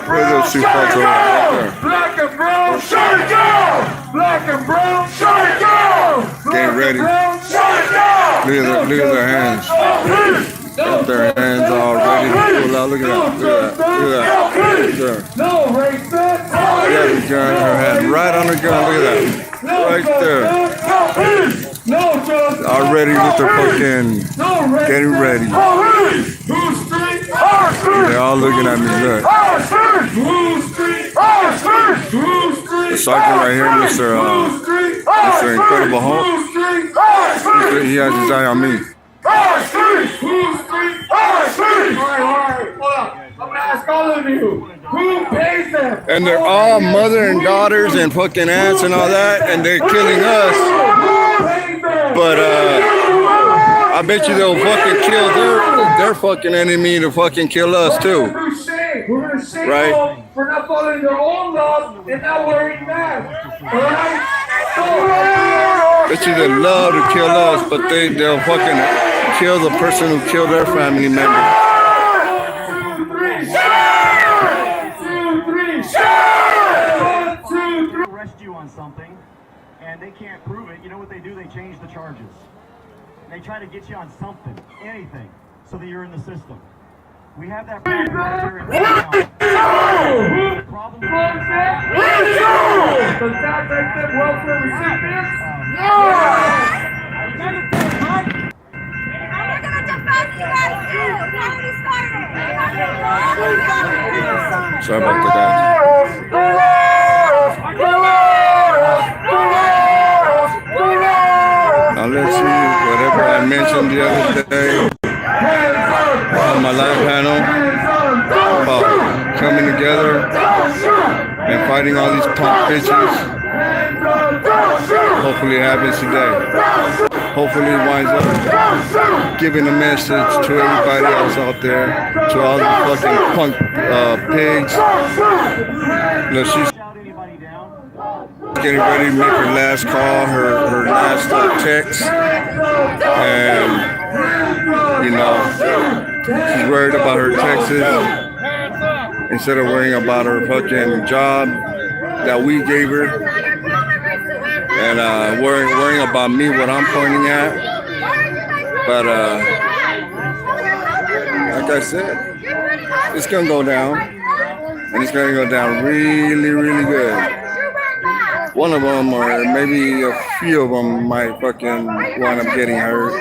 brown, shut it down! Black and brown, shut it down! Black and brown, shut it down! Get ready. Look at their hands. Got their hands all ready to pull out. Look at that. Look at that. No racist. Yeah, the gun, her hand right on the gun. Look at that. Right there. No justice. Already with the fucking getting ready. Who's street? They're all looking at me. Look. Who's street? Who's street? The sergeant right here, Mr. Incredible Hulk. He has his eye on me. I'm gonna ask all of you, who pays them? And they're all mother and daughters and fucking aunts and all that, and they're killing us. But I bet you they'll fucking kill their fucking enemy to fucking kill us too. We're gonna shame Right. them for not following their own laws and not wearing masks. Alright? Bet you they love to kill us, but they'll fucking kill the person who killed their family member. Arrest you on something and they can't prove it, you know what they do? They change the charges. They try to get you on something, anything, so that you're in the system. We have that problem right here in the problem. Does that make them welfare recipients? Sorry about the guys. Now let's see whatever I mentioned the other day on my live panel about coming together and fighting all these punk bitches. Hopefully it happens today. Hopefully it winds up giving a message to everybody else out there, to all the fucking punk pigs. Look, she's getting ready to make her last call, her last text, and you know, she's worried about her taxes instead of worrying about her fucking job that we gave her, and worrying about me, what I'm pointing at. But like I said, it's gonna go down, and it's gonna go down really, really good. One of them, or maybe a few of them, might fucking wind up getting hurt.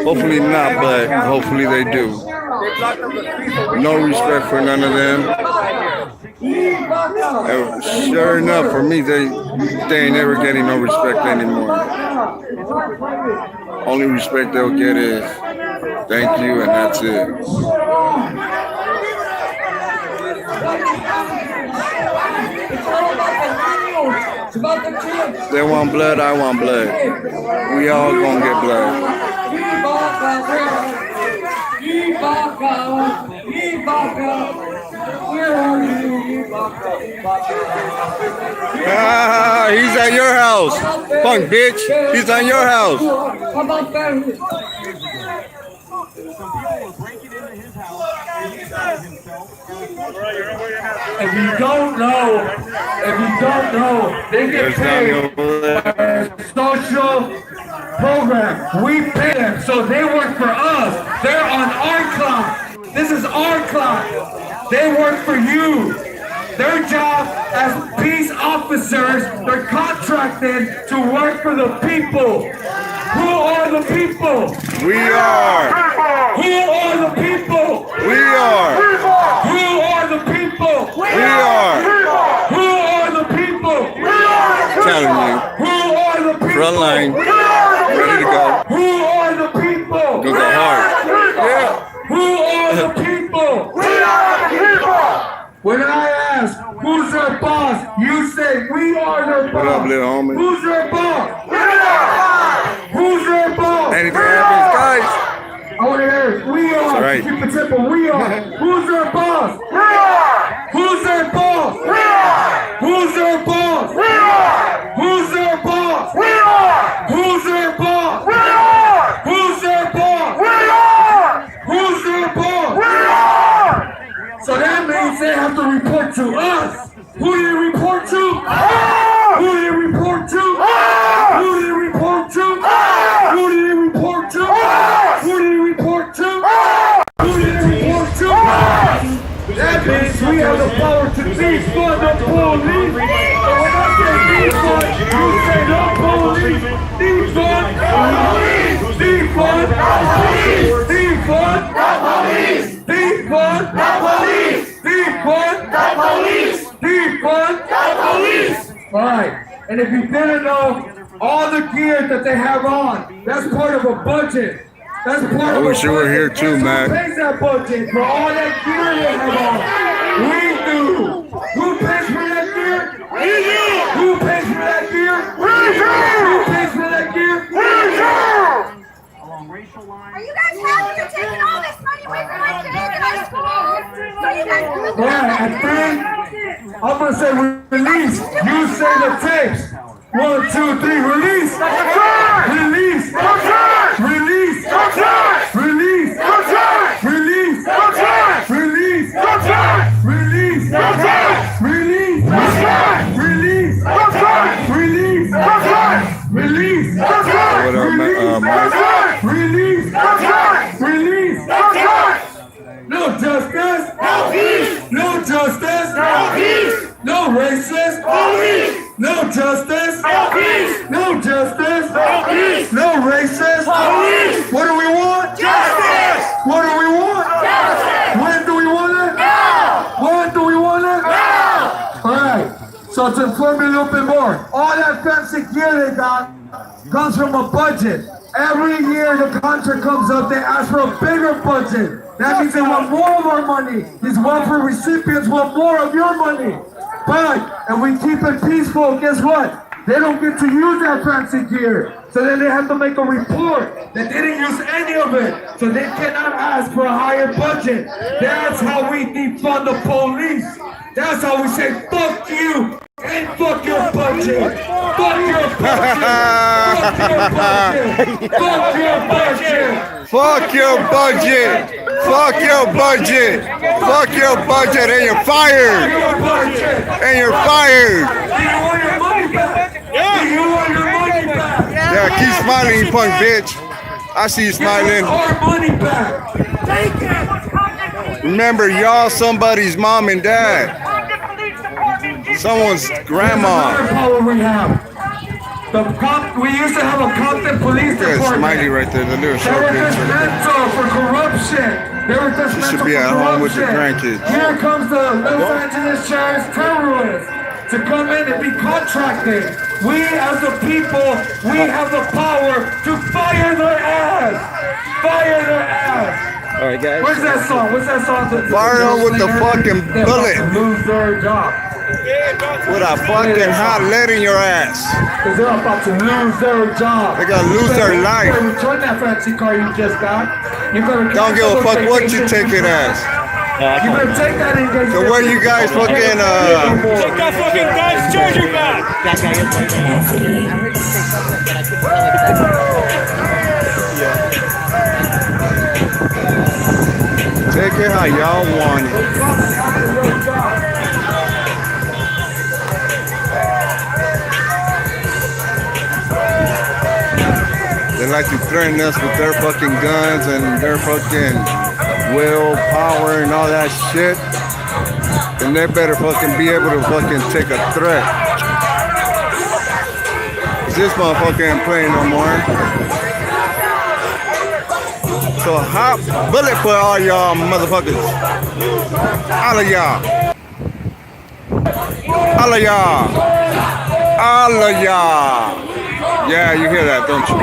Hopefully not, but hopefully they do. No respect for none of them. And sure enough, for me, they ain't never getting no respect anymore. Only respect they'll get is thank you, and that's it. They want blood, I want blood. We all gonna get blood. Ah, he's at your house. Punk bitch, he's at your house. If you don't know, they get paid by social program. We pay them, so they work for us. They're on our clock. This is our clock. They work for you. Their job as peace officers, they're contracted to work for the people. Who are the people? We are. Who are the people? We are. Who are the people? We are. Who are the people? Telling you. Who are the people? Front line. Ready to go. Who are the people? Go hard. Yeah. Who are the people? We are the people. When I ask, who's their boss? You say, we are their boss. What up, little homie? Who's their boss? We are. Who's their boss? Anything happens, guys? I want to hear it. We are. All right. Keep it simple. We are. Who's their boss? We are. Who's their boss? We are. Who's their boss? We are. Who's their boss? We are. Who's their boss? We are. Who's their boss? We are. Who's their boss? We are. So that have to report to us. Who do you report to? Who do you report to? Who do you report to? Who do you report to? Who do you report to? Who do you report to? That means we have the power to defund the police. And when I say defund, you say no police. Defund the police. Defund the police. Defund the police. Defund the police. Defund the police. Defund the police. All right. And if you didn't know, all the gear that they have on, that's part of a budget. That's part I of wish you were here too, Matt. Who pays that budget for all that gear they have on? We do. Who pays for that gear? We do. Who pays for that gear? We do. Who pays for that gear? We do. Along racial lines. Are you guys happy you're taking all this money away from my kids in our schools? So you guys can look Yeah, and then I'm gonna say release. You say the tapes. 1, 2, 3, release. Release. Release. Release. Release. Release. Release. Release. Release. Release. What up, Mike? Release. Release. No justice. No peace. No justice. No peace. No racist. Police. No justice. No peace. No justice. No peace. No racist. Police. What do we want? Justice. What do we want? Justice. When do we want it? Now. When do we want it? Now. All right. So to inform you a little bit more, all that fancy gear they got comes from a budget. Every year the contract comes up, they ask for a bigger budget. That means they want more of our money. These welfare recipients want more of your money. But if we keep it peaceful, guess what? They don't get to use that fancy gear. So then they have to make a report that they didn't use any of it. So they cannot ask for a higher budget. That's how we defund the police. That's how we say, fuck you and fuck your budget. Fuck your budget. Fuck your budget. Fuck your budget. Fuck your budget. Fuck your budget. Fuck your budget, and you're fired. And you're fired. Do you want your money back? Do you want your money back? Yeah, keep smiling, you punk bitch. I see you smiling. Our money back. Remember, y'all somebody's mom and dad. Someone's grandma. Another power we have. We used to have a Compton police There's department. Smiley right there, the little They short were bitch. dismantled for corruption. They were dismantled should for be at home with the corruption. grandkids. Here comes the Los Angeles Sheriff's terrorists to come in and be contracted. We as the people, we have the power to fire their ass. Fire their ass. All right, guys. Where's that song? What's that song? Fire them with the fucking They're about bullet. to lose their job. With a fucking hot lead in your ass. Because they're about to lose their job. They gotta lose their life. You better return that fancy car you just got. You better Don't give a fuck what you take it as. You better take that engagement. So where you guys fucking Take that fucking Dodge Charger back. take it how y'all want it. They like to threaten us with their fucking guns and their fucking willpower and all that shit. And they better fucking be able to fucking take a threat. 'Cause this motherfucker ain't playing no more. So hot bullet for all y'all motherfuckers. All of y'all. All of y'all. All of y'all. Yeah, you hear that, don't you?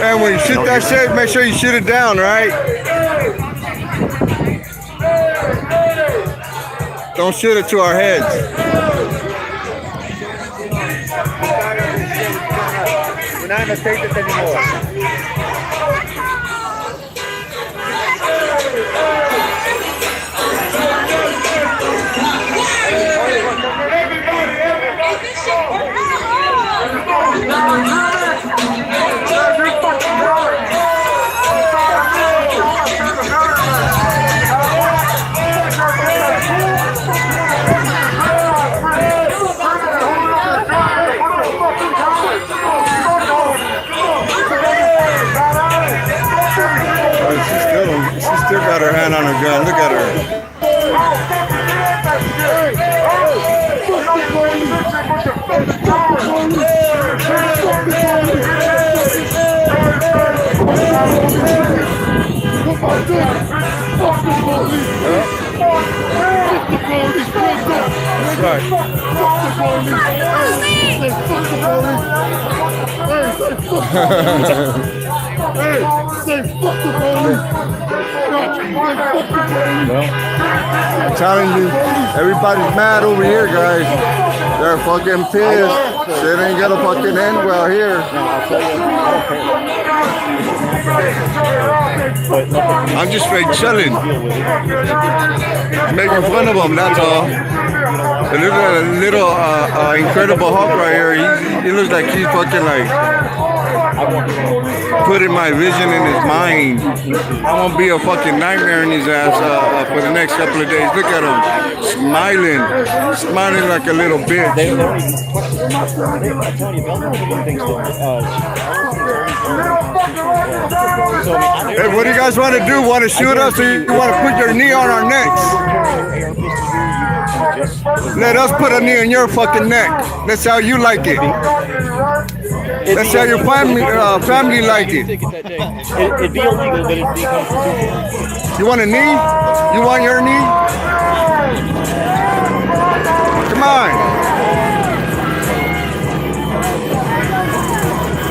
And when you shoot that shit, make sure you shoot it down, right? Don't shoot it to our heads. We're not in the states anymore. Everybody, her hand on her gun. Look at her. I'm telling you, everybody's mad over here, guys. They're fucking pissed. Shit ain't gonna fucking end well here. I'm just straight chilling. Making fun of them, that's all. A little Incredible Hulk right here. He looks like he's fucking like putting my vision in his mind. I'm gonna be a fucking nightmare in his ass for the next couple of days. Look at him, smiling like a little bitch. Hey, what do you guys want to do? Want to shoot us, or you want to put your knee on our necks? Let us put a knee on your fucking neck. That's how you like it. That's how your family like it. It'd be illegal, but it'd be constitutional. You want a knee? You want your knee? Come on.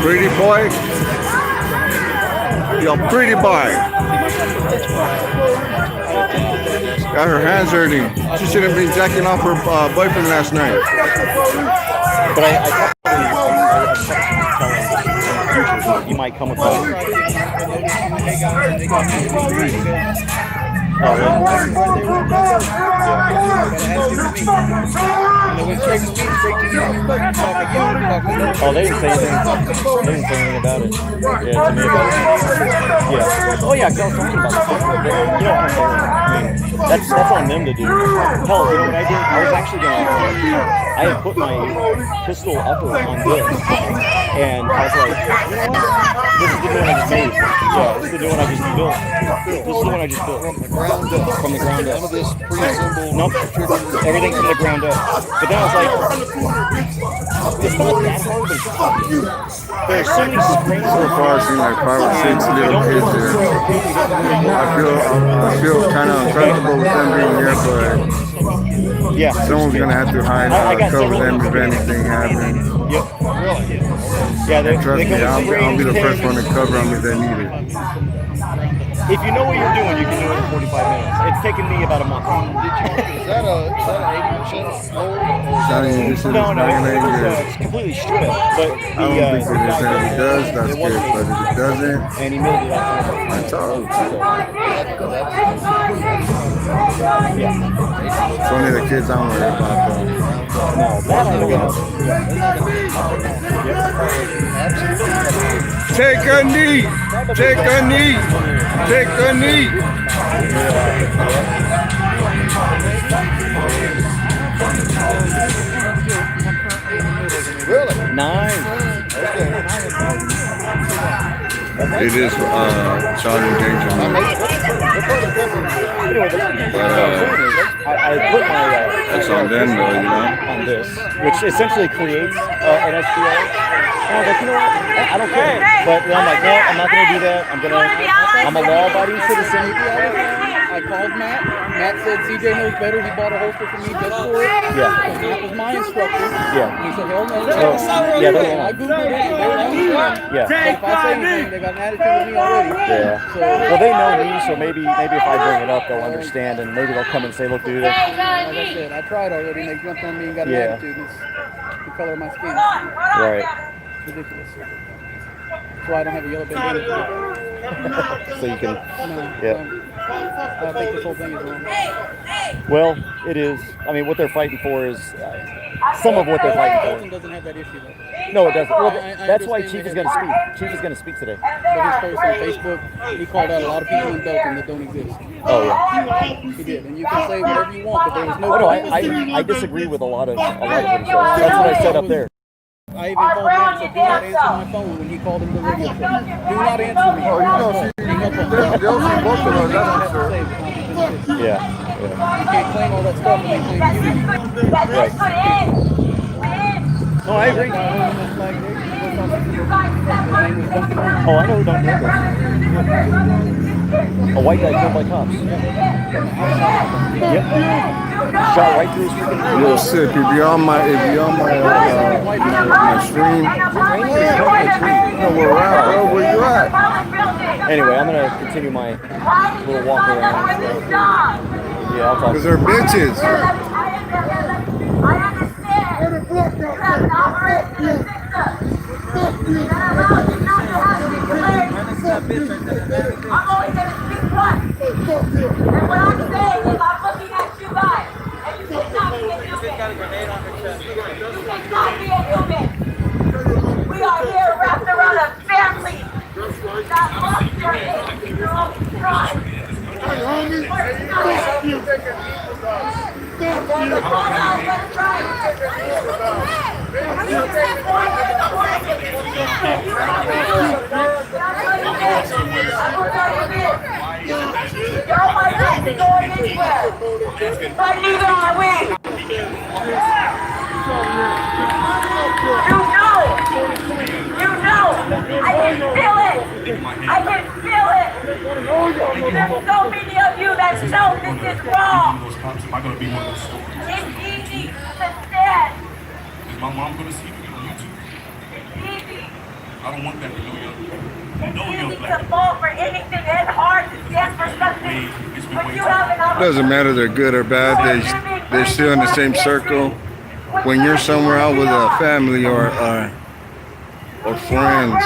Pretty boy. Yo, pretty boy. Got her hands hurting. She should have been jacking off her boyfriend last night. But I you might come across. Oh, they didn't say anything. They didn't say anything about it. Yeah, to me about it. Yeah. Oh yeah, I was talking about it. You know, that's on them to do. Hell, you know what I did? I was actually I had put my pistol upper on this, and I was like, you know what? This is the new one I just made. Yeah, this is the new one I just built. This is the one I just built. From the ground up. None of this pre-assembled. Nope. Everything from the ground up. But then I was like, it's not that hard, but there's so many springs. So far, I've seen like 5 or 6 little kids here. I feel kind of uncomfortable with them being here, but yeah, someone's gonna have to hide cover them if anything happens. Yep. Yeah, trust me, I'll be the first one to cover them if they need it. If you know what you're doing, you can do it in 45 minutes. It's taken me about a month. Is that an 80% load? No, it's completely stripped. But I don't think it does, that's good, but if it doesn't, and he made it out. that's all. Yeah. It's only the kids I'm worried about, though. No, that I don't know. Take a knee! Take a knee! Take a knee! Really? 9. It is Charlie Danger. I put my That's on them, though, you know? on this, which essentially creates an SBA. And I was like, you know what? I don't care. But then I'm like, no, I'm not going to do that. I'm a law-abiding citizen. I called Matt. Matt said CJ knows better. He bought a holster for me just for it. Yeah. Matt was my instructor. Yeah. And he said, hell no. Yeah, they're I wrong. Googled it. And they're wrong. Yeah. So if I say anything, they got an attitude with me already. Yeah. So, Well, they know me, so maybe if I bring it up, they'll understand, and maybe they'll come and say, look, dude. like I said, I tried already, and they jumped on me and got an attitude. It's the color of my skin. Right. It's ridiculous. That's why I don't have a yellow bandana. So you can. No. I think this whole thing is wrong. Well, it is. I mean, what they're fighting for is some of what they're fighting Belton doesn't have that issue though. No, it doesn't. Well, I that's why understand Chief is they going to have- speak. Chief is going to speak today. But his post on Facebook, he called out a lot of people in Belton that don't exist. Oh yeah. He did, and you can say whatever you want, but there was no. Oh no, I disagree with a lot of what he says. That's what I said up there. I even told him, so do not answer my phone when he called him the radio show. Do not answer me. Oh, you know, they'll see both of us, that's for sure. Yeah. You can't claim all that stuff and then claim you. Right. No, I agree. Oh, I know who Duncan is. A white guy killed by cops. Yep. Shot right through his freaking. Real sick. If you're on my stream, where you at? Anyway, I'm gonna continue my little walk around. Yeah, I'll talk. Because they're bitches. I understand. You have to operate in the system. That allows you not to have to declare. I'm always going to speak once. And what I'm saying is I'm looking at you guys. And you cannot be a human. You cannot be a human. We are here wrapped around a family that lost their hate in their own tribe. Y'all might not be going anywhere, but neither are we. You know, I can feel it. I can feel it. There's so many of you that know this is wrong. It's easy to stand. Is my mom gonna see me on YouTube? It's easy. I don't want that to know young. It's easy to fall for anything and hard to stand for something. But you have an opportunity. Doesn't matter they're good or bad. They're still in the same circle. When you're somewhere out with a family or friends,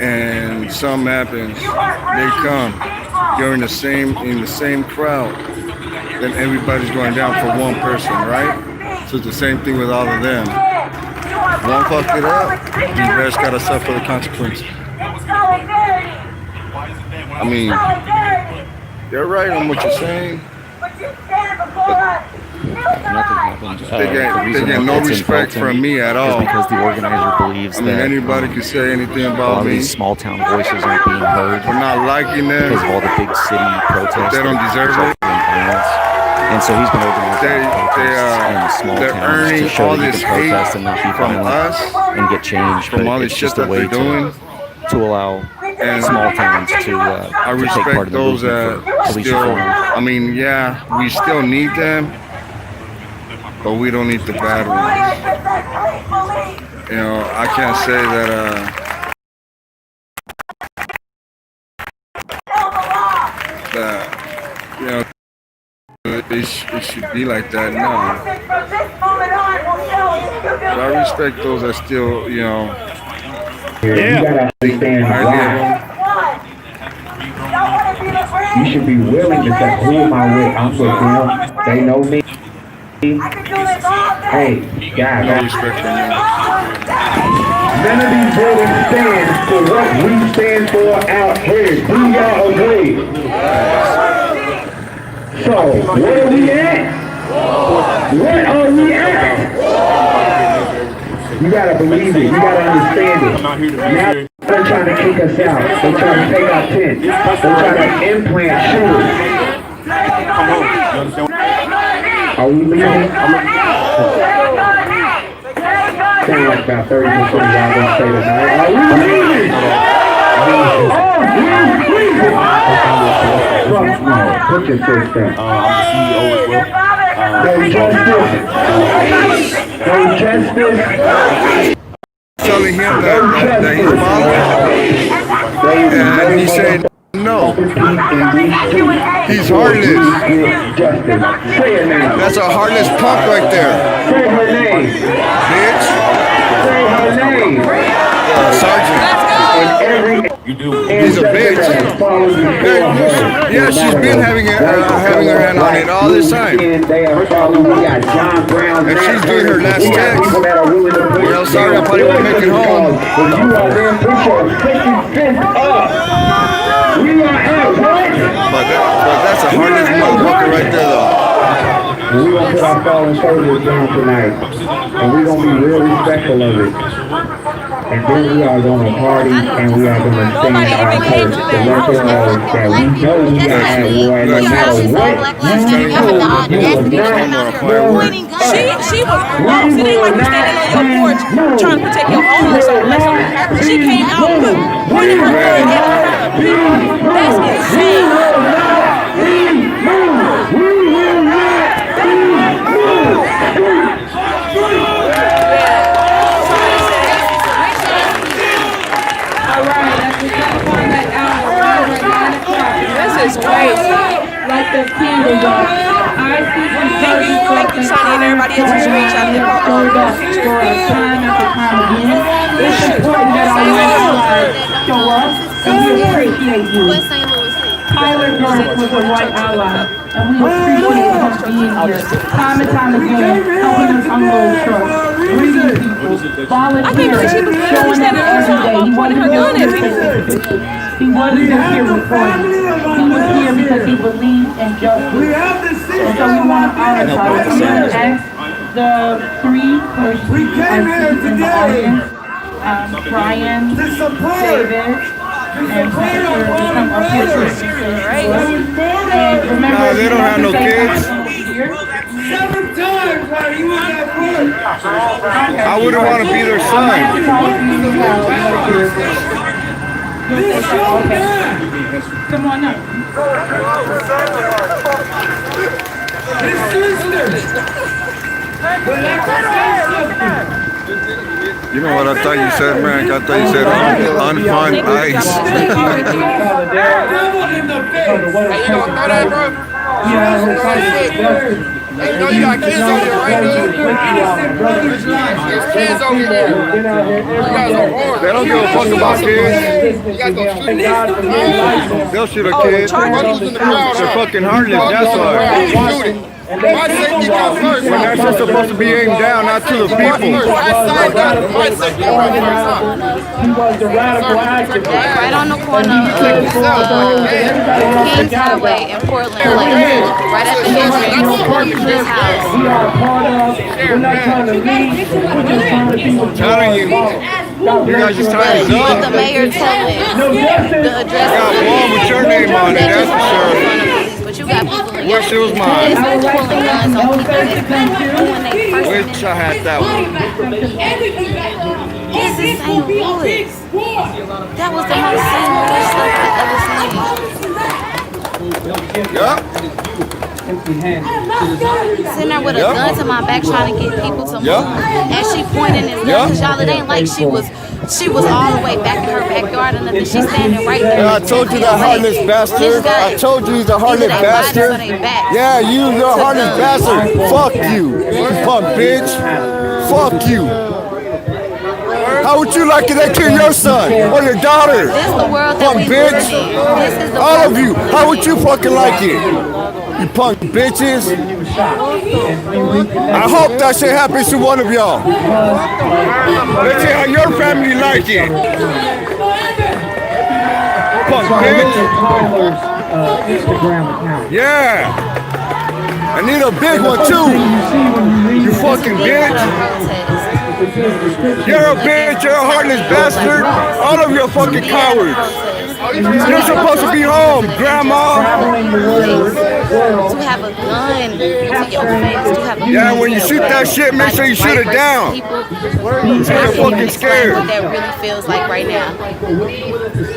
and something happens, they come. You're in the same crowd. Then everybody's going down for one person, right? So it's the same thing with all of them. One fuck it up, you guys gotta suffer the consequences. I mean, you're right on what you're saying. They get no respect from me at all. Because the organizer believes I mean, that anybody can say anything about all me. these small town voices aren't being heard For not liking them, because of all the big city protests. they don't deserve it. And so he's been organizing protests in small they're towns earning to show all that you this can protest hate and not be from violent us, and get change. from all But this it's shit just a that way they're doing. to allow And small towns to I take part respect in the those movement that for police still, reform. I mean, yeah, we still need them, but we don't need the bad ones. You know, I can't say that you know, it should be like that. No. But I respect those that still, you know, You gotta understand why. You should be willing to say, who am I with? I'm with them. They know me. Hey, no guys, respect from me. none of these buildings stand for what we stand for out here. Do y'all agree? So, where are we at? What are we at? You gotta believe it. You gotta understand it. Now they're trying to kick us out. They're trying to take our tent. They're trying to implant shooters. Are we leaving? Sound like about 30% of y'all gonna say tonight. Are we leaving? Fuck no. Put your fist down. I'm the CEO as well. No justice. No justice. Telling him that he's bothered, and he said no. He's heartless. That's a heartless punk right there. Say her name. Bitch. Say her name. Sergeant. You do. He's a bitch. Yeah, she's been having her hand on it all this time. And she's doing her last text. You know, sorry, I probably won't make it home. You are there, put your freaking fist up. We are at what? But that's a heartless motherfucker right there, though. And we're going to put our fallen soldiers down tonight. And we're going to be real respectful of it. And then we are going to party and we are going to stand our post to let them know that we know we are at war and no matter what She was lost. It ain't like you standing on your porch trying to protect your own or something like that. She came out pointing her gun at people. That's insane. This is crazy. Like the candle dog. Thank you, Sonny, and everybody else who's reached out to time after time again. It's important that our allies show up, and we appreciate you. Tyler Durst was a white ally, and we appreciate him being here. Time and time again, helping us unload trucks, bringing people, volunteers, showing up every day. He wasn't here he wasn't just here reporting. He was here because he believed in justice. And so we want to honor Tyler. I'm going to ask the three persons I see in the audience, Brian, David, and Pastor to come up here to and remember, they don't have no kids. 7 times while he was at work. I wouldn't want to be their son. Come on up. His sister. You know what I thought you said, man? I thought you said unfun ice. Hey, you know you got kids over there, right, dude? There's kids over there. You guys are hard. They don't give a fuck about kids. You guys gonna shoot They'll shoot a kid. They're fucking heartless, that's why. My safety comes first. When that's just supposed to be aimed down, not to the people. My safety comes first. He was the radical activist. Right on the corner of Kings Highway in Portland, like right at the entrance of this house. We are a part of, we're not trying to lead, we're just trying to be with Telling you, you guys just tied us But up. the mayor telling the address Got one with your name on it, that's for sure. but you got people in Wish it was mine. pulling guns on people when they first Wish I had that one. It's the same bullets. That was the most same stuff I've ever seen. Yup. Sitting there with a gun to my back trying to get people to move. And she pointing his gun because y'all, it ain't like she was all the way back in her backyard and nothing. She's standing right there. Yeah, I told you that heartless bastard. I told you he's a heartless bastard. Yeah, you, you're a heartless bastard. Fuck you, punk bitch. Fuck you. How would you like it to kill your son or your daughter? This is the world that Punk we bitch. live in. This is the All world of you. How would you fucking like it? You punk bitches. I hope that shit happens to one of y'all. Let's see how your family like it. Punk bitch. Yeah. I need a big one too. You fucking bitch. You're a bitch, you're a heartless bastard. All of you are fucking cowards. You're supposed to be home, grandma. To have a gun to your face, yeah, when you shoot that shit, make sure you shoot it down. You're fucking scared. What that really feels like right now.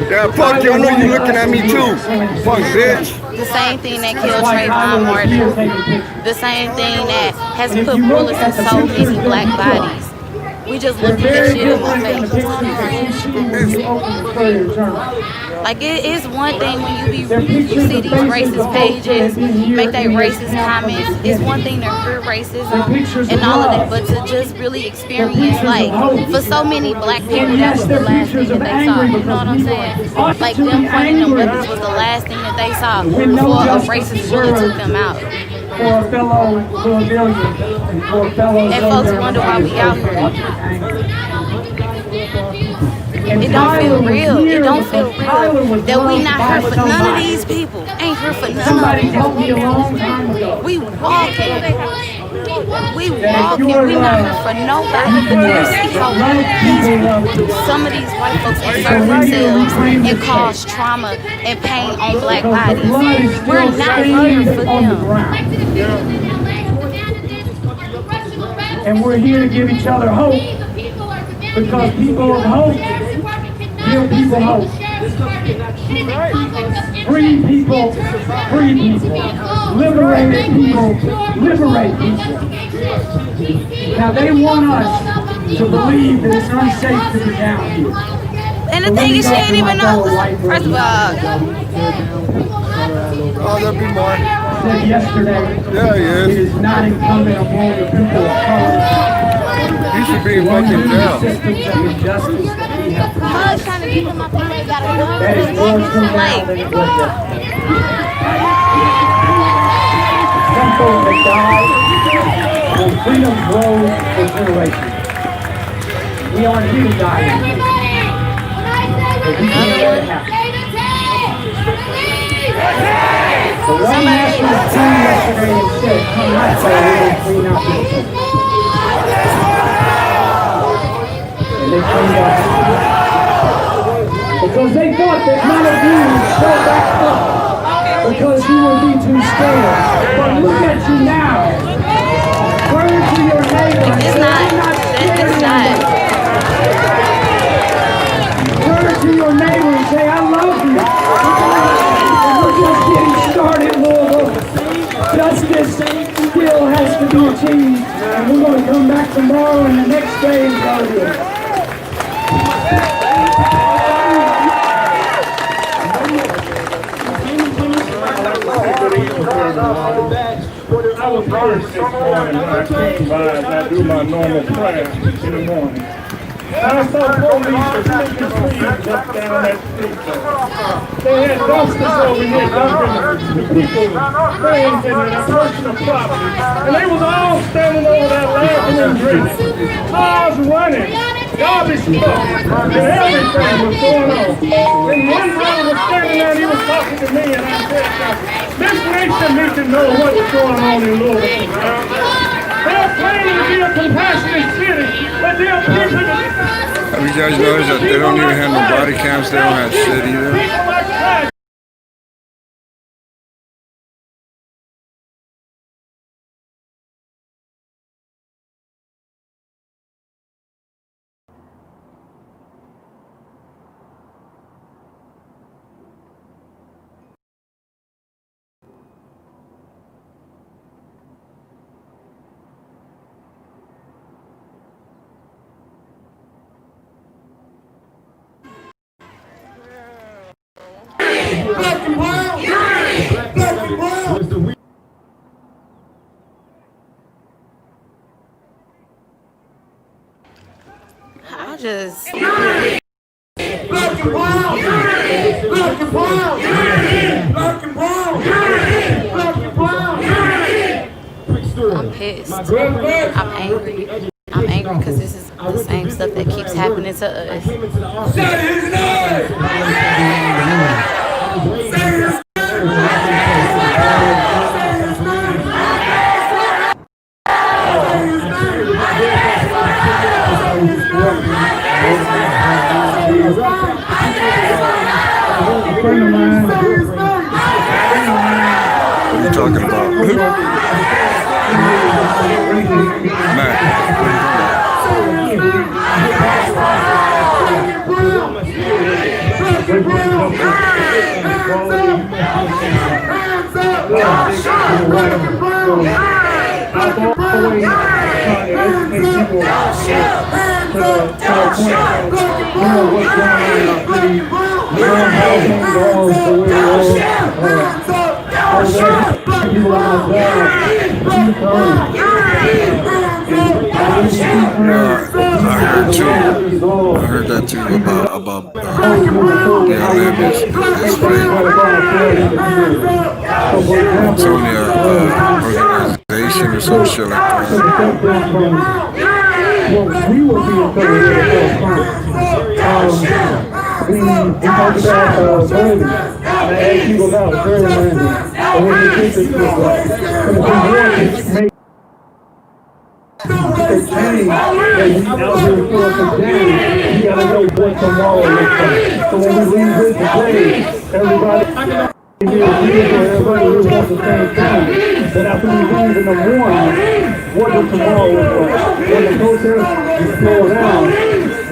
Yeah, fuck you, I know you're looking at me too. Fuck bitch. The same thing that killed Trayvon Martin. The same thing that has put bullets in so many black bodies. We just look at this shit in the face. Like it is one thing when you see these racist pages, make they racist comments. It's one thing to fear racism and all of that, but to just really experience, like, for so many black people, that was the last thing that they saw. You know what I'm saying? Like them pointing them weapons was the last thing that they saw before a racist bullet took them out. For a fellow Louisvillian and for a fellow and folks wonder why we out here. It don't feel real. It don't feel real that we not here for none of these people. Ain't here for none of them. We walking. We walking. We not here for nobody. But you see how some of these white folks insert themselves and cause trauma and pain on black bodies. We're not here for them. And we're here to give each other hope, because people of hope give people hope. Free people, free people. Liberated people, liberate people. Now they want us to believe that it's unsafe to be down here. And the thing is, she ain't even know. First of all, Oh, there'll be more. Said yesterday, Yeah, he it is. is not incumbent upon the people of color. He should be in fucking jail. Systems of injustice that we have. I was trying to get them up there. They got a gun. That is more true now Like, than it was yesterday. Some folks that died for freedom grows for generations. We aren't here to die anymore. But we can't let it happen. So one national team yesterday and said, come right there, we'll clean out this system. And they cleaned up. Because they thought that none of you would show back up, because you would be too scared. But look at you now. Turn to your neighbor and say, I'm not scared anymore. Turn to your neighbor and say, I love you. And we're just getting started, Louisville. Justice still has to be achieved. And we're going to come back tomorrow and the next day and go here. I was first this morning when I came by and I do my normal prayer in the morning. And I saw police with sticking trees up down that street. They had dusters over here dumping the people things in their personal property. And they was all standing over there laughing and drinking. Cars running, garbage trucks, and everything was going on. And one brother was standing there and he was talking to me, and I said, this nation needs to know what's going on in Louisville. They're claiming to be a compassionate city, but they're people that... Have you guys noticed that they don't even have no body cams? They don't have shit either. Black and brown! Black and brown! I just. Black and brown! Black and brown! Black and brown! Black and brown! I'm pissed. I'm angry. I'm angry because this is the same stuff that keeps happening to us. Say his name! Say his name! What are you talking about? Matt. I heard that too about BLM is fake. It's only an organization or some shit like that. We will be talked about voting. I asked you about gerrymandering. And what the district looks like. And if we want to make the change that we out here for today, we gotta know what tomorrow looks like. So when we leave this today, everybody everybody who wants the same thing. But after we leave in the morning, what does tomorrow look like? When the protest is slowed down,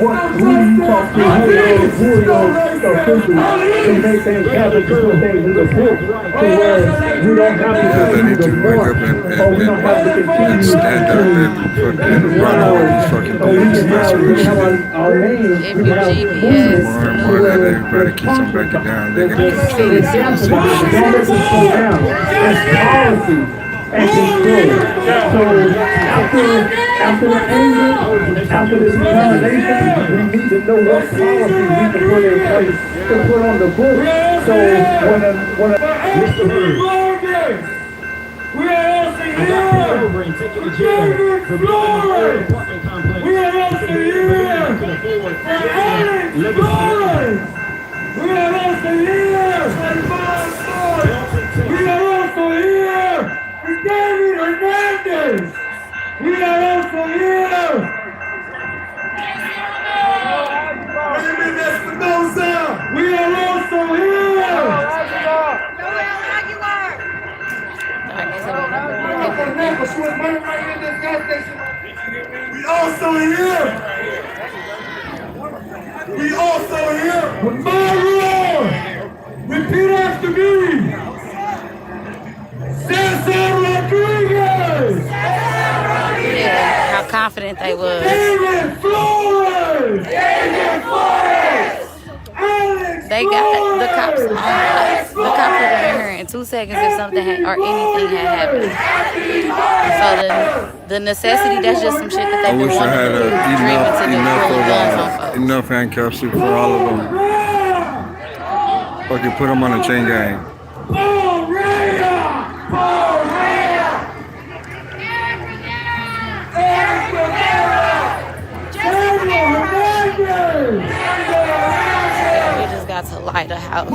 who do you talk to? Who are your officials to make things happen, to put things in the book, to where we don't have to continue to march, or we don't have to continue stand up and run over these fucking police. That's what we should do. Our names, If your GPS More and more that everybody keeps them breaking down, they get don't let us slow down. It's policy and control. So after the anger, after this determination, we need to know what policies we can put in place to put on the book. So when Mr. Bird, we are also here. over and take you to jail for being in the apartment complex. We are also here. For Alex Flores. We are also here. We are also here. For David Hernandez. We are also here. Benjamin Espinosa. We are also here. We also here. We also here with Mario. Repeat after me. Cesar Rodriguez. Yeah, how confident they was. David Flores. David Flores. They got the cops on the cops would have been here in 2 seconds if something had or anything had happened. So the necessity, that's just some shit that I they've been wish I wanting had to do, dreaming to do, pulling guns on folks. enough handcuffs for all of them. Fucking put them on a chain gang. We just got to light a house.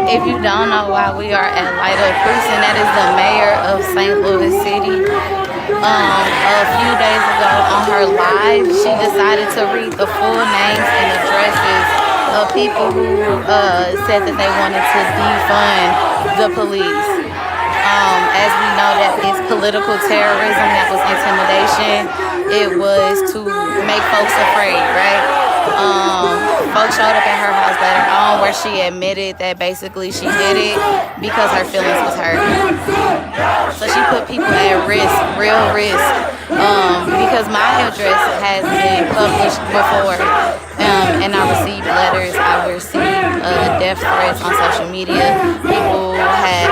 If you don't know why we are at Light Up Precinct, that is the mayor of St. Louis City. A few days ago on her live, she decided to read the full names and addresses of people who said that they wanted to defund the police. As we know, that is political terrorism, that was intimidation. It was to make folks afraid, right? Folks showed up at her house later on where she admitted that basically she did it because her feelings was hurt. So she put people at risk, real risk, because my address has been published before, and I received letters, I received death threats on social media. People had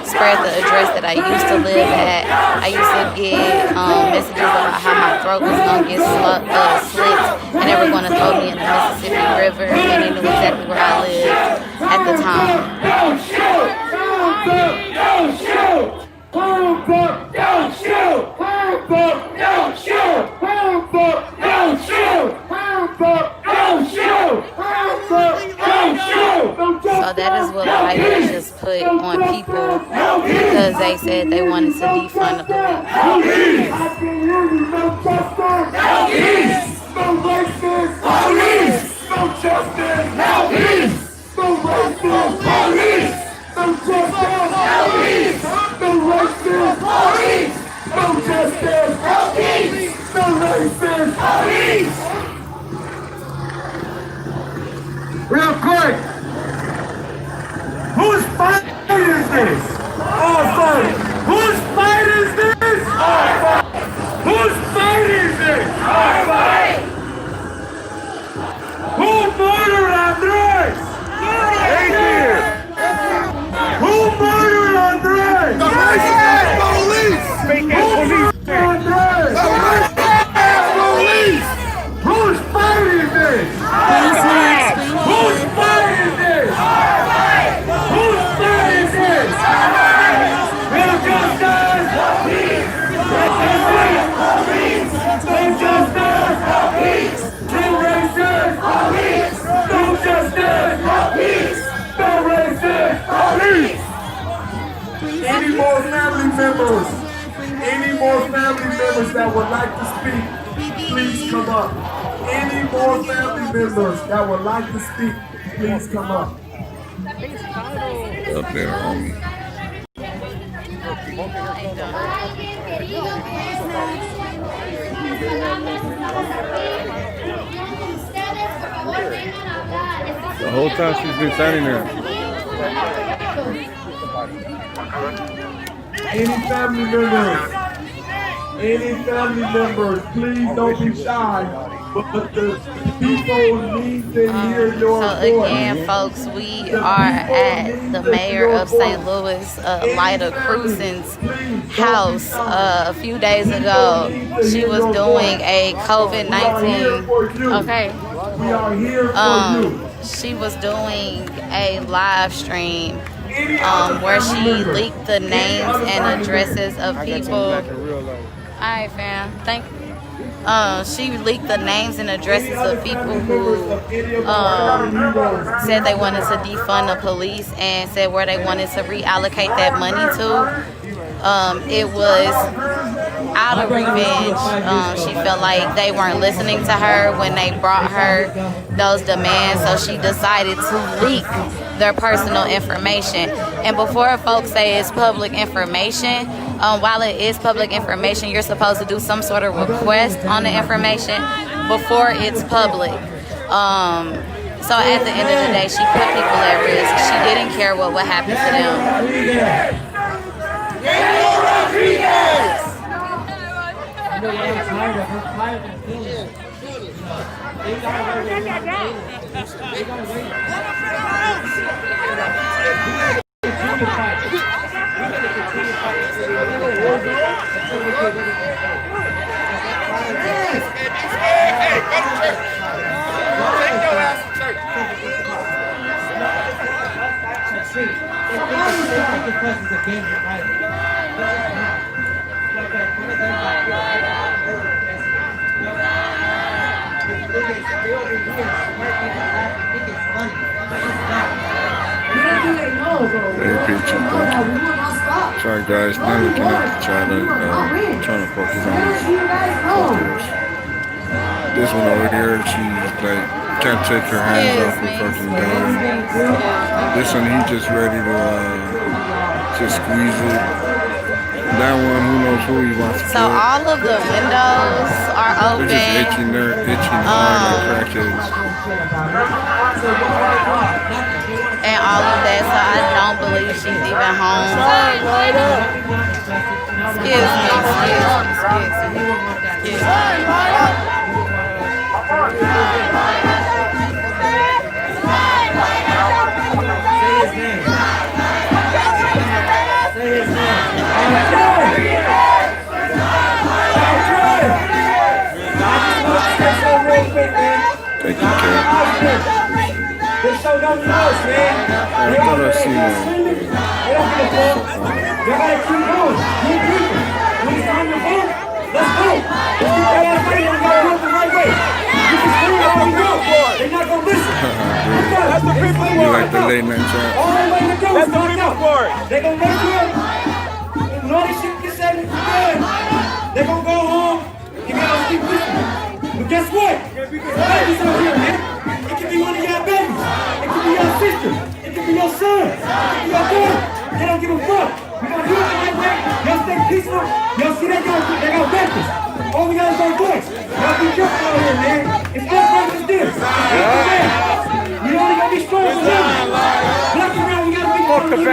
spread the address that I used to live at. I used to get messages about how my throat was going to get slit, and they were going to throw me in the Mississippi River, and they knew exactly where I lived at the time. Don't shoot! Don't shoot! Hands up! Don't shoot! Hands up! Don't shoot! Hands up! Don't shoot! Hands up! Don't shoot! Hands up! Don't shoot! So that is what Light Up just put on people because they said they wanted to defund the police. No justice! No racist! Police! No justice! No peace! No racist! Police! No justice! Police! No racist! Police! No justice! Police! No racist! Police! Real quick! Whose fight is this? Our fight! Whose fight is this? Our fight! Whose fight is this? Our fight! Who murdered Andres? Who murdered Andres? The racist police! Who murdered Andres? The racist police! Whose fight is this? Whose fight is this? Whose fight is this? resist! Police! Don't resist! Police! Any more family members? Any more family members that would like to speak, please come up. Any more family members that would like to speak, please come up. Up there, homie. The whole time she's been standing there. Any family members, please don't be shy. But the people need to hear your So again, folks, we are at the mayor of St. Louis, Lyda Cruzen's house. A few days ago, she was doing a COVID-19. Okay. She was doing a live stream where she leaked the names and addresses of people. All right, fam. Thank you. She leaked the names and addresses of people who said they wanted to defund the police and said where they wanted to reallocate that money to. It was out of revenge. She felt like they weren't listening to her when they brought her those demands, so she decided to leak their personal information. And before folks say it's public information, while it is public information, you're supposed to do some sort of request on the information before it's public. So at the end of the day, she put people at risk. She didn't care what would happen to them. Sorry guys, not looking at the chat, trying to focus on this. This one over here, she's like, can't take her hands off the fucking gun. This one, he just ready to just squeeze it. That one, who knows who he wants to So kill. all of the windows are open. They're just itching hard like crackheads. And all of that, so I don't believe she's even home. Excuse Thank you, Kate. They so don't know us, man. I thought I seen that. They don't give a fuck. They gotta keep going. Keep people. When it's time to vote, let's go. Let's keep that ass ready and go vote the right way. You can scream all we want. They're not gonna listen. That's the people You like the late night chat? all the way to go is knocked out. They're gonna make sure when all this shit gets said and done, they're gonna go home and they're gonna keep listening. But guess what? Babies out here, man. It can be one of y'all babies. It can be your sister. It can be your son. It can be your daughter. They don't give a fuck. We gonna do it the right way. Y'all stay peaceful. Y'all see they got weapons. All we got is our voice. Y'all be careful out here, man. It's not versus this. We only gonna be strong for them. Black and brown, we gotta be strong for them. We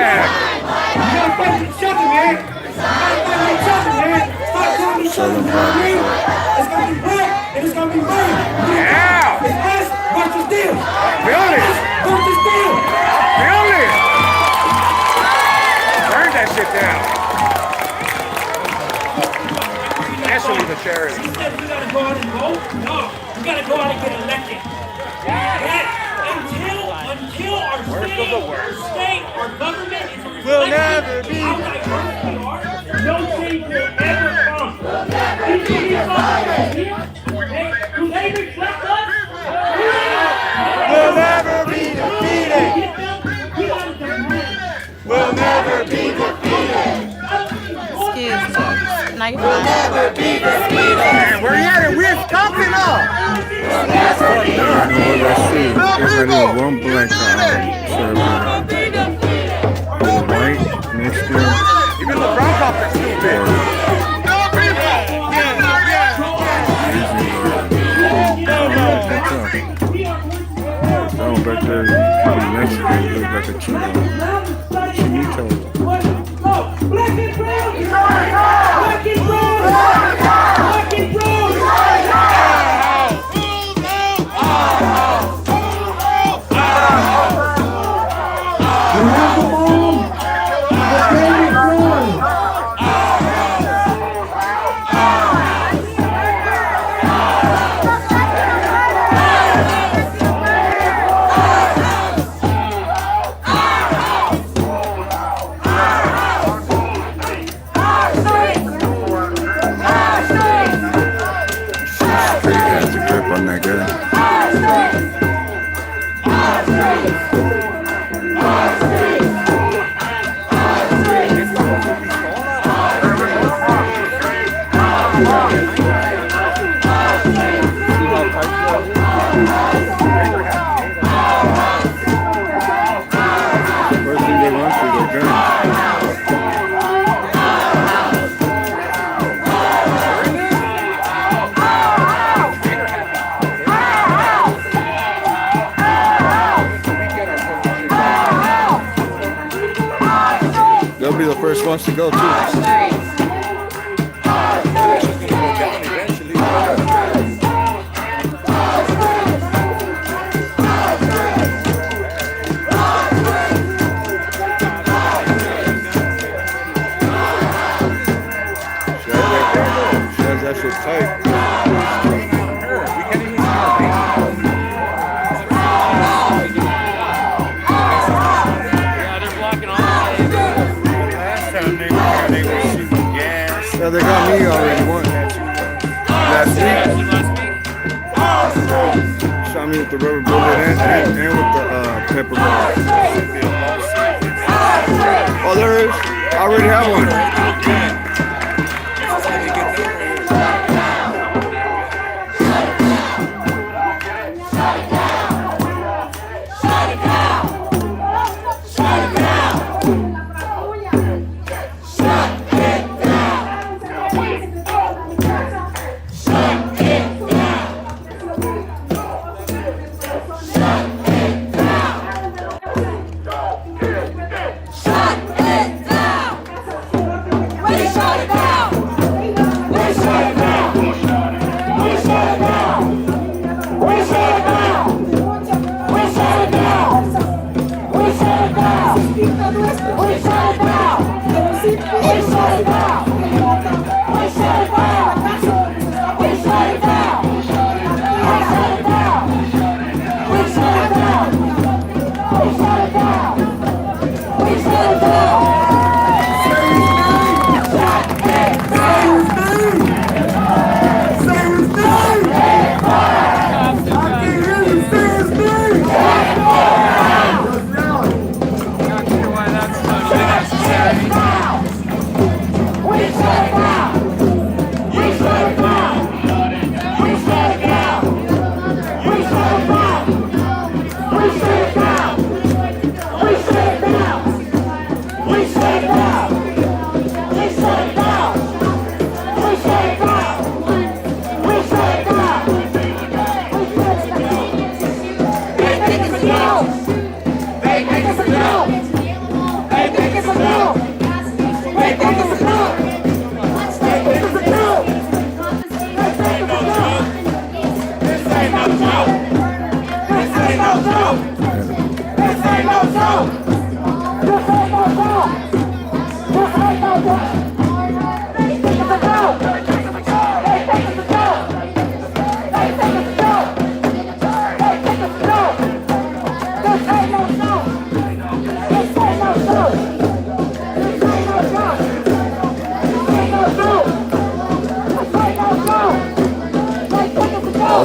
gotta fight with each other, man. We gotta fight with each other, man. Stop telling each other, man. It's gonna be black and it's gonna be white. Yeah. It's us versus them. Feel it. Versus them. Feel it. Burn that shit down. Especially the sheriff. You said we gotta go out and vote? No. We gotta go out and get elected. Until our state, our government is reflected. We'll never be. How diverse we are. No change will ever come. Do they reflect us? We'll never be Where you at in Wisconsin? That's true. There's not even one black white next to him. Even the Brown Cop is stupid. That one back there, probably Mexican, looks like a chinito. They'll be the first ones to go too. That shit tight. Yeah, they got me already once. Last week. Shot me with the rubber bullet and with the pepper ball. Oh, there is. I already have one.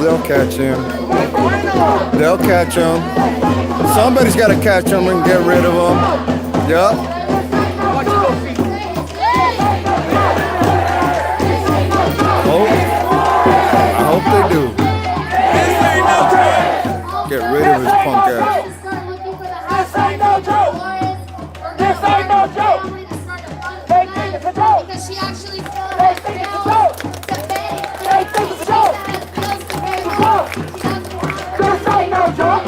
They'll catch him. They'll catch him. Somebody's got to catch him and get rid of him. Yep. rid of his punk ass. This ain't no joke. This ain't no joke. They think it's a joke. Because she actually they think it's a joke. They think it's a joke. This ain't no joke.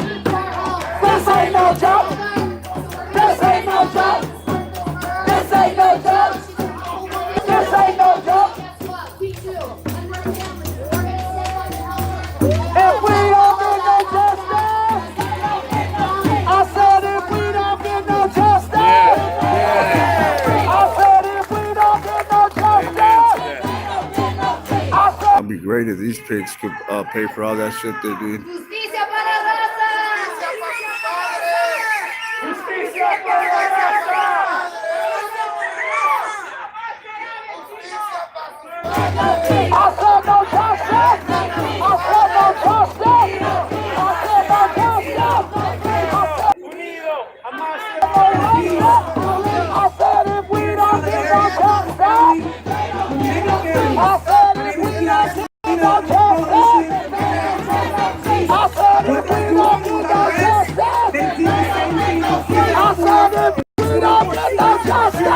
This ain't no joke. This ain't no joke. This ain't no joke. This ain't no joke. If we don't get no justice, I said if we don't get no justice, I said if we don't get no justice, I said It'd be great if these pigs could pay for all that shit they did. Justicia para raza. Justicia para raza. I said no justice. I said no justice. I said no justice. I said if we don't get no justice, I said if we don't get no justice, I said if we don't get no justice, I said if we don't get no justice,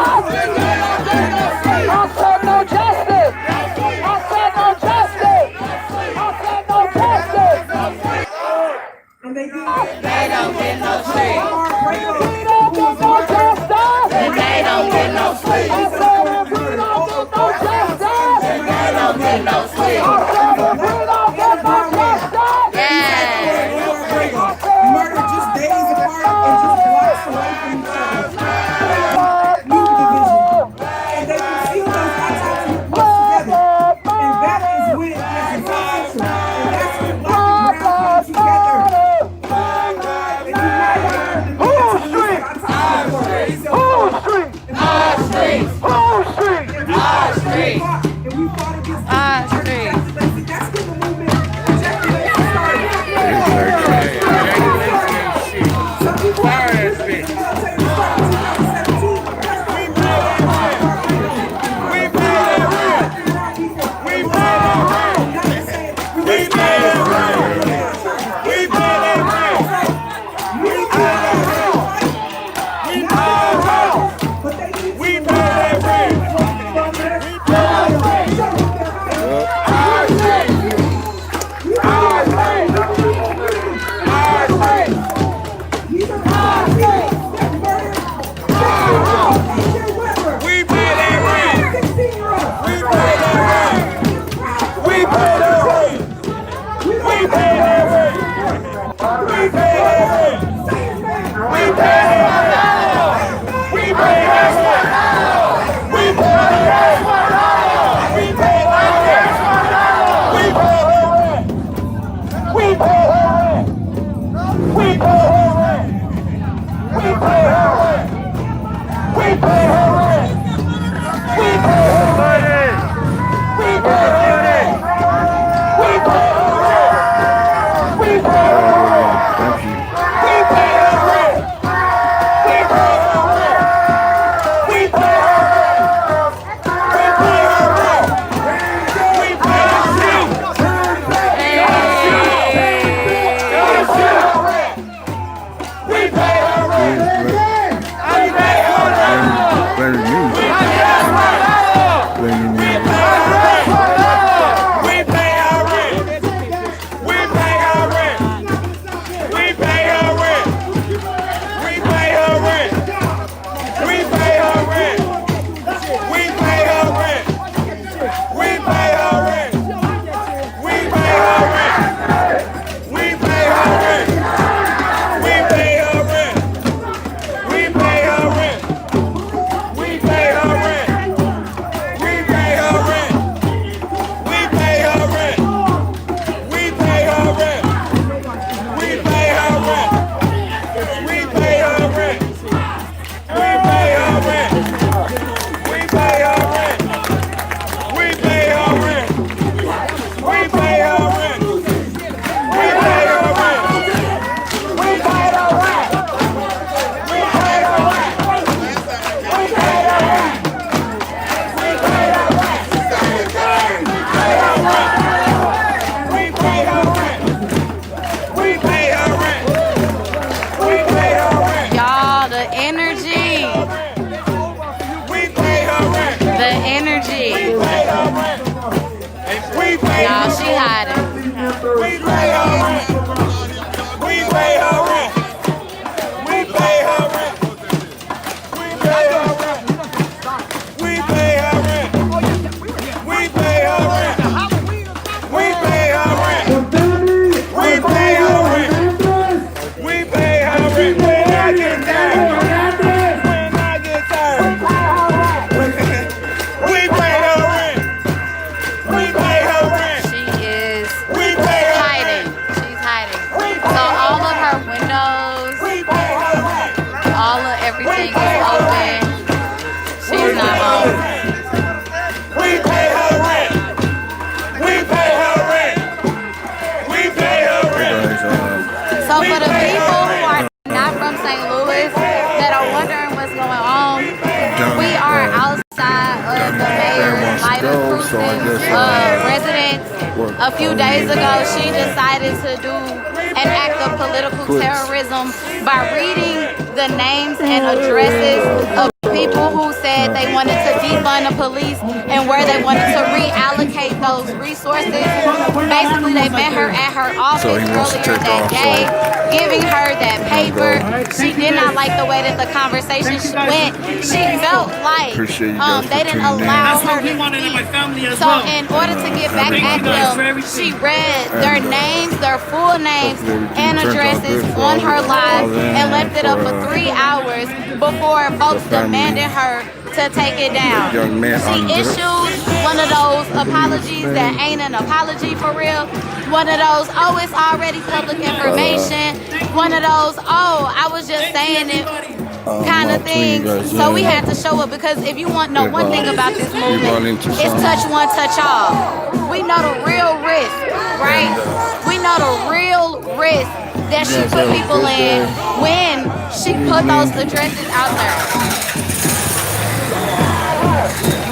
I said no justice, I said no justice, I said no justice. They don't get no sleep. We don't get no justice. And they don't get no sleep. I said if we don't get no justice, They don't get no sleep. I said if we don't get no justice. Murder just days apart and just blocks away from each other. New division. And they conceal those autopsy reports together. And that is when it's official. And that's when black and brown come together. the people who are not from St. Louis that are wondering what's going on, we are outside of the mayor's Lyda Cruz's residence. A few days ago, she decided to do an act of political terrorism by reading the names and addresses of people who said they wanted to defund the police and where they wanted to reallocate those resources. Basically, they met her at her office earlier that day, giving her that paper. She did not like the way that the conversation went. She felt like they didn't allow her to speak. So in order to get back at them, she read their names, their full names and addresses on her live and left it up for 3 hours before folks demanded her to take it down. She issued one of those apologies that ain't an apology for real. One of those, oh, it's already public information. One of those, oh, I was just saying it kind of thing. So we had to show up because if you want to know one thing about this movement, it's touch one, touch all. We know the real risk, right? We know the real risk that she put people in when she put those addresses out there.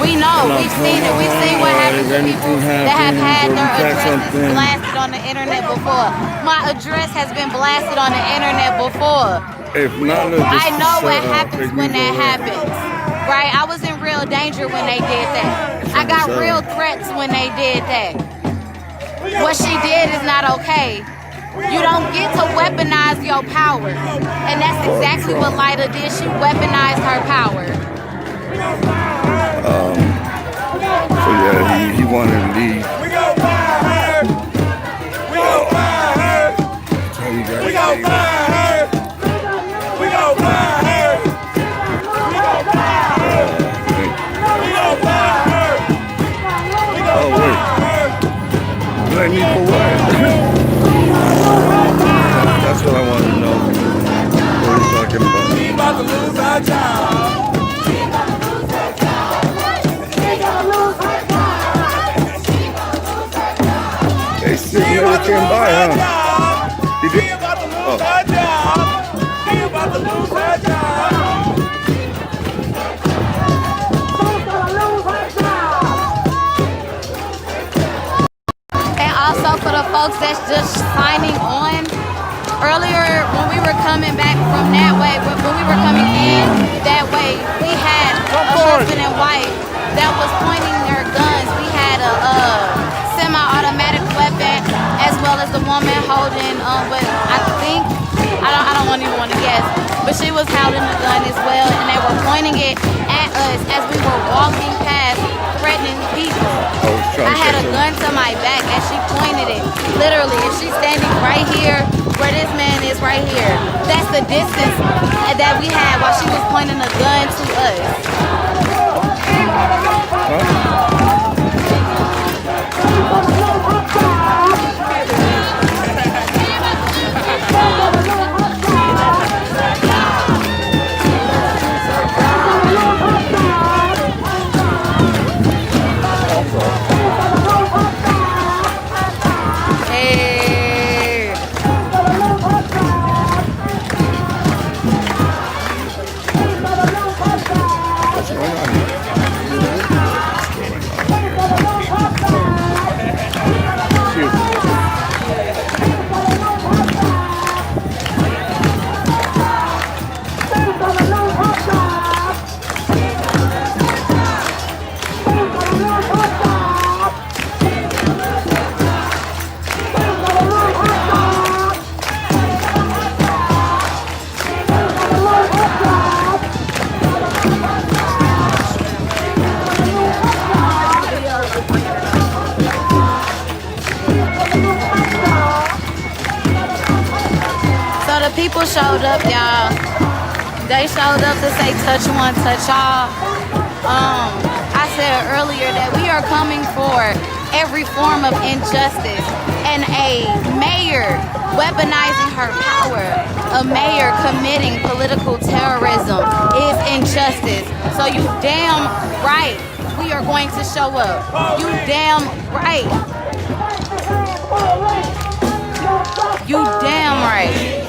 We know, we've seen it. We've seen what happens to people that have had their addresses blasted on the internet before. My address has been blasted on the internet before. I know what happens when that happens, right? I was in real danger when they did that. I got real threats when they did that. What she did is not okay. You don't get to weaponize your power. And that's exactly what Lyda did. She weaponized her power. So yeah, he wanted to leave. We go find her. We go find her. We go find her. We go find her. We go find her. We go find her. Oh wait. Blame me for what? That's what I want to know. What are you talking about? We about to lose our job. They still never came by, huh? He did. We about to lose our job. We about to lose our job. And also for the folks that's just signing on, earlier when we were coming back from that way, when we were coming in that way, we had a husband and wife that was pointing their guns. We had a semi-automatic weapon as well as the woman holding, but I think, I don't even want to guess, but she was holding the gun as well, and they were pointing it at us as we were walking past, threatening people. I had a gun to my back as she pointed it. Literally, if she's standing right here, where this man is right here, that's the distance that we had while she was pointing a gun to us. People showed up, y'all. They showed up to say touch one, touch all. I said earlier that we are coming for every form of injustice, and a mayor weaponizing her power, a mayor committing political terrorism is injustice. So you damn right we are going to show up. You damn right. You damn right.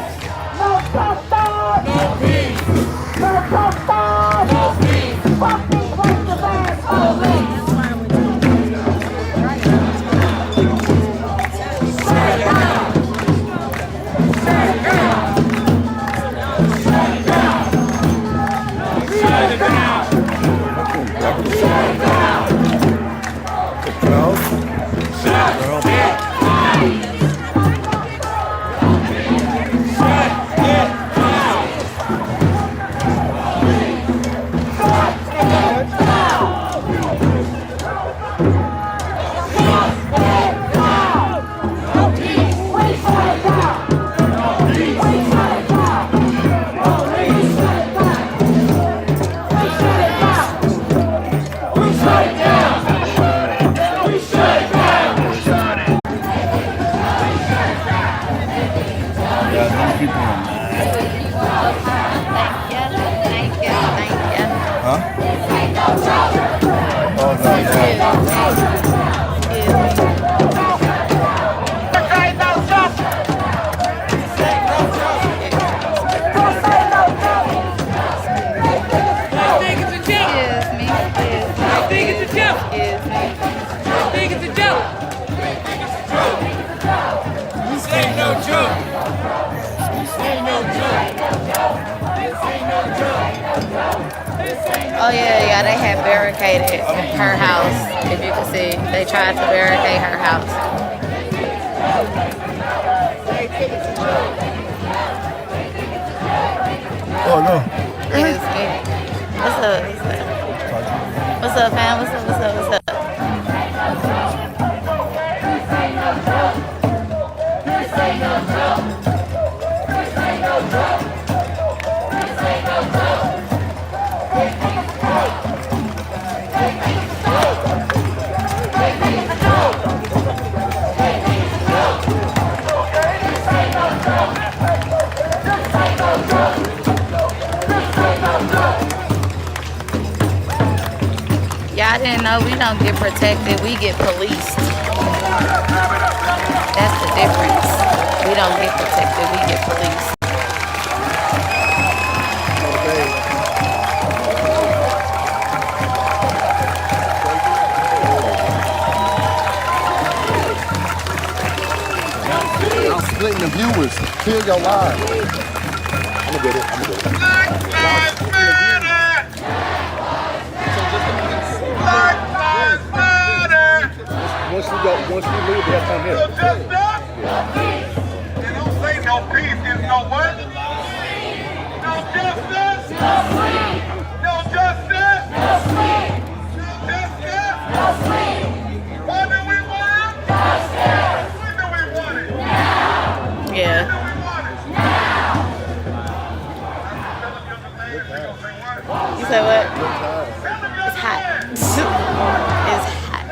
Thank you. Huh? Oh, no, Oh yeah, they had barricaded her house. If you can see, they tried to barricade her house. Oh, no. What's up? What's up, fam? What's up? Y'all didn't know we don't get protected, we get policed. That's the difference. We don't get protected, we get policed. I'm splitting the viewers. Kill your live. I'm gonna get it. Black Lives Matter! Black Lives Matter! Once we leave, they'll come here. They don't say no peace, there's no what? No justice? No sleep! No justice? No sleep! No justice? No sleep! What do we want? Justice! When do we want it? Yeah. You said what? It's hot. It's hot.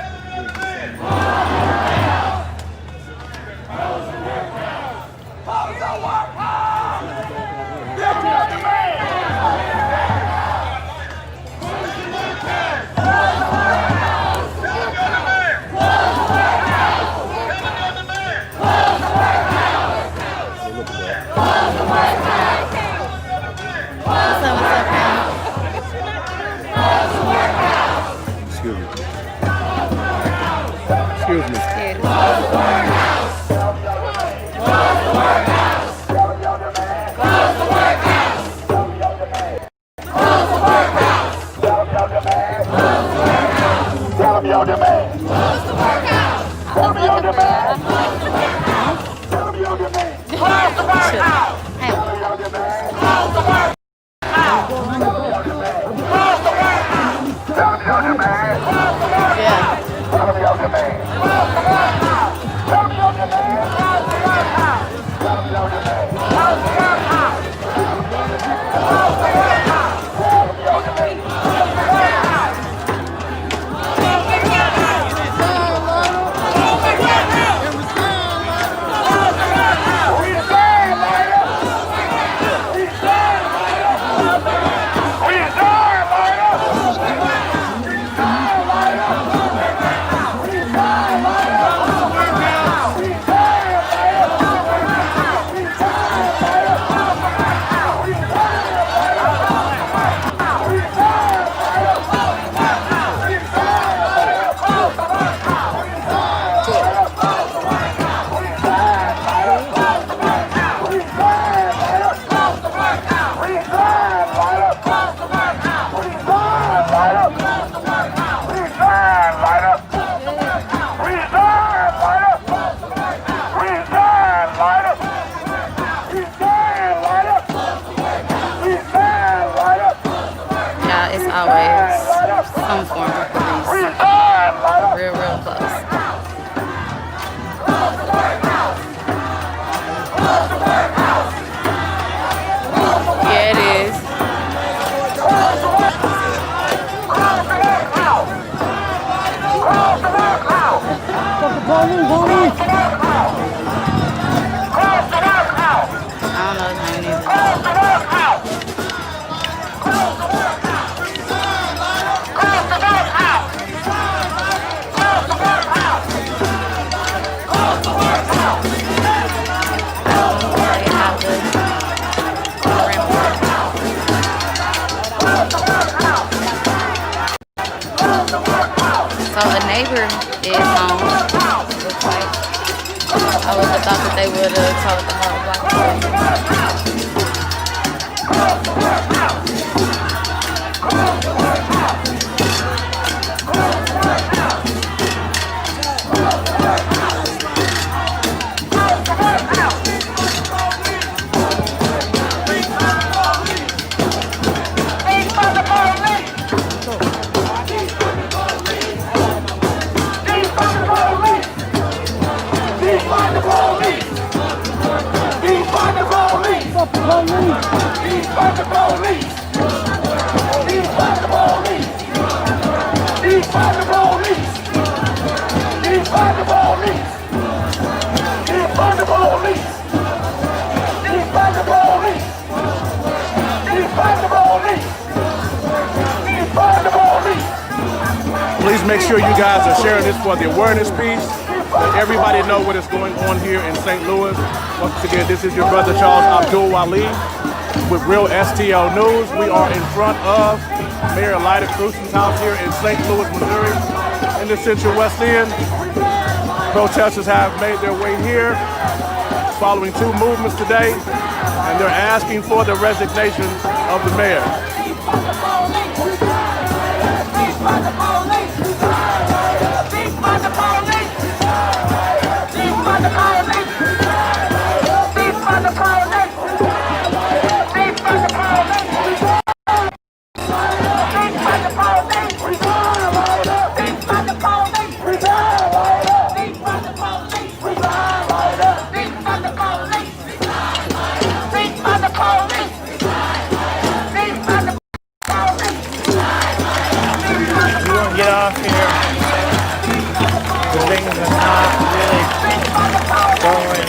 Excuse me. Tell them your demand. Close the workhouse. Tell them your demand. Tell them your demand. Close the workhouse. Tell them your demand. Close the workhouse. Close the workhouse. Tell them your demand. Close the workhouse. Tell them your demand. Close the workhouse. Tell them your demand. Close the workhouse. Tell them your demand. Close the workhouse. Close the workhouse. Tell them your demand. It's always some form of police. Real close. Yeah, it is. I don't know his name. So a neighbor is home. Looks like. I would have thought that they would have told the whole block. Please make sure you guys are sharing this for the awareness piece. Let everybody know what is going on here in St. Louis. Once again, this is your brother Charles Abdul Wali with Real STL News. We are in front of Mayor Lyda Cruz's house here in St. Louis, Missouri, in the Central West End. Protesters have made their way here following two movements today, and they're asking for the resignation of the mayor. Get off here. The things are not really going.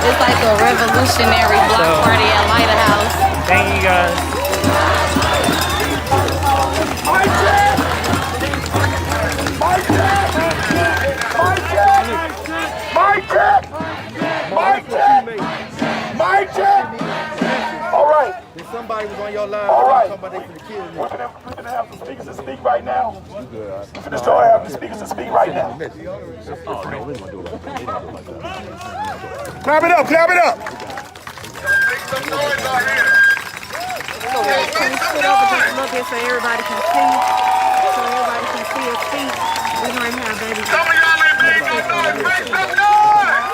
It's like a revolutionary block party at Lighthouse. Thank you guys. All right. If somebody was on your line, All right. somebody could kill you. We're gonna have some speakers to speak right now. We're gonna start having the speakers to speak right now. Clap it up, clap it up. Can you sit over just a little bit so everybody can see? So everybody can see his feet. We're going to have baby. Some of y'all ain't made no noise. Make some noise.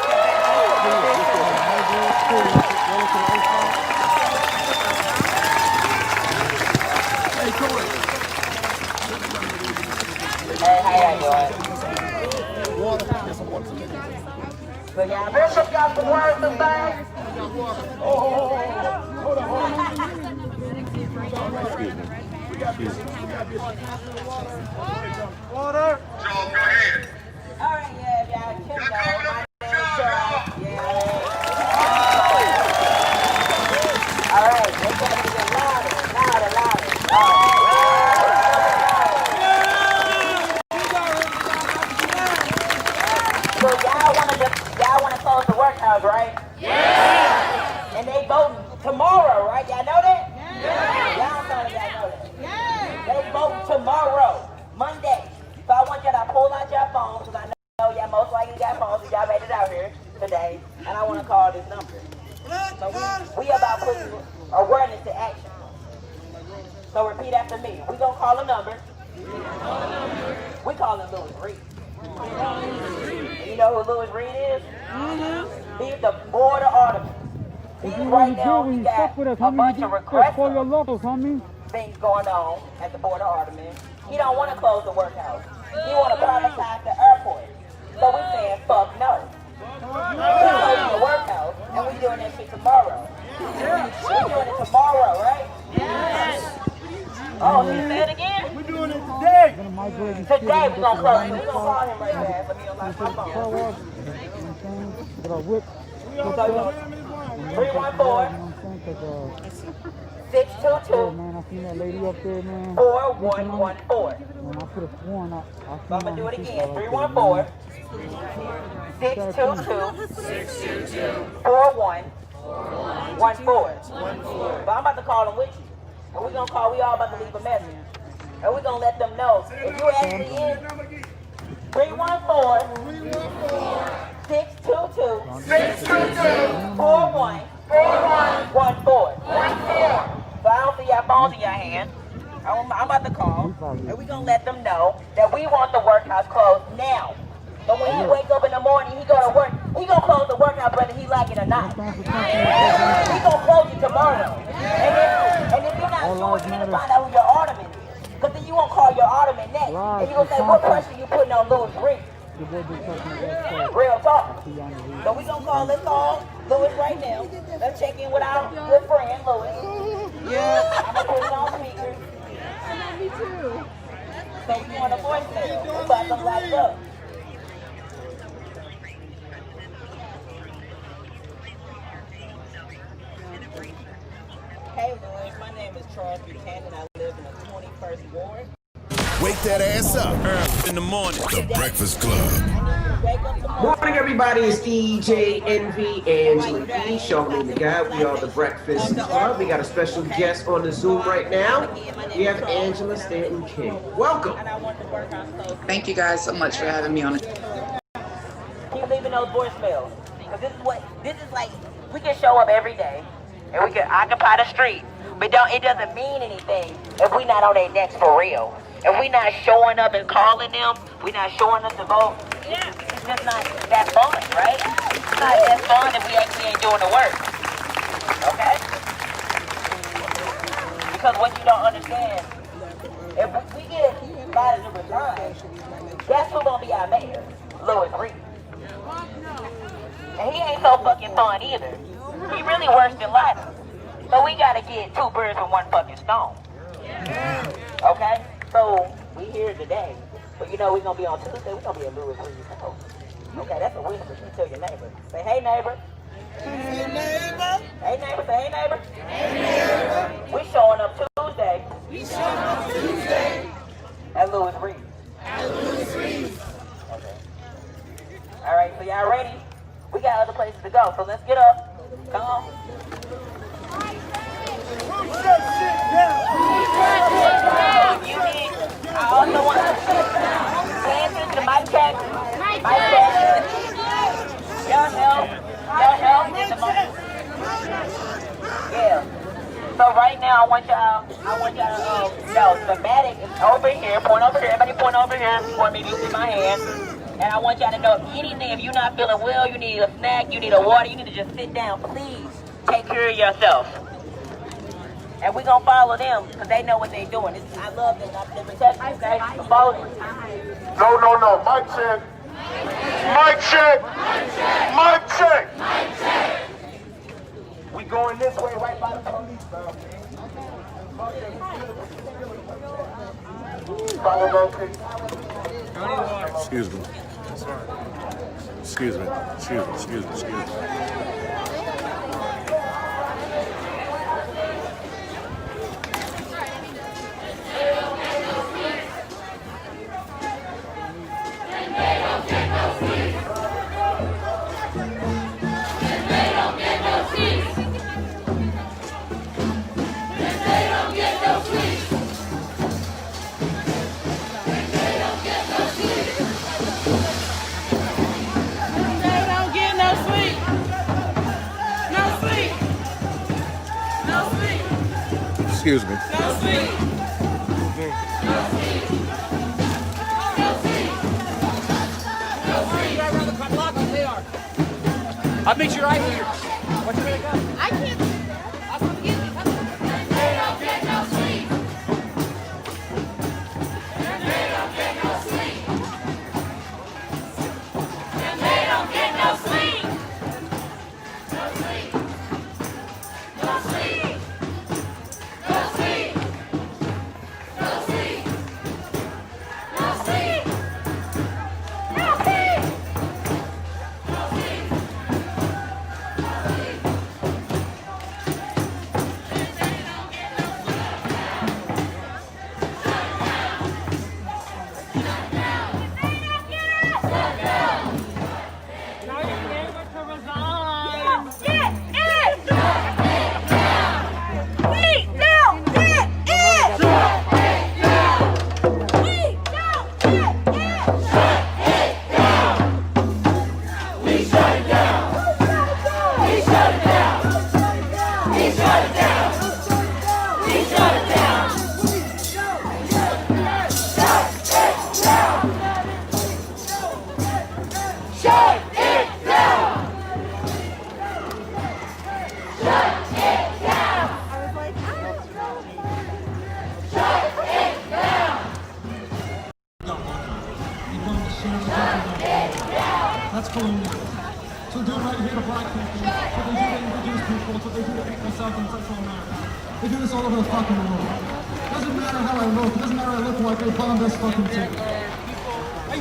Hey, how y'all doing? So y'all Bishop got some words to say? Hold on. Water. Joe, go ahead. All right, yeah, y'all. My name's Charles. Yeah. All right, let's get louder. So y'all wanna close the workhouse, right? Yeah. And they voting tomorrow, right? Y'all know that? Yeah. Y'all know that. Yeah. They voting tomorrow, Monday. So I want y'all to pull out your phones, because I know y'all most likely got phones, because y'all made it out here today, and I want to call this number. So we about putting awareness to action. So repeat after me. We gonna call a number. We call him Louis Reed. You know who Louis Reed is? He's the board of aldermen. Right now we got a bunch of regressive things going on at the board of aldermen. He don't want to close the workhouse. He want to privatize the airport. So we saying fuck no. We're closing the workhouse and we doing that shit tomorrow. We're doing it tomorrow, right? Yes. Oh, he said it again? We're doing it today. Today we're gonna close it. We're gonna call him right now. Let me unlock my phone. We Yeah, man, I seen that lady up there, man. 4114. Man, I could have sworn I I'm gonna do it again. 314 622 4114. But I'm about to call them with you. And we all about to leave a message. And we're gonna let them know. If you actually in 314 622 4114. So I don't see your phones in your hand. I'm about to call, and we're going to let them know that we want the workhouse closed now. So when he wake up in the morning, he go to work, he going to close the workhouse whether he like it or not. He going to close it tomorrow. And if you're not sure, you need to find out who your alderman is. Because then you won't call your alderman next. And you going to say, what pressure you putting on Louis Reed? Real talk. So we going to let's call Louis right now. Let's check in with our good friend, Louis. Yeah. I'm going to put it on speaker. Me too. So we want a voicemail. We're about to light up. Hey, Louis. My name is Charles Buchanan. I live in the 21st Ward. Wake that ass up in the morning. The Breakfast Club. Morning, everybody. It's DJ Envy, Angela E, Charlamagne the Guy. We are the Breakfast Club. We got a special guest on the Zoom right now. We have Angela Stanton King. Welcome. Thank you guys so much for having me on it. Keep leaving those voicemails. Because this is like, we can show up every day and we can occupy the street, but it doesn't mean anything if we're not on their necks for real. If we're not showing up and calling them, we're not showing up to vote, it's just not that fun, right? It's not that fun if we actually ain't doing the work, okay? Because what you don't understand, if we get Biden to resign, guess who's gonna be our mayor? Louis Reed. And he ain't so fucking fun either. He really worse than Lila. So we gotta get two birds with one fucking stone. Okay? So we here today, but you know we're gonna be on Tuesday. We're gonna be at Louis Reed's house. Okay, that's a whisper. You tell your neighbor. Say, hey neighbor. Hey neighbor. Hey neighbor. Say, hey neighbor. Hey neighbor. We showing up Tuesday. At Louis Reed. Okay. All right. So y'all ready? We got other places to go. So let's get up. Come on. I also want to answer to my check. Y'all help in the moment. Yeah. So right now I want y'all to know the medic is over here. Point over here. Everybody point over here. Point me to see my hand. And I want y'all to know anything. If you're not feeling well, you need a snack, you need a water, you need to just sit down. Please take care of yourself. And we're going to follow them because they know what they're doing. I love them. They're protecting, okay? So follow them. No. Mic check. Mic check. Mic check. We going this way right by the police, bro. Excuse me. Excuse me. Excuse me. I'll meet you right here. What's your way to go? I can't. I'll come get you. They don't get no sleep. And they don't get no sleep. myself in Central America. They do this all over the fucking world. It doesn't matter how I look. It doesn't matter how I look like. They bombed us fucking too. So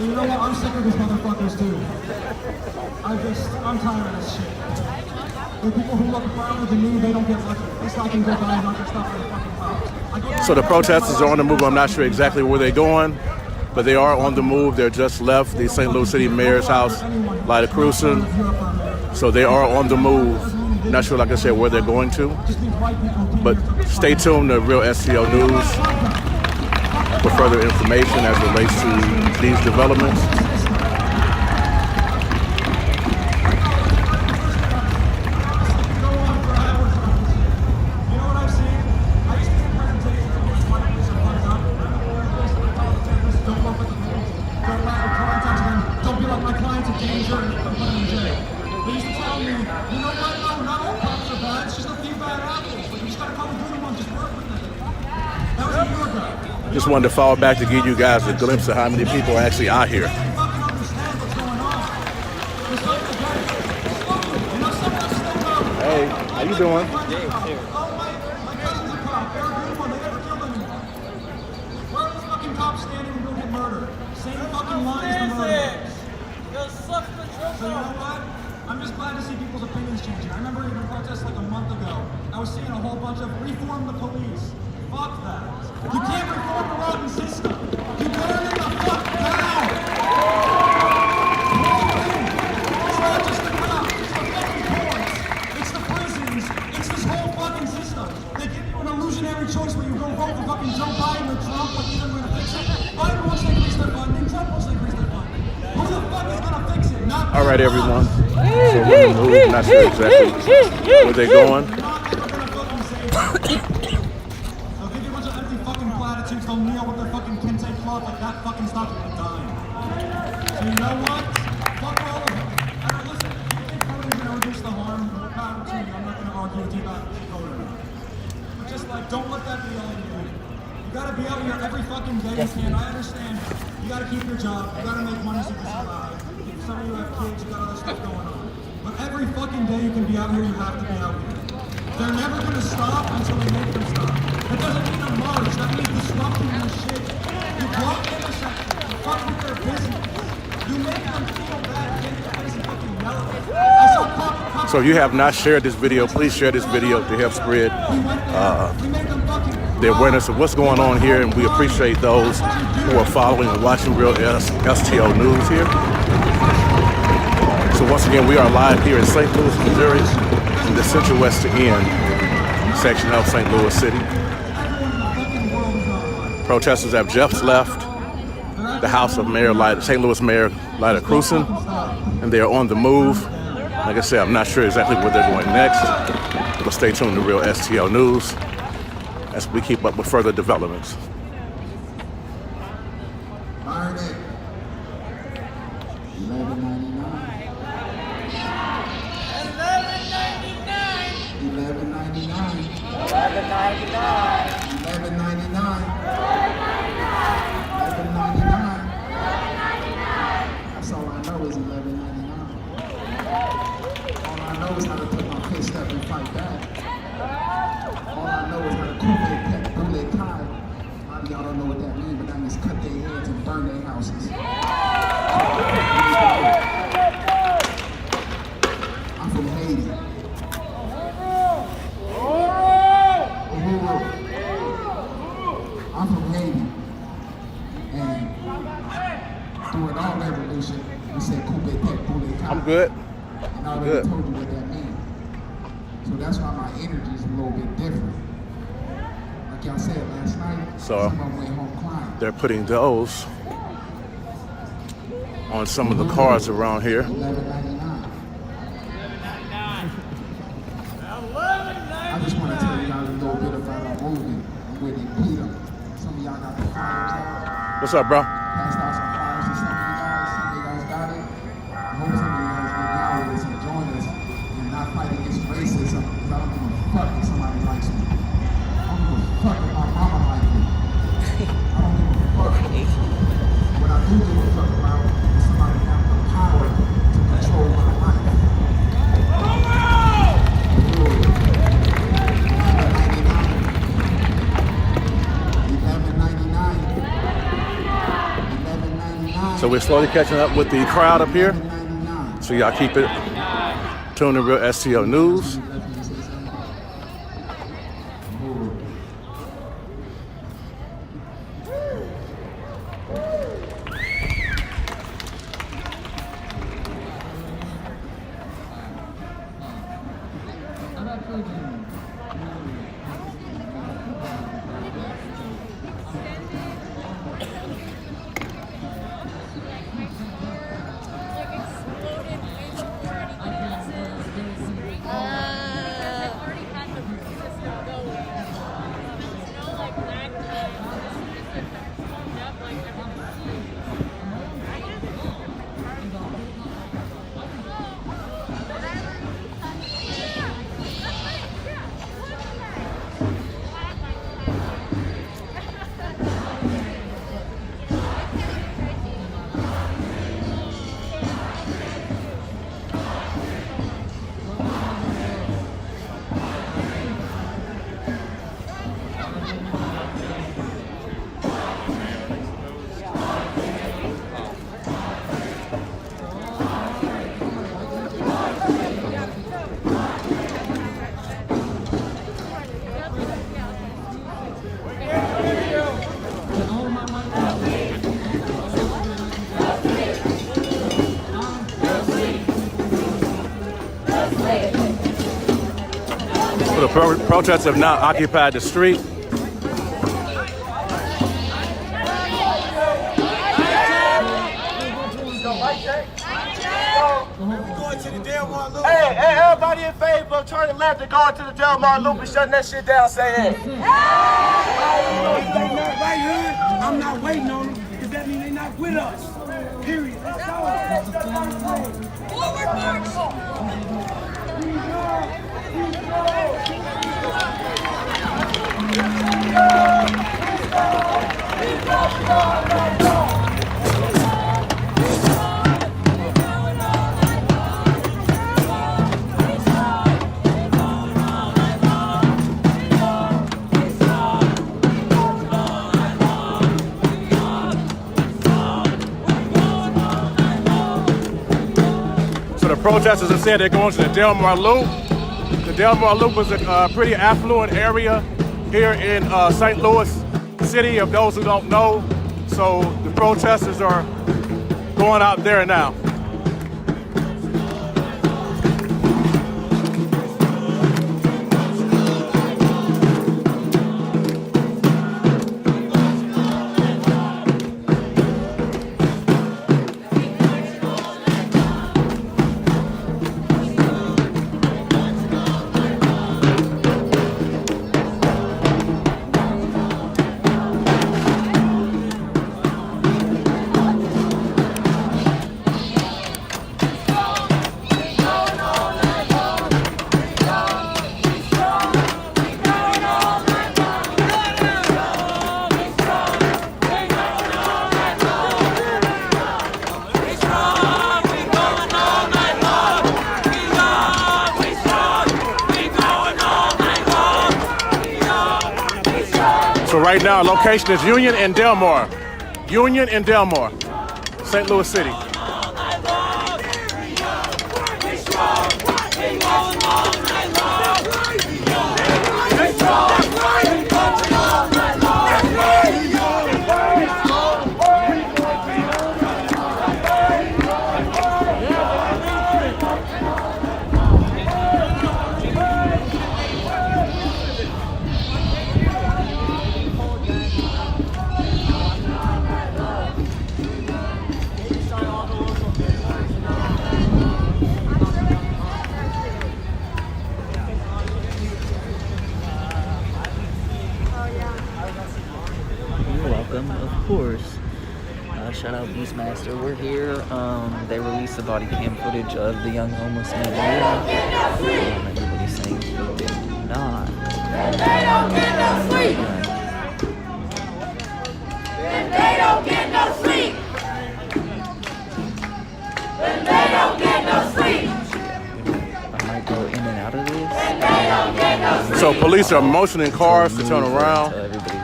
you know what? I'm sick of these motherfuckers too. I'm tired of this shit. The people who look farther than me, they don't get lucky. They stop and go by and not get stopped by the fucking cops. So the protesters are on the move. I'm not sure exactly where they're going, but they are on the move. They're just left the St. Louis City Mayor's house, Lyda Cruzen. So they are on the move. Not sure, like I said, where they're going to. But stay tuned to Real STO News for further information as it relates to these developments. Just wanted to fall back to give you guys a glimpse of how many people are actually out here. Hey, how you doing? So you know what? I'm just glad to see people's opinions changing. I remember even protests like a month ago. I was seeing a whole bunch of reform the police. Fuck that. You can't reform the rotten system. You burn it the fuck down. It's not just the cops. It's the fucking courts. It's the prisons. It's this whole fucking system. They give you an illusionary choice where you go vote for fucking Joe Biden or Trump, like either going to fix it. Biden wants to increase their funding. Trump wants to increase their funding. Who the fuck is going to fix it? Not all right, everyone. So we're on the move. Not sure exactly where they're going. They'll kneel with their fucking kente cloth like that fucking stops them dying. So you know what? Fuck all of them. I don't listen. If you think coding's gonna reduce the harm, more power to you. I'm not gonna argue with you about coding. But just like, don't let that be all you do. You gotta be out here every fucking day you can. I understand. You gotta keep your job. You gotta make money so you can survive. If some of you have kids, you got other stuff going on. But every fucking day you can be out here, you have to be out here. They're never gonna stop until they make them stop. That doesn't mean a march, that means disrupting their shit. You block intersections, you fuck with their business. You make them feel bad, get in your face and fucking yell at them. So if you have not shared this video, please share this video to help spread the awareness of what's going on here, and we appreciate those who are following and watching Real STO News here. So once again, we are live here in St. Louis, Missouri, in the Central West End section of St. Louis City. Protesters have just left the house of St. Louis Mayor Lyda Cruzen, and they are on the move. Like I said, I'm not sure exactly where they're going next, but stay tuned to Real STO News as we keep up with further developments. That's all I know is $11.99. All I know is how to put my fist up and fight back. All I know is how to coupe their car. A lot of y'all don't know what that means, but that means cut their heads and burn their houses. I'm from Haiti. I'm from Haiti. And through an all revolution, we said coupe tête, boule car. I'm good. And I already told you what that means. So that's why my energy is a little bit different. Like y'all said last night, someone went home crying. They're putting those on some of the cars around here. I just want to tell you guys a little bit about our movement and where they beat them. Some of y'all got the flyers out. What's up, bro? Passed out some flyers to some of you guys. Some of you guys got it. I hope some of you guys get down with us and join us and not fight against racism, because I don't give a fuck if somebody likes me. I don't give a fuck if my mama likes me. I don't give a fuck. What I do give a fuck about is somebody having the power to control my life. So we're slowly catching up with the crowd up here. So y'all keep it tuned to Real STL News. So the protests have now occupied the street. Hey, everybody in favor of turning left and going to the Delmar Loop and shutting that shit down, say hey. If they not right here, I'm not waiting on them, because that means they're not with us. Period. That's all. Forward march! So the protesters have said they're going to the Delmar Loop. The Delmar Loop is a pretty affluent area here in St. Louis City, of those who don't know. So the protesters are going out there now. So right now, our location is Union and Delmar. Union and Delmar, St. Louis City. Of course. Shout out Beastmaster. We're here. They released the body cam footage of the young homeless man. Everybody's saying he did not. They don't get no sleep. They don't get no sleep. They don't get no sleep. I might go in and out of this. So police are motioning cars to turn around. Everybody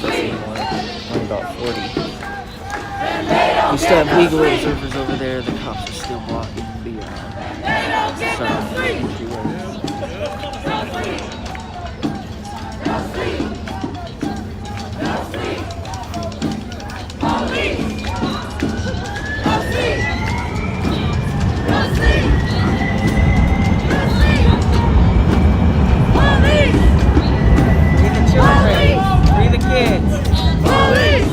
leaves. Only about 40. We still have legal observers over there. The cops are still blocking the entryways. Free the children. Free the kids. Police!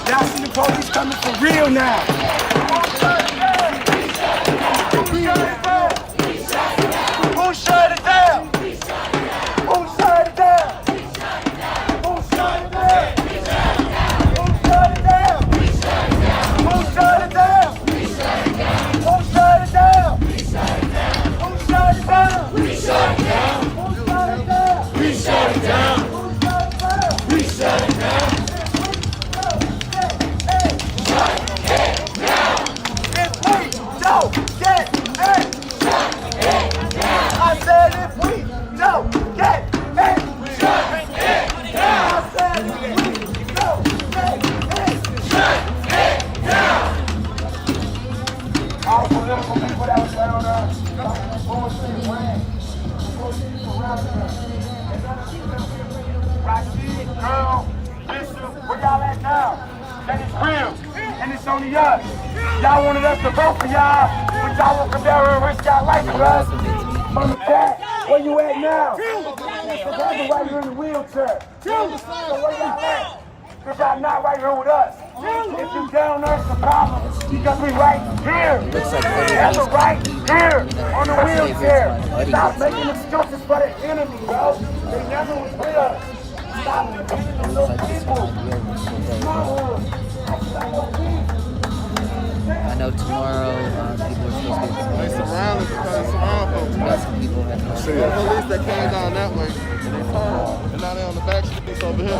Y'all see the police coming for real now. Who shut it down? Who shut it down? Who shut it down? Who shut it down? Who shut it down? Who shut it down? Who shut it down? We shut it down. Who shut it down? We shut it down. We shut it down. Don't get it! Shut it down! I said if we don't get it! Shut it down! I said if we don't get it! Shut it down! All the political people that was down there, bullshit, ran. Bullshit surrounded us. Rashid, girl, Bishop, where y'all at now? That is real, and it's only us. Y'all wanted us to vote for y'all, but y'all won't come down here and risk y'all life for us. Mama, Dad, where you at now? Because right here in the wheelchair. So where y'all at? Because y'all not right here with us. If you down there, it's a problem. Because we right here. That's right here on the wheelchair. Stop making excuses for the enemy, bro. They never was with us. Stop making those people. I know tomorrow people are supposed to get some. They surrounded folks. Got some people had The police that came down that way, and they turned, and now they're on the back streets over here.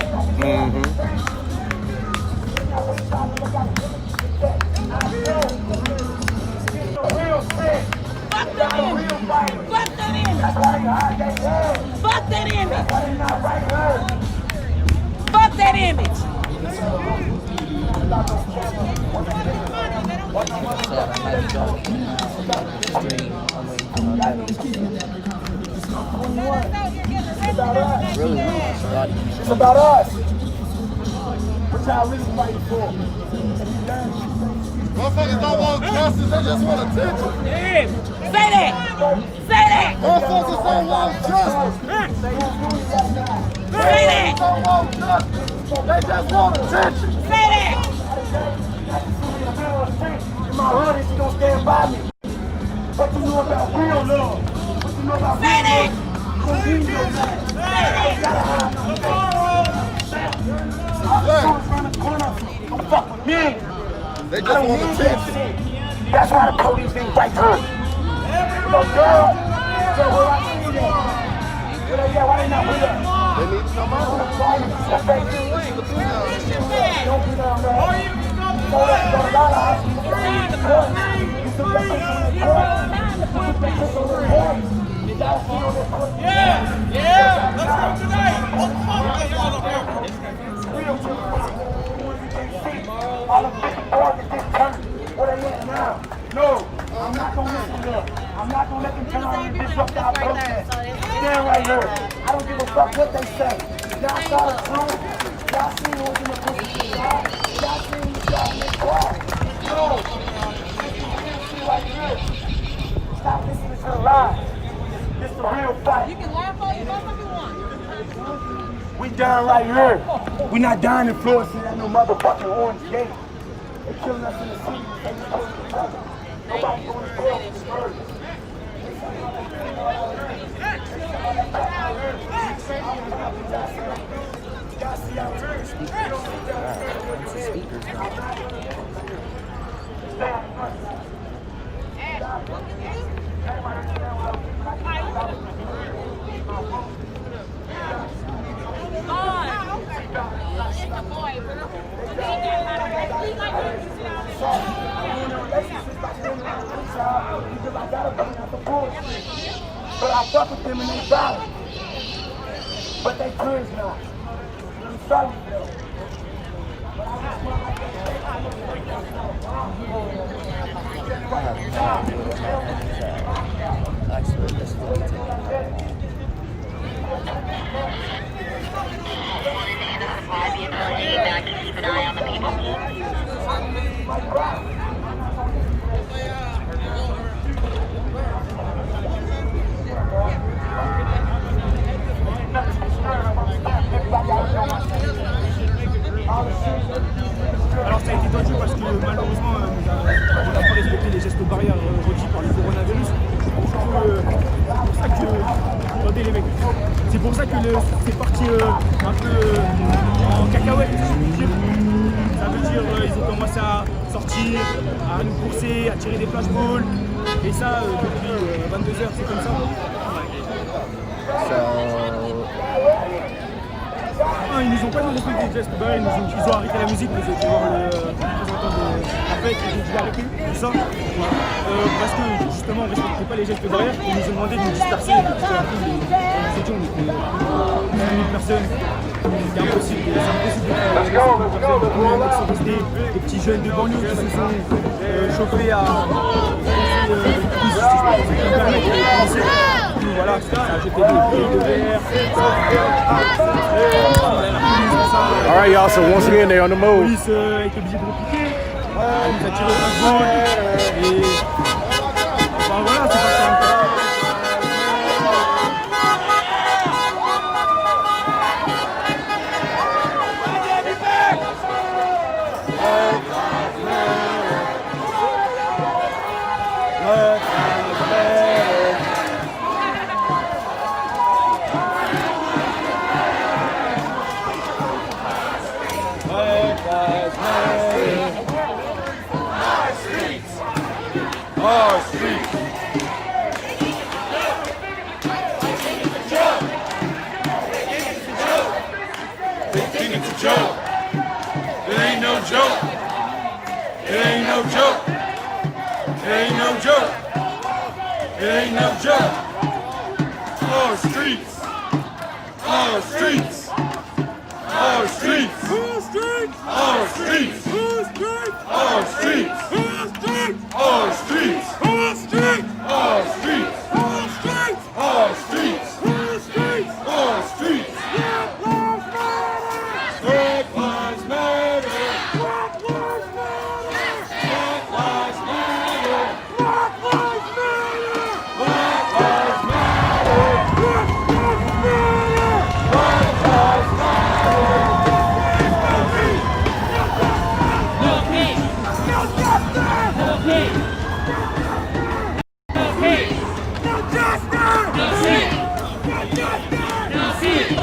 Fuck that image! Fuck that image! Fuck that image! Fuck that image! It's about us. What y'all really fighting for? Motherfuckers don't want justice, they just want attention. Say that! Say that! Motherfuckers don't want justice. Say that! They don't want justice. They just want attention. Say that! In my hood, she gonna stand by me. What you know about real love? What you know about Say that! Don't fuck with me. They just want attention. That's why the police ain't right here. Little girl, where I see you? Where they at? Why they not with us? They need to come out. Don't be down there. Go to Lala. Yeah, let's go tonight. All the big boys that just turned. Where they at now? No, I'm not gonna let them up. I'm not gonna let them come out and disrupt our protest. Stand right here. I don't give a fuck what they say. Y'all saw the truth. Y'all seen who was in the pussy. Y'all seen who y'all in the car. No. Right here. Stop listening to the lies. This the real fight. You can laugh all you motherfucking want. We down right here. We not down in Florida at no motherfucking Orange Gate. They killing us in the city. Nobody going to jail for this murder. On. But I fuck with them and they violent. But they cribs not. I'm sorry for them. But I just want like Actually, this is what we take. Keep an eye on the people. Alors ça a été tendu parce que malheureusement on n'a pas respecté les gestes barrières requis par le coronavirus. Attendez les mecs, c'est pour ça que c'est parti un peu en cacahuète, si je puis dire. Ça veut dire ils ont commencé à sortir, à nous courser, à tirer des flashballs. Et ça depuis 22h, c'est comme ça. Non, ils nous ont pas dit de respecter les gestes barrières, ils ont arrêté la musique, vous avez pu voir le représentant de la fête, ils ont dit d'arrêter, tout ça. Parce que justement on ne respectait pas les gestes barrières, ils nous ont demandé de nous disperser, parce que nous étions plus de 1000 personnes, c'était impossible, c'est impossible de faire des personnes, sont restés, des petits jeunes de banlieue qui se sont chauffés à voilà, ça a jeté des bouteilles de verre. All right, y'all. So once again, they're on the move. La police est obligée de repliquer. Elle nous a tiré au flashball. Et enfin, voilà, c'est pas ça. Our streets. They think it's a joke. It ain't no joke. It ain't no joke. It ain't no joke. It ain't no joke. Our streets. Our streets. Our streets. Our streets. Our streets. Our streets. Our streets. Our streets. Our streets. Our streets. Our streets. Our streets. Black lives matter. Black lives matter. Black lives matter. Black lives matter. Black lives matter. Black lives matter. Black lives matter. No peace. No justice. No peace. No peace. No justice. No peace. No justice. No peace.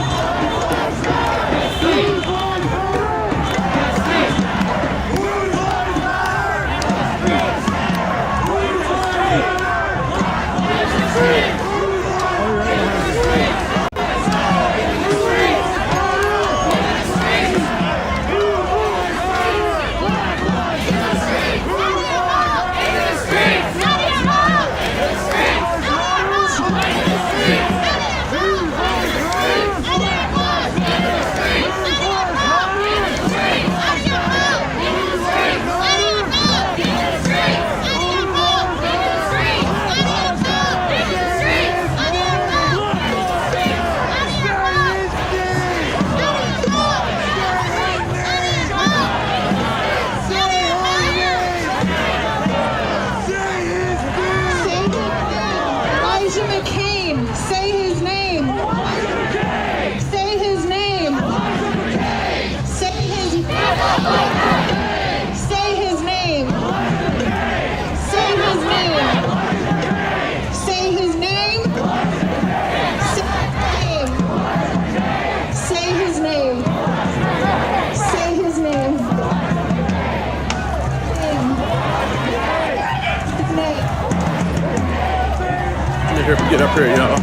Get up here, y'all.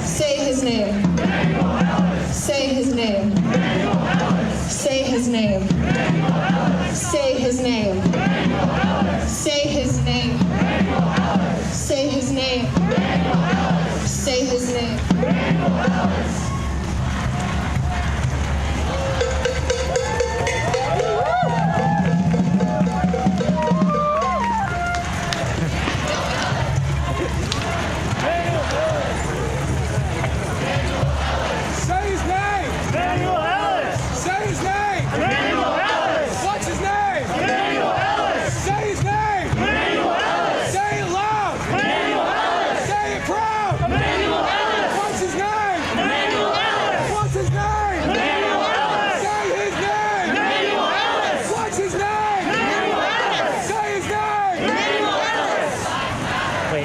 Say his name. Say his name. Say his name. Say his name. Say his name. Say his name. Say his name.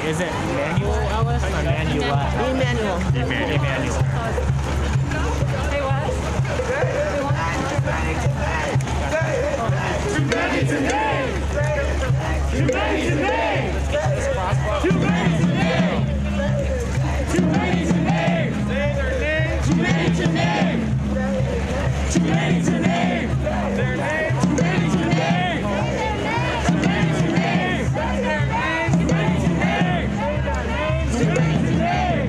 Is it Emmanuel Ellis or Emmanuel? Emmanuel. Emmanuel. Hey, what? Too many to name. Too many to name. Too many to name. Too many to name. Say their name. Too many to name. Too many to name. Their name. Too many to name. Too many to name. Their name. Too many to name. Too many to name.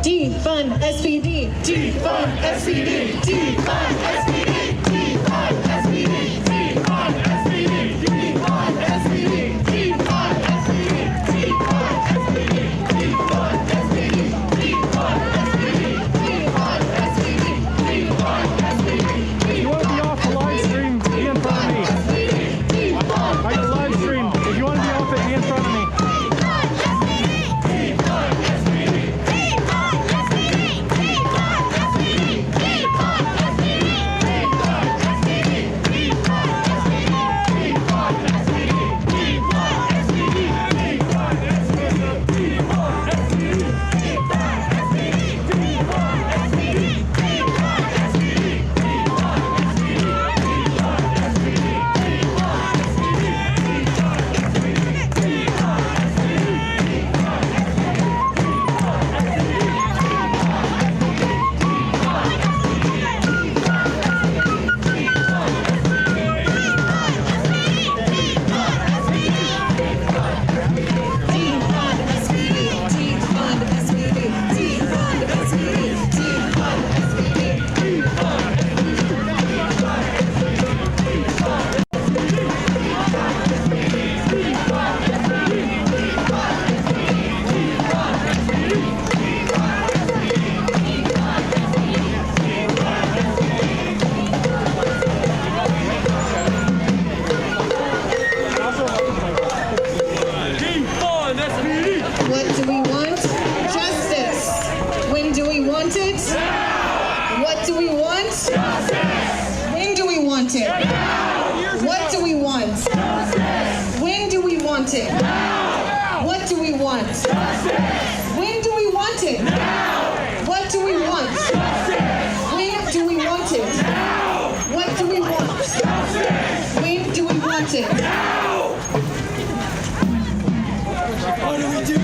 Defund SPD. Defund SPD. Defund SPD. Defund SPD. Defund SPD. Defund SPD. Defund SPD. Defund SPD. Defund SPD. Defund SPD. Defund SPD. Defund SPD. If you want to be off the live stream, be in front of me. Like the live stream, if you want to be off it, be in front of me. What do we want? Justice. When do we want it? What do we want? Justice. When do we want it? What do we want? When do we want it? What do we want? When do we want it? What do we want? When do we want it? What do we want? When do we want it? What do we do?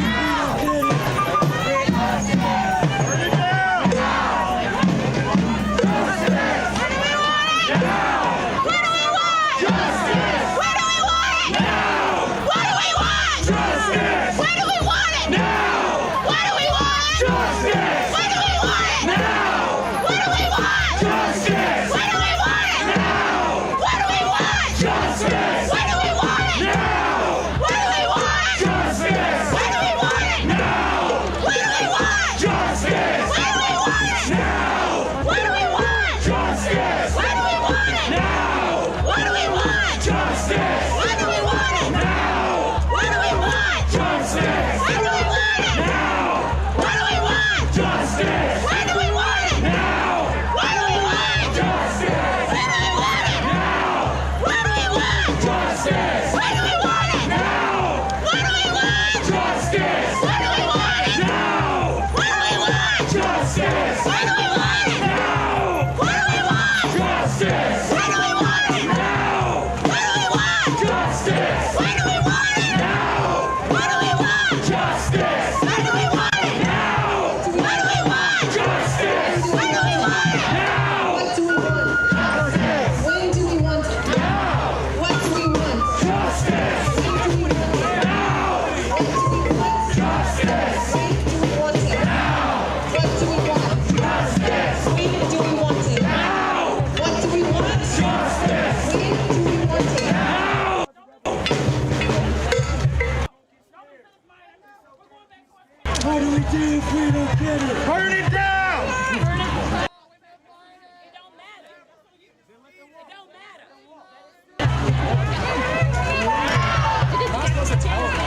What do we want? see if we don't get it. Burn it down! Am I supposed to tell him?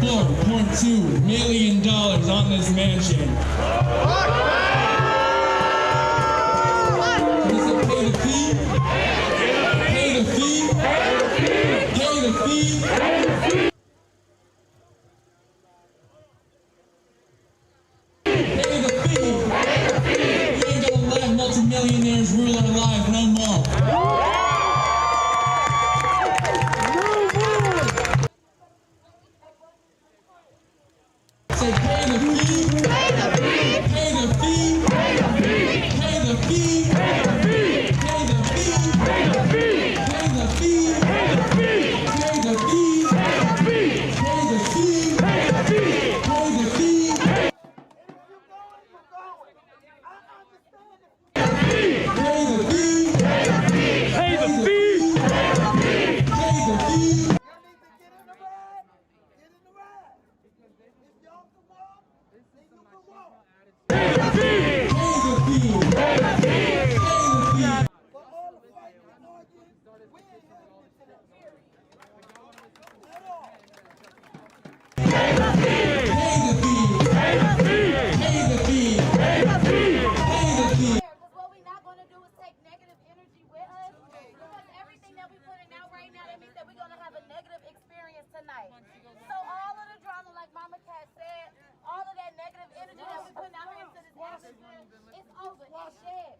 $4.2 million on this mansion. Does it pay the fee? Pay the fee? Pay the fee? Pay the fee? Pay the fee! We ain't gonna let multimillionaires rule our lives no more. Say pay the fee, pay the fee, pay the fee, pay the fee, pay the fee, pay the fee, pay the fee, pay the fee, pay the fee, pay the fee, pay the fee, pay the fee, pay the fee, pay the fee, pay the fee. Tonight. So all of the drama, like Mama Cat said, all of that negative energy that we put out here into this atmosphere, it's over. It's shed.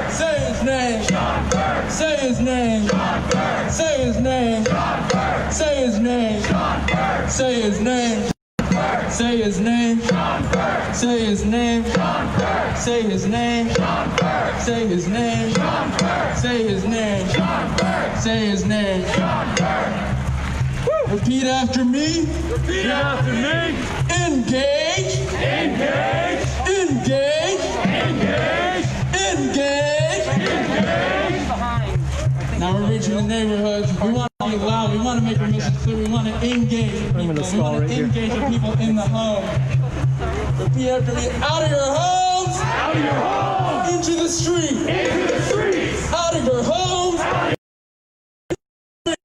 Say his name. Say his name. Say his name. Say his name. Say his name. Say his name. Say his name. Say his name. Say his name. Say his name. Say his name. Repeat after me. Repeat after me. Engage. Engage. Engage. Engage. Engage. Engage. Now we're reaching the neighborhoods. We want to be loud. We want to make our message clear. We want to engage the people. We want to engage the people in the home. Repeat after me. Out of your homes. Out of your homes. Into the street. Into the streets. Out of your homes.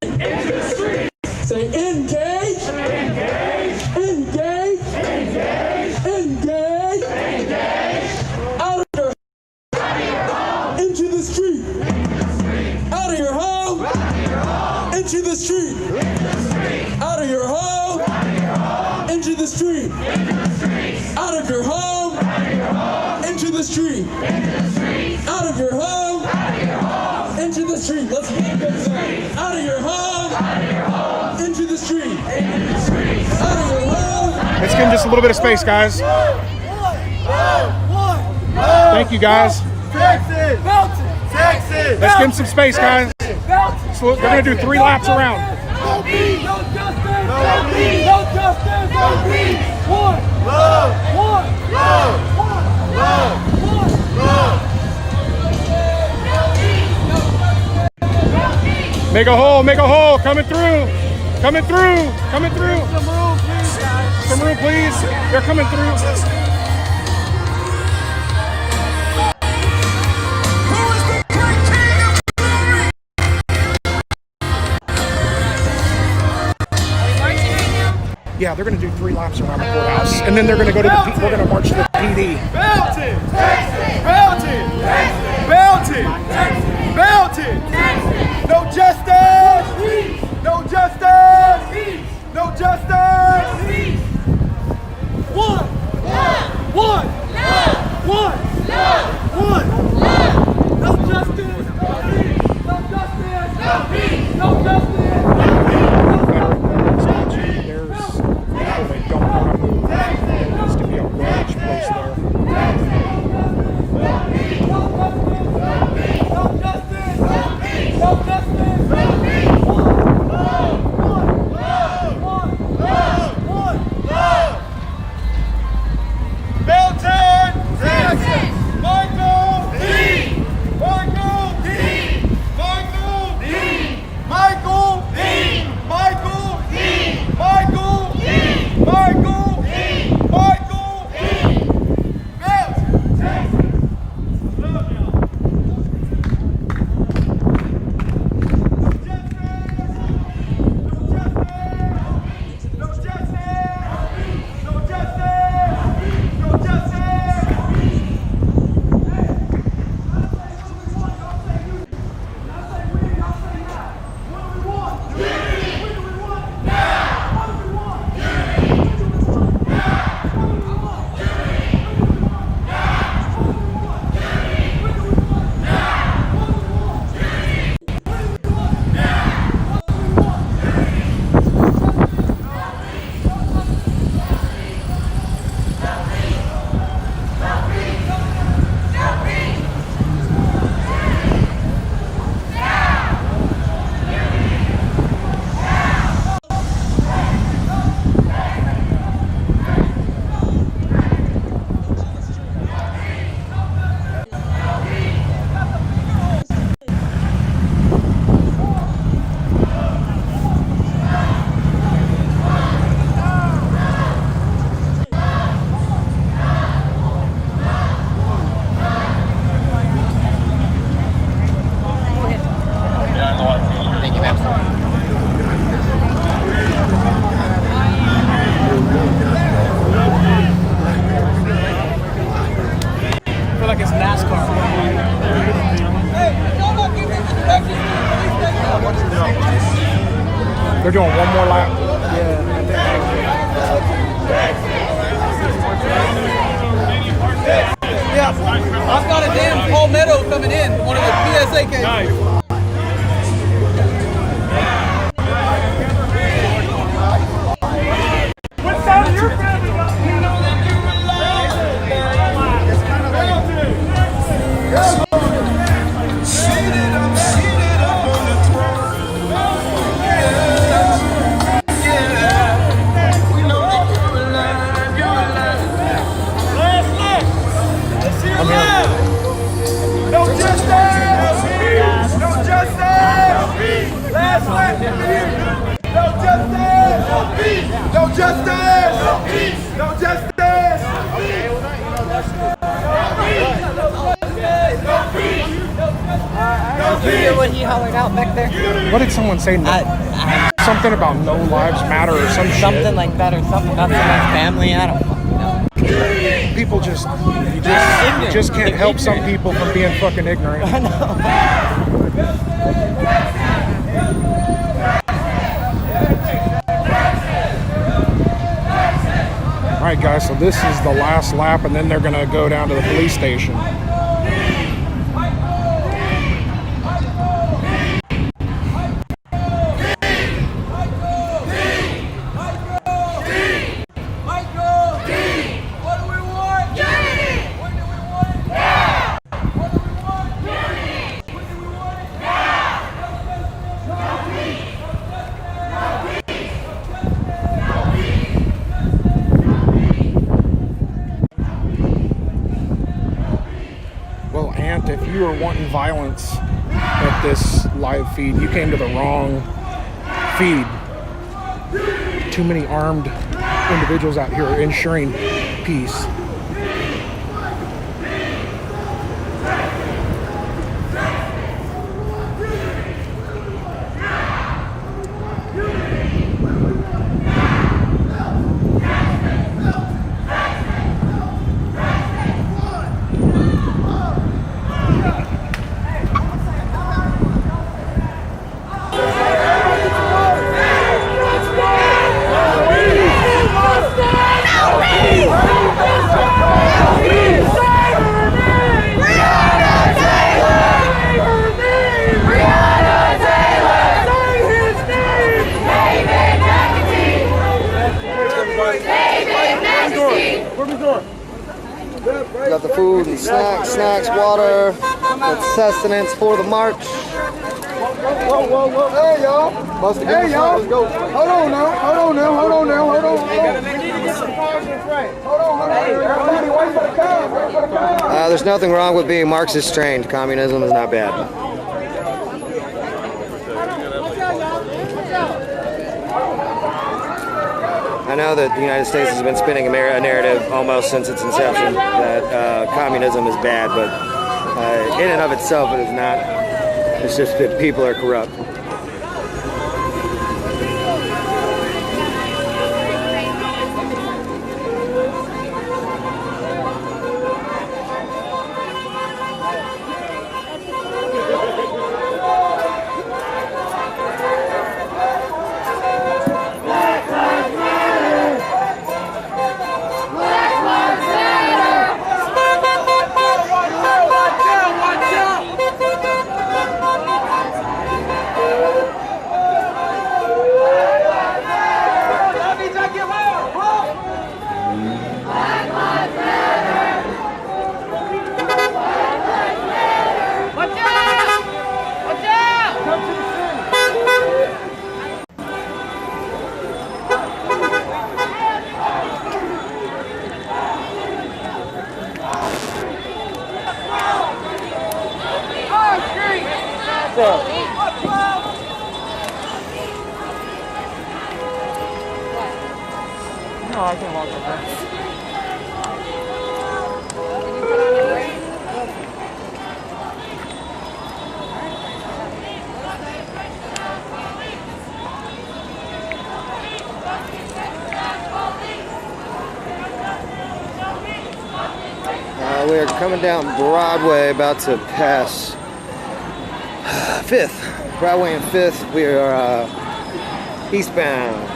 Into the street. Say engage. Engage. Engage. Engage. Engage. Engage. Out of your home. Into the street. Out of your home. Into the street. Out of your home. Into the street. Out of your home. Into the street. Out of your home. Into the street. Let's get a good sound. Out of your home. Into the street. Out of your home. Let's give him just a little bit of space, guys. Thank you, guys. Texas. Texas. Let's give him some space, guys. So they're going to do 3 laps around. No peace. No justice. No peace. No justice. No peace. One. Love. One. Love. One. Love. One. Love. Make a hole, make a hole. Coming through. Coming through. Coming through. Some room, please, guys. Some room, please. They're coming through. Yeah, they're going to do 3 laps around the courthouse, and then they're going to go to the. We're going to march to the PD. Belton, Texas. Belton, Texas. Belton, Texas. Belton, Texas. No justice. No justice. No justice. One. One. One. One. No justice. No justice. No peace. No justice. They don't want to move. There needs to be a wedge placed there. doing one more lap. Yeah, I've got a damn palmetto coming in, one of the PSA cases. What side of your family got No justice! No justice! Last lap! No justice! No peace! No justice! No peace! No justice! Did you hear what he hollered out back there? What did someone say? Something about no lives matter or some shit. Something like that, or something about someone's family. I don't fucking know. People you just can't help some people from being fucking ignorant. I know. All right, guys. So this is the last lap, and then they're gonna go down to the police station. If you were wanting violence at this live feed, you came to the wrong feed. Too many armed individuals out here ensuring peace. Got the food and snacks, water, with sustenance for the march. Whoa, whoa, whoa. Hey, y'all. Hey, y'all. Let's go. Hold on now. Hold on now. Hold on now. Hold on. We need to get some cautions right. Hold on. Everybody, wait for the car. Wait for the car. There's nothing wrong with being Marxist trained. Communism is not bad. I know that the United States has been spinning a narrative almost since its inception that communism is bad, but in and of itself it is not. It's just that people are corrupt. No, I can walk with that. We are coming down Broadway, about to pass 5th. Broadway and 5th. We are Eastbound.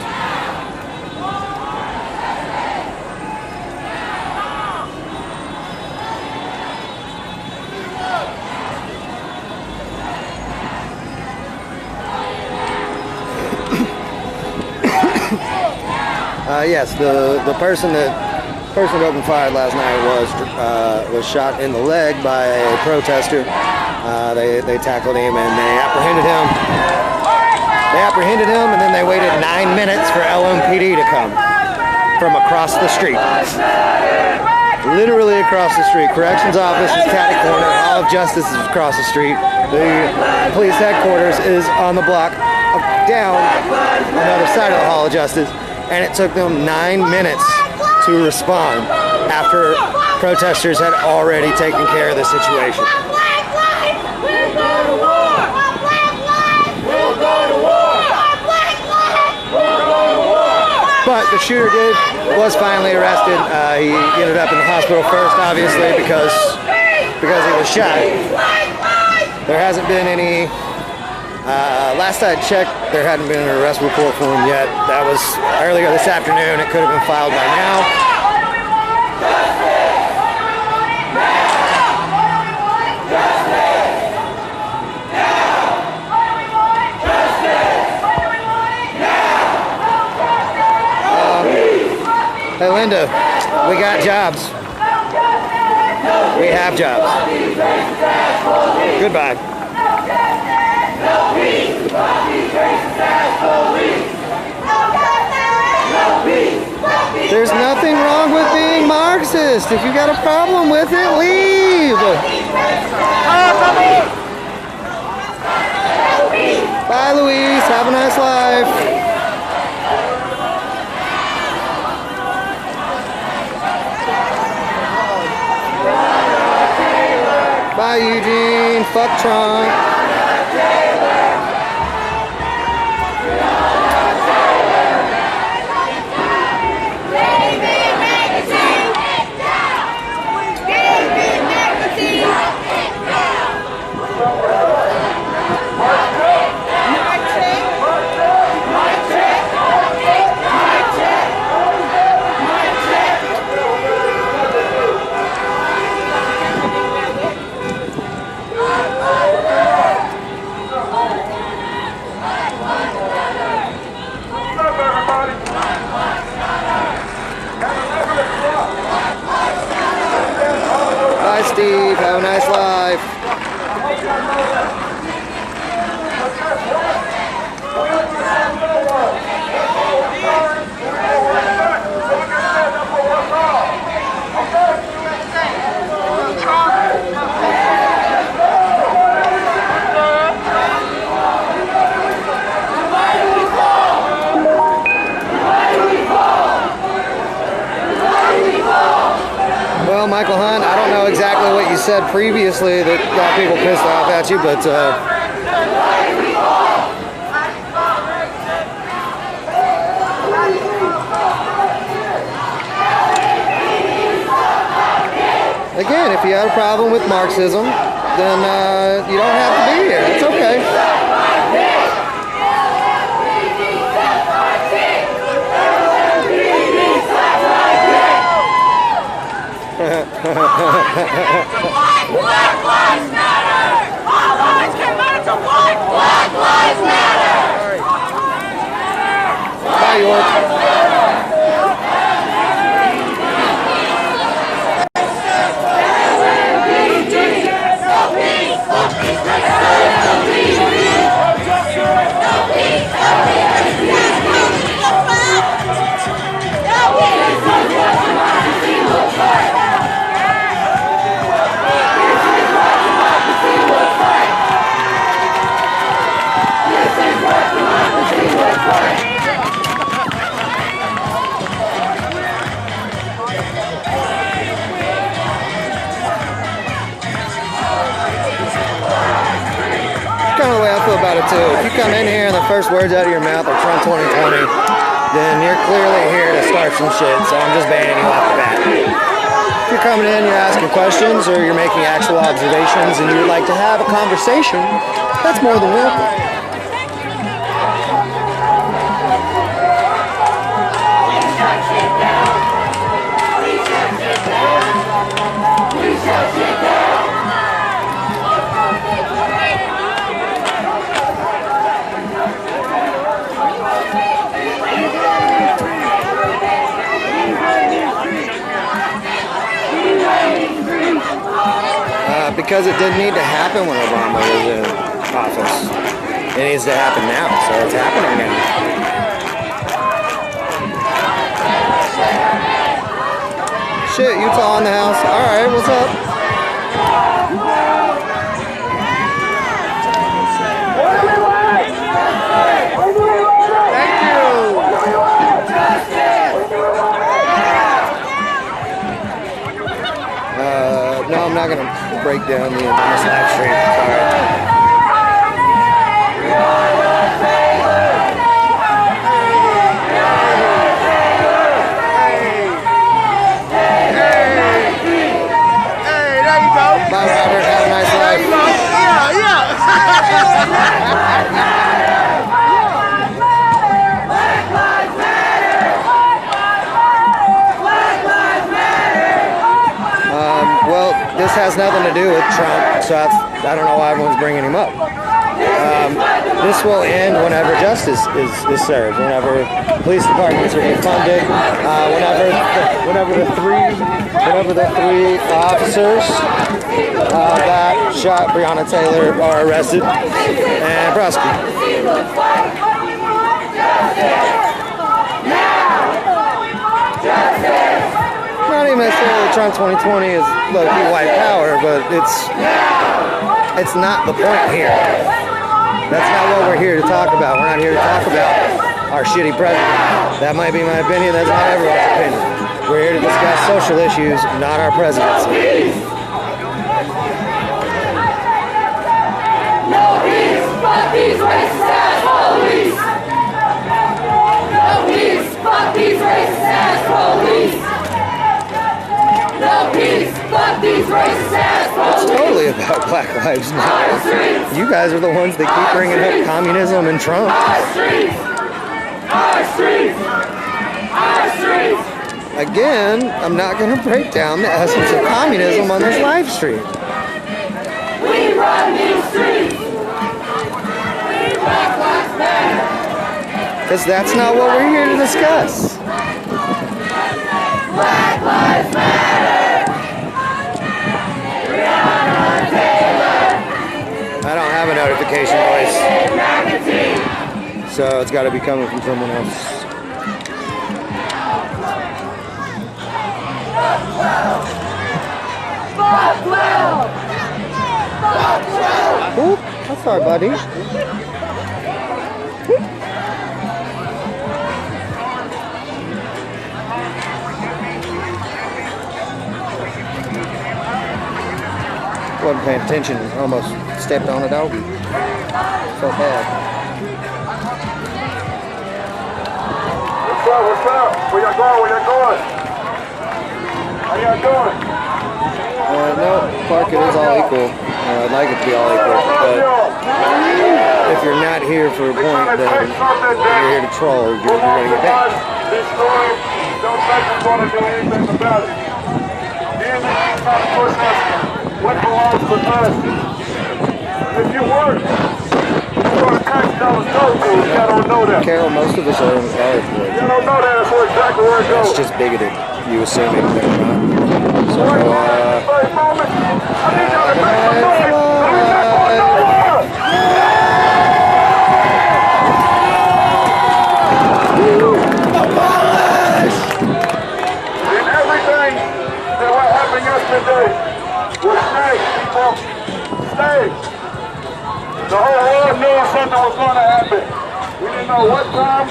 Yes, the person that opened fire last night was shot in the leg by a protester. They tackled him and they apprehended him. And then they waited 9 minutes for LMPD to come from across the street. Literally across the street. Corrections office is catty corner. Hall of Justice is across the street. The police headquarters is on the block down on the other side of the Hall of Justice. And it took them 9 minutes to respond after protesters had already taken care of the situation. But the shooter was finally arrested. He ended up in the hospital first, obviously, because he was shot. There hasn't been any. Last I checked, there hadn't been an arrest report for him yet. That was earlier this afternoon. It could have been filed by now. Hey Linda, we got jobs. We have jobs. Goodbye. There's nothing wrong with being Marxist. If you got a problem with it, leave. Bye, Louise. Have a nice life. Bye, Eugene. Fuck Trump. Bye, Steve. Have a nice life. Well, Michael Hunt, I don't know exactly what you said previously that got people pissed off at you, but again, if you had a problem with Marxism, then you don't have to be here. It's okay. Black lives matter! All lives can matter to what? Black lives matter! Bye, York. Kind of the way I feel about it too. If you come in here and the first words out of your mouth are Trump 2020, then you're clearly here to start some shit, so I'm just banning you off the bat. If you're coming in, you're asking questions, or you're making actual observations, and you would like to have a conversation, that's more than welcome. because it didn't need to happen when Obama was in office. It needs to happen now, so it's happening now. Shit, Utah in the house. All right, what's up? Thank you. No, I'm not gonna break down the live stream. Sorry. Bye, Robert. Have a nice life. Well, this has nothing to do with Trump, so I don't know why everyone's bringing him up. This will end whenever justice is served, whenever police departments are defunded, whenever the three officers that shot Breonna Taylor are arrested and prosecuted. Not even necessarily Trump 2020 is low-key white power, but it's not the point here. That's not what we're here to talk about. We're not here to talk about our shitty president. That might be my opinion. That's not everyone's opinion. We're here to discuss social issues, not our presidency. No peace, fuck these racist ass police. No peace, fuck these racist ass police. No peace, fuck these racist ass police. It's totally about Black Lives Matter. You guys are the ones that keep bringing up communism and Trump. Our streets, our streets, our streets. Again, I'm not going to break down the essence of communism on this live stream. We run these streets. Black Lives Matter. Because that's not what we're here to discuss. Black Lives Matter. I don't have a notification voice, so it's got to be coming from someone else. Oop, I'm sorry, buddy. Wasn't paying attention, almost stepped on a doggy. So bad. What's up? What's up? Where y'all going? Where y'all going? How y'all doing? No, Clark, it is all equal. I'd like it to be all equal, but if you're not here for a point, then you're here to troll. You're going to get back. This story, don't think we're going to do anything about it. The enemy's trying to push us. What belongs to us? If you work, you're going to tax dollars go to. Y'all don't know that. Carol, most of us are in college for it. Y'all don't know that. That's where exactly where it goes. That's just bigoted. You assuming they're not. So, I need y'all to make some noise. And everything that what happened yesterday was staged, people. Staged. The whole world knew something was going to happen. We didn't know what time,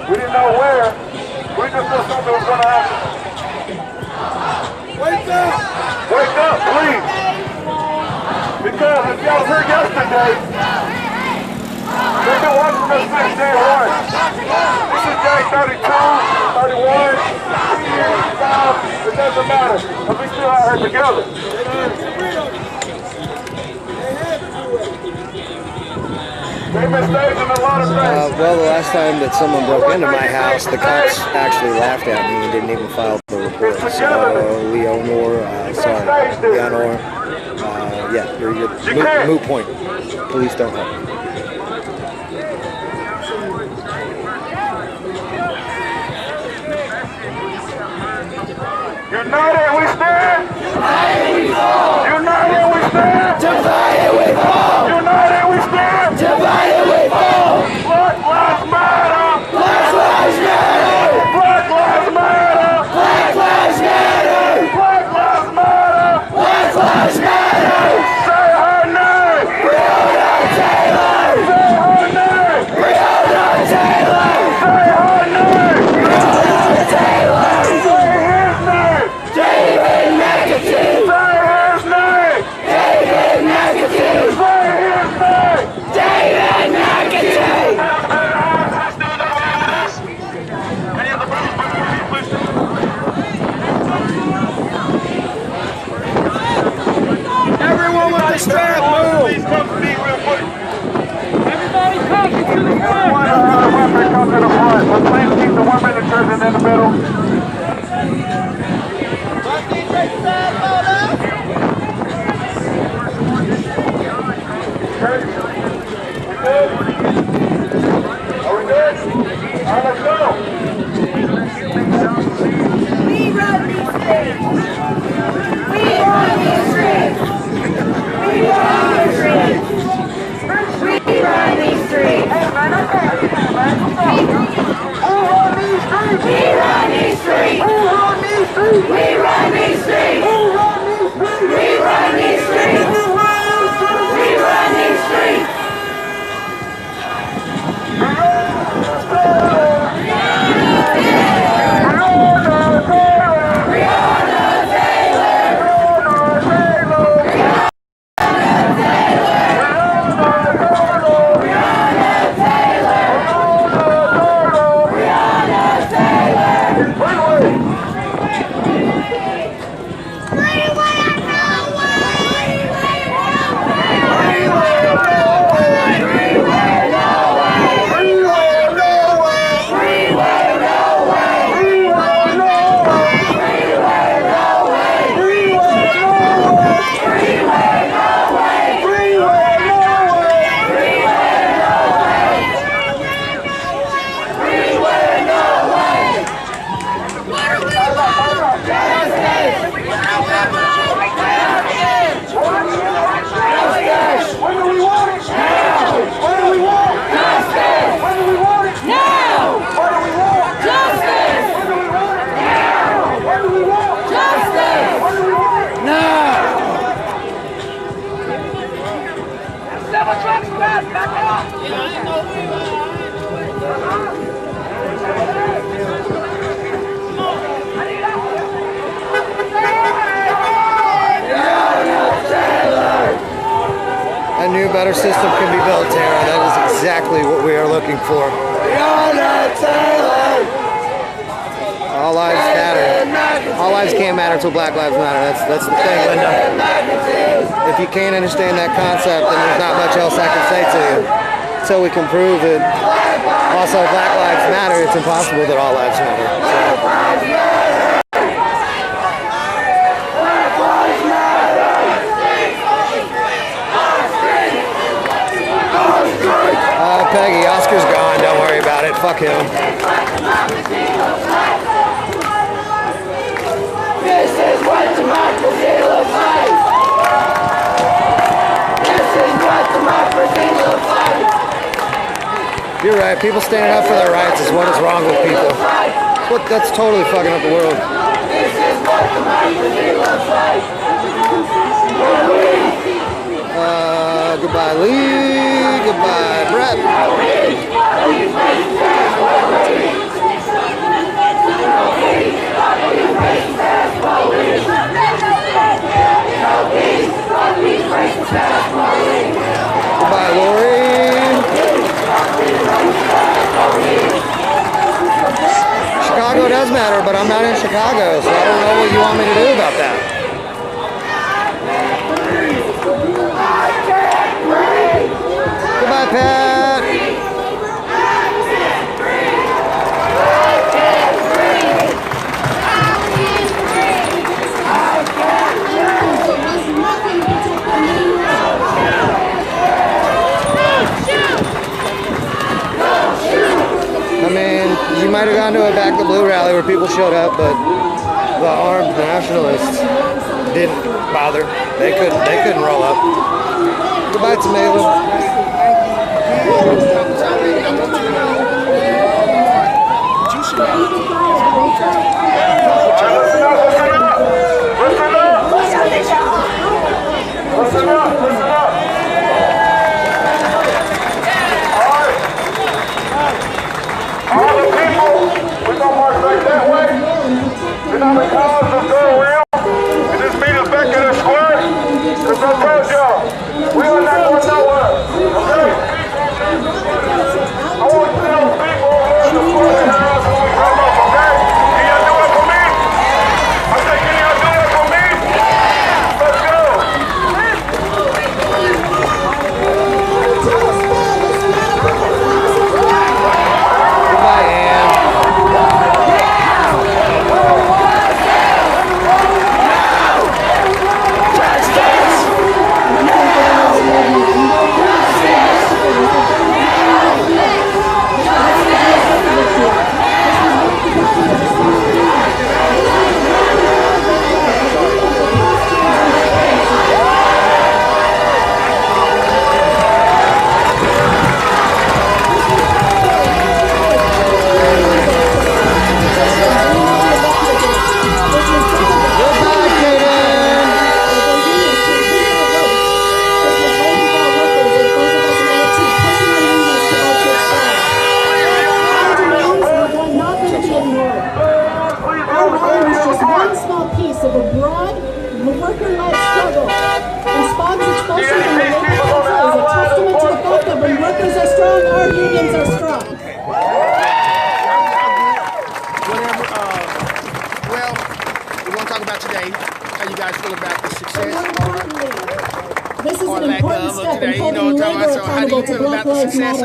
we didn't know where. We just knew something was going to happen. Wake up! Wake up, please! Because if y'all was here yesterday, they've been watching us since day one. This is day 32, 31, 3 years, 5, it doesn't matter. But we still out here together. They've been staging a lot of things. Well, the last time that someone broke into my house, the cops actually laughed at me and didn't even file the report. So, Leonor, yeah, you're moot point. Police don't help. United we stand! United we stand! stand. Divided we fall. United we stand. Divided we fall. Black lives matter. Black lives matter. Black lives matter. Black lives matter. Black lives matter. Black lives matter. Say her name. Breonna Taylor. Say her name. Breonna Taylor. Say her name. Breonna Taylor. Say his name. David McAtee. Say his name. David McAtee. Say his name. David McAtee. Everyone with the strap, move! Please come to me real quick. Everybody come to the front! Women come to the front. But please keep the women and children in the middle. Are we good? All right, let's go. We run these streets. We run these streets. We run these streets. We run these streets. Hey, man, okay. Who run these streets? We run these streets. Who run these streets? We run these streets. Who run these streets? We run these streets. We run these streets. A new, better system can be built, Tara. That is exactly what we are looking for. All lives matter. All lives can't matter until Black Lives Matter. That's the thing, Linda. If you can't understand that concept, then there's not much else I can say to you. Until we can prove that also Black Lives Matter, it's impossible that all lives matter. Peggy, Oscar's gone. Don't worry about it. Fuck him. This is what democracy looks like. This is what democracy looks like. You're right. People standing up for their rights is what is wrong with people. That's totally fucking up the world. This is what democracy looks like. Goodbye, Lee. Goodbye, Brett. Goodbye, Lori. Chicago does matter, but I'm not in Chicago, so I don't know what you want me to do about that. Goodbye, Pat. I mean, you might have gone to a Back the Blue rally where people showed up, but the armed nationalists didn't bother. They couldn't roll up. Goodbye, Tomato. Listen up. All the people, we're going to march back that way. You're not the cars that go around and just meet us back in the square. Because I told y'all, we are not going nowhere. Okay? I want to tell people in the square house when we come up, okay? Can y'all do it for me? I said, can y'all do it for me? Let's go.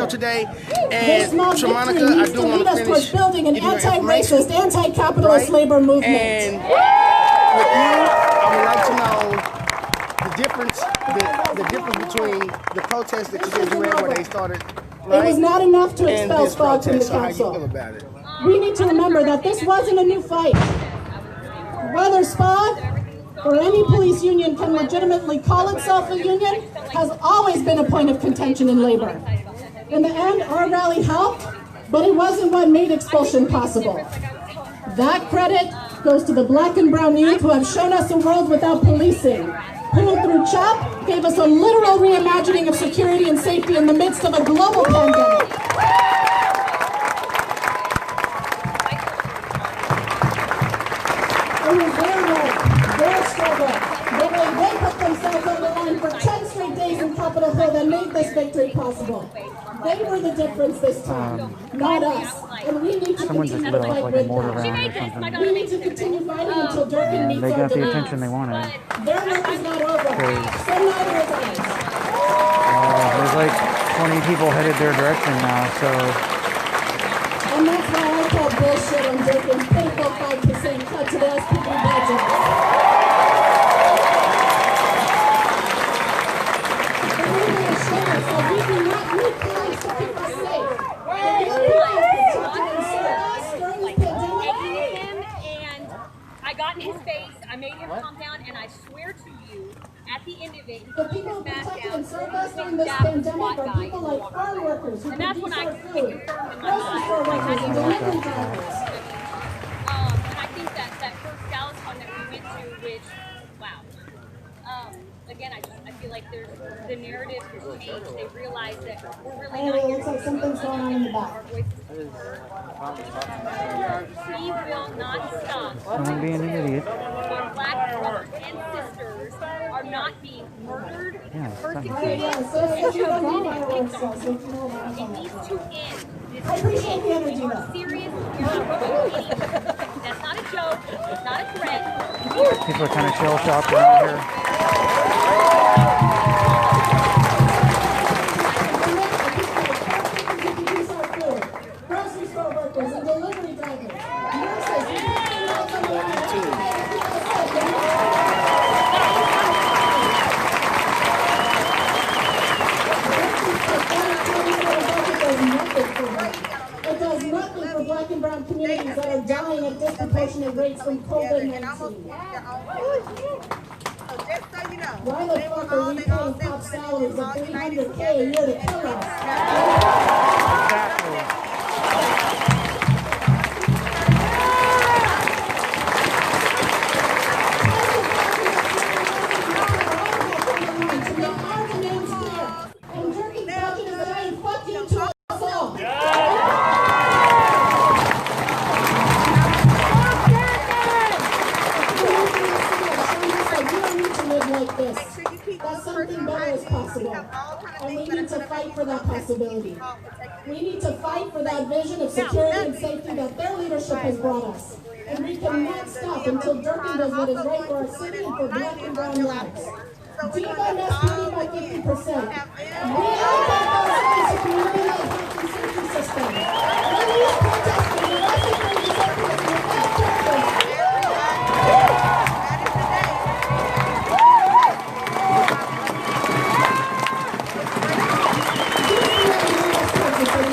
Today, and Monica, I do want to finish building an anti-racist, anti-capitalist labor movement. And with you, I would like to know the difference between the protests that you said you ran where they started. Right? It was not enough to expel SPOG from the so how you council. feel about it? We need to remember that this wasn't a new fight. Whether SPOG or any police union can legitimately call itself a union has always been a point of contention in labor. In the end, our rally helped, but it wasn't what made expulsion possible. That credit goes to the black and brown youth who have shown us a world without policing, who through CHOP gave us a literal reimagining of security and safety in the midst of a global pandemic. It was their work, their struggle. They put themselves on the line for 10 straight days in Capitol Hill that made this victory possible. They were the difference this time, not us. And we need to continue to fight with them. We need to continue fighting until Durkin meets our demands. They got the attention they wanted. Their work is not over, so neither is ours. There's like 20 people headed their direction now, so... And that's why I call bullshit on Durkin's pitiful 5% cut to the SPD budget. His face, I made him calm down, and I swear to you, at the end of it, the people who protected and served us during this pandemic are people like farm workers who produce our food, grocery store workers, and delivery drivers. And I think that first Dallas one that we went to, which, wow. Again, I feel like the narrative has changed. They realize that we're really not it looks like something's going on in the back. We will not stop. Don't be an idiot. Our black brothers and sisters are not being murdered, persecuted, It needs to end. I appreciate the energy, though. Serious. That's not a joke. It's not a threat. People are kind of shell-shocked around here. Grocery store workers and delivery drivers, nurses, it does nothing for black and brown communities that are dying at disproportionate rates from COVID-19. Why the fuck are we paying top salaries of $300K a year to kill us? That something better is possible, and we need to fight for that possibility. We need to fight for that vision of security and safety that their leadership has brought us. And we cannot stop until Durkin does what is right for our city and for black and brown lives. Defund SPD by 50%. Reallocate those funds to community-led health and safety systems. Release protesters and arrested for disobedience without purpose.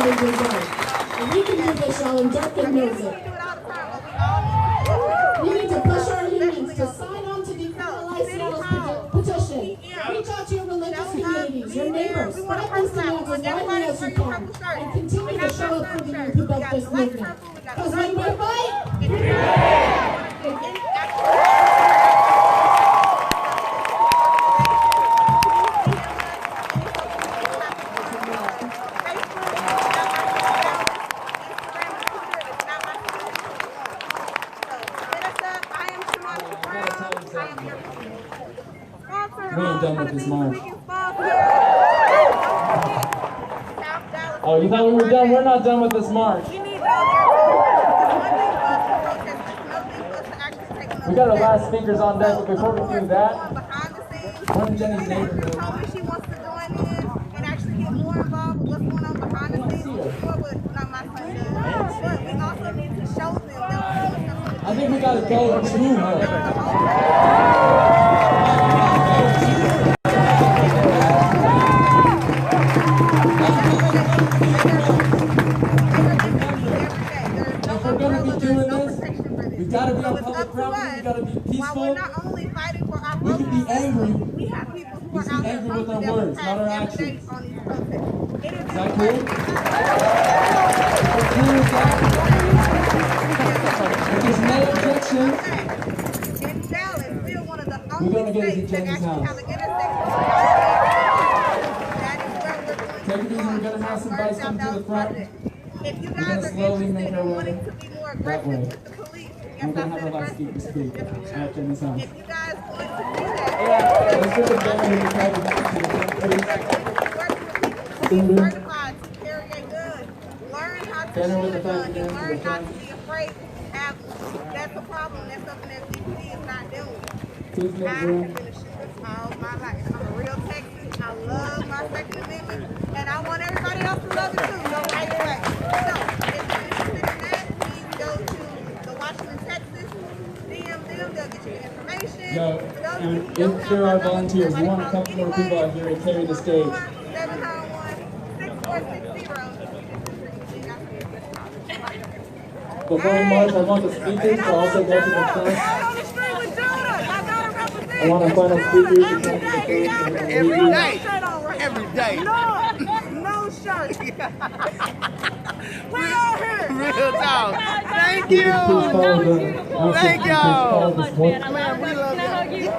And we can do this, y'all, and Durkin knows it. We need to push our unions to sign on to decriminalize Seattle's petition. Reach out to your religious communities, your neighbors, spread these demands as widely as you can, and continue to show up for the youth who built this movement. Because when we fight, We ain't done with this march. Oh, you thought we were done? We're not done with this march. We got our last speakers on deck, but before we do that, one of Jenny's neighborhood. She wants to join in and actually get more involved with what's going on behind the scenes. My son does. But we also need to show them that I think we gotta go to her. If we're gonna be doing this, we gotta be on public property, we gotta be peaceful. We're not only fighting for our We can be angry. we have people who We are can out be there angry with our fighting words, not our every actions. day on these protests. It is Is that cool? If there's no objections, in Dallas, we're one of the we're only gonna get us to states that Jenny's actually have house. an intersection. That is where we're going. Take it easy, we're gonna have some bikes come to the front. If you We're guys gonna are slowly interested make our in way wanting to be more that aggressive way. with the police, We're gonna have our last speaker speak at Jenny's house. if you guys want to do that, Let's get the banner here to try to get to the front, please. be certified to carry a gun, learn how to Banner with shoot a the gun, fact and again, learn to the not to front. be afraid to have one. That's a problem. That's something that CPD is not doing. Please I make have room. been a shooter all my life. I'm a real Texan. I love my Second Amendment, and I want everybody else to love it too. Go right away. So, if you're interested in that, please go to the Washington, Texas, DM them. They'll get you the information. No, For those and who don't if have there my are number, volunteers, we you want a couple more people out here to carry the stage. 701-6460. Before we march, I want the speakers to also go to the front. I want our final speakers to come to the front. Every day. Every day. No shirt. We are here. Real talk. Thank Please you. follow the Thank y'all. Man, I love you. Can I hug you? I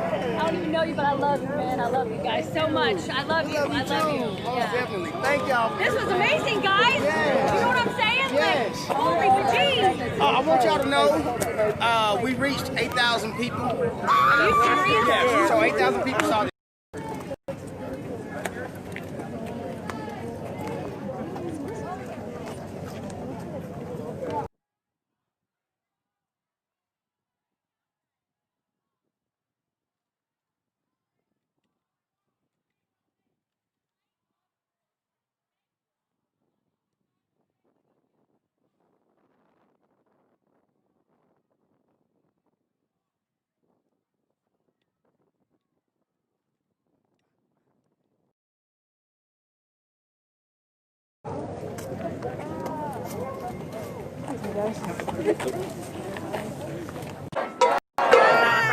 don't even know you, but I love you, man. I love you guys so much. I love you. I love you. Most definitely. Thank y'all. This was amazing, guys. Yes. You know what I'm saying? Yes. Like, holy jeez. I want y'all to know we reached 8,000 people. Are you serious? Yeah, so 8,000 people saw this.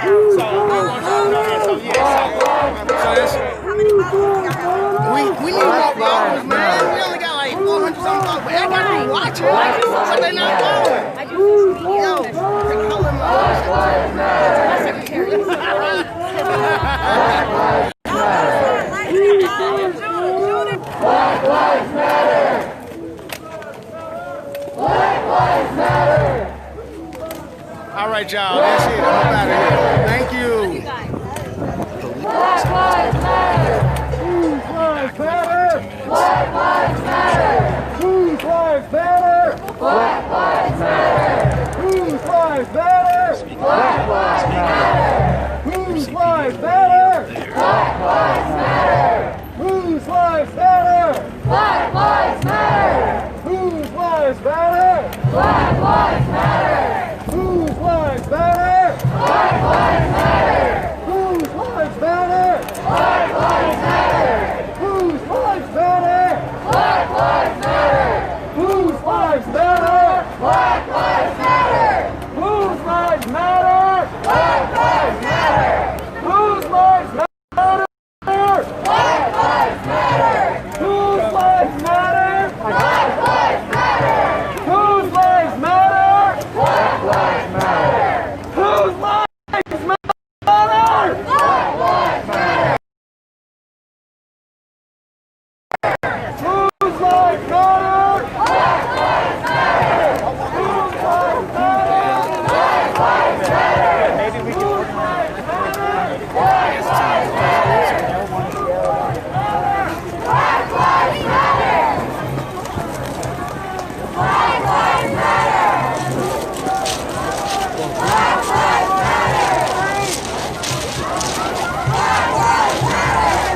So,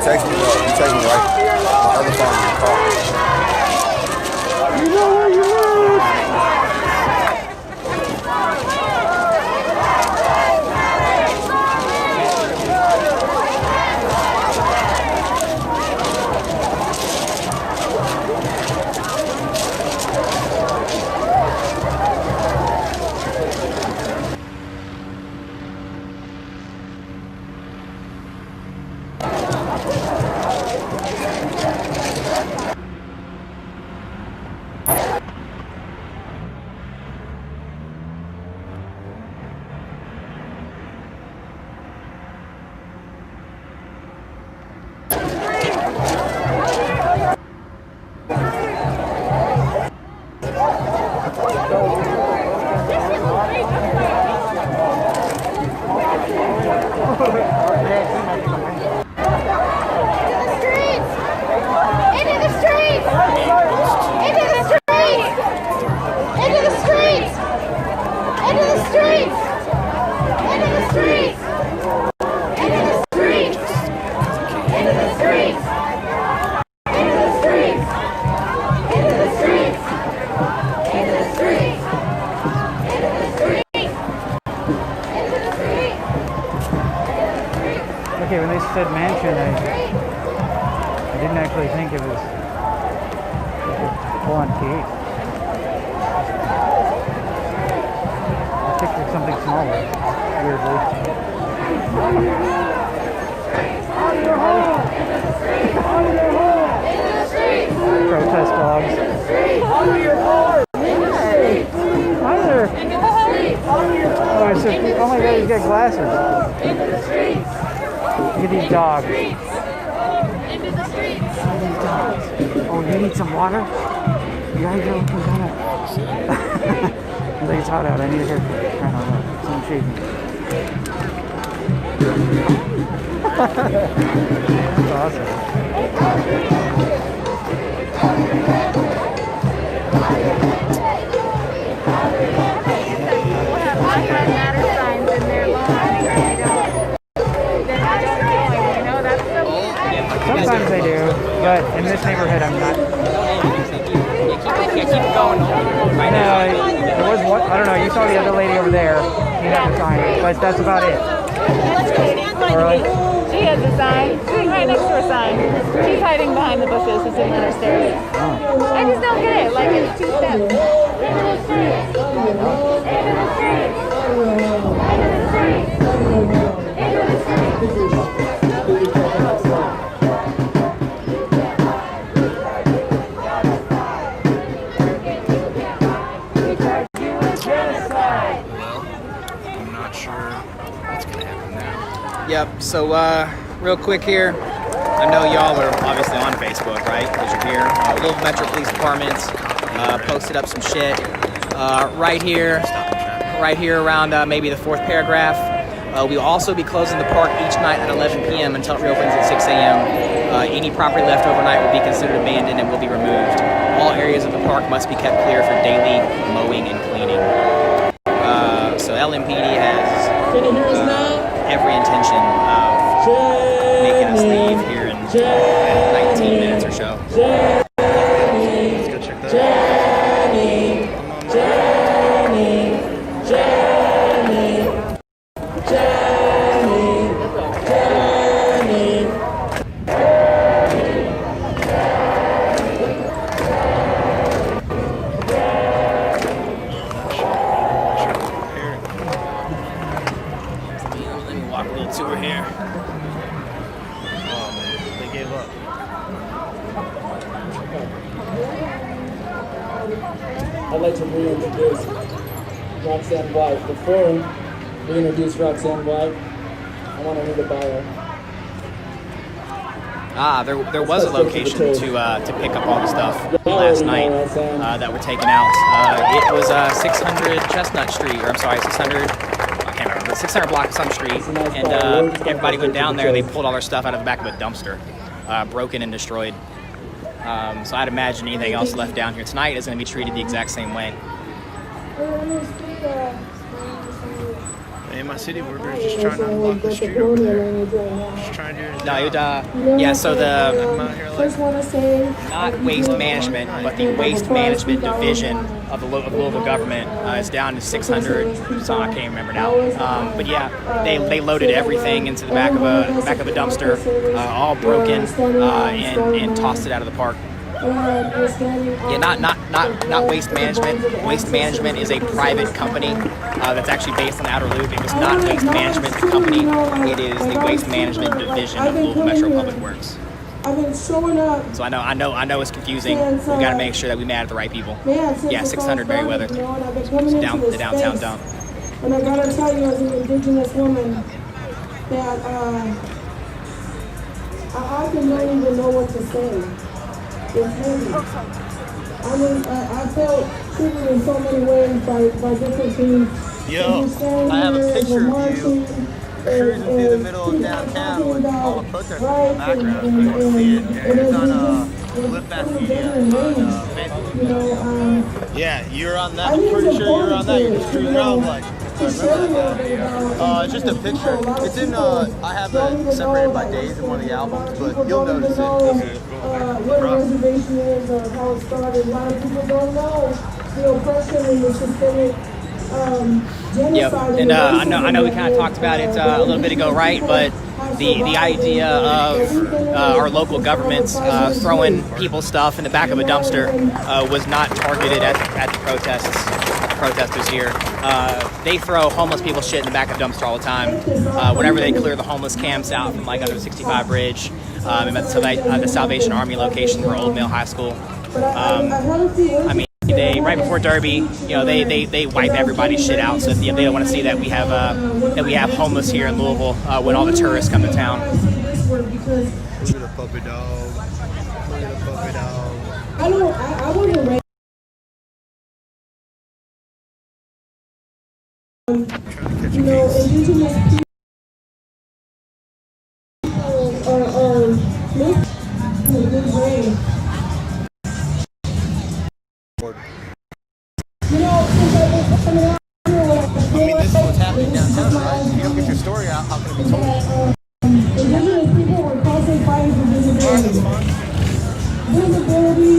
text me though. You text me right. My other phone in the car. You know where you live. Okay, when they said mansion, I didn't actually think it was full on gate. I pictured something smaller, weirdly. Protest dogs. Hi there. Oh, it's just, oh my god, he's got glasses. Look at these dogs. Oh, you need some water? Yeah, I do. He's like, it's hot out. I need a haircut. I don't know. Some shaving. That's awesome. Sometimes I do, but in this neighborhood I'm not. I know, there was one, I don't know, you saw the other lady over there, you have the sign, but that's about it. Alright. She has a sign, she's sitting right next to her sign. She's hiding behind the bushes, she's sitting on her stairs. I just don't get it, like it's 2 steps. Into the streets! Into the streets! Into the streets! Into the streets! Yep, so real quick here, I know y'all are obviously on Facebook, right? Because you're here. Louisville Metro Police Department posted up some shit right here around maybe the 4th paragraph. We'll also be closing the park each night at 11 p.m. until it reopens at 6 a.m. Any property left overnight will be considered abandoned and will be removed. All areas of the park must be kept clear for daily mowing and cleaning. So LMPD has every intention of making us leave here in 19 minutes or so. Let's go check that out. I'd like to reintroduce Roxanne White. Before we introduce Roxanne White, I want to read a bio. There was a location to pick up all the stuff last night that were taken out. It was 600 Chestnut Street, or I'm sorry, 600. I can't remember. 600 block of some street, and everybody went down there. They pulled all their stuff out of the back of a dumpster, broken and destroyed. So I'd imagine anything else left down here tonight is going to be treated the exact same way. In my city, we're just trying to unlock the street over there. Just trying to do it. Yeah, so the First want to say not waste management, but the waste management division of the Louisville government is down to 600. So I can't remember now. But yeah, they loaded everything into the back of a dumpster, all broken, and tossed it out of the park. Yeah, not Waste Management. Waste Management is a private company that's actually based on Outer Loop. It was not Waste Management the company. It is the Waste Management division of Louisville Metro Public Works. I've been showing up. So I know it's confusing. We got to make sure that we mad at the right people. Yeah, 600 Merriweather. It's down the downtown dump. And I gotta tell you, as an Indigenous woman, that I often don't even know what to say. It's heavy. I mean, I felt treated in so many ways by different things. Yo, I have a picture of you cruising through the middle of downtown with all the protesters in the background. If you want to see it, it's on Flip Fast Media on Facebook. Yeah, you're on that. I'm pretty sure you're on that. You're just cruising around like. It's just a picture. It's in, I have it separated by days in one of the albums, but you'll notice it. What a reservation is or how it started. A lot of people don't know the oppression and the systemic genocide. And I know we kind of talked about it a little bit ago, right? But the idea of our local governments throwing people's stuff in the back of a dumpster was not targeted at the protesters here. They throw homeless people's shit in the back of a dumpster all the time. Whenever they clear the homeless camps out from like under the 65 bridge, at the Salvation Army location for Old Mill High School. I mean, they right before Derby, they wipe everybody's shit out. So they don't want to see that we have homeless here in Louisville when all the tourists come to town. Look at the puppy dog. Look at the puppy dog. I want to rate. Indigenous people are making a good way. I mean, this is what's happening downtown, right? If you don't get your story out, how can it be told? Indigenous people were constantly fighting for visibility. Visibility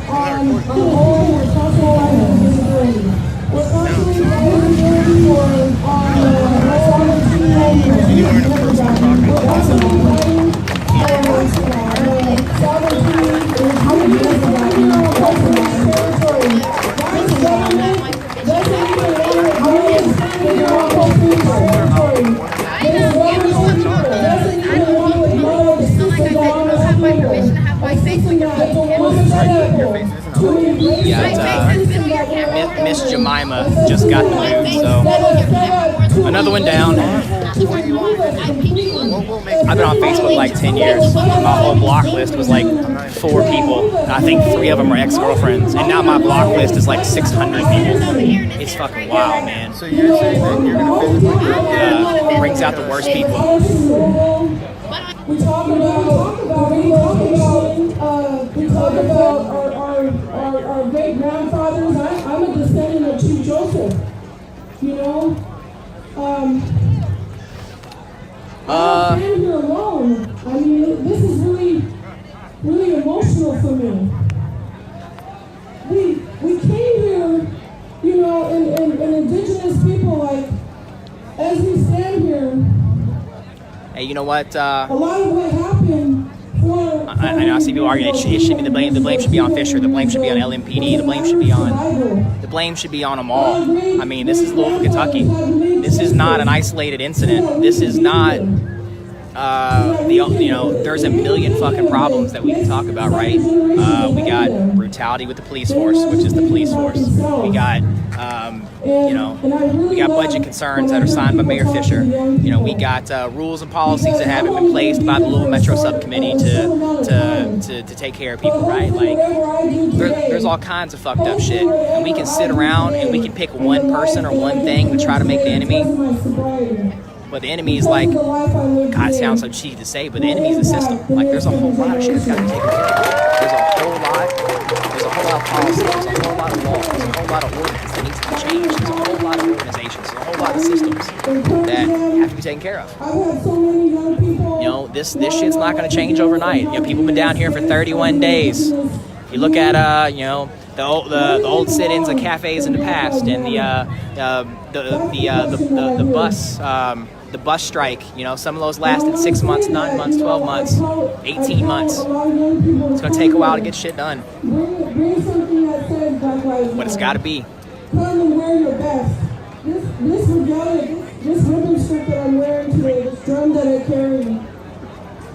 on the whole, we're constantly fighting for visibility. We're constantly fighting for visibility on Miss Jemima just got the move, so another one down. I've been on Facebook like 10 years. My whole block list was like 4 people. I think 3 of them are ex-girlfriends, and now my block list is like 600 people. It's fucking wild, man. So you're saying that you're gonna physically brings out the worst people. We talk about our great grandfathers. I'm a descendant of Chief Joseph. You know, I'm standing here alone. I mean, this is really emotional for me. We came here, and indigenous people, like, as we stand here. Hey, you know what? A lot of what happened. I know I see people arguing it should be the blame should be on Fisher, the blame should be on LMPD, the blame should be on them all. I mean, this is Louisville, Kentucky. This is not an isolated incident. This is not there's a million fucking problems that we can talk about, right? We got brutality with the police force, which is the police force. We got we got budget concerns that are signed by Mayor Fisher. We got rules and policies that haven't been placed by the Louisville Metro Subcommittee to take care of people, right? Like, there's all kinds of fucked up shit, and we can sit around and we can pick one person or one thing to try to make the enemy. But the enemy is like, God, it sounds so cheesy to say, but the enemy is the system. Like, there's a whole lot of shit that's got to be taken care of. There's a whole lot of policy, there's a whole lot of law, there's a whole lot of ordinance that needs to be changed, there's a whole lot of organizations, there's a whole lot of systems that have to be taken care of. You know, this shit's not going to change overnight. You know, people have been down here for 31 days. You look at, you know, the old sit-ins of cafes in the past, and the bus strike. You know, some of those lasted 6 months, 9 months, 12 months, 18 months. It's gonna take a while to get shit done, but it's got to be. Come and wear your best. This regalia, this ribbon strip that I'm wearing today, this drum that I carry,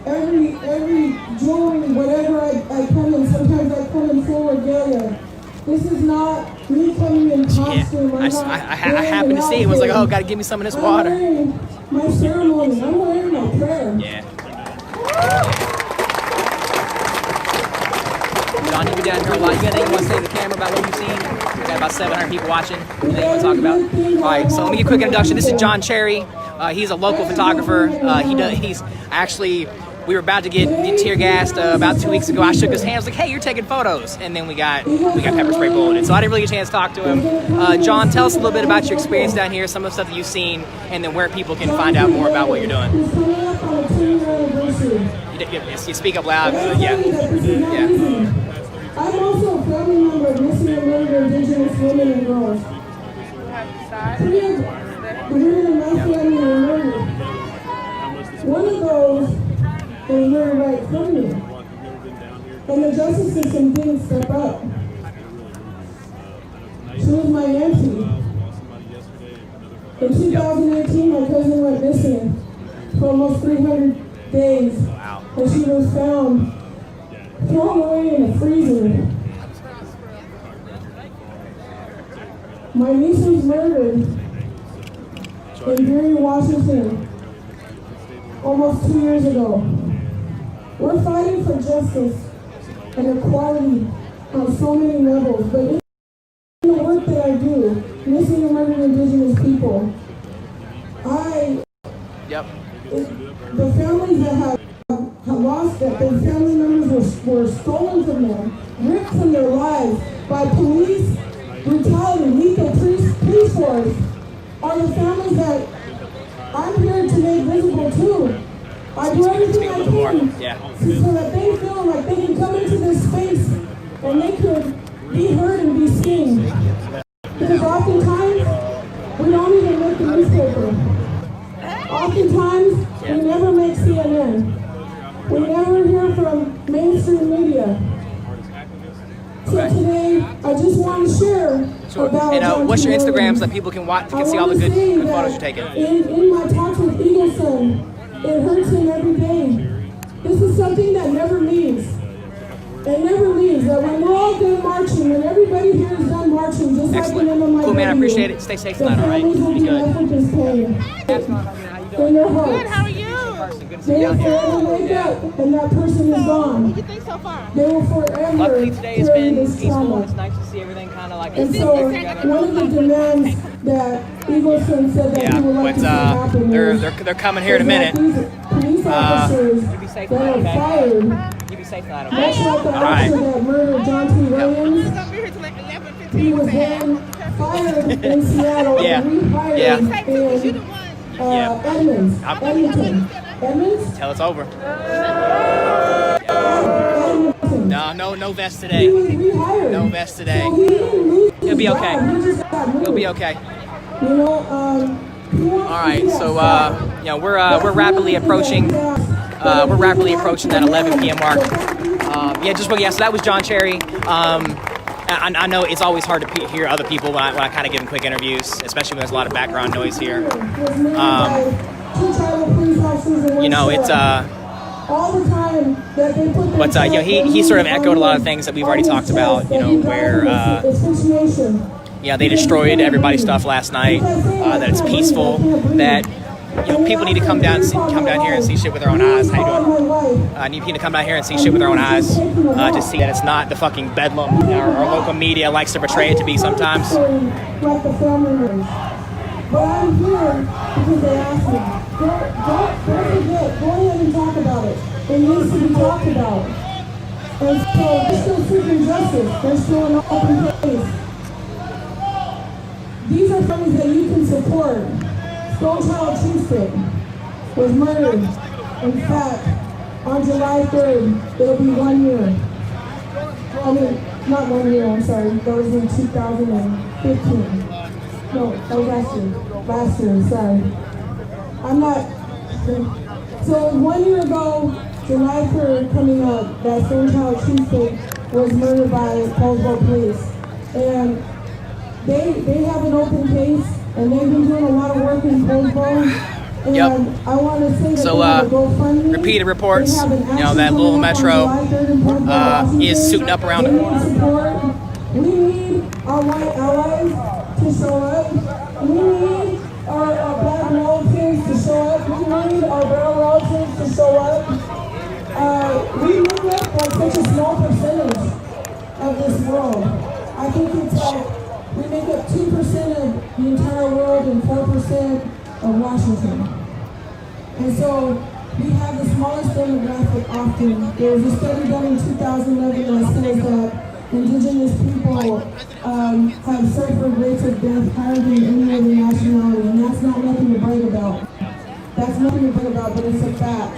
every jewelry, whatever I come in, sometimes I come in full regalia. This is not me coming in costume. Yeah, I happened to see it and was like, oh, gotta give me some of this water. I'm wearing my ceremony. I'm wearing my prayer. Yeah. John, you've been down here a lot. You got anything you want to say to the camera about what you've seen? We've got about 700 people watching. Anything you want to talk about? All right, so let me get a quick introduction. This is John Cherry. He's a local photographer. He's actually, we were about to get tear gassed about 2 weeks ago. I shook his hand. I was like, hey, you're taking photos. And then we got pepper spray bulleted. So I didn't really get a chance to talk to him. John, tell us a little bit about your experience down here, some of the stuff that you've seen, and then where people can find out more about what you're doing. You speak up loud. Yeah. I'm also a family member of missing and murdered Indigenous women and girls. 3 of the women in my family were murdered. One of those was murdered right in front of me. And the justice system didn't step up. She was my auntie. In 2018, my cousin went missing for almost 300 days. And she was found thrown away in a freezer. My niece was murdered in Erie, Washington, almost 2 years ago. We're fighting for justice and equality on so many levels, but in the work that I do, missing and murdered Indigenous people, the families that have lost that, their family members were stolen from them, ripped from their lives by police brutality, lethal police force, are the families that I'm here to make visible too. I do everything I can so that they feel like they can come into this space and they could be heard and be seen. Because oftentimes, we don't even make the newspaper. Oftentimes, we never make CNN. We never hear from mainstream media. So today, I just want to share about. And what's your Instagram so that people can watch, can see all the good photos you're taking? In my talks with Eagleson, it hurts him every day. This is something that never leaves. It never leaves. That when we're all done marching, when everybody here is done marching, just like the name of my cool, man. I appreciate it. Stay safe tonight, all right? Be good. In your hearts. Good, how are you? They will forever wake up and that person is gone. What do you think so far? They will forever. Luckily today has been peaceful. Trauma. It's nice to see everything kind of like. And so one of the demands that Eagleson said that he would like to see happen they're coming here in a minute. Police officers You be safe that tonight, are okay? fired. You be safe tonight, Much okay? like the All right. officer that murdered John T. Williams. He was then fired in Seattle and rehired in Edmonton. Edmonds? Till it's over. No vest today. No vest today. It'll be okay. It'll be okay. All right, so we're rapidly approaching. We're rapidly approaching that 11 p.m. mark. So that was John Cherry. I know it's always hard to hear other people when I kind of give them quick interviews, especially when there's a lot of background noise here. It's but he sort of echoed a lot of things that we've already talked about. Where they destroyed everybody's stuff last night. That it's peaceful. That people need to come down here and see shit with their own eyes. How you doing? Need people to come down here and see shit with their own eyes. To see that it's not the fucking bedlam our local media likes to portray it to be sometimes. But I'm here because they asked me. Don't forget. Go ahead and talk about it. It needs to be talked about. And so they're still seeking justice. They're still in an open case. These are families that you can support. Stonechild Chieftain was murdered. In fact, on July 3rd, it'll be 1 year. I mean, not 1 year, I'm sorry. That was in 2015. No, that was last year. Last year, sorry. I'm not. So 1 year ago, July 3rd, coming up, that Stonechild Chieftain was murdered by Paulsboro police. And they have an open case, and they've been doing a lot of work in Paulsboro. Yep. I want to say that So, repeated reports, you know, that Louisville Metro is suiting up around the corner. We need our white allies to show up. We need our black relatives to show up. We need our brown relatives to show up. We make up like such a small percentage of this world. I think it's like we make up 2% of the entire world and 4% of Washington. And so we have the smallest demographic often. There was a study done in 2011 that says that indigenous people have suffered rates of death higher than any other nationality, and that's not nothing to brag about. That's nothing to brag about, but it's a fact.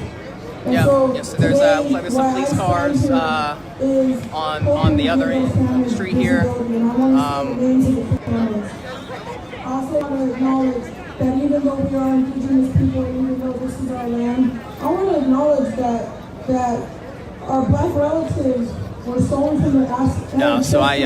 Yeah, so there's there's some police cars on the other end of the street here. I also want to acknowledge that even though we are indigenous people, even though this is our land, I want to acknowledge that our black relatives were stolen from the African. No, so I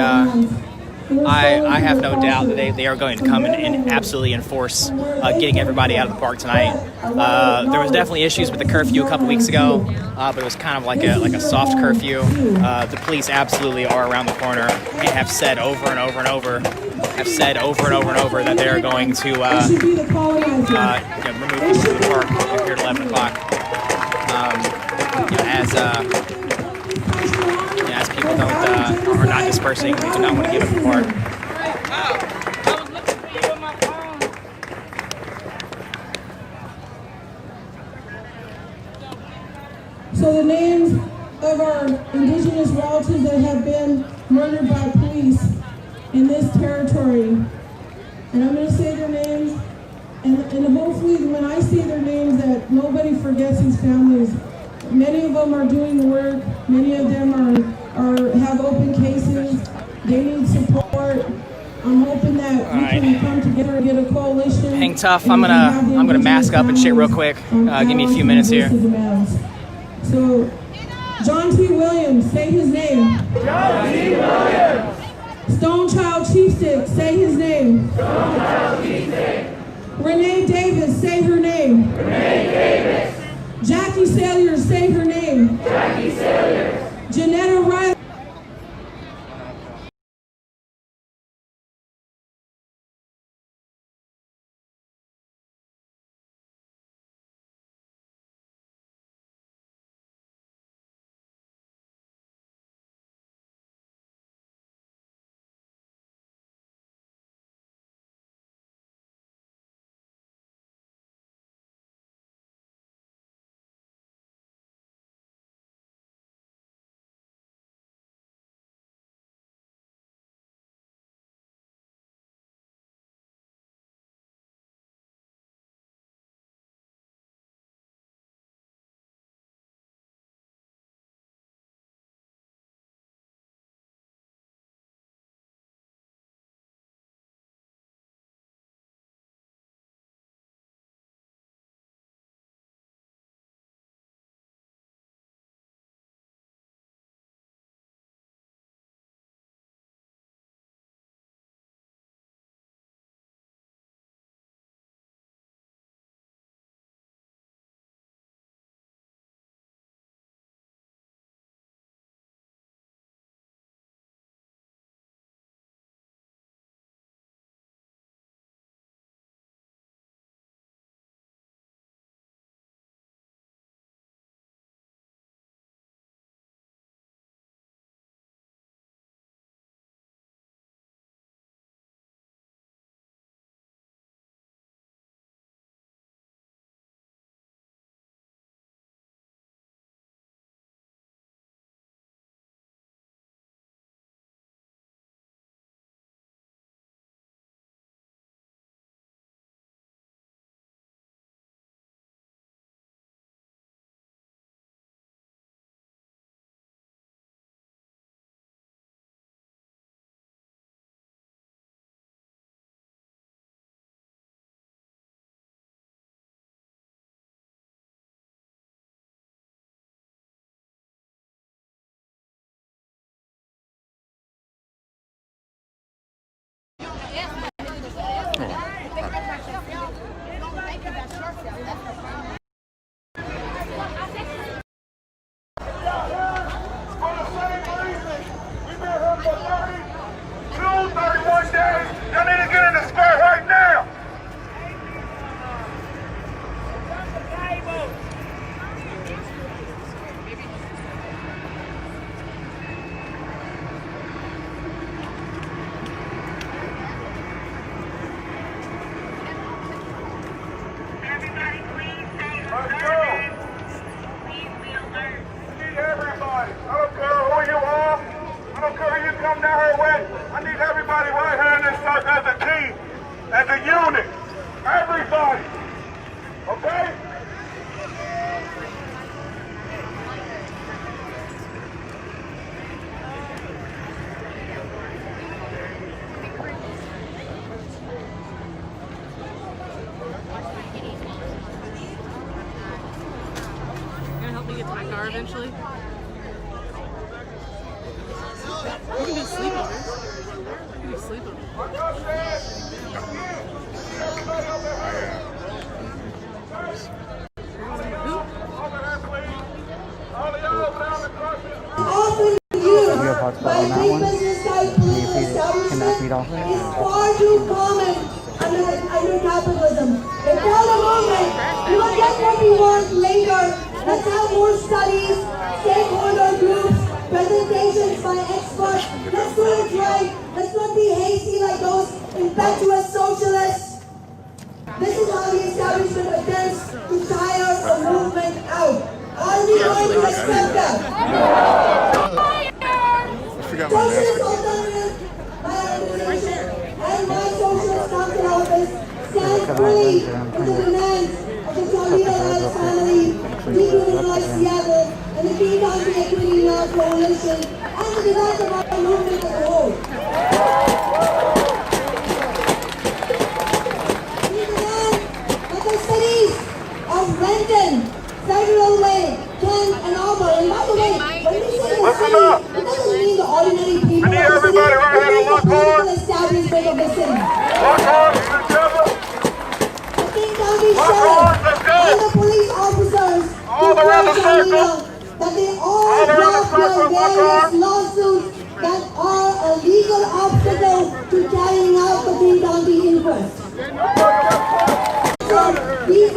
have no doubt that they are going to come and absolutely enforce getting everybody out of the park tonight. There was definitely issues with the curfew a couple weeks ago, but it was kind of like a soft curfew. The police absolutely are around the corner and have said over and over that they are going to remove people from the park here at 11 o'clock. As people are not dispersing, they do not want to give up the park. So the names of our indigenous relatives that have been murdered by police in this territory, and I'm going to say their names, and hopefully when I say their names that nobody forgets these families. Many of them are doing the work. Many of them have open cases. They need support. I'm hoping that we can come together and get a coalition. Hang tough. I'm gonna mask up and shit real quick. Give me a few minutes here. So, John T. Williams, say his name. John T. Williams. Stonechild Chieftain, say his name. Stonechild Chieftain. Renee Davis, say her name. Renee Davis. Jackie Salyers, say her name. Jackie Salyers. Janetta Riley. get to my car eventually. We can just sleep over. We can just sleep over. By big business type political establishment is far too common under capitalism. Before the movement, we will get what we want later. Let's have more studies, stakeholder groups, presentations by experts. Let's do it right. Let's not be hasty like those impetuous socialists. This is how the establishment attempts to tire a movement out. Are we going to accept that? Socialist alternative, my organization, and my socialist council office stand fully with the demands of the Toledo Rights Family, Human Rights Seattle, and the King County Equity Law Coalition, and the demands of our movement as a whole. We demand that the cities of Renton, Federal Way, Kent, and Auburn, and by the way, when we say the city, it doesn't mean the ordinary people of the city, it means the political establishment of the city. The King County Sheriff and the police officers declared that they all dropped their various lawsuits that are a legal obstacle to carrying out the King County inquest. So these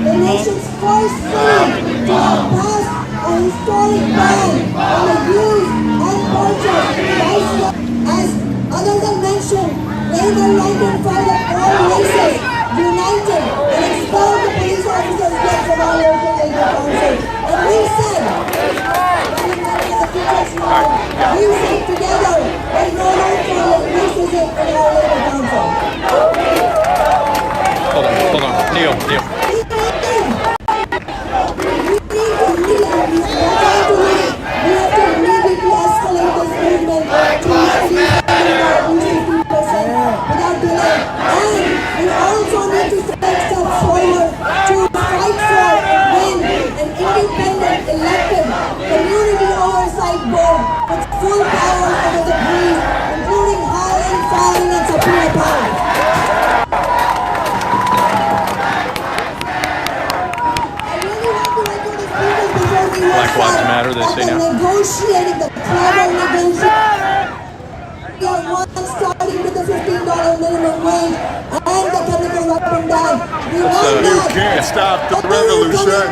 the nation's first city to have passed a historic ban on the use and purchase of bicycles. As others have mentioned, labor rank and file of all races united and expelled the police officers yet from our local labor council. And we said, together, there's no room for racism in our labor council. Hold on, Neil. Black Lives Matter, they say now. Negotiating the clever negotiation. Starting with the $15 minimum wage and the chemical weapon ban. We want that. You can't stop the revolution.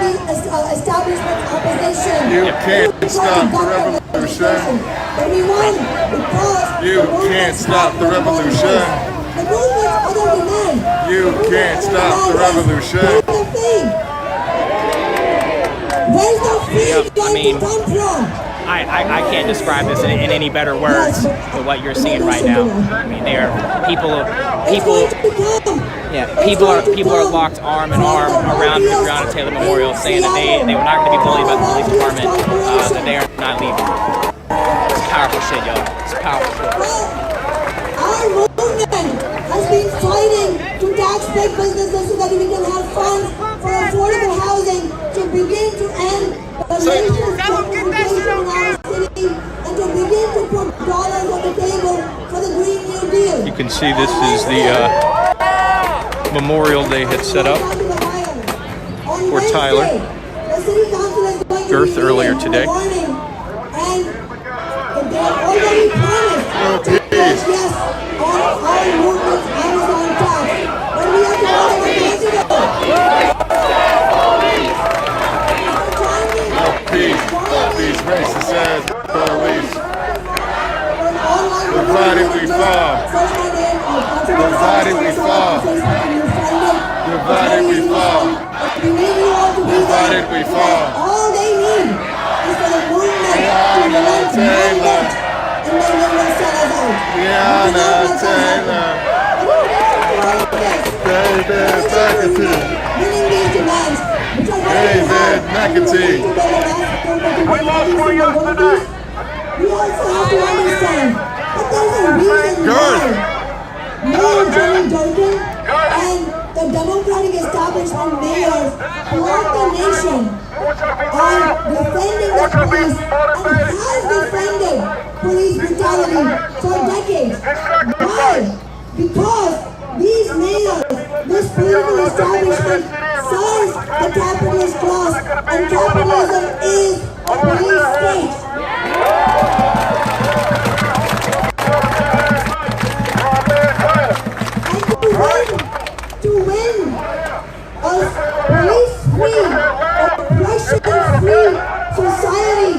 Establishment opposition. You can't stop the revolution. But we won because you can't stop the revolution. The movement's other demand. You can't stop the revolution. Where's the fee going to come from? I can't describe this in any better words than what you're seeing right now. I mean, they are people are locked arm in arm around the Breonna Taylor Memorial, saying that they were not going to be bullied by the police department, that they are not leaving. It's powerful shit, yo. It's powerful shit. Our movement has been fighting to tax big businesses so that we can have funds for affordable housing to begin to end the nation's gentrification in our city and to begin to put dollars on the table for the Green New Deal. You can see this is the memorial they had set up for Tyler. Girth earlier today. And they already promised to yes on our movements Amazon tax. But we have to know what years ago. Peace, racist ass police. Divided we fall. Divided we fall. Divided we fall. Divided we fall. All they need is for the movement to unite behind them, and then they will sell us out. Breonna Taylor. David McAtee. Winning these demands, David McAtee. we lost 4 years today. We also have to understand that there's a reason why Mayor Jerry Durkin and the Democratic establishment mayors throughout the nation are defending the police and has defended police brutality for decades. Why? Because these mayors, this political establishment says the capitalist class and capitalism is a police state. To win a police-free, oppression-free society,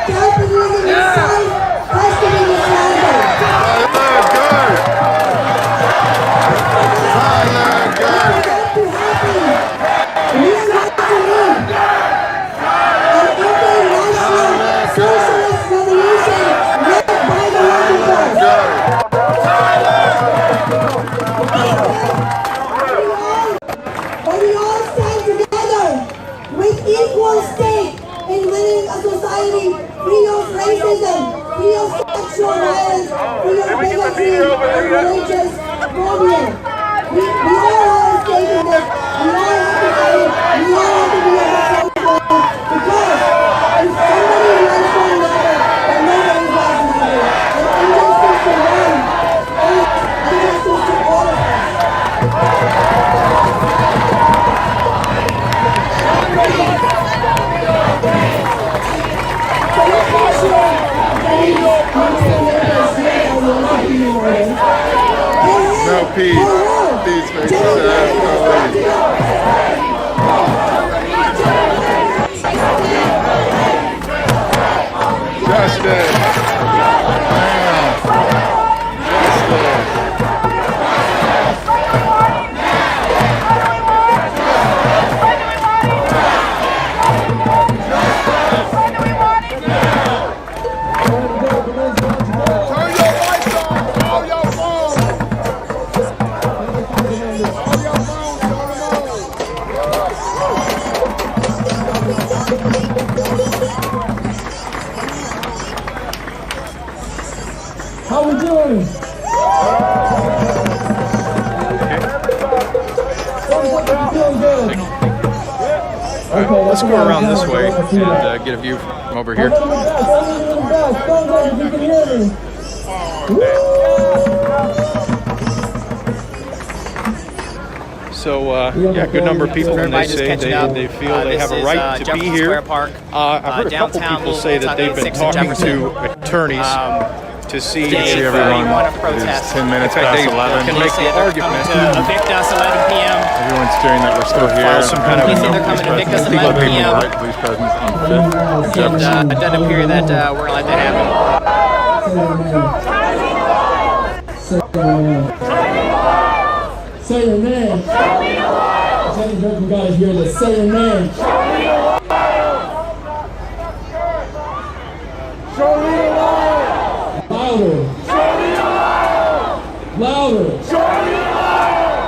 capitalism itself has to be dismantled. We are going to need an international socialist revolution led by the working class. But we all stand together with equal stake in winning a society free of racism, free of sexual violence, free of bigotry and religious phobia. We all have a stake in this. We all have to fight it. We all have to be on the same side. Because if somebody's life don't matter, then nobody's life matters. And injustice to one is injustice to all of us. No peace. Peace, racist ass police. Justice. How we doing? Feeling good. Let's go around this way and get a view from over here. So, yeah, good number of people when they say they feel they have a right to be here. I've heard a couple people say that they've been talking to attorneys to see everyone. It is 10 minutes past 11. Can make the argument to evict us 11 p.m. Everyone's staring that we're still here. File some kind of They say they're coming to evict us 11 p.m. Police presence on 5th. And it doesn't appear that we're going to let that happen. Say your name. Jenny Durkin gotta hear this. Say your name. Show me the light. Louder. Louder.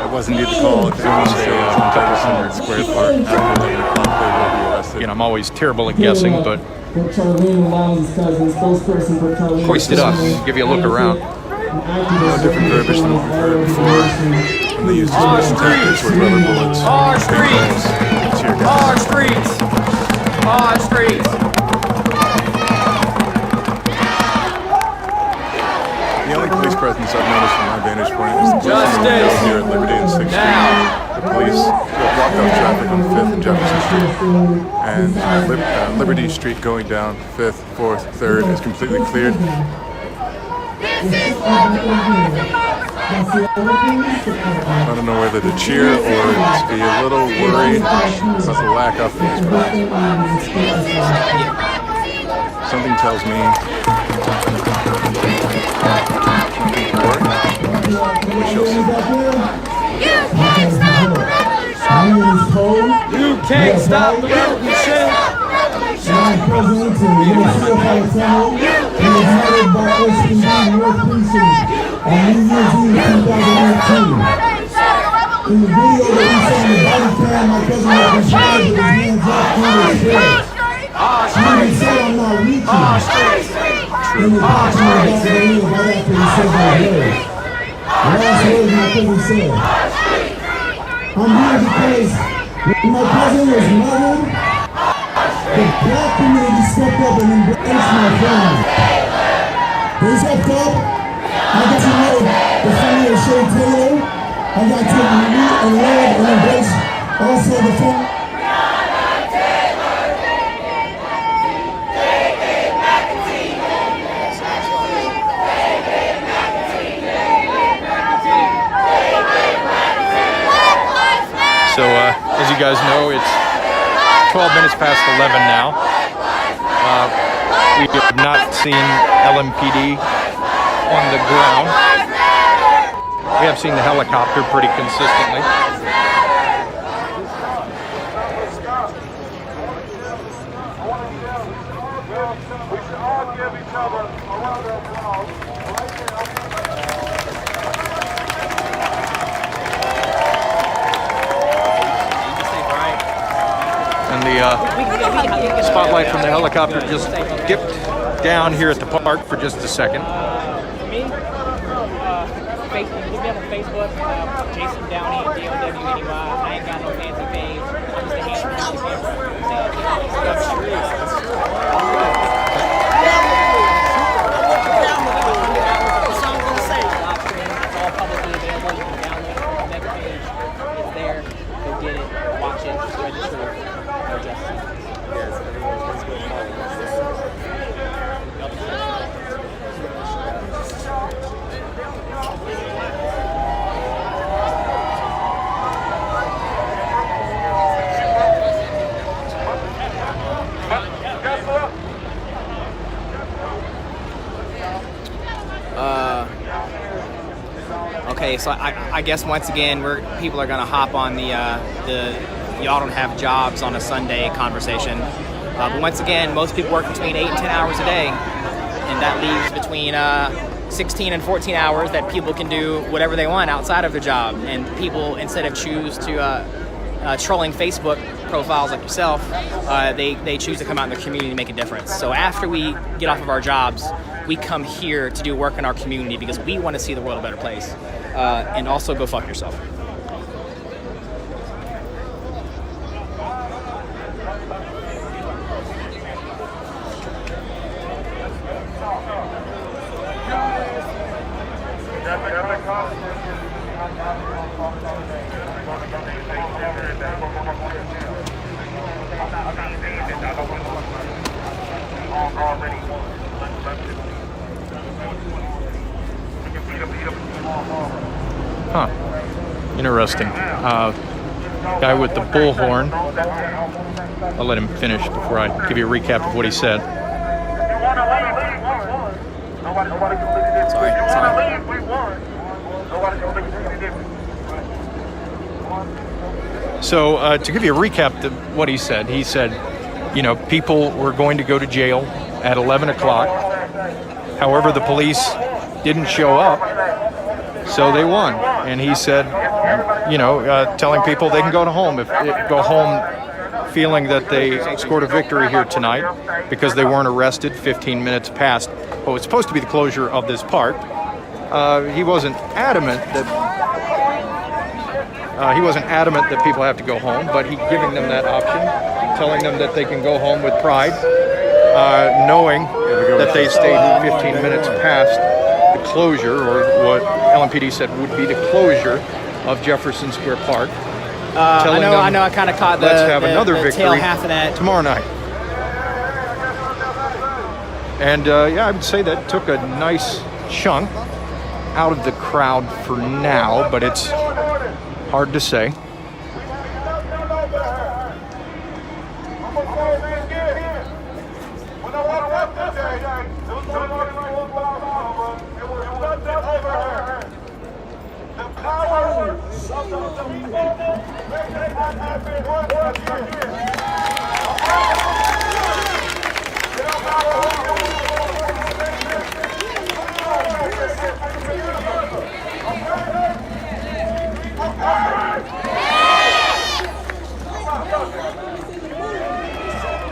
It wasn't need to call if anyone say Jefferson Square Park after 11 o'clock they will be arrested. Again, I'm always terrible at guessing, but For Charlene Lyles' cousin, spokesperson for Charlene. hoist it up, give you a look around. No different verbiage than what we've heard before. When they used explosive tactics with rubber bullets. Our streets! Our streets! Our streets! The only police presence I've noticed from my vantage point is the police down here at Liberty and 6th Street. The police walking southbound traffic on 5th and Jefferson Street, and Liberty Street going down 5th, 4th, 3rd is completely cleared. I don't know whether to cheer or to be a little worried about the lack of these crowds. Something tells me we shall see. You can't stop the revolution. I'm president of the University of California and was hired by HPD North Precinct on New Year's Eve 2019. In the video that we saw on the body cam, my cousin was shot with his hands up through his head. He even said I'm not reaching. And the cops were about to leave right after he said those words. Last words my cousin said. I'm here because when my cousin was murdered, the black community stepped up and embraced my family. They stepped up. I got to know the family of Shay Taylor. I got to meet and love and embrace also the family. So, as you guys know, it's 12 minutes past 11 now. We have not seen LMPD on the ground. We have seen the helicopter pretty consistently. We should all give each other a round of applause. And the spotlight from the helicopter just dipped down here at the park for just a second. Me, Facebook, look me up on Facebook, Jason Downey, DOWNEY. I ain't got no fancy page. I'm just a It's all publicly available. You can download it from the mega page. It's there. Go get it. Watch it. Spread the truth. No justice. Okay, so I guess once again people are gonna hop on the y'all don't have jobs on a Sunday conversation. But once again, most people work between 8 and 10 hours a day, and that leaves between 16 and 14 hours that people can do whatever they want outside of their job. And people, instead of choose to trolling Facebook profiles like yourself, they choose to come out in their community to make a difference. So after we get off of our jobs, we come here to do work in our community because we want to see the world a better place. And also go fuck yourself. Huh. Interesting. Guy with the bullhorn. I'll let him finish before I give you a recap of what he said. Sorry. So to give you a recap of what he said, you know, people were going to go to jail at 11 o'clock. However, the police didn't show up, so they won. And he said, you know, telling people they can go home feeling that they scored a victory here tonight because they weren't arrested 15 minutes past what was supposed to be the closure of this park. He wasn't adamant that people have to go home, but he's giving them that option, telling them that they can go home with pride, knowing that they stayed 15 minutes past the closure, or what LMPD said would be the closure of Jefferson Square Park. telling them, I know. I kind of caught the, let's have another the victory tail half of that tomorrow night. And yeah, I would say that took a nice chunk out of the crowd for now, but it's hard to say.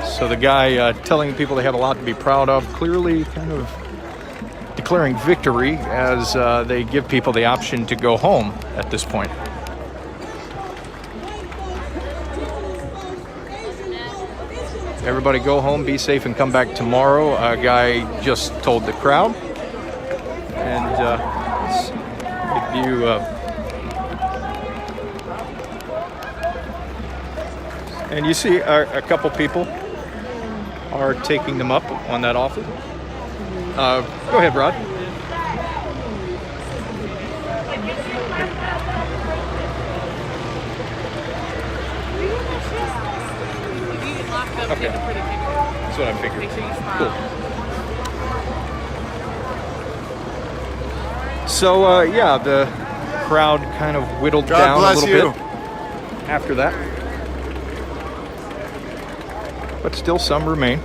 So the guy telling people they have a lot to be proud of, clearly kind of declaring victory as they give people the option to go home at this point. Everybody go home, be safe, and come back tomorrow. A guy just told the crowd. And if you... and you see a couple people are taking them up on that offer. Go ahead, Rod. Okay, that's what I figured. Cool. So yeah, the crowd kind of whittled down a little bit after that, but still some remain.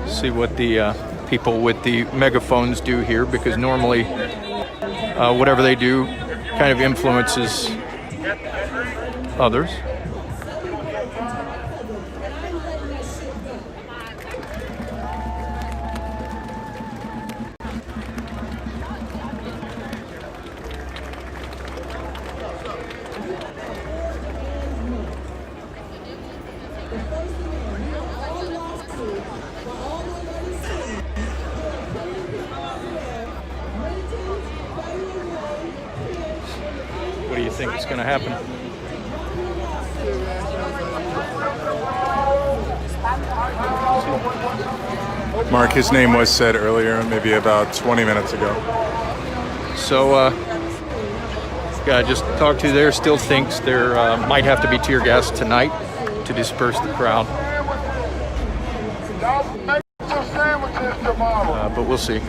See what the people with the megaphones do here, because normally whatever they do kind of influences others. What do you think is going to happen? Mark, his name was said earlier, maybe about 20 minutes ago. So, guy I just talked to there still thinks there might have to be tear gas tonight to disperse the crowd. But we'll see.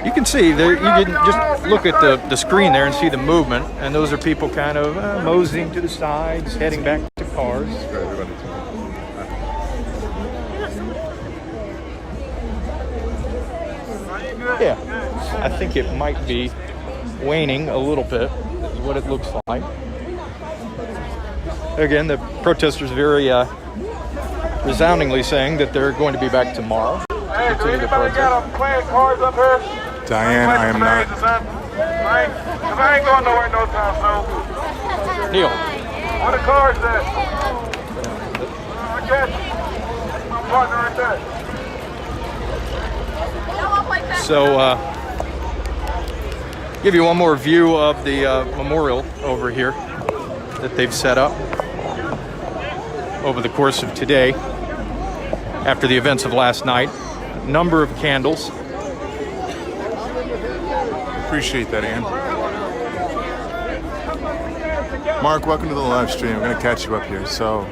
You can see there. You can just look at the screen there and see the movement, and those are people kind of moseying to the sides, heading back to cars. Yeah, I think it might be waning a little bit, is what it looks like. Again, the protesters very resoundingly saying that they're going to be back tomorrow. Continue the protest. Diane, I am not. I ain't going nowhere no time soon. Neil. Where the car's at? I got you. My partner right there. So, give you one more view of the memorial over here that they've set up over the course of today after the events of last night. Number of candles. Appreciate that, Ann. Mark, welcome to the live stream. I'm going to catch you up here. So,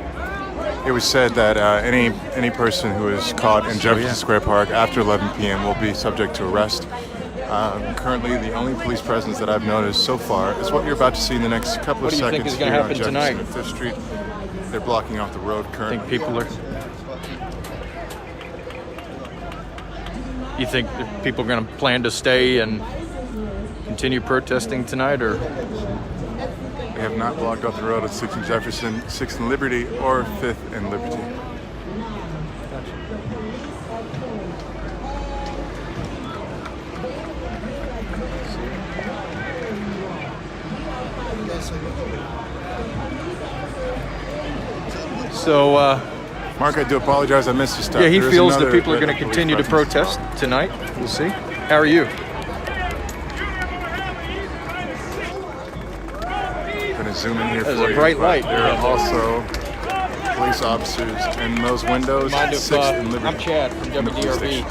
it was said that any person who is caught in Jefferson Square Park after 11 p.m. will be subject to arrest. Currently, the only police presence that I've noticed so far is what you're about to see in the next couple of seconds. What do you think is going to happen tonight? 5th Street. They're blocking off the road currently. I think people are... You think people are going to plan to stay and continue protesting tonight, or? They have not blocked off the road at 6th and Jefferson, 6th and Liberty, or 5th and Liberty. So, Mark, I do apologize. I missed your stuff. Yeah, he feels that people are going to continue to protest tonight. We'll see. How are you? I'm going to zoom in here There's for a you. bright but light. There are also police officers in those windows. Mind if, 6th and Liberty. I'm Chad from in the police WDRB. station.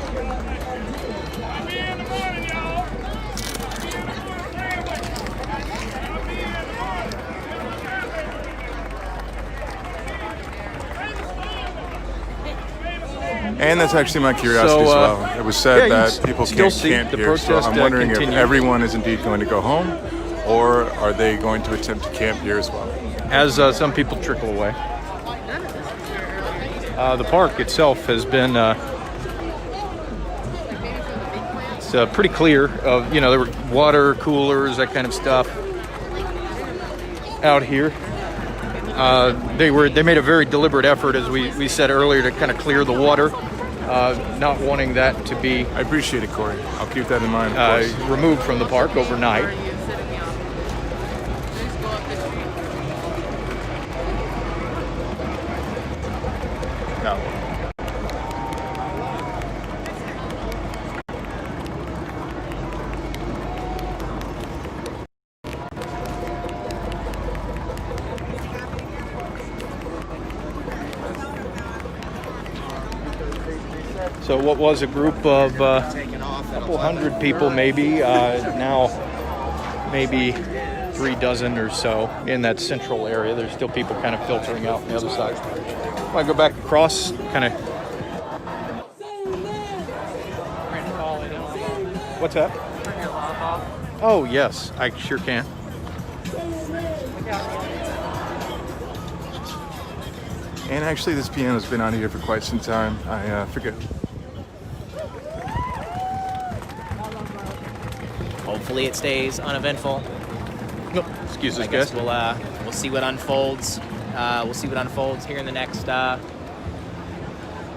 And that's actually my curiosity as well. It was said that people can't camp here, so I'm wondering if everyone is indeed going to go home, or are they going to attempt to camp here as well? As some people trickle away. The park itself has been it's pretty clear. Of there were water coolers, that kind of stuff out here. They made a very deliberate effort, as we said earlier, to kind of clear the water, not wanting that to be. I appreciate it, Corey. I'll keep that in mind. Removed from the park overnight. So what was a group of a couple hundred people, maybe, now maybe 3 dozen or so in that central area. There's still people kind of filtering out on the other side. If I go back across, kind of. What's that? Oh, yes, I sure can. And actually, this piano's been out here for quite some time. I forget. Hopefully it stays uneventful. Nope. Excuse us, I guess guys. we'll see what unfolds. We'll see what unfolds here in the next.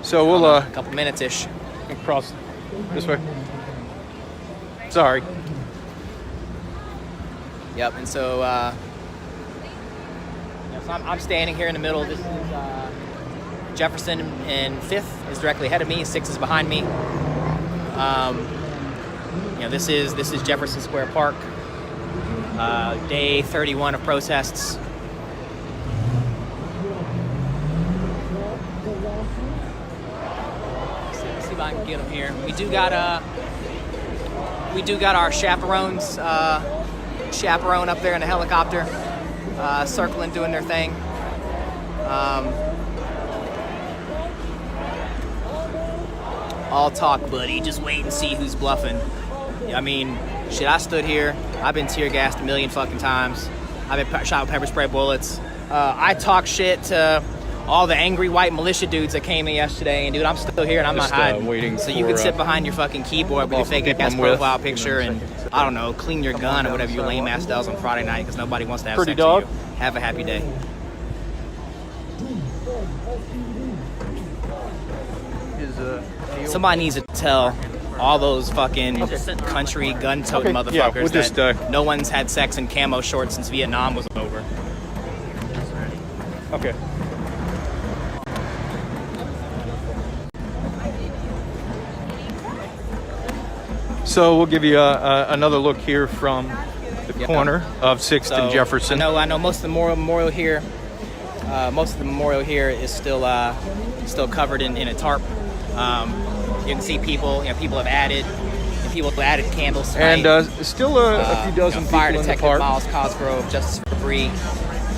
So we'll a couple minutes-ish. Cross this way. Sorry. Yep. And so, so I'm standing here in the middle. This is Jefferson and 5th is directly ahead of me. 6th is behind me. This is Jefferson Square Park. Day 31 of protests. Let's see if I can get them here. We do got our chaperones. Chaperone up there in a helicopter, circling, doing their thing. All talk, buddy. Just wait and see who's bluffing. I mean, shit, I stood here. I've been tear gassed a million fucking times. I've been shot with pepper spray bullets. I talk shit to all the angry white militia dudes that came in yesterday, and dude, I'm still here and I'm not hiding. Waiting so for, you can sit behind your fucking keyboard with your fake ass profile picture and, I don't know, clean your gun or whatever your lame ass does on Friday night because nobody wants to have sex with you. Have a happy day. Somebody needs to tell all those fucking country gun-toting motherfuckers that no one's had sex in camo shorts since Vietnam was over. Okay. So we'll give you another look here from the corner of 6th and Jefferson. I know most of the memorial here. Most of the memorial here is still covered in a tarp. You can see people. People have added. People have added candles tonight. And still a few dozen fire people in the detective park. Miles Cosgrove, Justice for Bree.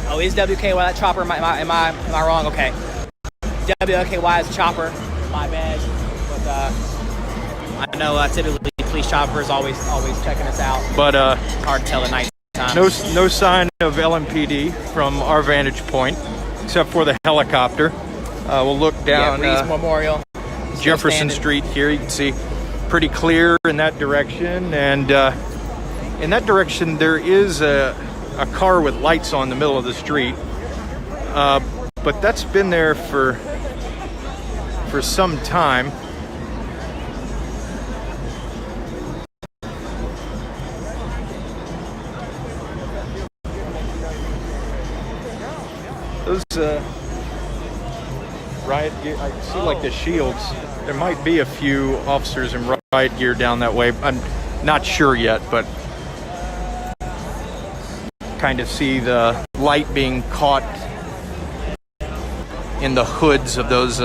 Oh, is WKY that chopper? Am I wrong? Okay. WKY is a chopper. My bad. But I know typically police choppers always checking us out. But it's hard to tell at night time. No sign of LMPD from our vantage point, except for the helicopter. We'll look down Breeze Memorial. Jefferson Street here. You can see pretty clear in that direction, and in that direction there is a car with lights on the middle of the street, but that's been there for some time. Those riot gear, I see like the shields. There might be a few officers in riot gear down that way. I'm not sure yet, but kind of see the light being caught in the hoods of those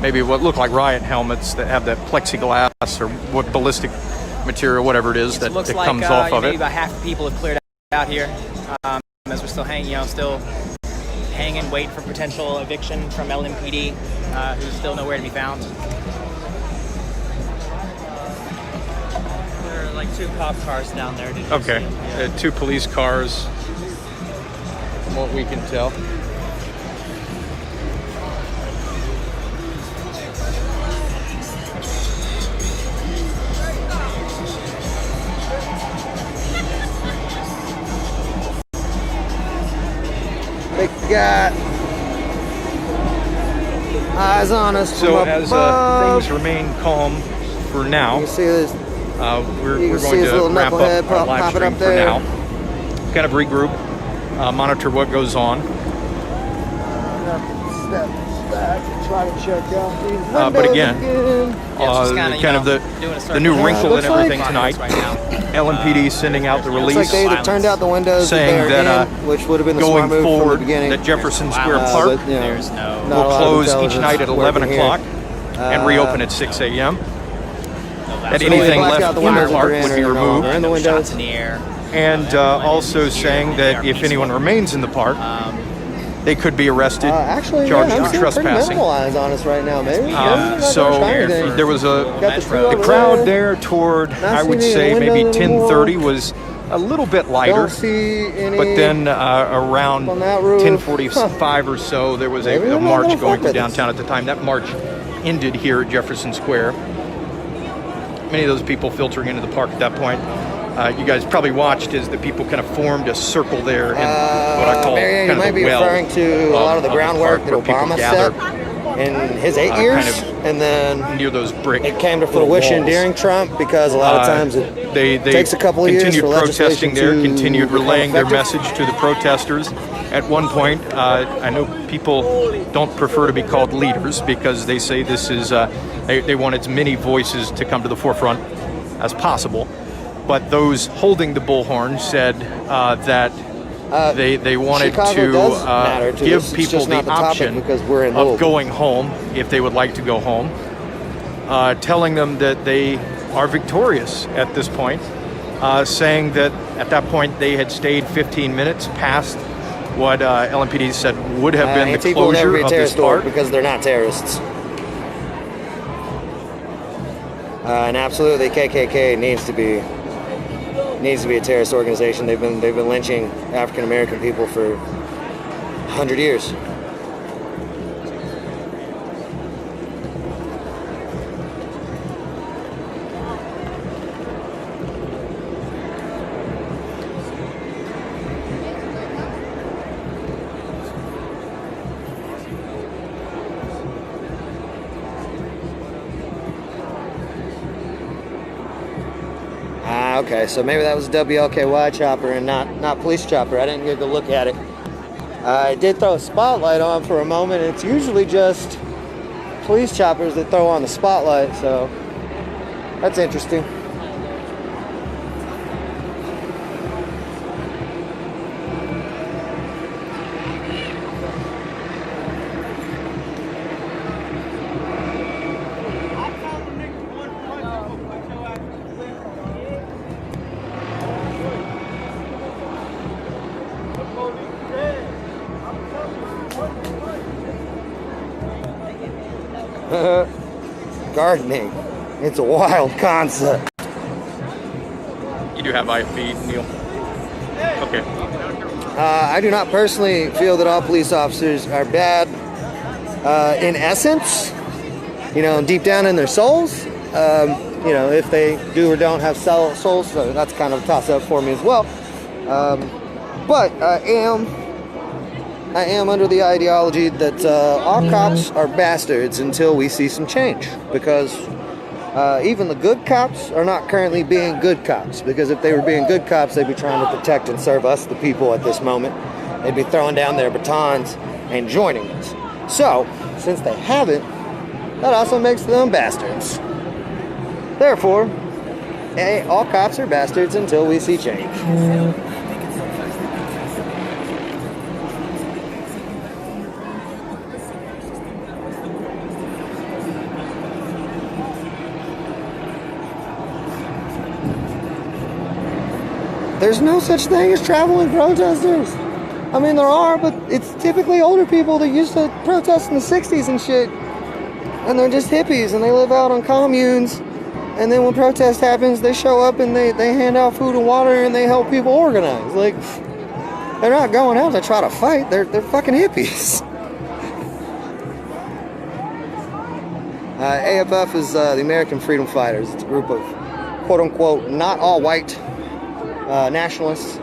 maybe what look like riot helmets that have that plexiglass or what ballistic material, whatever it is, that comes off of it. Maybe about half the people have cleared out here as we're still hanging, still hanging, waiting for potential eviction from LMPD, who's still nowhere to be found. There are like 2 cop cars down there. Did you Okay, see? 2 police cars, from what we can tell. They got eyes on us. So as things remain calm for now, you see this, we're going to wrap up our live stream for now. Kind of regroup, monitor what goes on. Step back and try to check out these windows But again, kind of the new wrinkle in everything tonight. LMPD sending out the release, looks like they either turned out the windows saying that which would have been the going smart move forward from the beginning. that Jefferson Square Park but, there's will close each night at 11 o'clock and reopen at 6 a.m. That anything left in the park would be removed. Shots in the air. And also saying that if anyone remains in the park, they could be arrested, actually, charged I'm with seeing trespassing. pretty minimal eyes on us right now, maybe. So there was the crowd there toward, I would say, maybe 10:30 was a little bit lighter. But then around 10:45 or so, there was a march going through downtown at the time. That march ended here at Jefferson Square. Many of those people filtering into the park at that point. You guys probably watched as the people kind of formed a circle there in what I call Marianne, kind you of might be the well referring to a lot of the groundwork that Obama set in his 8 years, kind of and then near those brick it came to fruition during Trump because a lot of times it takes a couple of years for protesting there, to continued become relaying their effective. message to the protesters. At one point, I know people don't prefer to be called leaders because they say this is they want as many voices to come to the forefront as possible. But those holding the bullhorn said that they wanted to give people the option of going home if they would like to go home, telling them that they are victorious at this point, saying that at that point they had stayed 15 minutes past what LMPD said would have been the closure of this park. Because they're not terrorists. And absolutely, KKK needs to be a terrorist organization. They've been lynching African American people for 100 years. Okay, so maybe that was a WLKY chopper and not police chopper. I didn't get a good look at it. I did throw a spotlight on for a moment. It's usually just police choppers that throw on the spotlight, so that's interesting. Gardening. It's a wild concept. You do have IFB, Neil. Okay. I do not personally feel that all police officers are bad. In essence, deep down in their souls, if they do or don't have souls, so that's kind of a toss-up for me as well. But I am under the ideology that all cops are bastards until we see some change, because even the good cops are not currently being good cops, because if they were being good cops, they'd be trying to protect and serve us, the people, at this moment. They'd be throwing down their batons and joining us. So, since they haven't, that also makes them bastards. Therefore, all cops are bastards until we see change. there's no such thing as traveling protesters. I mean, there are, but it's typically older people that used to protest in the 60s and shit. And they're just hippies, and they live out on communes. And then when protest happens, they show up and they hand out food and water and they help people organize. Like, they're not going out to try to fight. They're fucking hippies. AFF is the American Freedom Fighters. It's a group of quote-unquote not all white nationalists.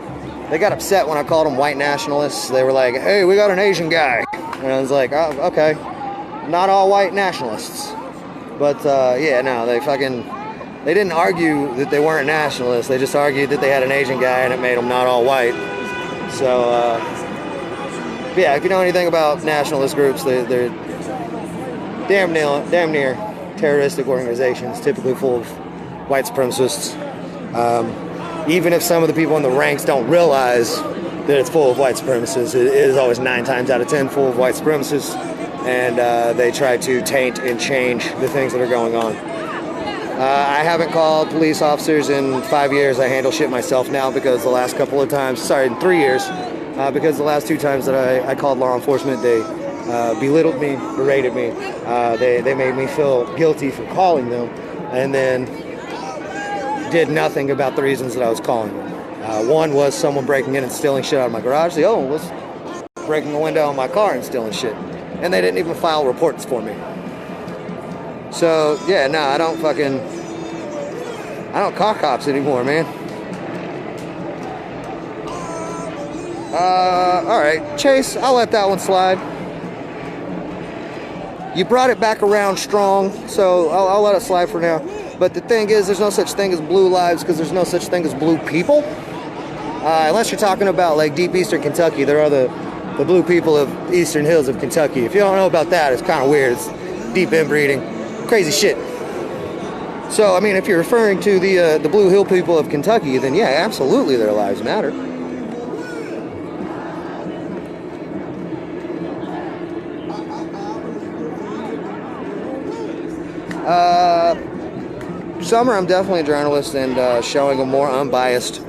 They got upset when I called them white nationalists. They were like, hey, we got an Asian guy. And I was like, oh, okay. Not all white nationalists. But yeah, no, they didn't argue that they weren't nationalists. They just argued that they had an Asian guy and it made them not all white. So yeah, if you know anything about nationalist groups, they're damn near terroristic organizations, typically full of white supremacists. Even if some of the people in the ranks don't realize that it's full of white supremacists, it is always 9 times out of 10 full of white supremacists, and they try to taint and change the things that are going on. I haven't called police officers in 5 years. I handle shit myself now because the last couple of times, sorry, in 3 years, because the last 2 times that I called law enforcement, they belittled me, berated me. They made me feel guilty for calling them, and then did nothing about the reasons that I was calling them. One was someone breaking in and stealing shit out of my garage. The other one was breaking the window on my car and stealing shit. And they didn't even file reports for me. So, yeah, no, I don't call cops anymore, man. Alright, Chase, I'll let that one slide. You brought it back around strong, so I'll let it slide for now. But the thing is, there's no such thing as blue lives because there's no such thing as blue people. Unless you're talking about like deep eastern Kentucky, there are the blue people of eastern hills of Kentucky. If you don't know about that, it's kind of weird. It's deep inbreeding, crazy shit. So, I mean, if you're referring to the blue hill people of Kentucky, then yeah, absolutely their lives matter. Summer, I'm definitely a journalist and showing a more unbiased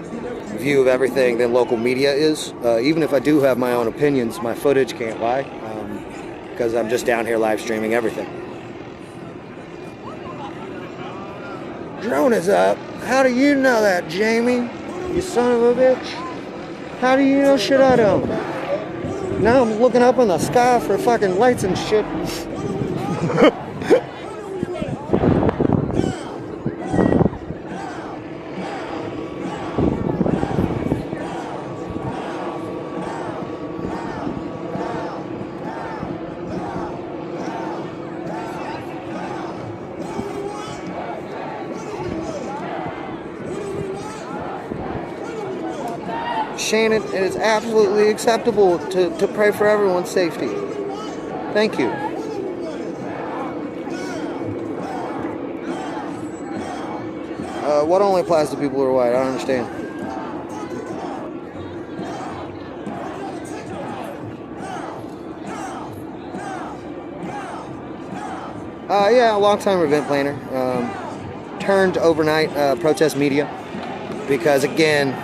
view of everything than local media is. Even if I do have my own opinions, my footage can't lie because I'm just down here live streaming everything. Drone is up. How do you know that, Jamie? You son of a bitch. How do you know shit I don't? Now I'm looking up in the sky for fucking lights and shit. Shannon, it is absolutely acceptable to pray for everyone's safety. Thank you. What only applies to people who are white? I don't understand. Yeah, a long-time event planner. Turned overnight protest media because, again,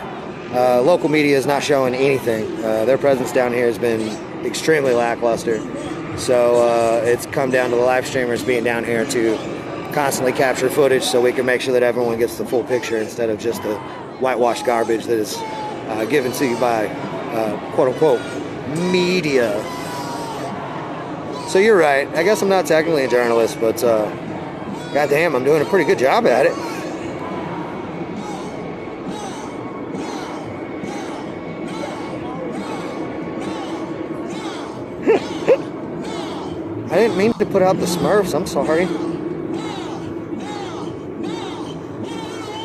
local media is not showing anything. Their presence down here has been extremely lackluster. So it's come down to the live streamers being down here to constantly capture footage so we can make sure that everyone gets the full picture instead of just the whitewashed garbage that is given to you by quote-unquote media. So you're right. I guess I'm not technically a journalist, but goddamn, I'm doing a pretty good job at it. I didn't mean to put out the Smurfs. I'm sorry.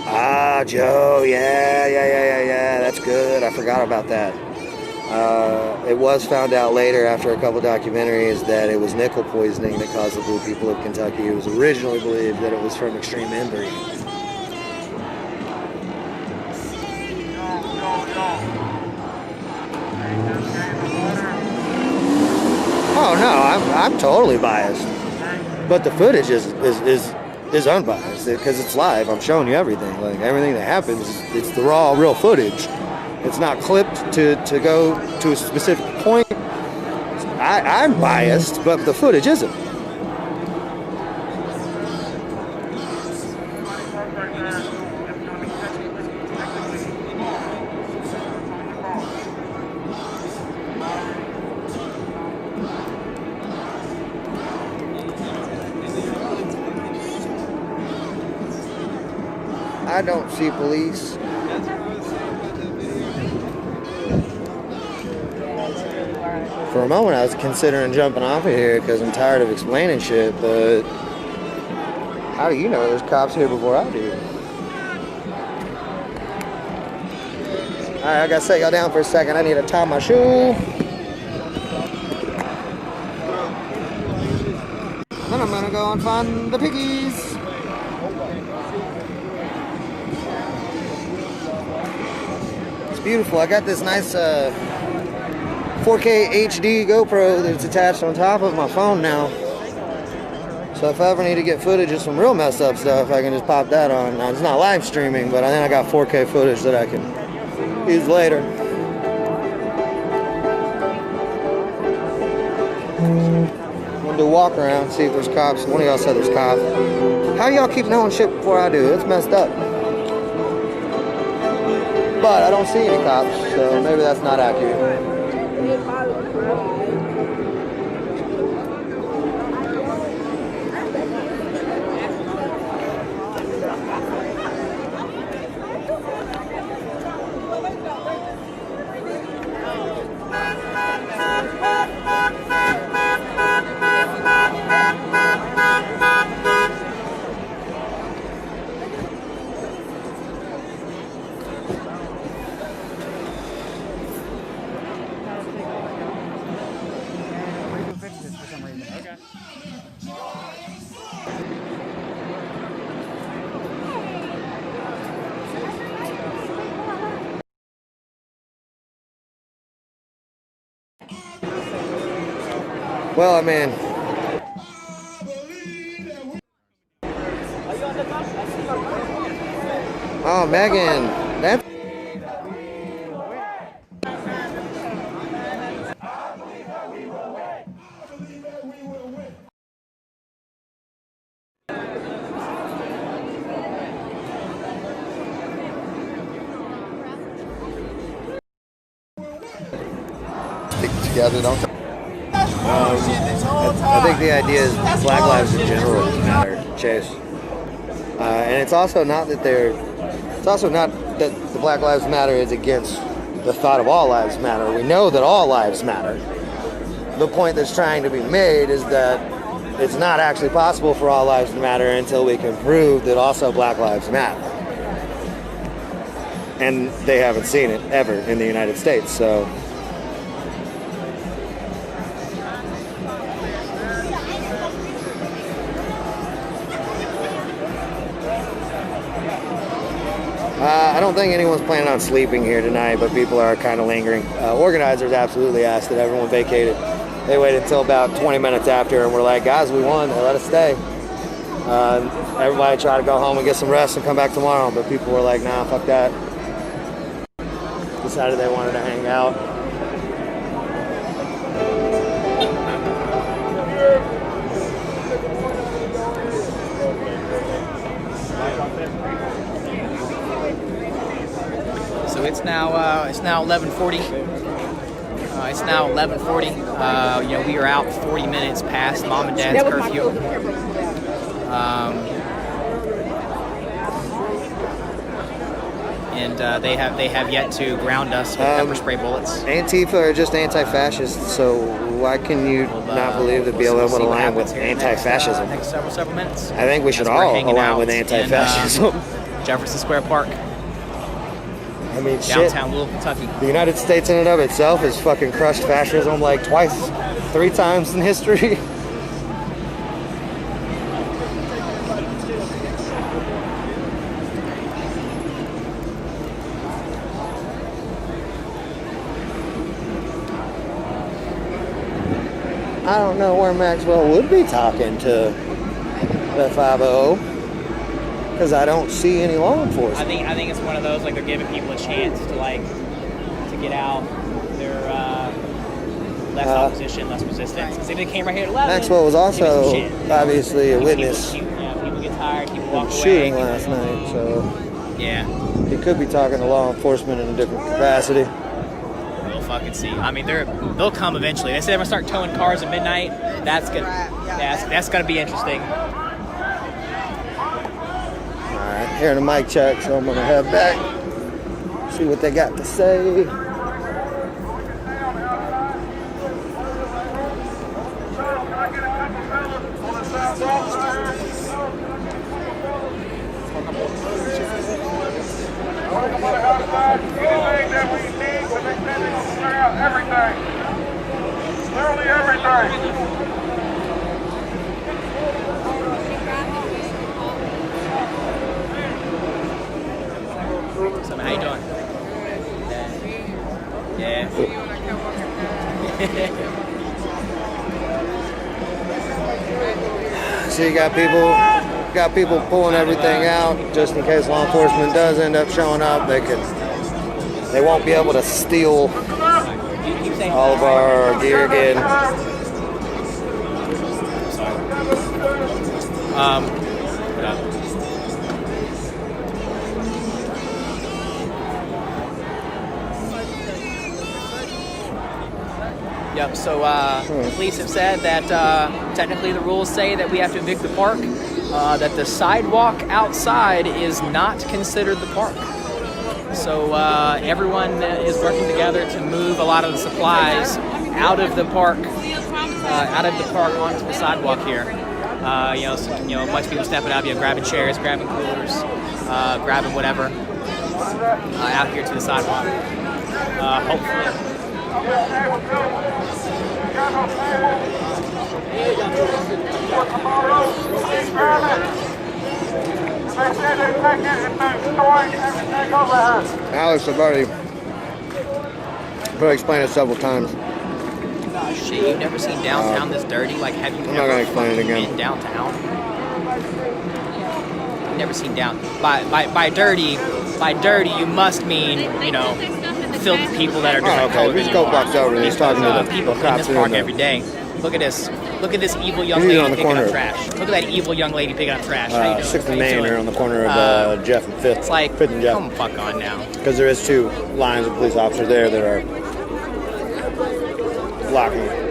Ah, Joe. Yeah. That's good. I forgot about that. It was found out later after a couple documentaries that it was nickel poisoning that caused the blue people of Kentucky. It was originally believed that it was from extreme inbreeding. Oh no, I'm totally biased. But the footage is is unbiased because it's live. I'm showing you everything. Like everything that happens, it's the raw, real footage. It's not clipped to go to a specific point. I'm biased, but the footage isn't. I don't see police. For a moment, I was considering jumping off of here because I'm tired of explaining shit, but how do you know there's cops here before I do? Alright, I gotta set y'all down for a second. I need to tie my shoe. Then I'm gonna go and find the piggies. It's beautiful. I got this nice 4K HD GoPro that's attached on top of my phone now. So if I ever need to get footage of some real messed up stuff, I can just pop that on. Now, it's not live streaming, but then I got 4K footage that I can use later. I'm gonna do a walk around, see if there's cops. One of y'all said there's cops. How do y'all keep knowing shit before I do? It's messed up. But I don't see any cops, so maybe that's not accurate. Well, I mean, oh, Megan, that's stick together, don't they? I think the idea is Black lives in general matter, Chase. And it's also not that the Black Lives Matter is against the thought of all lives matter. We know that all lives matter. The point that's trying to be made is that it's not actually possible for all lives to matter until we can prove that also Black lives matter. And they haven't seen it ever in the United States, so. I don't think anyone's planning on sleeping here tonight, but people are kind of lingering. Organizers absolutely asked that everyone vacated. They waited until about 20 minutes after, and we're like, guys, we won. They let us stay. Everybody tried to go home and get some rest and come back tomorrow, but people were like, nah, fuck that. Decided they wanted to hang out. So it's now 11:40. It's now 11:40. We are out 40 minutes past Mom and Dad's curfew. And they have yet to ground us with pepper spray bullets. Antifa are just anti-fascists, so why can you not believe that BLM would align with anti-fascism? Next several minutes. I think we should all align with anti-fascism. Jefferson Square Park. I mean, downtown Louisville, Kentucky. The United States in and of itself has fucking crushed fascism like twice, 3 times in history. I don't know where Maxwell would be talking to the 5-0. Because I don't see any law enforcement. I think it's one of those, like, they're giving people a chance to, like, to get out. They're less opposition, less resistance. Because if they came right here at 11, Maxwell was also obviously a witness. People get tired, people walk away. Shooting last night, so yeah, he could be talking to law enforcement in a different capacity. We'll fucking see. I mean, they'll come eventually. They said they're gonna start towing cars at midnight. That's gonna be interesting. All right, hearing the mic check, so I'm gonna head back, see what they got to say. Anything that we need to make that thing clear out, everything. Literally everything. So, how you doing? Yeah. So you got people pulling everything out just in case law enforcement does end up showing up. They won't be able to steal all of our gear again. Yep, so the police have said that technically the rules say that we have to evict the park, that the sidewalk outside is not considered the park. So everyone is working together to move a lot of the supplies out of the park onto the sidewalk here. A bunch of people stepping up, grabbing chairs, grabbing coolers, grabbing whatever out here to the sidewalk. Hopefully. Alex, I've already explained it several times. Shit, you've never seen downtown this dirty? Like, have you I'm not gonna explain it again. been downtown? You've never seen by dirty, you must mean, filthy people that are doing okay, we just go blocks over and he's talking to the people in this park every day. Look at this. Look at this evil young lady picking up trash. Look at that evil young lady picking up trash. 6th and Main here on the corner of Jeff and 5th. It's like, 5th and Jeff. come fuck on now. Because there is 2 lines of police officers there that are blocking it.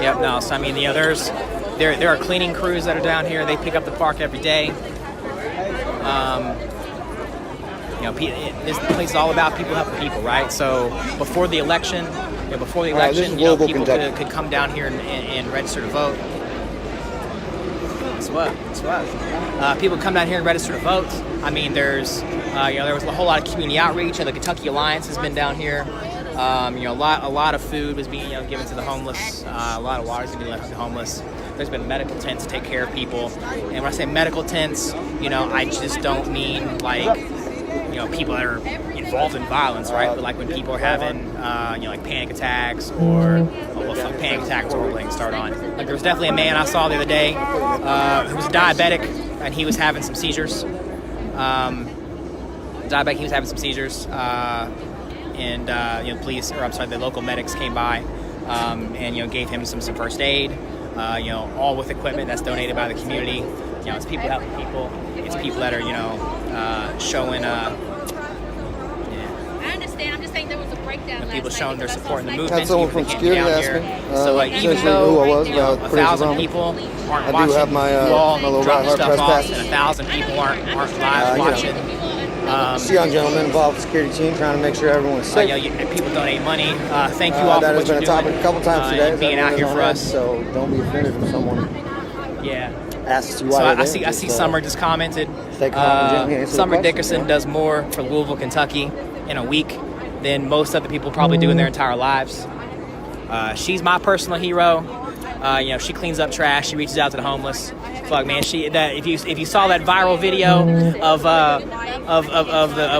Yep, no, so I mean, there are cleaning crews that are down here. They pick up the park every day. This place is all about people helping people, right? So before the election, people could come down here and register to vote. That's what. People come down here and register to vote. I mean, there was a whole lot of community outreach, and the Kentucky Alliance has been down here. A lot of food was being given to the homeless. A lot of water is being left to the homeless. There's been medical tents to take care of people. And when I say medical tents, I just don't mean like people that are involved in violence, right? But like when people are having like panic attacks or panic attacks or we're start on. Like there was definitely a man I saw the other day who was diabetic and he was having some seizures. The local medics came by and gave him some first aid. All with equipment that's donated by the community. It's people helping people. It's people that are showing. I understand. I'm just saying there was a breakdown. People showing their support in the movement. That's someone from security asked me. So even though who I was, 1,000 people aren't I watching, do have my you all little drop right stuff heart off, and 1,000 people aren't live watching. It's a young gentleman involved with the security team trying to make sure everyone's safe. People donate money. Thank you all for what you're doing. That has been a topic a couple times today. Being out here for us. So don't be offended if someone asks you why. So I see Summer just commented. Stay calm, Jimmy. Summer Dickerson does more for Louisville, Kentucky in a week than most other people probably do in their entire lives. She's my personal hero. She cleans up trash. She reaches out to the homeless. Fuck, man. If you saw that viral video of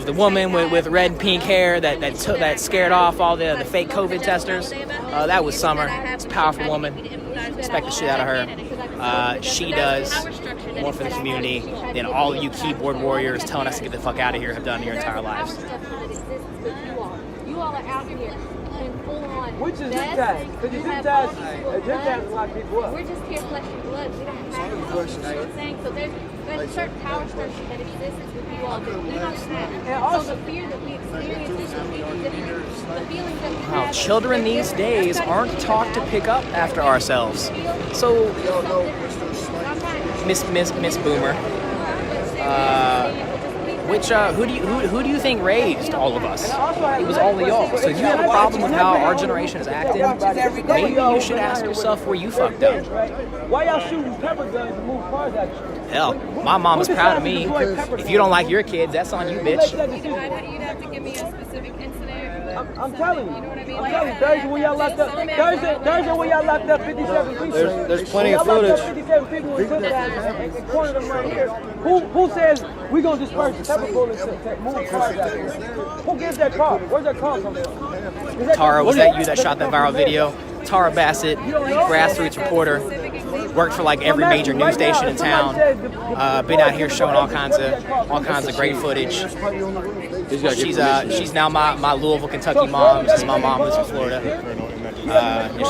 the woman with red and pink hair that scared off all the fake COVID testers, that was Summer. It's a powerful woman. respect the shit out of her. She does more for the community than all of you keyboard warriors telling us to get the fuck out of here have done your entire lives. You all are out here in full on. Which is zip ties? Because your zip ties a lot of people up. We're just here flesh and blood. We don't have anything. So there's a certain power structure that exists with you all that we don't have. So the fear that we experience, the feelings that we have. Wow, children these days aren't taught to pick up after ourselves. So, Miss Boomer, who do you think raised all of us? It was all of y'all. So if you have a problem with how our generation is acting, maybe you should ask yourself where you fucked up. Why y'all shooting pepper guns to move cars at you? Hell, my mom is proud of me. If you don't like your kids, that's on you, bitch. You'd have to give me a specific incident. I'm telling you. I'm telling you, Thursday when y'all locked up. Thursday when y'all locked up 57 people. There's plenty of footage. 57 people in and cornered them right here. Who says we gonna disperse the pepper bullets to move cars out here? Who gives that car? Where's that car from? Tara, was that you that shot that viral video? Tara Bassett, grassroots reporter, worked for like every major news station in town. Been out here showing all kinds of great footage. She's now my Louisville, Kentucky mom. This is my mom who's in Florida.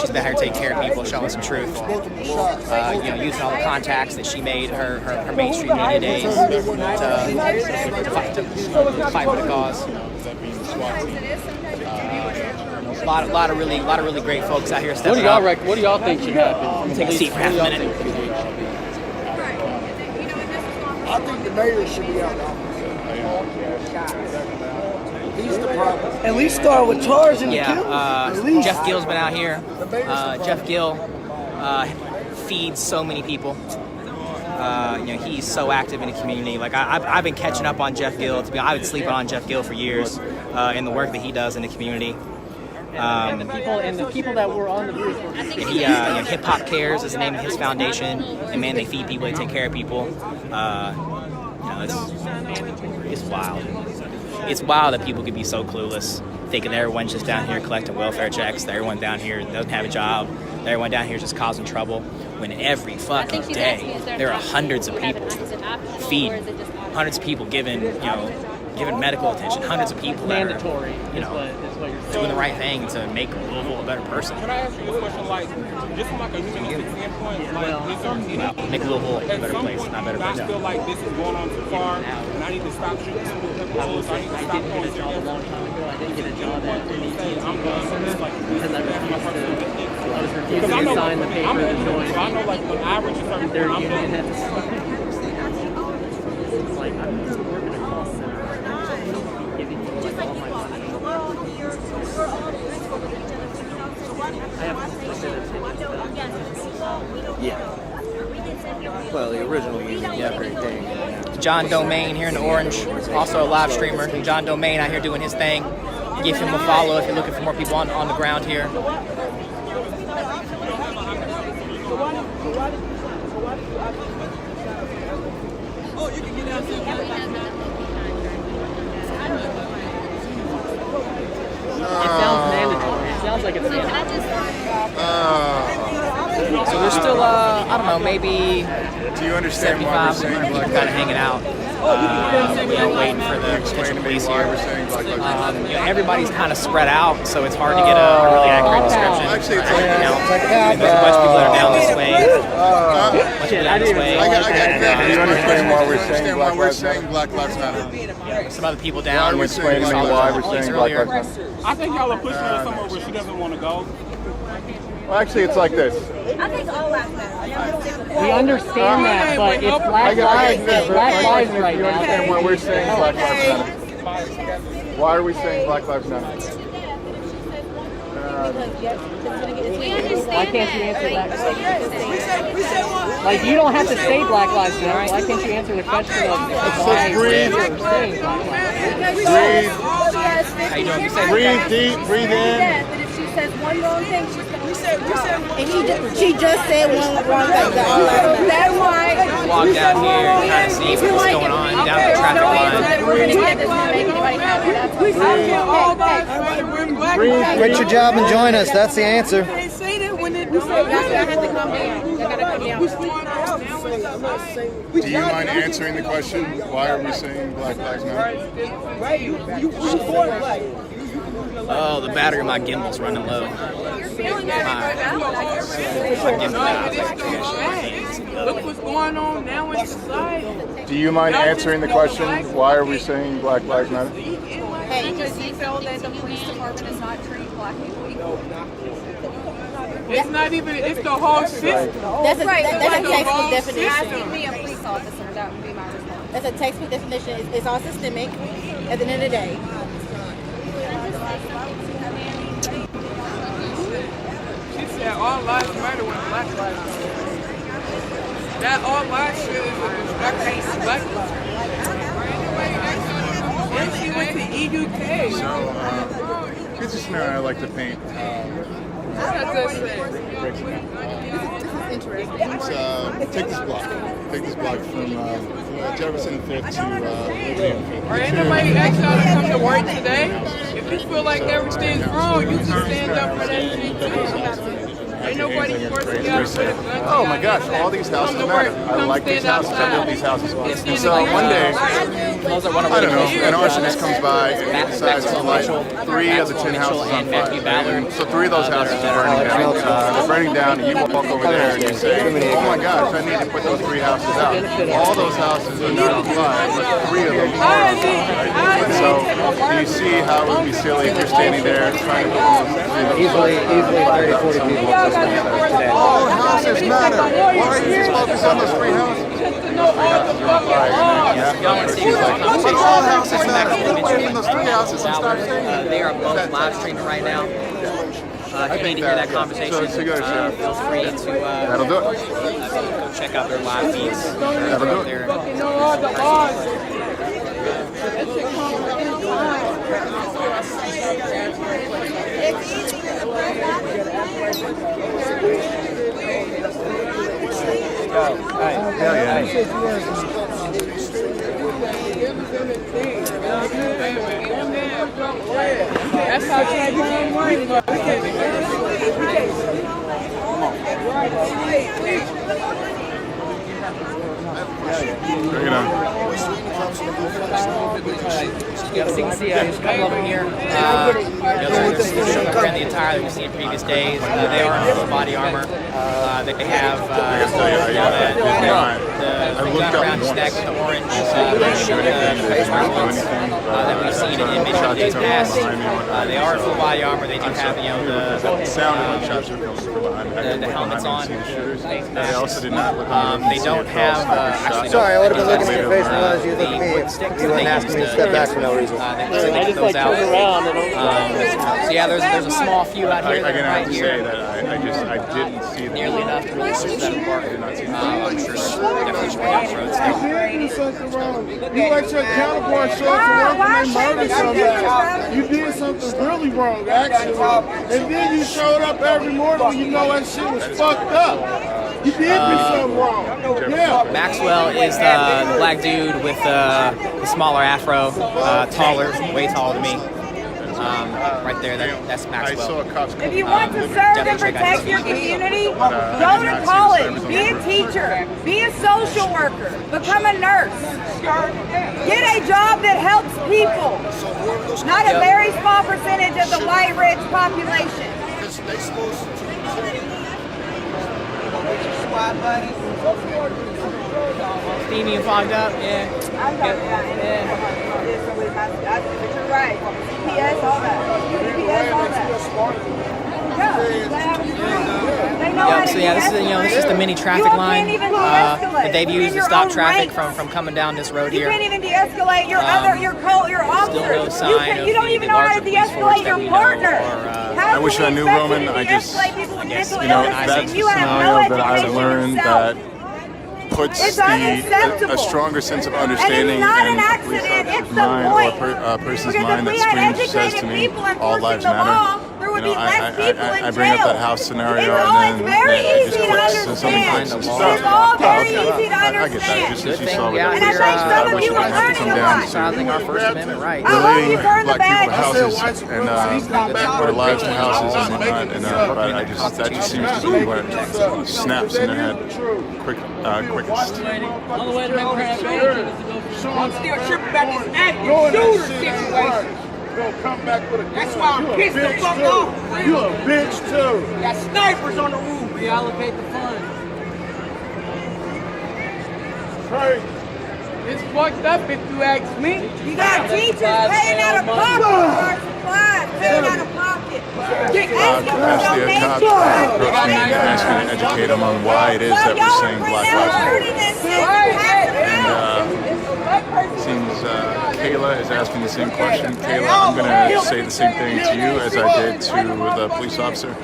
She's been here taking care of people, showing some truth. Using all the contacts that she made her mainstream media days to fight for the cause. A lot of really great folks out here stepping up. What do y'all think should happen? Take a seat for half a minute. I think the mayor should be out. He's the problem. At least start with Tars and the Jeff Gill's been out here. Jeff Gill feeds so many people. He's so active in the community. Like I've been catching up on Jeff Gill. I've been sleeping on Jeff Gill for years in the work that he does in the community. And the people that were on the roof. Hip Hop Cares is the name of his foundation, and man, they feed people, they take care of people. It's wild. It's wild that people could be so clueless, thinking that everyone's just down here collecting welfare checks, that everyone down here doesn't have a job, that everyone down here is just causing trouble. When every fucking day there are hundreds of people feeding, hundreds of people giving medical attention, hundreds of people that are, doing the right thing to make Louisville a better person. Can I ask you a question, like, just from like a humanistic standpoint, make Louisville a better place, not a better place. I feel like this is going on too far, and I need to stop shooting people with pepper bullets. I need to stop going to jail a long time ago. I didn't get a job at any I'm done. It's like because I was refusing to sign the paper to join. I know, like, when I reach a certain point, I'm done. It's like I'm going to work in a call center. Yeah. Well, the original union, yeah, great thing. John Domain here in the Orange, also a live streamer. John Domain out here doing his thing. Give him a follow if you're looking for more people on the ground here. It sounds mandatory. It sounds like it's mandatory. So there's still, I don't know, maybe do you understand 75 people kind of hanging out, waiting for the potential police here. Everybody's kind of spread out, so it's hard to get a really accurate description. Actually, it's like there's a bunch of people that are down this way. Do you understand why we're saying Black Lives Matter? Some other people down. Why explain to me why we're saying Black Lives Matter? I think y'all are pushing her somewhere where she doesn't want to go. Well, actually, it's like this. I think all lives matter. We understand that, but it's Black Lives right You now. understand why we're saying Black Lives Matter? Why are we saying Black Lives Matter? Why can't you answer that? Like, you don't have to say Black Lives Matter. Why can't you answer the question of why breathe. saying Black Lives Breathe. How you doing? You said Breathe deep. Breathe in. But if she says one wrong thing, she's going to and she just said one wrong thing. That's why. Walk down here and kind of see what's going on down the traffic line. We're going to get this to make anybody happy. That's Quit your job and join us. That's the answer. They say that when it Do you mind answering the question? Why are we saying Black Lives Matter? Oh, the battery of my gimbal's running low. Look what's going on now in society. Do you mind answering the question? Why are we saying Black Lives Matter? Hey, because you feel that the police department is not treating black people equal. It's not even, it's the whole system. That's a textbook definition. Asking me a police officer, that would be my response. That's a textbook definition. It's all systemic at the end of the day. She said all lives matter when black lives matter. That all lives shit is a distraction to black lives. And she went to EUK. So, here's a scenario I like to paint. Take this block. Take this block from Jefferson 5th to Liberty and 5th. Or ain't nobody asked y'all to come to work today? If you feel like everything's wrong, you can stand up for that shit too. Ain't nobody forcing y'all to put a gun. Oh my gosh, all these houses matter. I like these houses. I built these houses. So one day, I don't know, an arsonist comes by and decides to light 3 of the 10 houses on fire. So 3 of those houses are burning down. They're burning down, and you walk over there and you say, oh my gosh, I need to put those 3 houses out. All those houses are not on fire, but 3 of them are on fire. And so do you see how it would be silly if you're standing there trying to put those easily 30, 40 people. All houses matter. Why are you just focused on those 3 houses? All houses matter. Even those 3 houses and start saying they are both live streaming right now. If you need to hear that conversation, feel free to that'll do it. Go check out their live feeds. That'll do it. That's how Trump won money, but we can't do Bring it on. So you can see there's a couple of them here. They're around the attire that we've seen in previous days. They are in full body armor. They have the gun around his neck with the orange that we've seen in many days past. They are in full body armor. They do have the helmets on. They also did not look they don't have. Sorry, I would have been looking at your face and realized you looked at me. You wouldn't ask me to step back for no reason. I just like turn around and so yeah, there's a small few out here that are right here. I didn't see them. Nearly enough to really switch that apart. I'm sure there's definitely more down the road still. You let your counterpart show up to work and they murder somebody. You did something really wrong, actually. And then you showed up every morning when you know that shit was fucked up. You did do something wrong. Yeah. Maxwell is the black dude with the smaller afro, taller, way taller than me. Right there, that's Maxwell. If you want to serve and protect your community, go to college, be a teacher, be a social worker, become a nurse. Get a job that helps people, not a very small percentage of the white rich population. Steamy and fogged up, yeah. You're right. GPS, all that. GPS, all that. So yeah, this is the mini traffic line that they've used to stop traffic from coming down this road here. You can't even de-escalate your officers. Still no sign you don't even know how to de-escalate your partner. I wish I knew Roman. I guess, that's a scenario that I've learned that puts a stronger sense of understanding in a police officer's mind or a person's mind that screams, says to me, all lives matter. there would You know, be less people in I bring up jail. that house scenario, It's all and then very it easy just to clicks, and something understand. clicks. It's all very easy to I get that. understand. Just as you saw with And I the think some of wish you it are didn't have to learning come a down lot. to I think our First Amendment right. relating you've earned the black people to badge. houses and their lives to houses and whatnot. And but that just seems to be what snaps in their head quickest. On the way to I'm still tripping about this active shooter situation. Come back with a That's why I'm pissed the fuck off. You a bitch too. Got snipers on the roof. Reallocate the funds. Crazy. It's fucked up if you ask me. You got teachers paying out of pocket for our supplies, paying out of pocket. Ask the cop approach me and ask me to educate them on why it is that we're saying Black Lives Matter. And seems Kayla is asking the same question. Kayla, I'm going to say the same thing to you as I did to the police officer.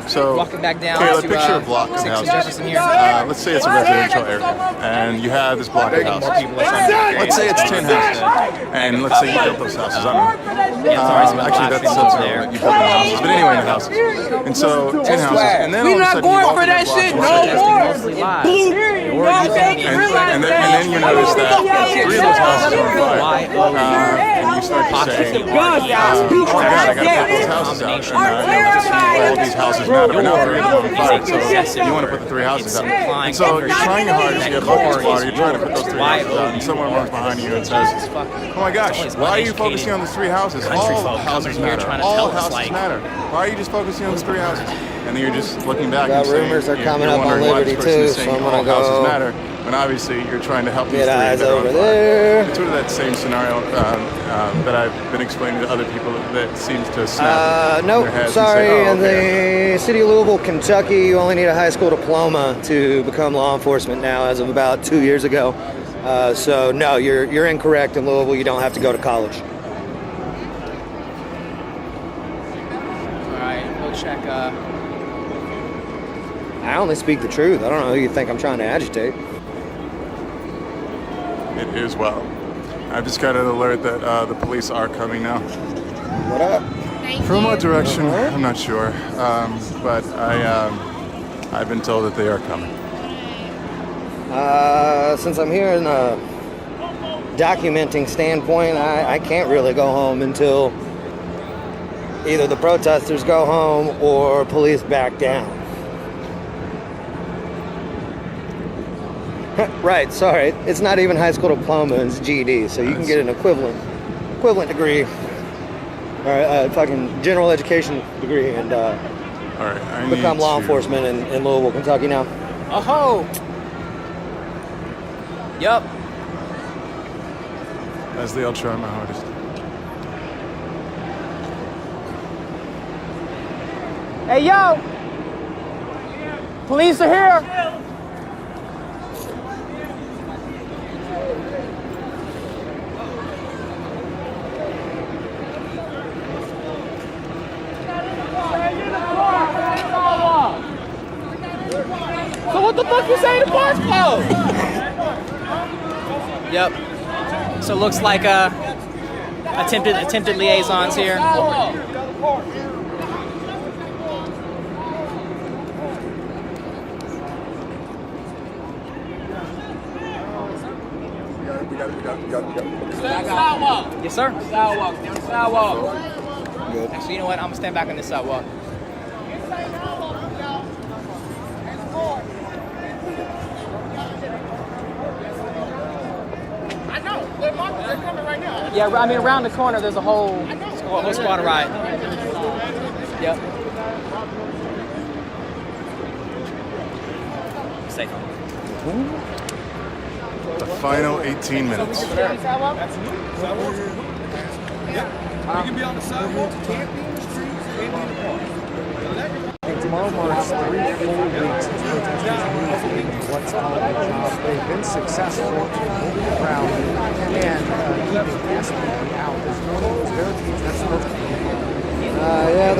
So, Walking back down Kayla, to, picture a block of 6 and houses. Jefferson here. Let's say it's a residential area, and you have this block of houses. Let's say it's 10 houses, and let's say you built those houses. I don't know. Actually, that's there. You built the houses, but anyway, the houses. And so 10 houses, and then all of a sudden you walk in that block and then you notice that 3 of those houses are on fire, and you start to say, oh my God, I got to put those houses out, and you want to see why all these houses matter, but now 3 of them are on fire, so you want to put the 3 houses out. And so you're trying your hardest, you have bucket squad, you're trying to put those 3 houses out, and someone runs behind you and says, oh my gosh, why are you focusing on the 3 houses? All houses matter. All houses matter. Why are you just focusing on the 3 houses? And then you're just looking back and saying, rumors are coming you're up on wondering why Liberty this person too, is so saying I'm all gonna houses go matter, when obviously you're trying to help these 3 get eyes that are on over fire. there. It's sort of that same scenario that I've been explaining to other people that seems to snap in Nope, their heads sorry. and say, In the city of Louisville, Kentucky, you only need a high school diploma to become law enforcement now, as of about 2 years ago. So no, you're incorrect. In Louisville, you don't have to go to college. All right, we'll check. I only speak the truth. I don't know who you think I'm trying to agitate. It is well. I've just got an alert that the police are coming now. What up? From what direction? I'm not sure, but I've been told that they are coming. Since I'm here in a documenting standpoint, I can't really go home until either the protesters go home or police back down. Right, sorry. It's not even high school diploma, it's GED, so you can get an equivalent degree, or a fucking general education degree, and become law enforcement in Louisville, Kentucky now. Oh-ho! Yup. Leslie, I'll try my hardest. Hey, yo! Police are here! So what the fuck you say the park's closed? Yep. So it looks like attempted liaisons here. Sidewalk. Yes, sir. Sidewalk. Down the sidewalk. Good. Actually, you know what? I'm gonna stand back on this sidewalk. I know. They're coming right now. Yeah, I mean around the corner there's a whole squad of riot. Yep. Safe. The final 18 minutes. You can be on the sidewalk, can't be in the streets, can't be in the park. Tomorrow marks 3 full weeks since protesters moved in what's called the job. They've been successful in holding the ground and keeping mass people out. There's no barricades that's supposed to be. Yeah,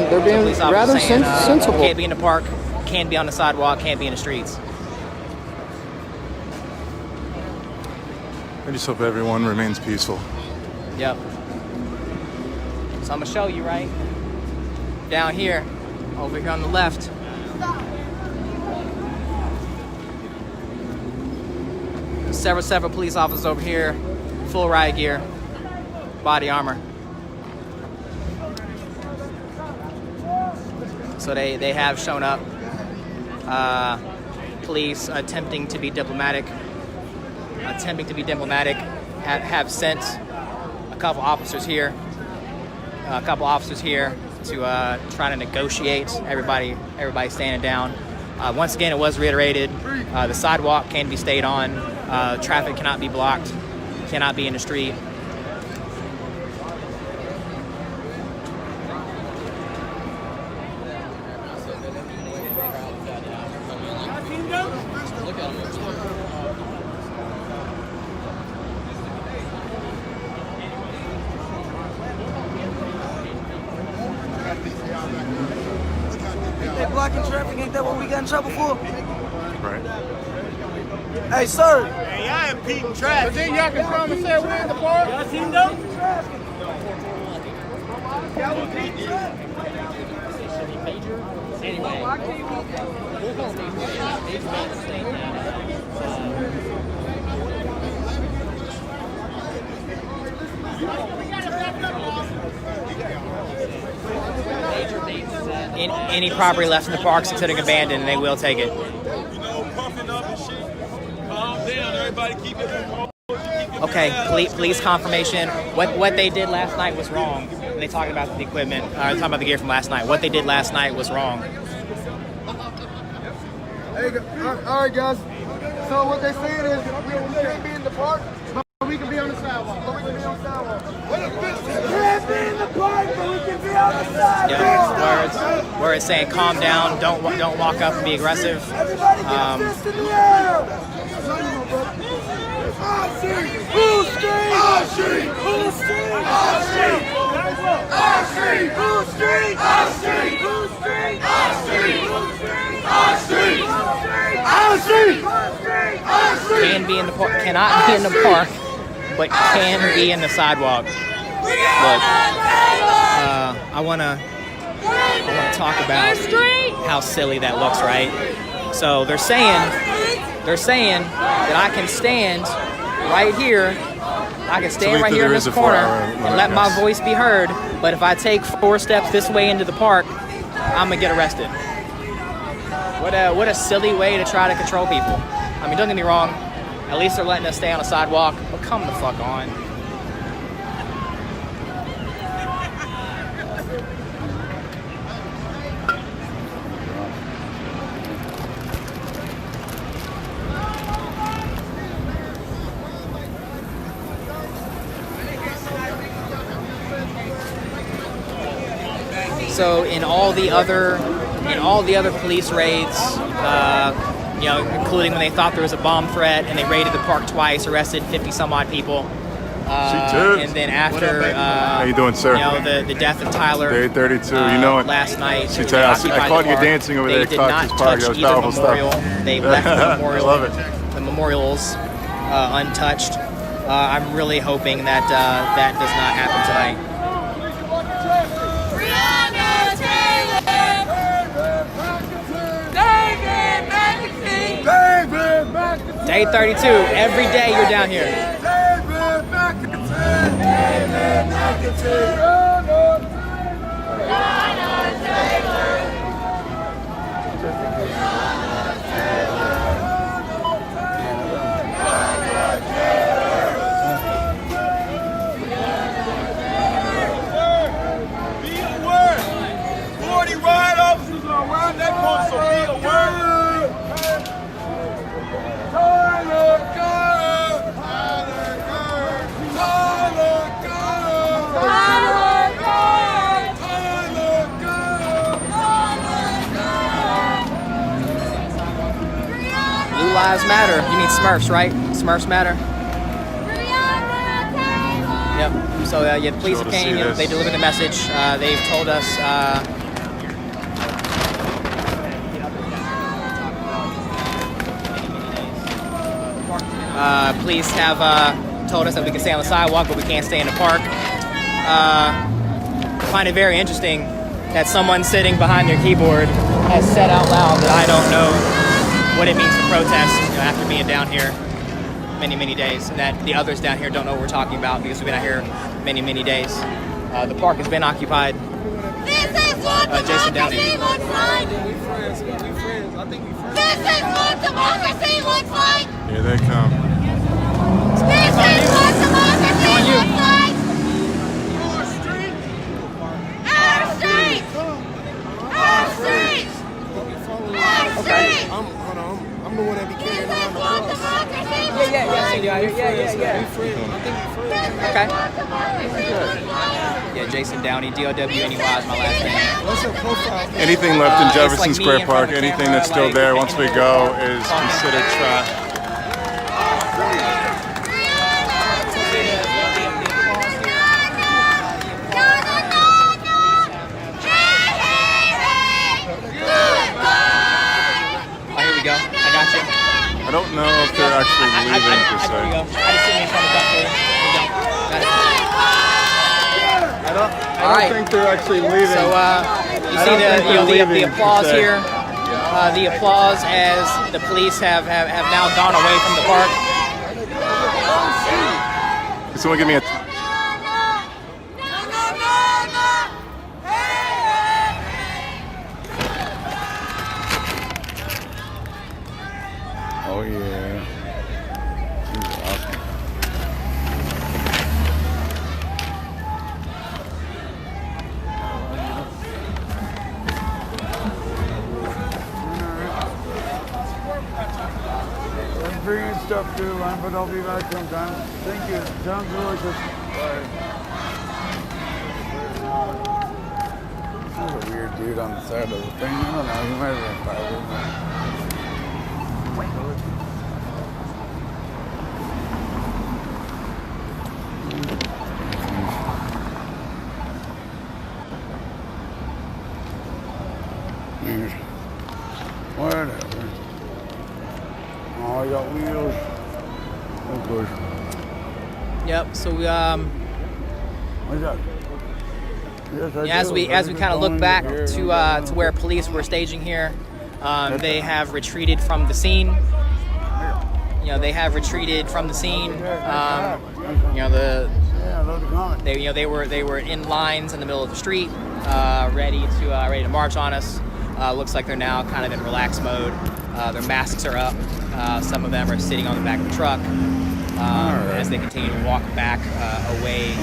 they're being rather sensible. Can't be in the park, can't be on the sidewalk, can't be in the streets. I just hope everyone remains peaceful. Yep. So I'm gonna show you, right? down here, over here on the left. Several police officers over here, full riot gear, body armor. So they have shown up. Police attempting to be diplomatic, have sent a couple officers here to try to negotiate. Everybody standing down. Once again, it was reiterated, the sidewalk can be stayed on, traffic cannot be blocked, cannot be in the street. They blocking traffic, ain't that what we got in trouble for? Right. Hey, sir. Hey, y'all impeding traffic. But then y'all can come and say we're in the park. Y'all seen them? Any property left in the park is considered abandoned, and they will take it. Puffing up and shit. Calm down, everybody keep it. Okay, police confirmation. What they did last night was wrong. And they talking about the equipment. Talking about the gear from last night. What they did last night was wrong. Hey, all right, guys. So what they're saying is we can't be in the park, but we can be on the sidewalk. We can't be in the park, but we can be on the sidewalk. Yeah, where it's saying calm down, don't walk up and be aggressive. Can be in the park, cannot be in the park, but can be in the sidewalk. Look, I wanna talk about how silly that looks, right? So they're saying that I can stand right here. I can stand right here in this corner and let my voice be heard. But if I take 4 steps this way into the park, I'm gonna get arrested. What a silly way to try to control people. I mean, don't get me wrong. At least they're letting us stay on the sidewalk. But come the fuck on. So in all the other police raids, including when they thought there was a bomb threat and they raided the park twice, arrested 50 some odd people, and then after how you doing, sir? The death of Tyler, Day 32. Last night, I caught you dancing over there at Cactus Park. That was powerful stuff. They left the memorial, I love it. The memorials untouched. I'm really hoping that that does not happen tonight. Day 32, every day you're down here. Be aware. 40 riot officers are around that corner, so be aware. Blue Lives Matter. You mean Smurfs, right? Smurfs matter. Yep. So the police came. They delivered the message. They've told us. Police have told us that we can stay on the sidewalk, but we can't stay in the park. I find it very interesting that someone sitting behind their keyboard has said out loud that I don't know what it means to protest, after being down here many, many days, and that the others down here don't know what we're talking about because we've been out here many, many days. The park has been occupied. This is what Jason Downey. democracy looks like. This is what democracy looks like. Here they come. This is what democracy looks like. Our streets. Our streets. Our streets. I'm the one that be carrying around the cross. Okay. Yeah, Jason Downey, D-O-W-N-E-Y is my last name. What's your profile? Anything left in Jefferson like me Square in front Park, of the anything camera, that's still like, there once we go is considered trash. Oh, here we go. I got you. I don't know if they're actually leaving per se. Here we go. I just sitting in front of the bus. I don't think they're actually leaving. So you see the applause here. The applause as the police have now gone away from the park. Can someone give me a... Oh yeah. She's awesome. I'm bringing stuff too, but I'll be back sometime. Thank you. Sounds delicious. There's a weird dude on the side of the thing. I don't know. He might have been fired. Whatever. Oh, I got wheels. Of course. Yep. So What's that? Yes, as we kind of look back to where police were staging here, they have retreated from the scene. They have retreated from the scene. They were in lines in the middle of the street, ready to march on us. Looks like they're now kind of in relaxed mode. Their masks are up. Some of them are sitting on the back of the truck as they continue to walk back away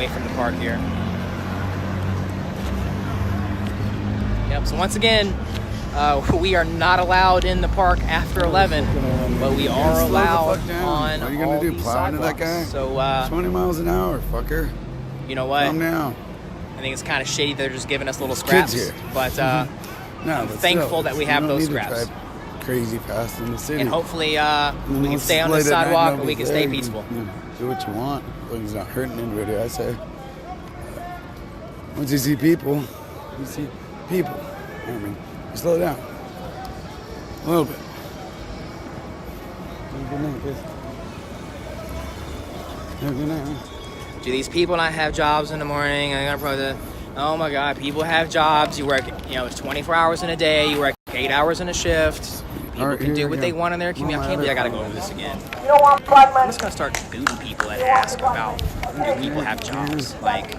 from the park here. Yep. So once again, we are not allowed in the park after 11, but we are allowed on What are you gonna all do? these Plow into that sidewalks. guy? So 20 miles an hour, fucker. You know what? Calm down. I think it's kind of shady they're just giving us little scraps, Kids here. but No, I'm but thankful still, that we you have don't those need to scraps. drive crazy fast in the city. And hopefully we And can it's stay on the late at night, sidewalk and we nobody's can stay there. peaceful. You do what you want, as long as it's not hurting anybody, I say. Once you see people, you see people. I mean, you slow down. A little bit. Have a good night, guys. Have a good night, man. Do these people not have jobs in the morning? I got protest. Oh my God, people have jobs. You work, it's 24 hours in a day. You work 8 hours in a shift. People can do what they want in their community. I can't believe I gotta go over this again. I'm just gonna start booting people that ask about do people have jobs. Like,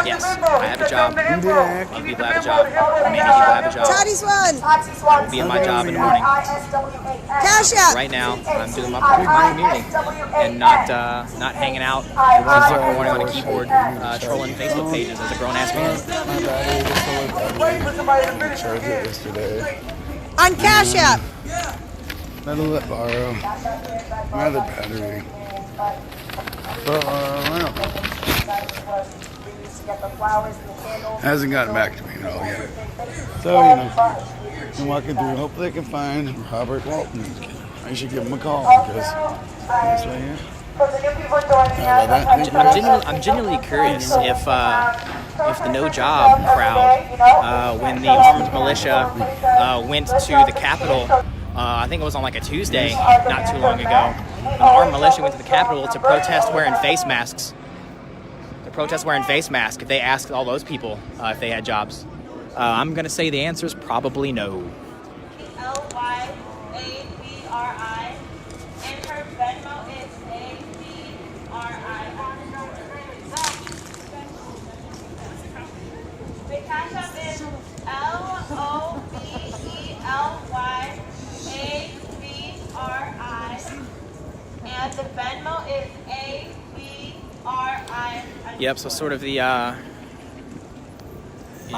yes, I have a job. Other people have a job. Many people have a job. Toddy's one. I will be at my job in the morning. Cash out. Right now, I'm doing my part in my community and not hanging out at 1 o'clock in the morning on a keyboard trolling Facebook pages as a grown-ass man. Charged it yesterday. On Cash App. That'll let borrow. My other battery. But, I don't know. Hasn't gotten back to me at all yet. So, I'm walking through. Hopefully I can find Robert Walton. I should give him a call because this right here. I'm genuinely curious if the no job crowd, when the armed militia went to the Capitol, I think it was on like a Tuesday, not too long ago. The armed militia went to the Capitol to protest wearing face masks. To protest wearing face masks if they asked all those people if they had jobs? I'm going to say the answer is probably no. LYABRI, and her Venmo is ABRI. The Cash App is LOBELYABRI, and the Venmo is ABRI. Yep, so sort of the,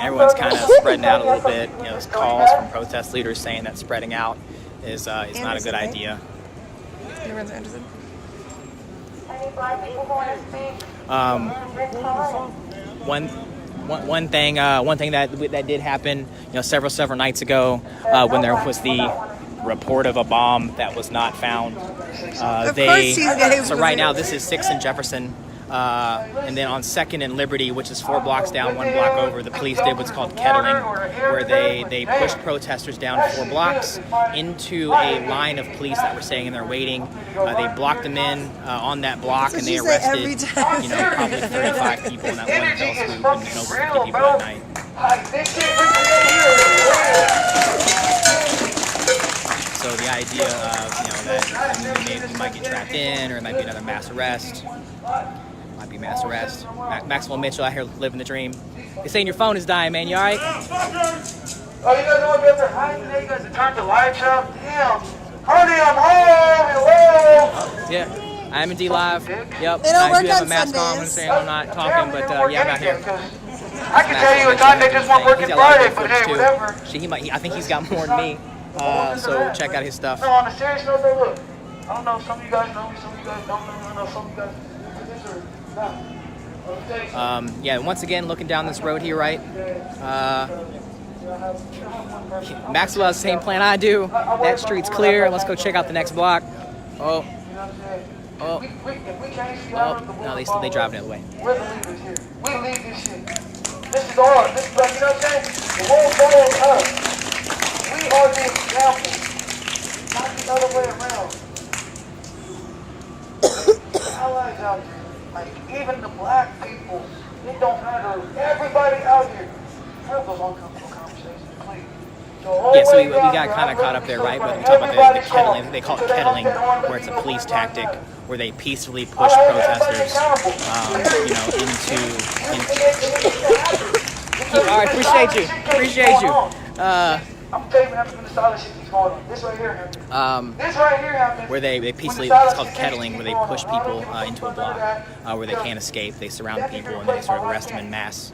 everyone's kind of spreading out a little bit. You know, there's calls from protest leaders saying that spreading out is not a good idea. Everyone's interested. One thing that did happen, you know, several nights ago, when there was the report of a bomb that was not found. So right now this is 6th and Jefferson, and then on 2nd and Liberty, which is 4 blocks down, 1 block over, the police did what's called kettling, where they pushed protesters down 4 blocks into a line of police that were staying in there waiting. They blocked them in on that block, and they arrested, you know, probably 35 people in that one fell swoop, and over 50 people that night. So the idea of, you know, that we might get trapped in, or it might be another mass arrest. Might be mass arrest. Maxwell Mitchell out here living the dream. They saying your phone is dying, man. You all right? Oh, you guys want to be up there hiding? You guys turned the lights up? Damn. Honey, I'm home. Hello. Yeah, I'm in D Live. Yep. They don't I work do have on a mask on. I'm Sundays. saying I'm not talking, but yeah, I'm out here. I can tell you a time they just weren't working Friday, but hey, whatever. I think he's got more than me. So check out his stuff. No, on a serious note, though, look. I don't know. Some of you guys know me. Some of you guys don't know me. I know some of you guys. Yeah, once again, looking down this road here, right? Maxwell has the same plan I do. That street's clear. Let's go check out the next block. Oh, no, they driving the other way. We're the leaders here. We lead this shit. This is ours. This is like, you know what I'm saying? The world follows us. We are the example, not the other way around. The allies out there. Like, even the black people, it don't matter. Everybody out here, have those uncomfortable conversations, please. Yeah, so we got kind of caught up there, right? But we talk about the kettling. They call it kettling, where it's a police tactic, where they peacefully push protesters, you know, into. All right, appreciate you. I'm telling you what happens when the solid shit keeps going on. This right here happens. This right here happens. Where they peacefully, it's called kettling, where they push people into a block where they can't escape. They surround the people and they sort of arrest them in mass.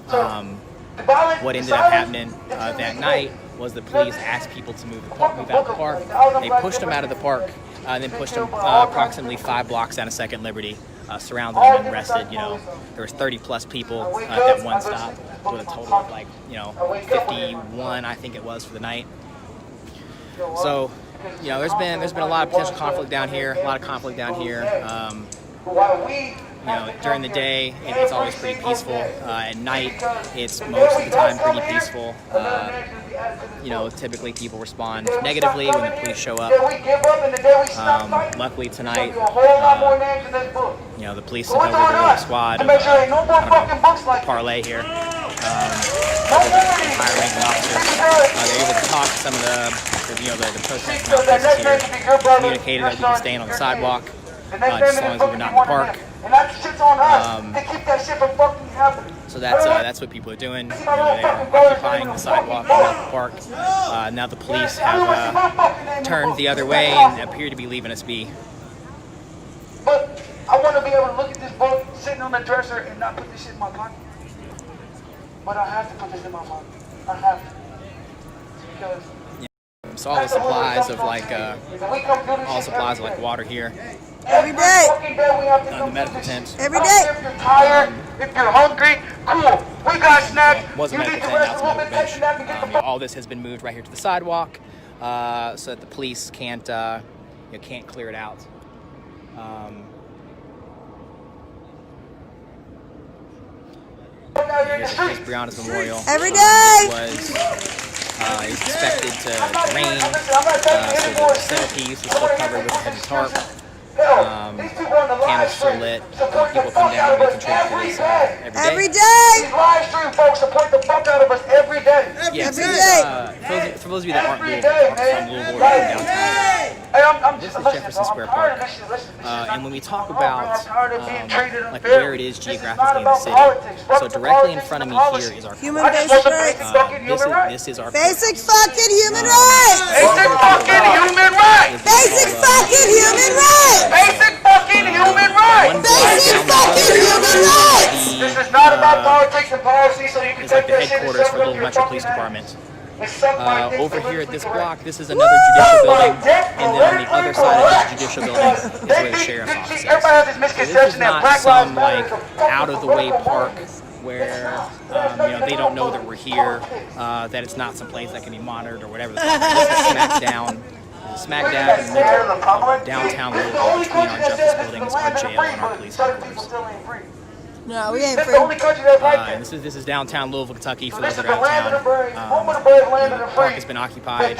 What ended up happening that night was the police asked people to move out of the park. They pushed them out of the park, and then pushed them approximately 5 blocks down to 2nd Liberty, surrounded them and arrested. You know, there was 30 plus people at that one stop, with a total of like, you know, 51, I think it was, for the night. So, you know, there's been a lot of potential conflict down here. You know, during the day, it's always pretty peaceful. At night, it's most of the time pretty peaceful. You know, typically people respond negatively when the police show up. Luckily tonight, you know, the police sent over their little squad of, parlay here. Higher-ranking officers. They're able to talk to some of the protesting officers here. Communicated that we can stand on the sidewalk just as long as we're not in the park. So that's what people are doing. You know, they're occupying the sidewalk and not the park. Now the police have turned the other way and appear to be leaving us be. But I want to be able to look at this book sitting on the dresser and not put this shit in my pocket. But I have to put this in my pocket. I have to. Because so all the supplies of like water here. every day. The medical tent. Every day. If you're tired, if you're hungry, cool. We got snacks. Wasn't medical tent, now it's medical bench. You know, all this has been moved right here to the sidewalk, so that the police can't clear it out. Here's Brianna's memorial. Every day. Was expected to rain, so the centerpiece was still covered with a heavy tarp. Candles still lit. People come down and contribute to this every day. These live stream folks support the fuck out of us every day. Yeah, every day. For those of you that aren't from Louisville or from downtown, this is Jefferson Square Park. And when we talk about like where it is geographically in the city, so directly in front of me here is our human-based rights. This is our Basic fucking human rights. Basic fucking human rights. Basic fucking human rights. Basic fucking human rights. Basic fucking human rights. This is not about politics and policy, so you can It's like take the that shit headquarters for and Louisville Metro Police Department. Over here at this block, this is another Suck judicial my building, dick and then on the other side of this judicial building is where the sheriff's office is. Everybody has this So misconception this is that not Black some Lives Matter like is a out-of-the-way park where they don't know that we're here, that it's not some place that can be monitored or whatever. This is smack dab in the middle of downtown Louisville, between our justice buildings, our jail, and our police headquarters. No, we ain't free. And this is downtown Louisville, Kentucky. For those that are out of town, the park has been occupied.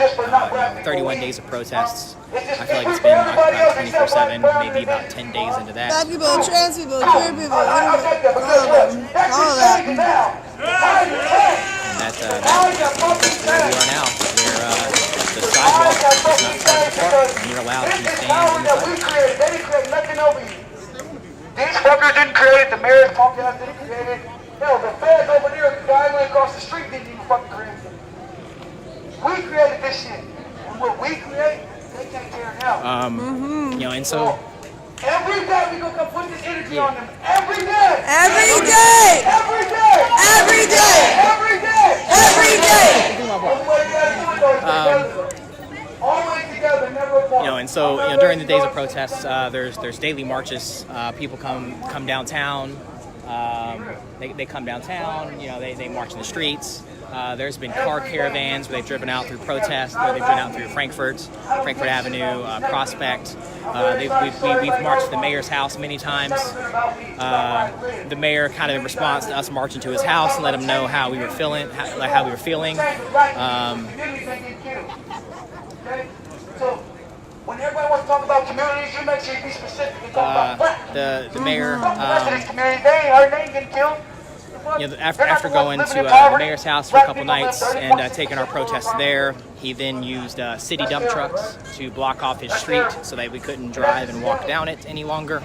31 days of protests. I feel like it's been occupied 24/7. Maybe about 10 days into that. Black people, trans people, queer people, all of that. And that's where we are now. Where the sidewalk is not part of the park, and you're allowed to stand in the sidewalk. They didn't create nothing over here. These fuckers didn't create it. The mayor's punk ass didn't create it. Hell, the feds over there, the guy went across the street didn't even fucking create it. We created this shit. And what we create, they can't tear it out. You know, and so every day we gonna come put this energy on them. Every day. Every day. Every day. Every day. Every day. Every day. Always together, never apart. You know, and so during the days of protests, there's daily marches. People come downtown. They come downtown. You know, they march in the streets. There's been car caravans where they've driven out through protests, where they've driven out through Frankfurt Avenue, Prospect. We've marched to the mayor's house many times. The mayor, kind of in response to us marching to his house, and let him know how we were feeling. So when everybody wants to talk about communities, you make sure you be specific and talk about the mayor. residents community, our name getting killed. You know, after going to the mayor's house for a couple nights and taking our protests there, he then used city dump trucks to block off his street so that we couldn't drive and walk down it any longer.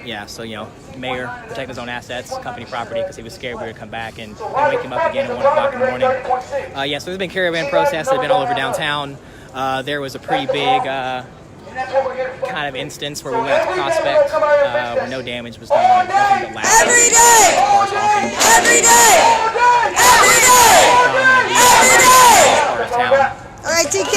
Yeah, so mayor protect his own assets, company property, because he was scared we would come back and wake him up again at 1 o'clock in the morning. Yeah, so there's been caravan protests that have been all over downtown. There was a pretty big kind of instance where we went to Prospect, where no damage was done, nothing but loud. Every day! Every day! Every day! Every day! Part of town. All right, TK!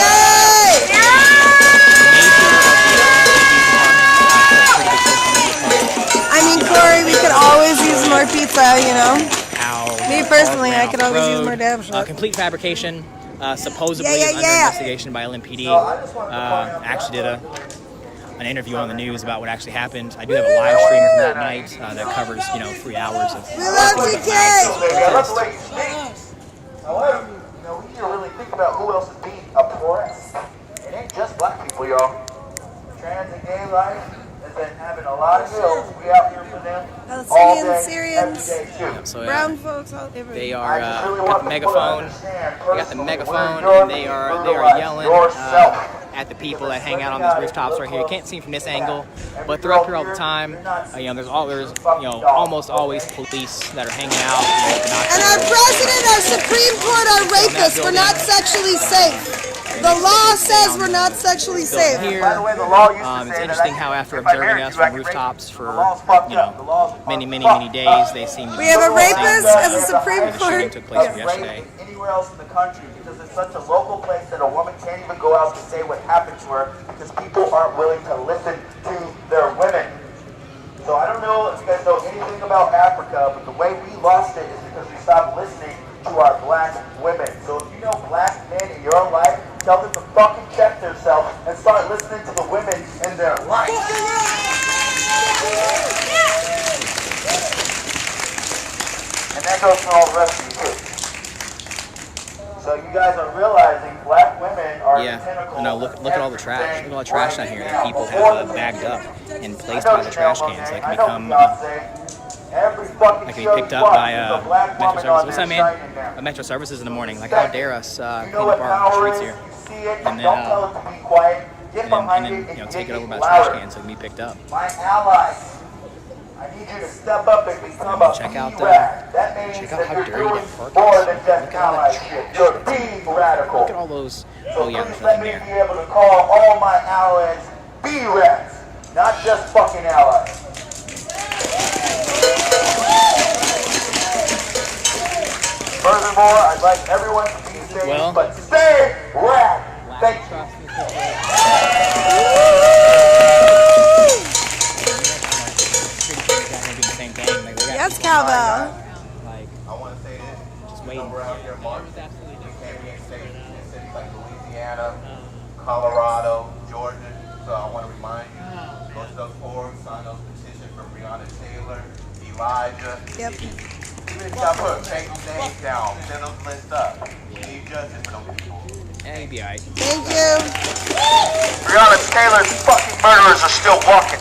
I mean, Corey, we could always use more pizza, you know? Me personally, I could always use more dab shop. Complete fabrication, supposedly under investigation by LMPD. Actually did an interview on the news about what actually happened. I do have a live stream from that night that covers 3 hours of. We love TK! However, we need to really think about who else is being oppressed. It ain't just black people, y'all. Trans and gay life has been having a lot of ills. We out here for them. Palestinians, Syrians, brown folks, all different. They are got the megaphone. They got the megaphone, and they are yelling at the people that hang out on these rooftops right here. You can't see from this angle, but they're up here all the time. There's almost always police that are hanging out. And our president, our Supreme Court are rapists. We're not sexually safe. The law says we're not sexually safe. Here, it's interesting how after observing us from rooftops for many days, they seem to. We have a rapist as a Supreme Court. Shooting took place yesterday. Anywhere else in the country, because it's such a local place that a woman can't even go out to say what happened to her because people aren't willing to listen to their women. So I don't know if you guys know anything about Africa, but the way we lost it is because we stopped listening to our black women. So if you know black men in your life, tell them to fucking check themselves and start listening to the women in their life. And that goes for all the rest of you too. So you guys are realizing black women are Yeah. the pinnacle. No, look at all the trash. Look at all the trash down here that people have bagged up and placed by the trash cans. That can become that can be picked up by Metro Services. What's that, man? Metro Services in the morning. Like, how dare us clean up our streets here, and then take it over by trash cans so it can be picked up. My allies, I need you to step up and become a Check out B-rad. That check means out that how you're dirty doing that park more is. than just ally shit. You're being radical. Look at all those. Oh yeah, there's Let nothing me there. be able to call all my allies B-rads, not just fucking allies. Furthermore, I'd like everyone to be safe, but stay rad. Thank you. Yes, Calvo. Like, I want to say this. Just waiting. Around here, Mark. We can't be safe in cities like Louisiana, Colorado, Georgia. So I want to remind you, go to those forums, sign those petitions for Breonna Taylor, Elijah. Yep. Even if y'all put fake names down, send those lists up. We need justice for those people. Yeah, you'd be alright. Thank you. Breonna Taylor's fucking murderers are still walking.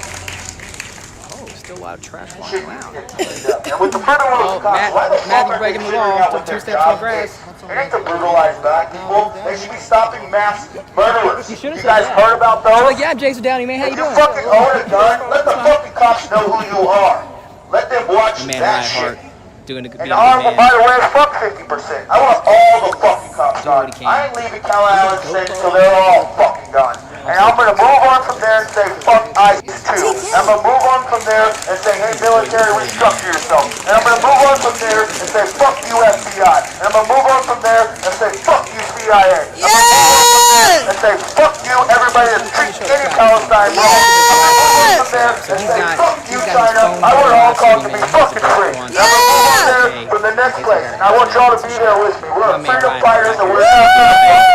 Still a lot of trash lying around. And with the federal Matthew breaking the law, took 2 steps on the grass. It ain't to brutalize black people. They should be stopping mass murderers. You You guys heard about those? Like, yeah, Jason Downey, man, how you If you doing? fucking own a gun, let the fucking cops know who you are. Let them watch Man, that Ryan shit. Hart doing a good And the arm, by the way, fuck 50%. I want all the fucking cops gone. I ain't leaving Cal Island State until they're all fucking gone. And I'm gonna move on from there and say fuck ICE too. I'm gonna move on from there and say, hey military, restructure yourself. And I'm gonna move on from there and say fuck you FBI. And I'm gonna move on from there and say fuck you CIA. I'm gonna move on from there and say fuck you everybody that treats any Palestine wrong. I'm gonna move on from there and say fuck you China. I want all cause to be fucking free. And I'm gonna move on there from the next place. And I want y'all to be there with me. We're freedom fighters and we're not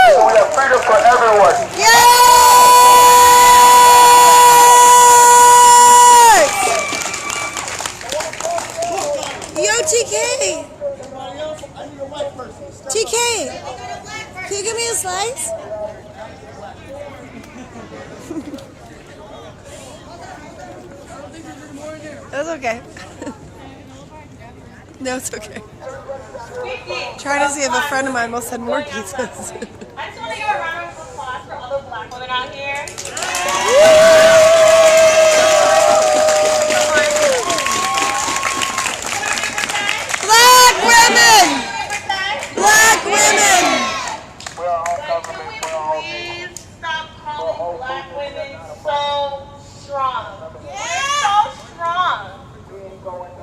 so we have freedom for everyone. Yo, TK. TK. Can you give me a slice? That's okay. No, it's okay. Trying to see if a friend of mine must have more pizzas. I just want to give a round of applause for all the black women out here. Black women! Black women! Please stop calling black women so strong. We're so strong.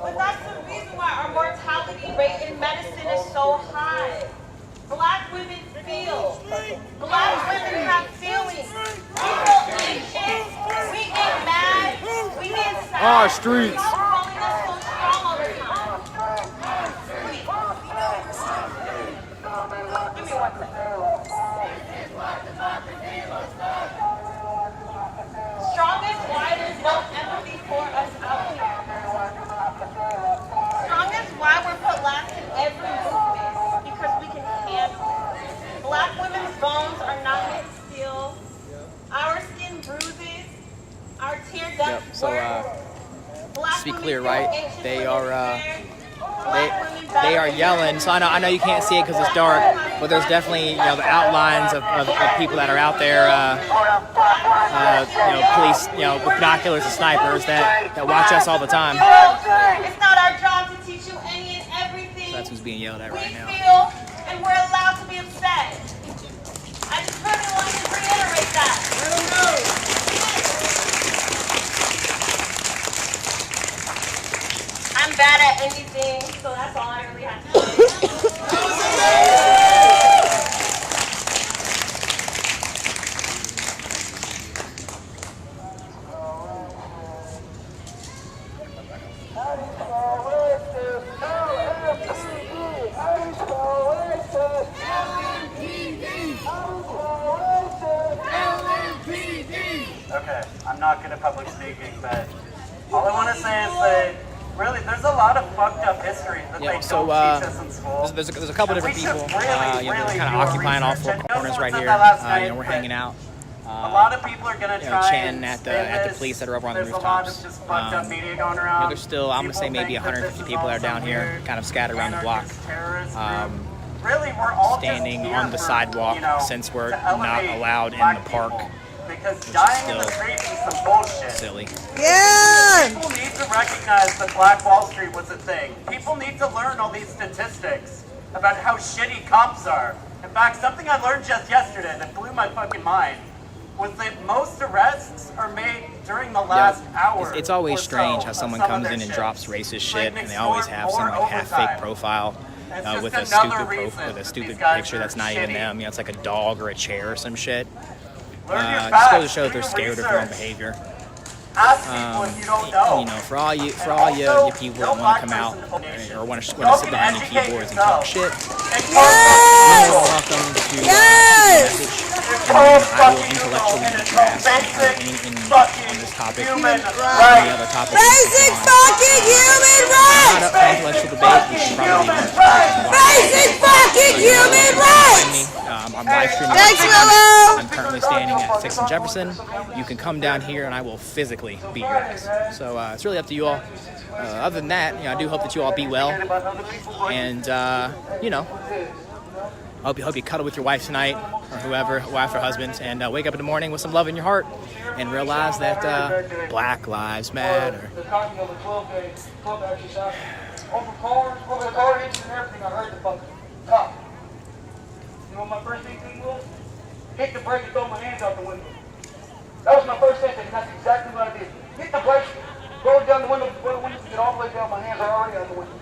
But that's the reason why our mortality rate in medicine is so high. Black women feel. Black women have feelings. We feel anxious. We get mad. We get sad. Our streets. Stop calling us so strong all the time. Give me 1 second. Strongest why there's no empathy for us out here. Strongest why we're put last in every movement, because we can handle it. Black women's bones are not made of steel. Our skin bruises. Our tear ducts work. Just to be clear, right? They are yelling. So I know you can't see it because it's dark, but there's definitely the outlines of people that are out there. Police, with binoculars and snipers that watch us all the time. It's not our job to teach you any and everything. So that's who's being yelled at right now. We feel, and we're allowed to be upset. I just really want to reiterate that. I'm bad at anything, so that's all I really have to say. Okay, I'm not good at public speaking, but all I want to say is that Really, there's a lot of fucked up history that they don't teach us in school. There's a couple different people, you know, they're kind of occupying all four corners right here. You know, we're hanging out. A lot of people are gonna try chanting at the police that are over on the rooftops. You know, there's still, I'm gonna say maybe 150 people that are down here, kind of scattered around the block. Really, we're all standing on the sidewalk since we're not allowed in the park. Because dying in the street is some bullshit. Silly. Yeah! People need to recognize that Black Wall Street was a thing. People need to learn all these statistics about how shitty cops are. In fact, something I learned just yesterday that blew my fucking mind was that most arrests are made during the last hour. It's always strange how someone comes in and drops racist shit, and they always have some like half-fake profile with a stupid picture that's not even them. You know, it's like a dog or a chair or some shit. Just goes to show that they're scared of their own behavior. You know, for all you people that want to come out or want to sit behind your keyboards and talk shit, you're welcome to message. I will intellectually beat your ass on this topic and any other topic. Basic fucking human rights! Not an intellectual debate, you should probably Basic fucking human rights! I'm live streaming. Thanks, Willow! I'm currently standing at 6th and Jefferson. You can come down here and I will physically beat your ass. So it's really up to you all. Other than that, you know, I do hope that you all be well. And, you know, I hope you cuddle with your wife tonight, or whoever, wife or husband, and wake up in the morning with some love in your heart and realize that Black Lives Matter. Over the car engine and everything, I heard the fucking cop. You know what my first instinct was? Hit the brake and throw my hands out the window. That was my first instinct, and that's exactly what I did. Hit the brake, roll down the window, get all the way down, my hands are already out the window.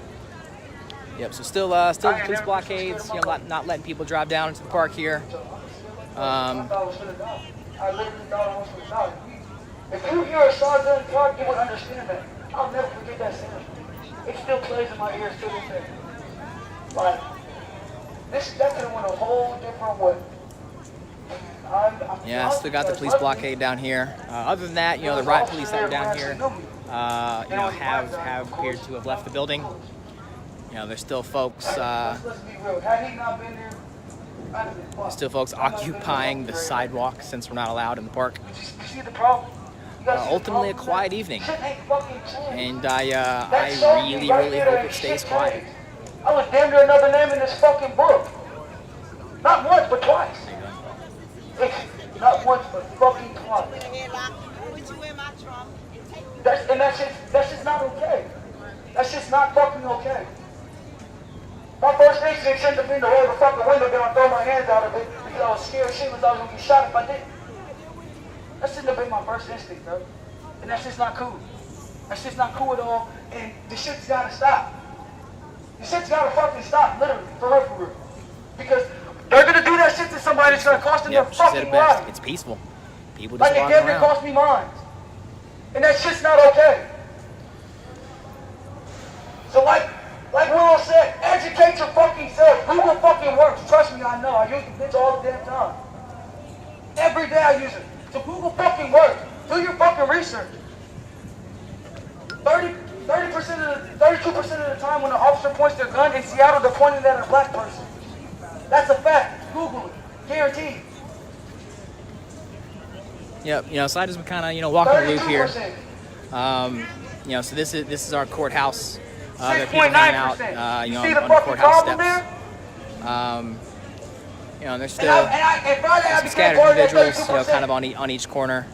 Yep, so still police blockades, you know, not letting people drive down into the park here. I literally thought I was going to die. If you hear a shotgun talk, you would understand that. I'll never forget that sound. It still plays in my ears to this day. Like, that could have went a whole different way. Yeah, still got the police blockade down here. Other than that, you know, the riot police that were down here, you know, have appeared to have left the building. You know, there's still folks, occupying the sidewalk since we're not allowed in the park. Ultimately, a quiet evening, and I really hope it stays quiet. I was damn near another name in this fucking book. Not once, but twice. Not once, but fucking twice. That's just not okay. That's just not fucking okay. My first instinct shouldn't have been to roll the fucking window down and throw my hands out of it because I was scared shitless I was gonna get shot if I didn't. That shouldn't have been my first instinct, bro. And that's just not cool. That's just not cool at all. And the shit's gotta stop. The shit's gotta fucking stop, literally, for real. Because they're gonna do that shit to somebody that's gonna cost them their fucking life. It's peaceful. People just like walking it damn near around. cost me mine. And that shit's not okay. So like Willow said, educate your fucking self. Google fucking works. Trust me, I know. I use the bitch all the damn time. Every day I use it. So Google fucking works. Do your fucking research. 32% of the time when an officer points their gun in Seattle, they're pointing at a black person. That's a fact. Google it. Guaranteed. Yep, you know, so I just been kind of, you know, walking the loop here. You know, so this is our courthouse. There are people hanging out, you know, on the courthouse steps. You know, and there's still some scattered individuals, you know, kind of on each corner.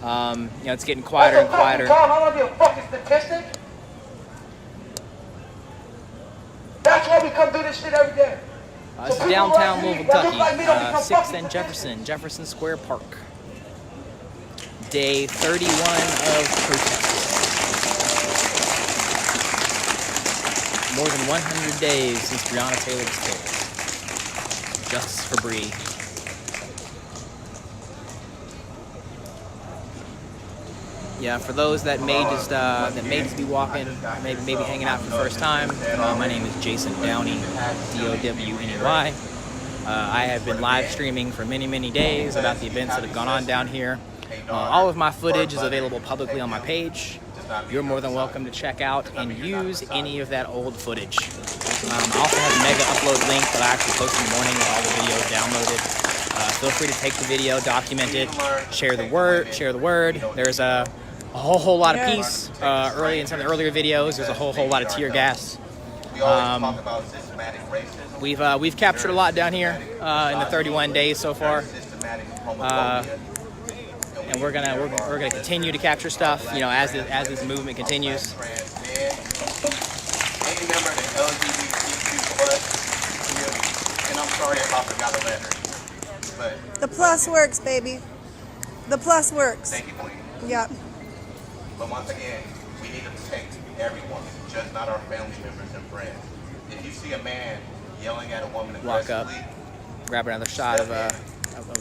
You know, it's getting quieter and quieter. That's why we come do this shit every day. This is downtown Louisville, Kentucky, 6th and Jefferson Square Park. Day 31 of protest. More than 100 days since Breonna Taylor was killed. Justice for Bree. Yeah, for those that may just be walking, maybe hanging out for the first time, my name is Jason Downey, D-O-W-N-E-Y. I have been live streaming for many days about the events that have gone on down here. All of my footage is available publicly on my page. you're more than welcome to check out and use any of that old footage. I also have a mega upload link that I actually post in the morning with all the videos downloaded. Feel free to take the video, document it, share the word. There's a whole lot of peace early in some of the earlier videos. There's a whole lot of tear gas. We've captured a lot down here in the 31 days so far, and we're gonna continue to capture stuff, you know, as this movement continues. Any member of the LGBTQ+, and I'm sorry if I forgot the letter, but The plus works, baby. The plus works. thank you, Queen. Yep. But once again, we need to protect everyone, just not our family members and friends. If you see a man yelling at a woman Walk up, aggressively, grab another shot of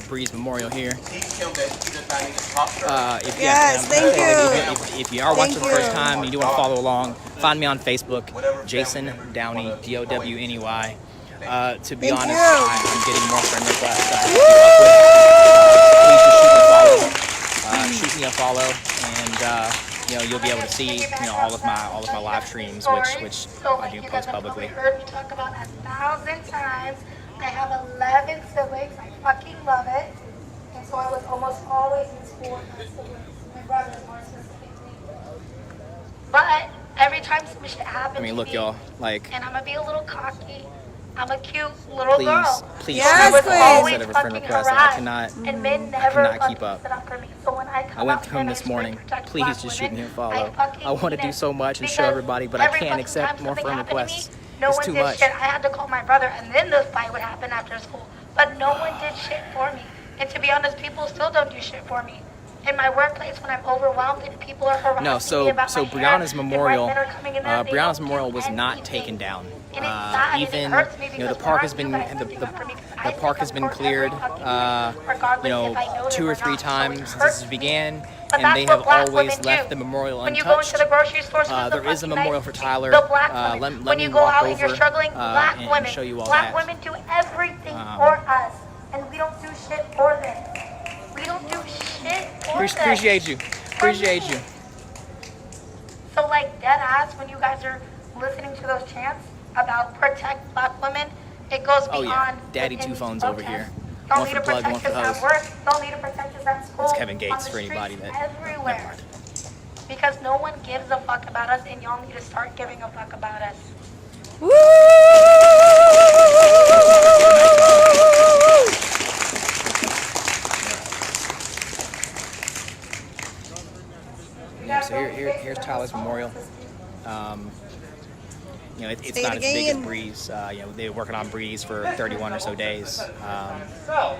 Breeze Memorial here. teach him that he does not need to talk to her. If you are watching for the first time and you do want to follow along, find me on Facebook, Jason Downey, DOWNEY. To be honest, I'm getting more friend requests that I can keep up with. Please just shoot me a follow, and you know, you'll be able to see, you know, all of my live streams, which I do post publicly. You heard me talk about 1,000 times. I have 11 siblings. I fucking love it. And so I was almost always in school with my siblings. My brothers more specifically. But every time some shit happens, I mean, look, y'all, like, and I'm gonna be a little cocky. I'm a cute little girl. Please, I was always instead of a friend fucking request, harassed, I cannot keep up. stood up for me. So when I come I went out through him and this I morning. protect Please black just shoot women, me a follow. fucking I want to mean do it. so much and show Because everybody, but I every can't fucking accept time more something friend happened to me, requests. no It's one too did much. shit. I had to call my brother, and then the fight would happen after school. But no one did shit for me. And to be honest, people still don't do shit for me. In my workplace, when I'm overwhelmed and people are harassing No, me so about my Brianna's hair, memorial, and white men are coming in there, they Brianna's don't memorial do was not anything. taken down. And it's sad, and it Even, hurts me you know, because the park has when been aren't you guys sticking up for me? the park has been cleared, you know, 2 or 3 times since this began, and they have always left the memorial When you go untouched. into the grocery store, There is a memorial for Tyler. the black women. Let When me you go walk out over and you're struggling, black and women. show you all Black that. women do everything for us, and we don't do shit for them. We don't do shit for them. Appreciate you. Appreciate you. So like dead ass, when you guys are listening to those chants about protect black women, it goes beyond. Oh yeah, Daddy the 2 phones protest. over here. Don't One need for to plug, one protect for us hose. at work. Don't need to protect us at school. It's Kevin Gates on the for anybody streets, that. everywhere. Because no one gives a fuck about us, and y'all need to start giving a fuck about us. Yeah, so here's Tyler's memorial. You know, it's not as big as Breeze. You know, they were working on Breeze for 31 or so days. You know,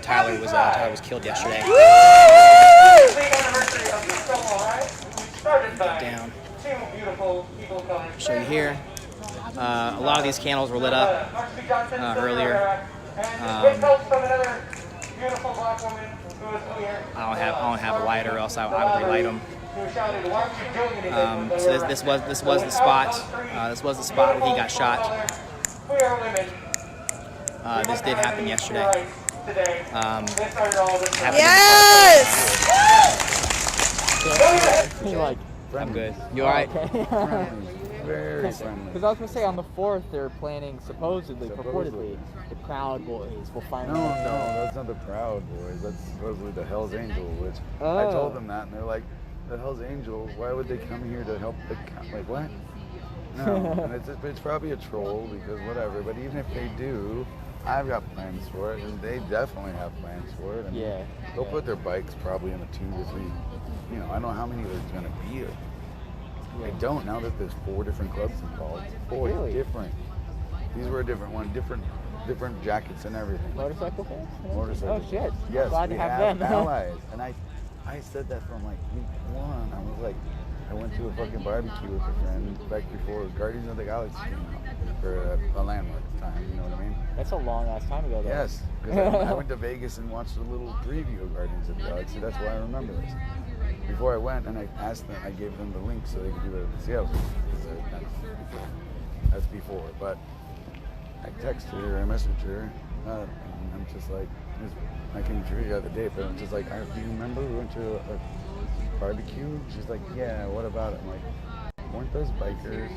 Tyler was killed yesterday. Get down. Show you here. A lot of these candles were lit up earlier. I don't have a lighter, or else I would relight them. So this was the spot. This was the spot where he got shot. This did happen yesterday. I'm good. You all right? Very friendly. Because I was going to say, on the 4th, they're planning, purportedly, the Proud Boys will finally... No, that's not the Proud Boys. That's supposedly the Hells Angels, which I told them that, and they're like, the Hells Angels, why would they come here to help the... Like, what? No, and it's probably a troll, because whatever, but even if they do, I've got plans for it, and they definitely have plans for it. I mean, they'll put their bikes probably in the 2 to 3, you know, I don't know how many there's going to be. I don't, now that there's 4 different clubs involved. 4 different. These were a different one, different jackets and everything. Motorcycle fans? Motorcycle. Oh shit. Yes, Glad to we have them. allies. And I said that from like week 1. I was like, I went to a fucking barbecue with a friend back before Guardians of the Galaxy came out for a landmark time, you know what I mean? That's a long ass time ago though. Yes, because I went to Vegas and watched a little preview of Guardians of the Galaxy. That's why I remember this. Before I went, and I asked them, I gave them the link so they could do it at the Seattle. That's before. But I texted her, I messaged her, and I'm just like, I can't figure out the date, but I'm just like, do you remember we went to barbecue? She's like, yeah, what about it? I'm like, weren't those bikers?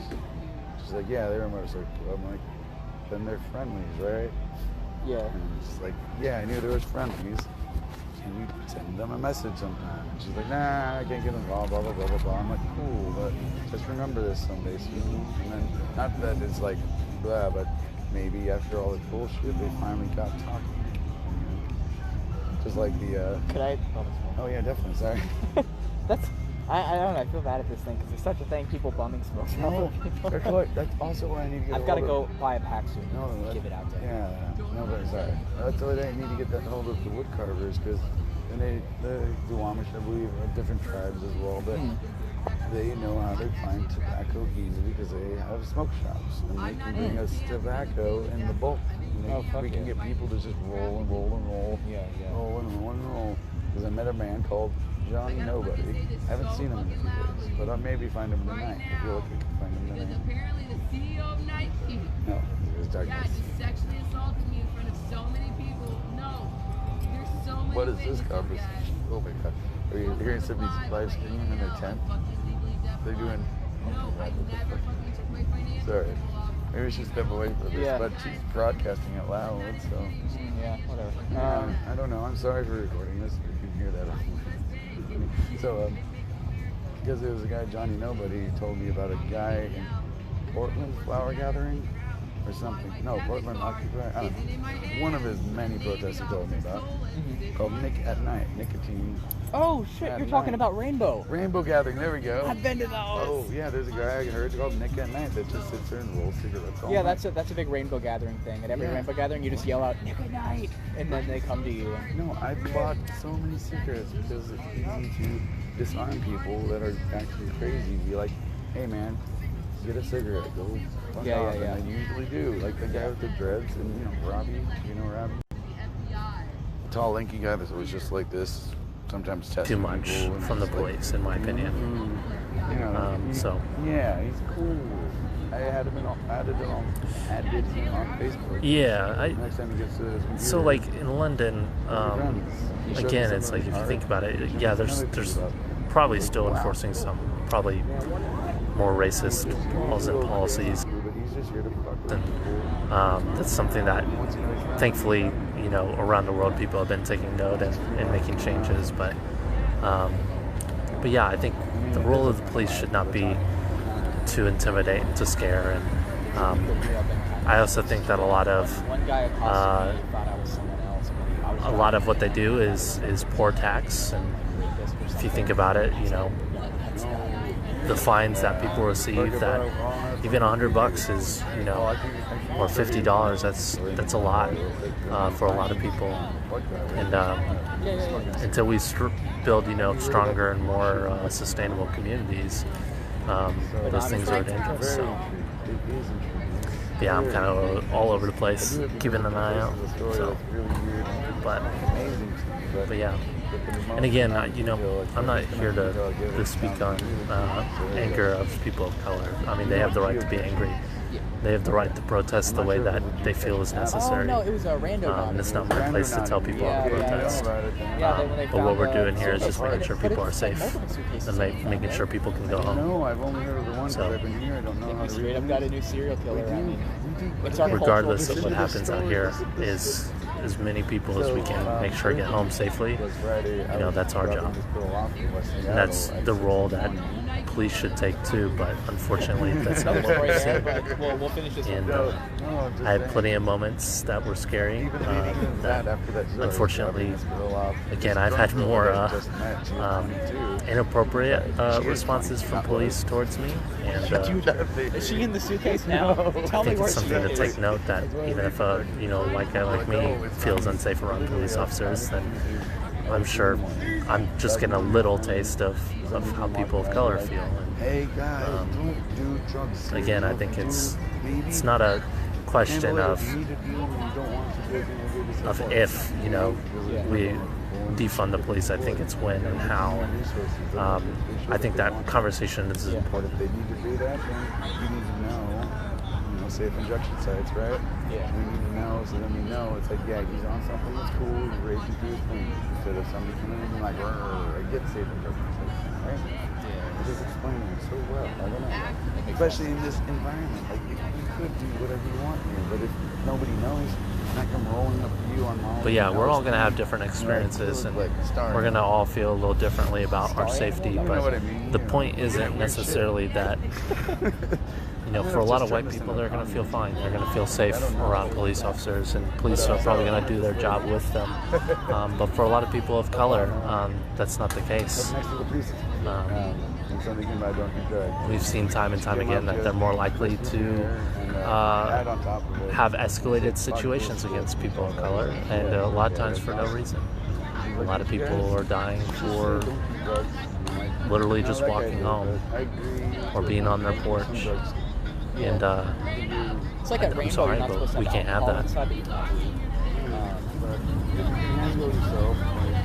She's like, yeah, they were a motorcycle club. I'm like, then they're friendlies, right? Yeah. And she's like, yeah, I knew there was friendlies. Can you send them a message sometime? And she's like, nah, I can't get involved, blah, blah, blah, blah, blah. I'm like, cool, but just remember this someday soon. And then, not that it's like, blah, but maybe after all this bullshit, they finally got talking. Just like the, Could I? Oh, yeah, definitely, sorry. That's, I don't know, I feel bad at this thing because there's such a thing, people bumming smoke. No, that's also what I need to get I've got to go buy a pack soon. No, give it out to yeah, no, but sorry. That's why I need to get that hold of the wood carvers, because then the Duwamish, I believe, are different tribes as well, but they know how to find tobacco easily because they have smoke shops, and they can bring us tobacco in the bulk. We can get people to just roll and roll and roll, roll and roll and roll. Because I met a man called Johnny Nobody. I haven't seen him in a few days, but I'll maybe find him tonight. I feel like I can find him tonight. Apparently the CEO of Nike. No, it was darkness. Yeah, just sexually assaulted me in front of so many people. No, there's so many. What is this conversation? Oh my God. Are you hearing somebody's live streaming in their tent? They're doing... Oh my God, what the fuck? Sorry. Maybe we should step away from this, but she's broadcasting it loud, so... Yeah, whatever. I don't know. I'm sorry for recording this. If you can hear that. So, because there was a guy, Johnny Nobody, told me about a guy in Portland flower gathering or something. No, Portland Occupy. I don't know. One of his many protests he told me about. Called Nick at Night. Nicotine. Oh shit! You're talking about Rainbow. Rainbow gathering. There we go. I've been to those. Oh yeah, there's a guy I heard called Nick at Night that just sits there and rolls cigarettes all Yeah, night. that's a big Rainbow gathering thing. At every Rainbow gathering, you just yell out Nick at Night, and then they come to you. No, I bought so many cigarettes because it's easy to disarm people that are actually crazy. Be like, hey man, get a cigarette, go fuck off. And they usually do. Like the guy with the dreads, and Robbie, Robbie? The tall, lanky guy that's always just like this, sometimes testing too much from the police, in my opinion. So yeah, he's cool. I had him added him on Facebook. Yeah, next time he gets to his computer. So like in London, again, it's like if you think about it, yeah, there's probably still enforcing some probably more racist laws and policies, and that's something that thankfully around the world people have been taking note and making changes, but yeah, I think the role of the police should not be to intimidate and to scare, and I also think that a lot of what they do is poor tax, and if you think about it, the fines that people receive, that even $100 is, or $50, that's a lot for a lot of people, and until we build, stronger and more sustainable communities, those things are dangerous. So yeah, I'm kind of all over the place, keeping an eye out. So, but yeah. And again, I'm not here to speak on anger of people of color. I mean, they have the right to be angry. They have the right to protest the way that they feel is necessary. Oh, no, it was a rando. And it's not my place to tell people how to protest. But what we're doing here is just making sure people are safe and making sure people can go home. No, I've only heard of the ones that I've been here. I don't know how to straight up got a new serial killer. I mean, regardless of what happens out here, is as many people as we can make sure get home safely. That's our job. And that's the role that police should take too, but unfortunately that's not what we're seeing. We'll finish this. And I had plenty of moments that were scary. That unfortunately, again, I've had more inappropriate responses from police towards me. And is she in the suitcase now? I think it's something to take note that even if a white guy like me feels unsafe around police officers, then I'm sure I'm just getting a little taste of how people of color feel. And, again, I think it's not a question of if we defund the police. I think it's when and how. I think that conversation is important. They need to do that, then you need to know, safe injection sites, right? Yeah. We need to know, so then we know it's like, yeah, he's on something that's cool, he's raging through his thing. Instead of somebody coming in and like, I get safe injection sites. right? It just explaining it so well. I don't know. Especially in this environment. Like, you could do whatever you want here, but if nobody knows, it's not come rolling up to you on Molly. But yeah, we're all going to have different experiences, and we're going to all feel a little differently about our safety. But the point isn't necessarily that, you know, for a lot of white people, they're going to feel fine. They're going to feel safe around police officers, and police are probably going to do their job with them. But for a lot of people of color, that's not the case. We've seen time and time again that they're more likely to have escalated situations against people of color, and a lot of times for no reason. A lot of people are dying for literally just walking home or being on their porch. And it's like I'm sorry, but we can't have that.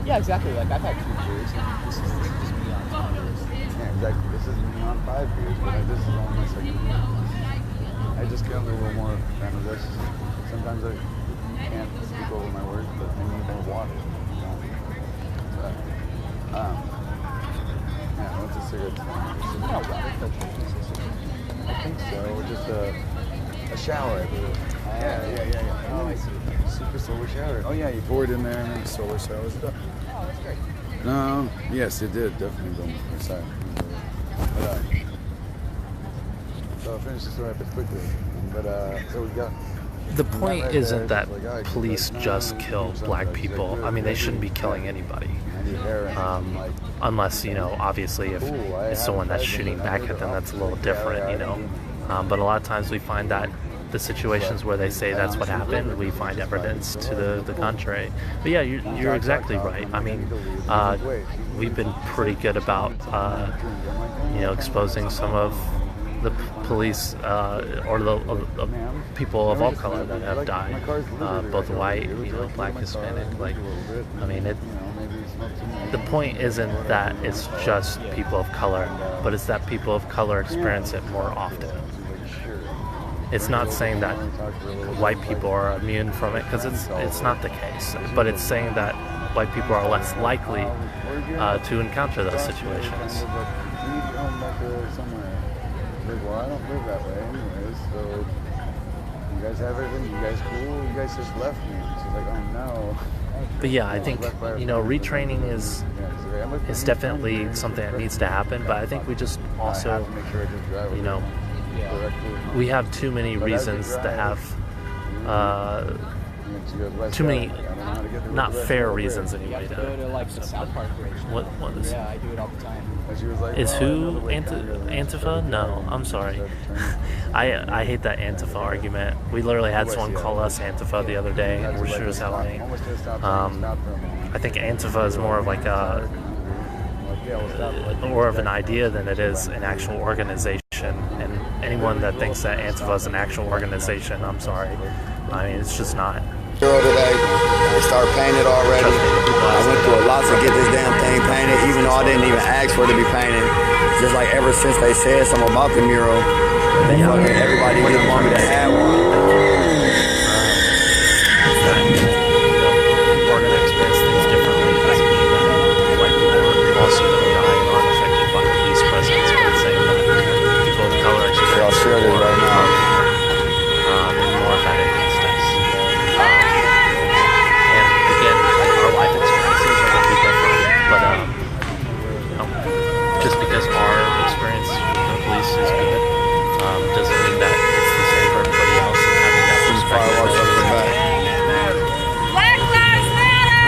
Yeah, exactly. Like, I've had 2 beers, and this is just me on 2 beers. Yeah, exactly. This is me on 5 beers, but this is only my second beer. I just get a little more kind of this. Sometimes I can't speak over my words, but I need more water. Yeah, what's a cigarette? I think so. Or just a shower, I believe. Yeah. Oh, I see. Super solar shower. Oh, yeah, you pour it in there and then solar showers it up. Oh, that's great. No, yes, it did. Definitely go on the side. But, so I'll finish the story up quickly. But, so we got... The point isn't that police just kill black people. I mean, they shouldn't be killing anybody. Unless, you know, obviously if it's someone that's shooting back at them, that's a little different, you know. But a lot of times we find that the situations where they say that's what happened, we find evidence to the contrary. But yeah, you're exactly right. I mean, we've been pretty good about, you know, exposing some of the police or the people of all color that have died, both white, you know, black, Hispanic. Like, I mean, the point isn't that it's just people of color, but it's that people of color experience it more often. It's not saying that white people are immune from it, because it's not the case. But it's saying that white people are less likely to encounter those situations. Well, I don't live that way anyways, so you guys have everything, you guys cool, you guys just left me. She's like, oh no. But yeah, I think, you know, retraining is definitely something that needs to happen, but I think we just also, you know, we have too many reasons to have too many not fair reasons anyway. To go to like the South Park bridge. What is? Yeah, I do it all the time. Is who Antifa? No, I'm sorry. I hate that Antifa argument. We literally had someone call us Antifa the other day, and we're sure as hell ain't. I think Antifa is more of like more of an idea than it is an actual organization. And anyone that thinks that Antifa is an actual organization, I'm sorry. I mean, it's just not. Today, they start painting already. I went through a lot to get this damn thing painted, even though I didn't even ask for it to be painted. Just like ever since they said something about the mural, everybody just want me to have one. We're going to experience things differently. It doesn't mean that white people are also going to die and aren't affected by police presence. But it's saying that people of color experience I'll share this right now. More of that against us. And again, like, our life experiences are going to be different. But you know, just because our experience with the police is good, doesn't mean that it's the same for everybody else. And having that perspective.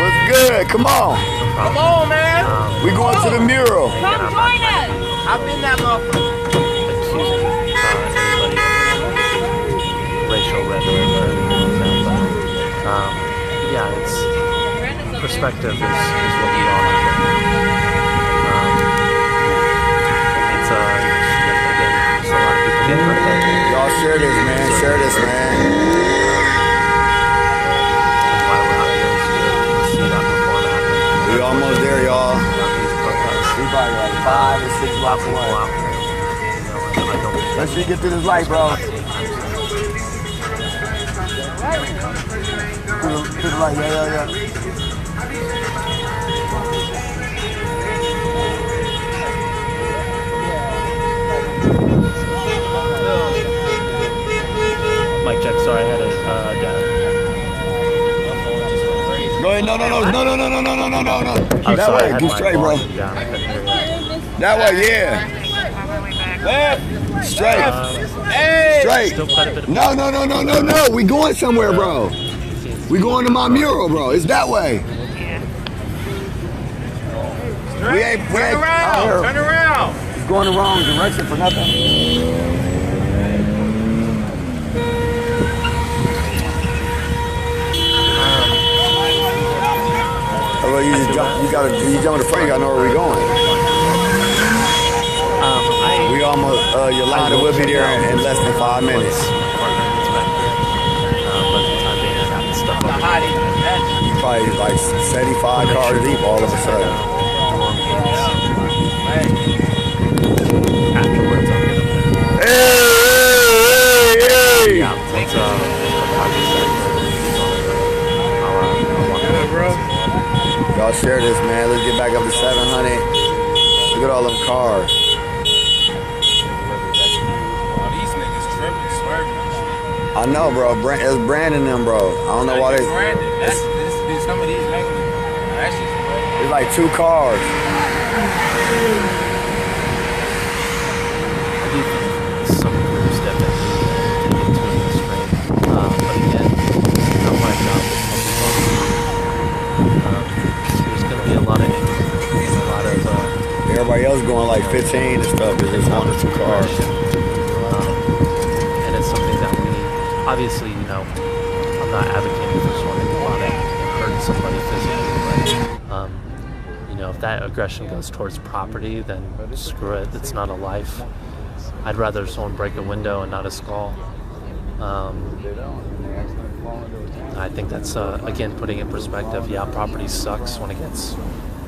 What's good? Come on. Come on, man. We going to the mural. Come join us. I've been that motherfucker. Accusing anybody of racial rhetoric or anything like that. Yeah, it's perspective is what we all have. It's again, there's a lot of people getting hurt. Y'all share this, man. Share this, man. We almost there, y'all. We probably like 5 or 6 blocks away. Let's just get through this light, bro. To the light, yeah. Keep that way, keep straight, bro. That way, yeah. Straight. Straight. No. We going somewhere, bro. We going to my mural, bro. It's that way. Turn around. Turn around. It's going the wrong direction for nothing. Well, you jump in the front, you gotta know where we're going. We almost, Yolanda will be there in less than 5 minutes. Probably like 75 cars deep all of a sudden. Afterwards, I'll get them there. Hey! Yeah, let's Y'all share this, man. Let's get back up to 700. Look at all them cars. These niggas tripping, swerving. I know, bro. It's Brandon them, bro. I don't know why they. Some of these niggas. It's like 2 cars. Some groups definitely get to an extreme. But again, not my job to there's going to be a lot of everybody else going like 15 and stuff. There's just 1 or 2 cars. And it's something that we obviously, I'm not advocating for someone to go out and hurt somebody physically, but if that aggression goes towards property, then screw it. It's not a life. I'd rather someone break a window and not a skull. I think that's, again, putting in perspective. Yeah, property sucks when it gets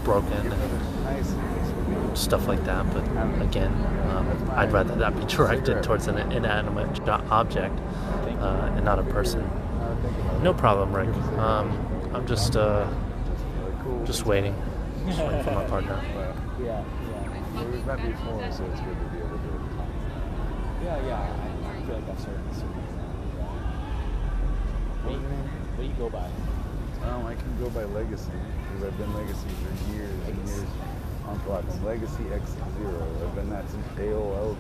broken and stuff like that. But again, I'd rather that be directed towards an inanimate object and not a person. No problem, Rick. I'm just waiting. Just waiting for my partner. Yeah. We've met before, so it's good to be able to do it. Yeah. I feel like I've started to see. What do you go by? I can go by Legacy, because I've been Legacy for years and years on platform. Legacy X0. I've been that since AOL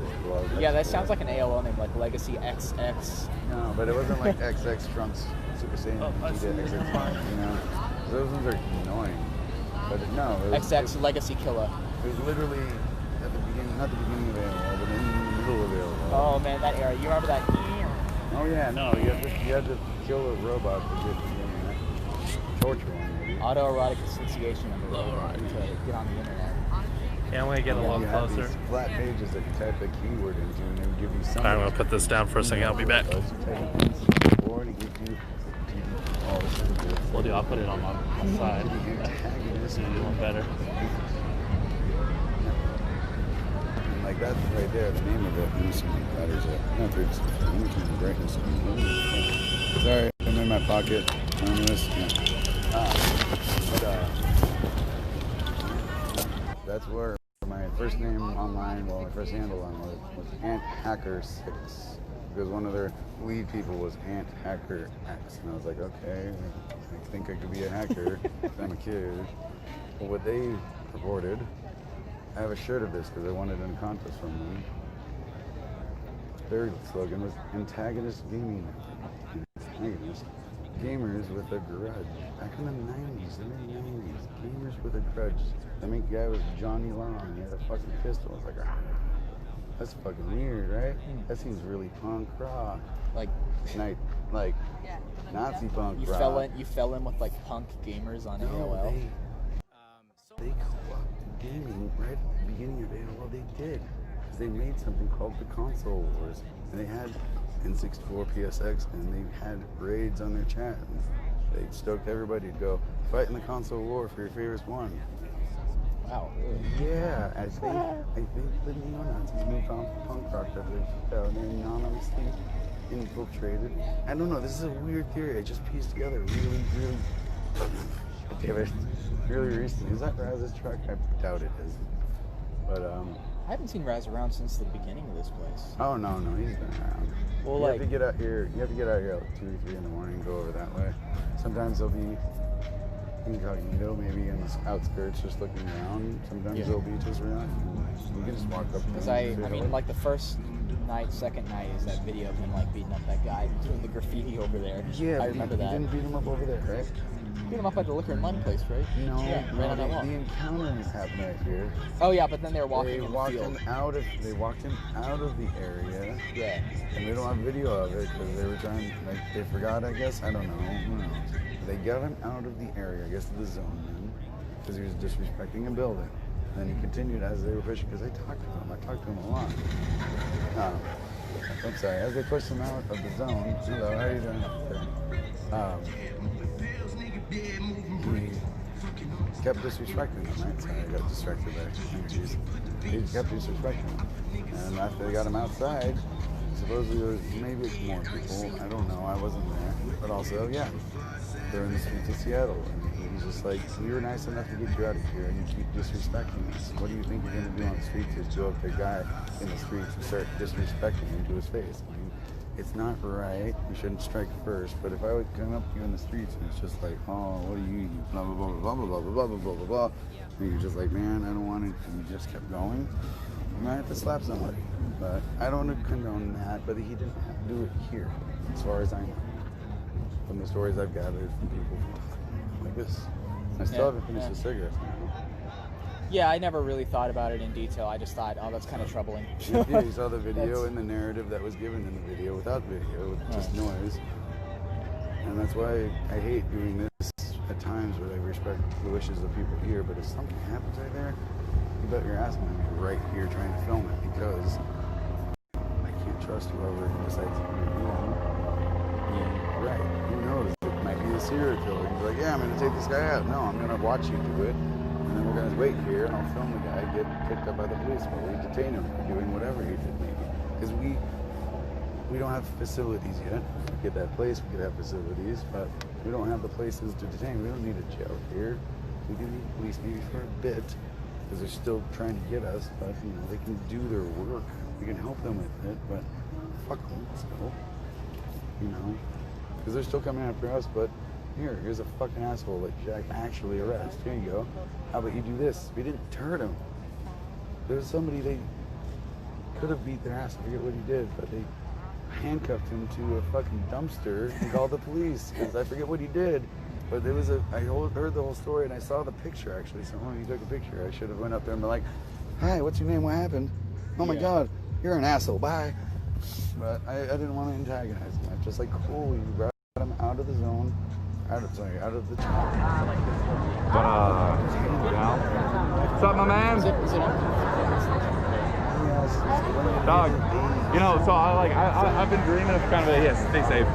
days. Yeah, that sounds like an AOL name, like Legacy XX. No, but it wasn't like XX Trunks Super Saiyan Vegeta XX, Those ones are annoying. But no. XX Legacy Killer. It was literally at the beginning, not the beginning of AOL, but in the middle of AOL. Oh man, that era. You remember that? Oh yeah, no, you had to kill a robot to get the internet. Torture one, maybe. Autoerotic asphyxiation to get on the internet. Can't wait to get a little closer. These flat pages that you type a keyword into, and they would give you something. I'm going to put this down for a second. I'll be back. Well, I'll put it on my side. This is doing better. Like that's right there, the name of it. Let me see my letters up. No, let me turn the brightness on. Sorry, I'm in my pocket. That's where my first name online, my first handle on was AntHacker6. Because one of their lead people was AntHacker6. And I was like, okay, I think I could be a hacker if I'm a kid. But what they reported, I have a shirt of this because I won it in a contest from them. Their slogan was Antagonist Gaming. Antagonist Gamers with a Grudge. Back in the 90s, the mid-90s, Gamers with a Grudge. The main guy was Johnny Long. He had a fucking pistol. I was like, that's fucking weird, right? That seems really punk rock. Like Nazi punk rock. You fell in with like punk gamers on AOL? They co-opted gaming right at the beginning of AOL. They did. Because they made something called the Console Wars. And they had N64, PSX, and they had raids on their chat. And they stoked everybody to go fight in the console war for your favorite one. Wow. Yeah, I think the neo-Nazis moved on from punk rock that they they're anonymously infiltrated. I don't know, this is a weird theory I just pieced together really recently. Is that Raz's truck? I doubt it is. But I haven't seen Raz around since the beginning of this place. Oh no, he's been around. Well, you have to get out here at like 2 or 3 in the morning and go over that way. Sometimes he'll be incognito, maybe in the outskirts, just looking around. Sometimes there'll be just around. You can just walk up. Because I mean, like the first night, second night is that video of him like beating up that guy doing the graffiti over there. Yeah, I remember that. You didn't beat him up over there, right? Beat him up at the liquor and money place, right? No, yeah, right on that wall. The encounter happened right here. Oh yeah, but then they were walking in the field. They walked him out of the area. Yeah. And we don't have video of it because they were trying, like, they forgot, I guess. I don't know. Who knows? They got him out of the area, I guess, to the zone then, because he was disrespecting a building. And then he continued as they were pushing, because I talked to him. I talked to him a lot. I'm sorry. As they pushed him out of the zone, hello, how are you doing? He kept disrespecting him, right? Sorry, I got distracted by energies. He kept disrespecting him. And after they got him outside, supposedly there was maybe more people. I don't know. I wasn't there. But also, yeah, they're in the streets of Seattle. And he's just like, we were nice enough to get you out of here, and you keep disrespecting us. What do you think you're going to do on the streets is go up to a guy in the streets and start disrespecting him to his face? I mean, it's not right. You shouldn't strike first. But if I would come up to you in the streets and it's just like, oh, what do you blah, blah, blah, blah, blah, blah, blah, blah, blah, blah, blah. And you're just like, man, I don't want it. And you just kept going. You might have to slap somebody. But I don't condone that. But he didn't have to do it here, as far as I know. From the stories I've gathered from people like this. I still haven't finished the cigarettes now. Yeah, I never really thought about it in detail. I just thought, oh, that's kind of troubling. Yeah, you saw the video and the narrative that was given in the video without video, with just noise. And that's why I hate doing this at times where I respect the wishes of people here, but if something happens right there, you bet your ass I'm going to be right here trying to film it, because I can't trust whoever decides to do it. Right, who knows? It might be a serial killer. He's like, yeah, I'm going to take this guy out. No, I'm going to watch you do it. And then we're going to wait here, and I'll film the guy get picked up by the police while we detain him for doing whatever he did, maybe. Because we don't have facilities yet. We get that place, we could have facilities, but we don't have the places to detain. We don't need a jail here. We do need police maybe for a bit, because they're still trying to get us, but, you know, they can do their work. We can help them with it, but fuck them still. You know? Because they're still coming after us, but here's a fucking asshole that Jack actually arrest. Here you go. How about you do this? We didn't hurt him. There's somebody they could have beat their ass. I forget what he did, but they handcuffed him to a fucking dumpster and called the police. Because I forget what he did, but there was I heard the whole story and I saw the picture actually. Someone he took a picture. I should have went up there and been like, "Hi, what's your name? What happened? Oh my God, you're an asshole. Bye." But I didn't want to antagonize him. I'm just like, cool, you brought him out of the zone. Out of the What's up, my man? Dog, you know, so I've been dreaming of kind of a, stay safe.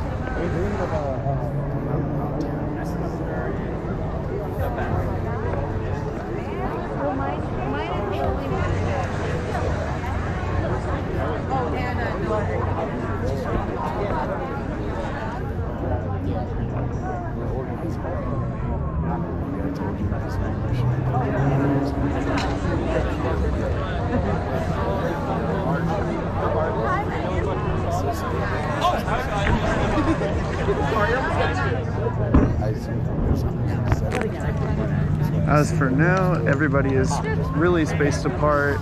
As for now, everybody is really spaced apart.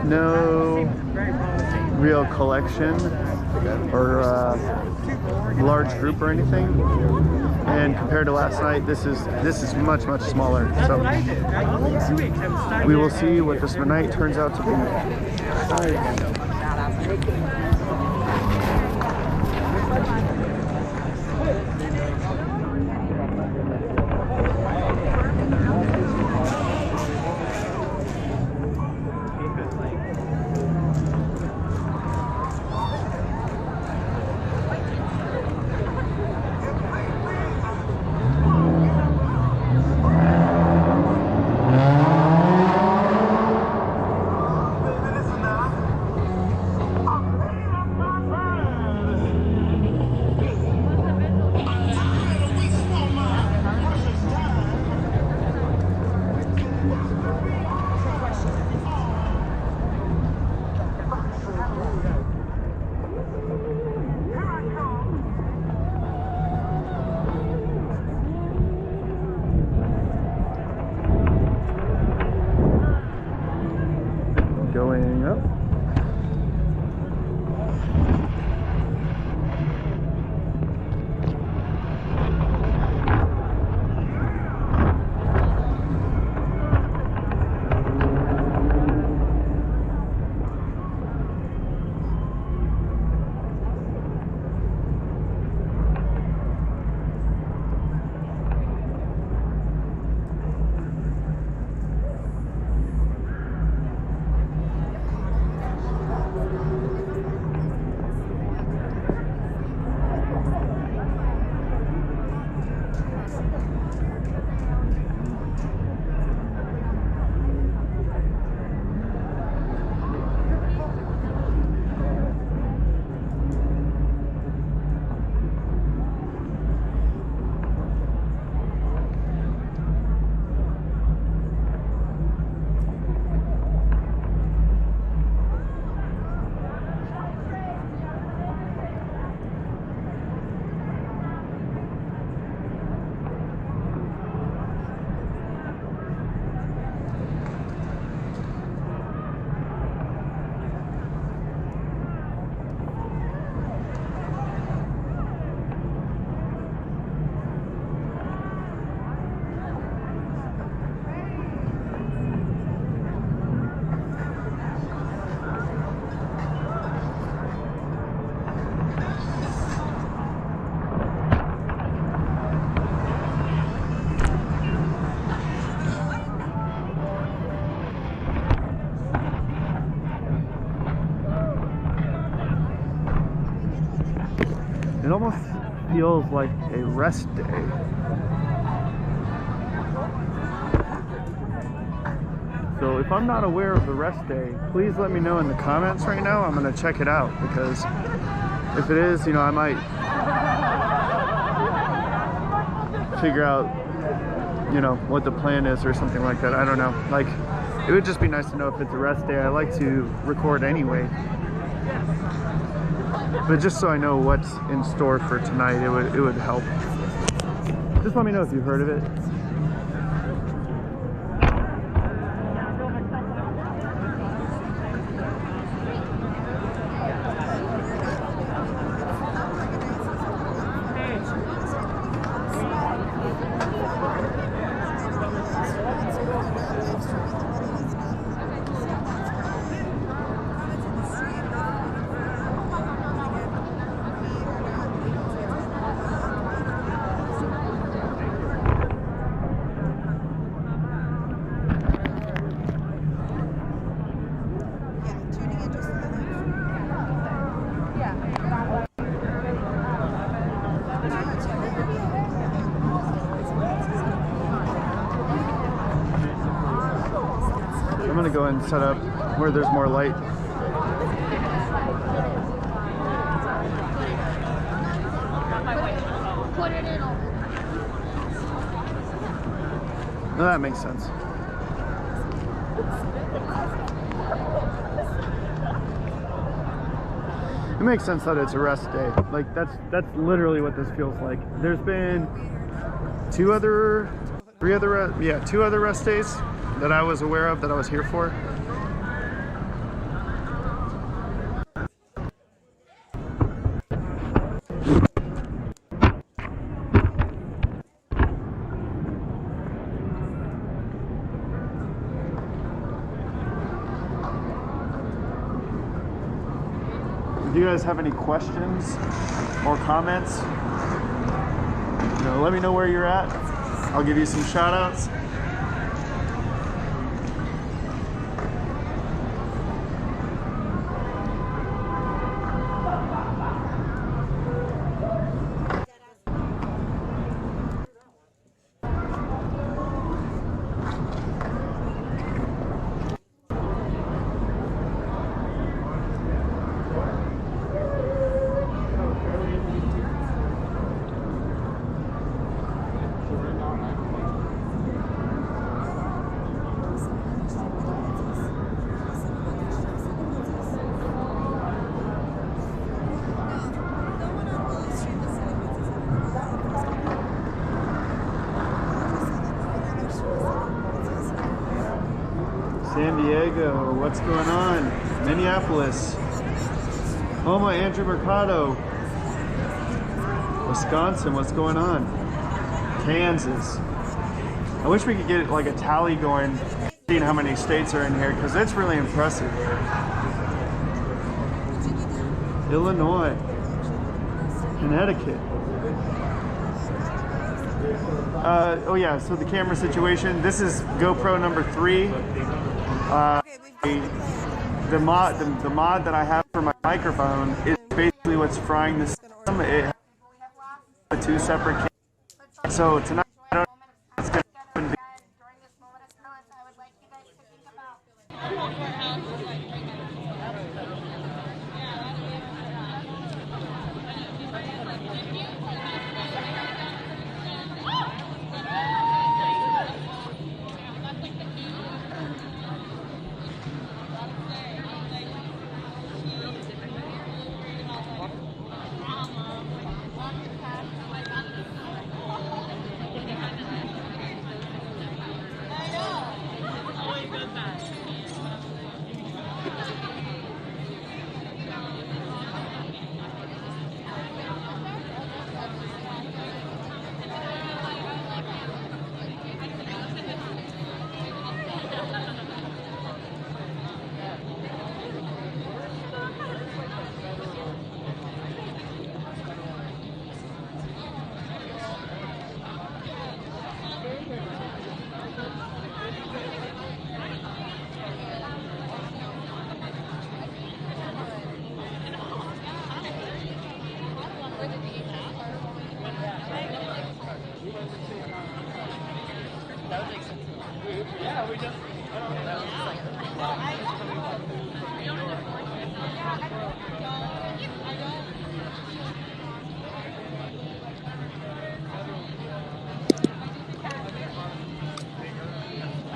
No real collection or large group or anything. And compared to last night, this is much smaller. So we will see what this night turns out to be. coming up. It almost feels like a rest day. So if I'm not aware of the rest day, please let me know in the comments right now. I'm gonna check it out, because if it is, you know, I might figure out, you know, what the plan is or something like that. I don't know. Like, it would just be nice to know if it's a rest day. I like to record anyway. But just so I know what's in store for tonight, it would help. Just let me know if you've heard of it. I'm gonna go and set up where there's more light. No, that makes sense. It makes sense that it's a rest day. Like that's literally what this feels like. There's been two other rest days that I was aware of, that I was here for. If you guys have any questions or comments, you know, let me know where you're at. I'll give you some shout outs. San Diego, what's going on? Minneapolis. Homa, Andrew Mercado. Wisconsin, what's going on? Kansas. I wish we could get like a tally going, seeing how many states are in here, because it's really impressive. Illinois. Connecticut. Oh yeah, so the camera situation. This is GoPro number 3. The mod that I have for my microphone is basically what's frying the system. It has 2 separate cameras. So tonight, I don't know what's going to happen.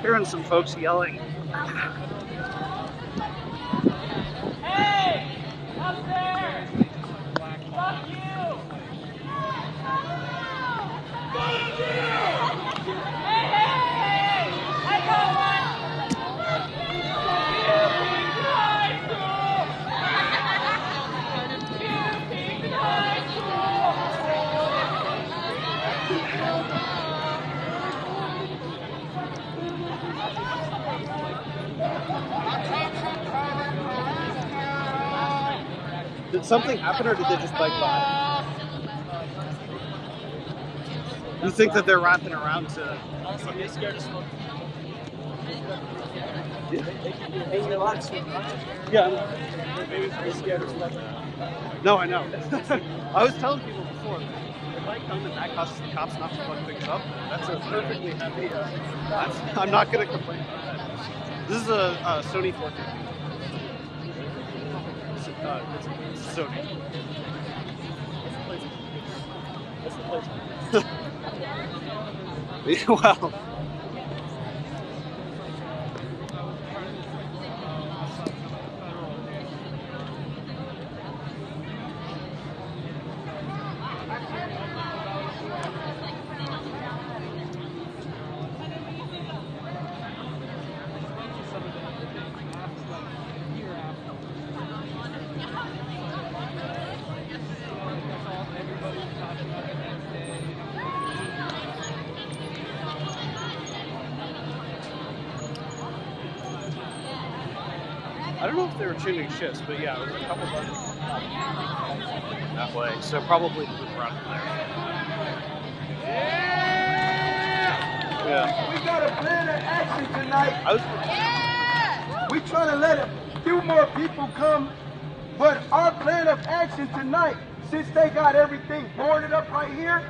Hearing some folks yelling. Hey! Upstairs! Fuck you! Fuck you! Hey, hey! I got one! High school! High Did something happen or did they just bike by? You think that they're wrapping around to... Get scared as fuck. Yeah. Maybe they're scared as fuck. No, I know. I was telling people before, if I come and that causes the cops not to fuck things up, that's a perfectly happy... I'm not going to complain about that. This is a Sony 4K. It's Sony. What's the place? Well... I don't know if they were changing shifts, but yeah, there was a couple buses that way, so probably the loop around from there. Yeah. We got a plan of action tonight. We trying to let a few more people come, but our plan of action tonight, since they got everything boarded up right here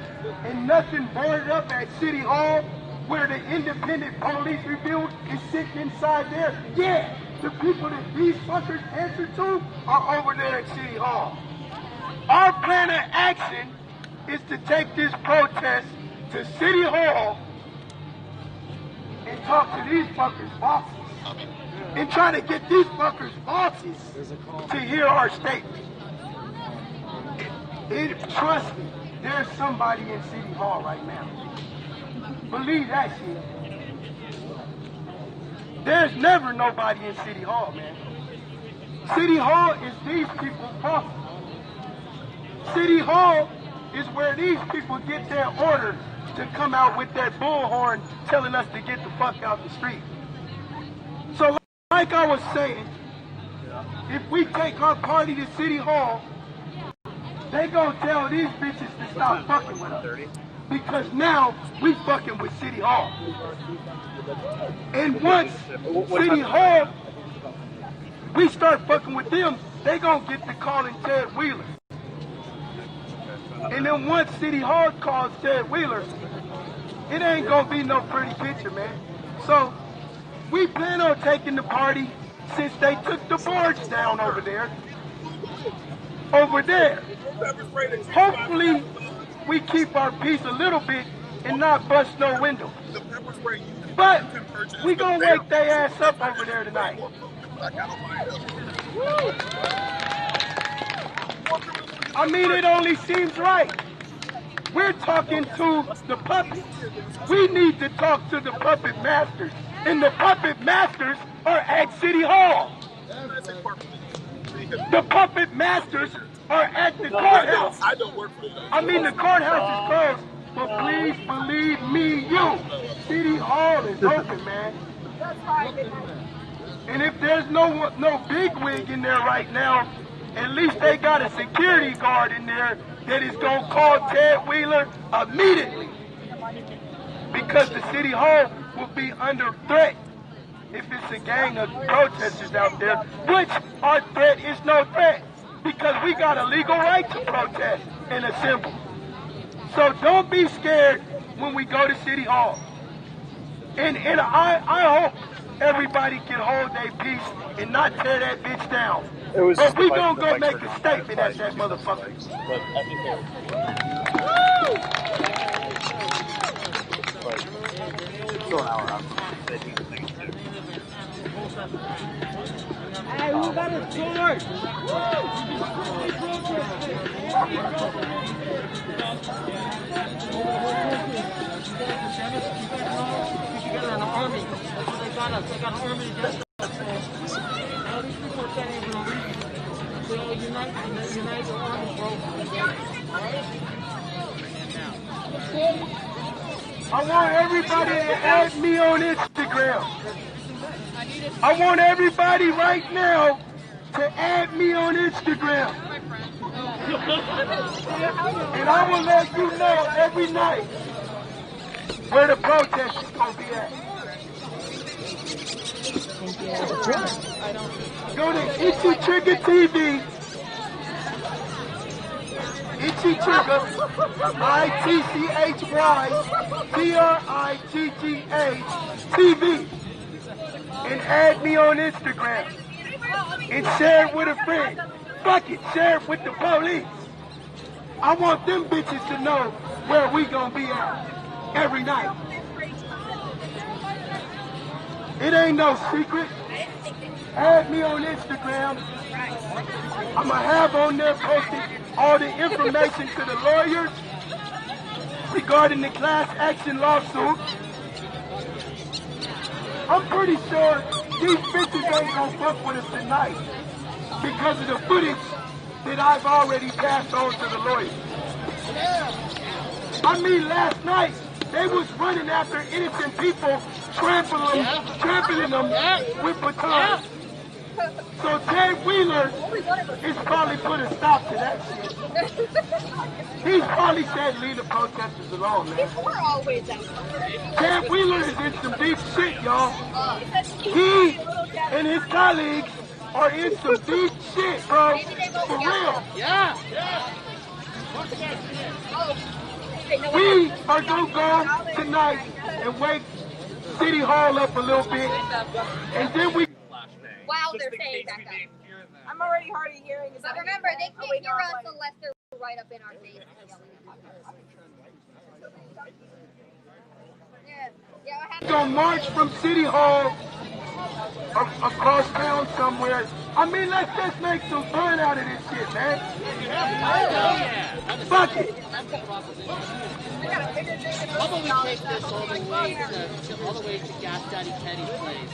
and nothing boarded up at City Hall, where the independent police review is sitting inside there, yeah, the people that these fuckers answer to are over there at City Hall. Our plan of action is to take this protest to City Hall and talk to these fuckers' bosses. And try to get these fuckers' bosses to hear our statement. Trust me, there's somebody in City Hall right now. Believe that shit. There's never nobody in City Hall, man. City Hall is these people's property. City Hall is where these people get their orders to come out with that bullhorn telling us to get the fuck out the street. So like I was saying, if we take our party to City Hall, they gonna tell these bitches to stop fucking with us. Because now we fucking with City Hall. And once City Hall, we start fucking with them, they gonna get to calling Ted Wheeler. And then once City Hall calls Ted Wheeler, it ain't gonna be no pretty picture, man. So we plan on taking the party since they took the boards down over there. Hopefully we keep our peace a little bit and not bust no windows. But we gonna wake their ass up over there tonight. I mean, it only seems right. We're talking to the puppets. We need to talk to the puppet masters. And the puppet masters are at City Hall. The puppet masters are at the courthouse. I don't work for them. I mean, the courthouse is closed. But please believe me, City Hall is open, man. And if there's no big wig in there right now, at least they got a security guard in there that is going to call Ted Wheeler immediately. Because the City Hall will be under threat if it's a gang of protesters out there, which our threat is no threat. Because we got a legal right to protest and assemble. So don't be scared when we go to City Hall. And I hope everybody can hold their peace and not tear that bitch down. But we gonna go make a statement at that motherfucker. Hey, who got a sword? Together an army. That's what they got us. They got an army against us. All these people are standing for a reason. We all unite and unite the army, bro. I want everybody to add me on Instagram. I want everybody right now to add me on Instagram. And I will let you know every night where the protest is going to be at. Go to Itchy Trigger TV. Itchy Trigger, ITCHYTRIGGA TV. And add me on Instagram. And share it with a friend. Fuck it, share it with the police. I want them bitches to know where we gonna be at every night. It ain't no secret. Add me on Instagram. I'ma have on there posted all the information to the lawyers regarding the class action lawsuit. I'm pretty sure these bitches ain't gonna fuck with us tonight because of the footage that I've already passed on to the lawyers. I mean, last night, they was running after innocent people, trampling them with batons. So Ted Wheeler is probably put a stop to that shit. He's probably said leave the protesters alone, man. We're always out. Ted Wheeler is in some deep shit, y'all. He and his colleagues are in some deep shit, bro. For real. Yeah. We are going to go tonight and wake City Hall up a little bit. And then we... Wow, they're saying that. I'm already hard of hearing. But remember, they can't hear us unless they're right up in our face. Gonna march from City Hall across town somewhere. I mean, let's just make some fun out of this shit, man. Fuck it. How about we take this all the way to Gas Daddy Teddy's place?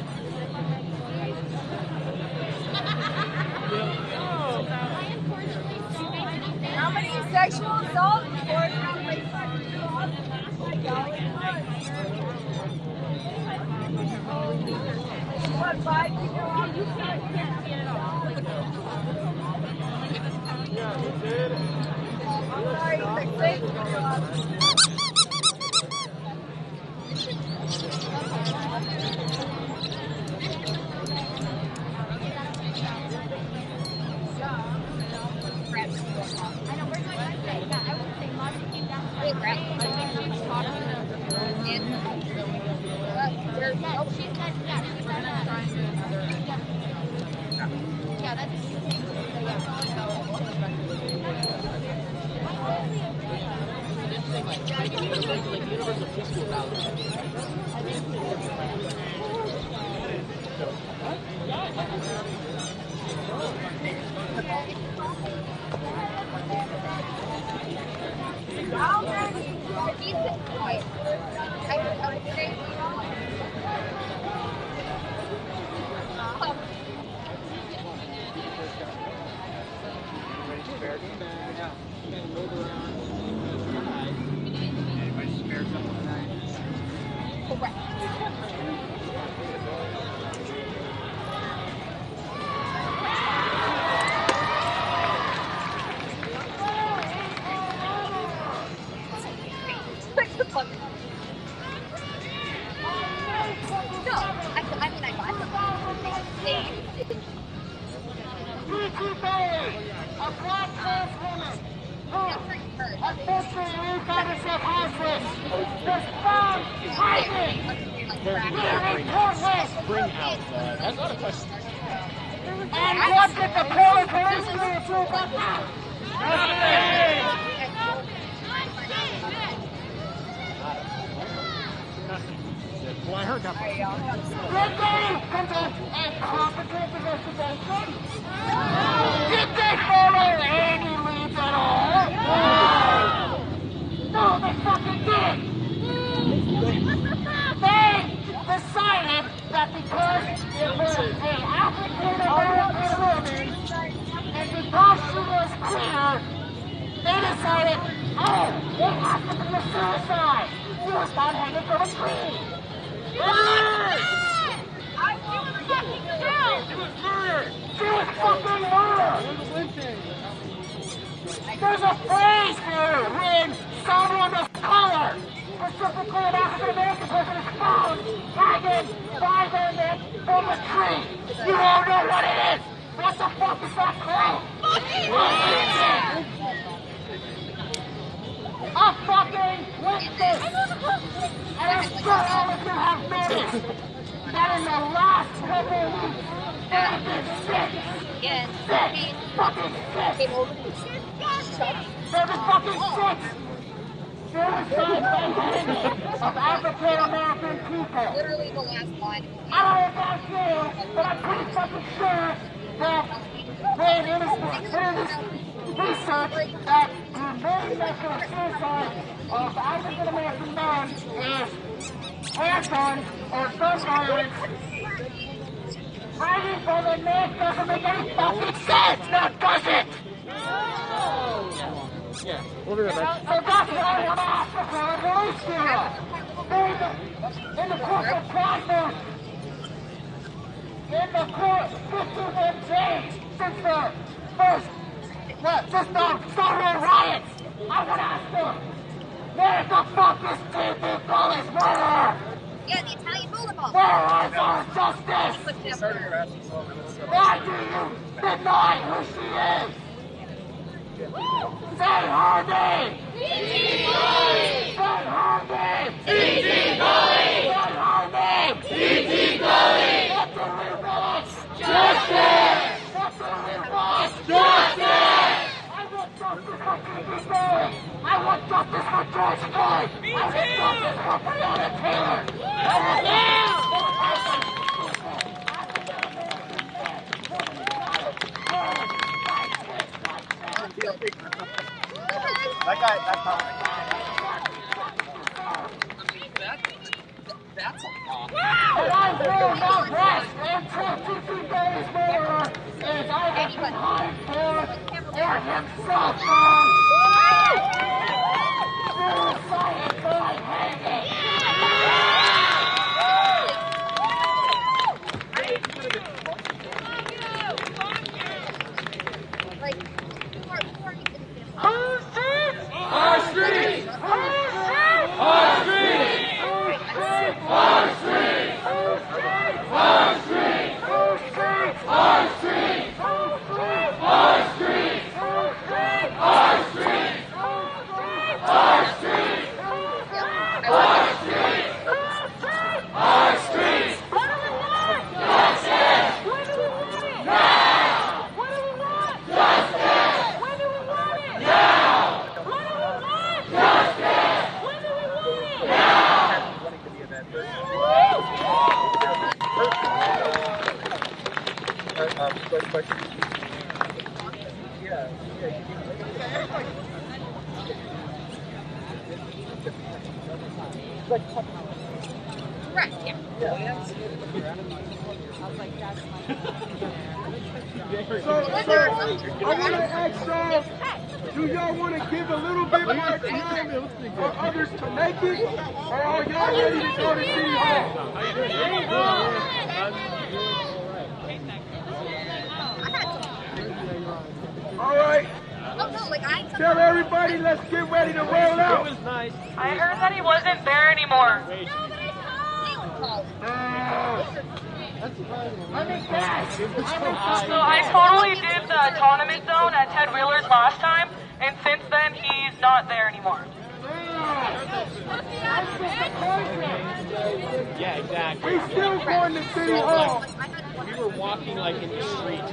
Right, yeah. So I want to ask y'all, do y'all want to give a little bit more time for others to make it, or are y'all ready to go to City Hall? All right. Tell everybody, let's get ready to roll out. I heard that he wasn't there anymore. So I totally did the autonomous zone at Ted Wheeler's last time, and since then he's not there anymore. Yeah, exactly. We still going to City Hall. We were walking like in the street.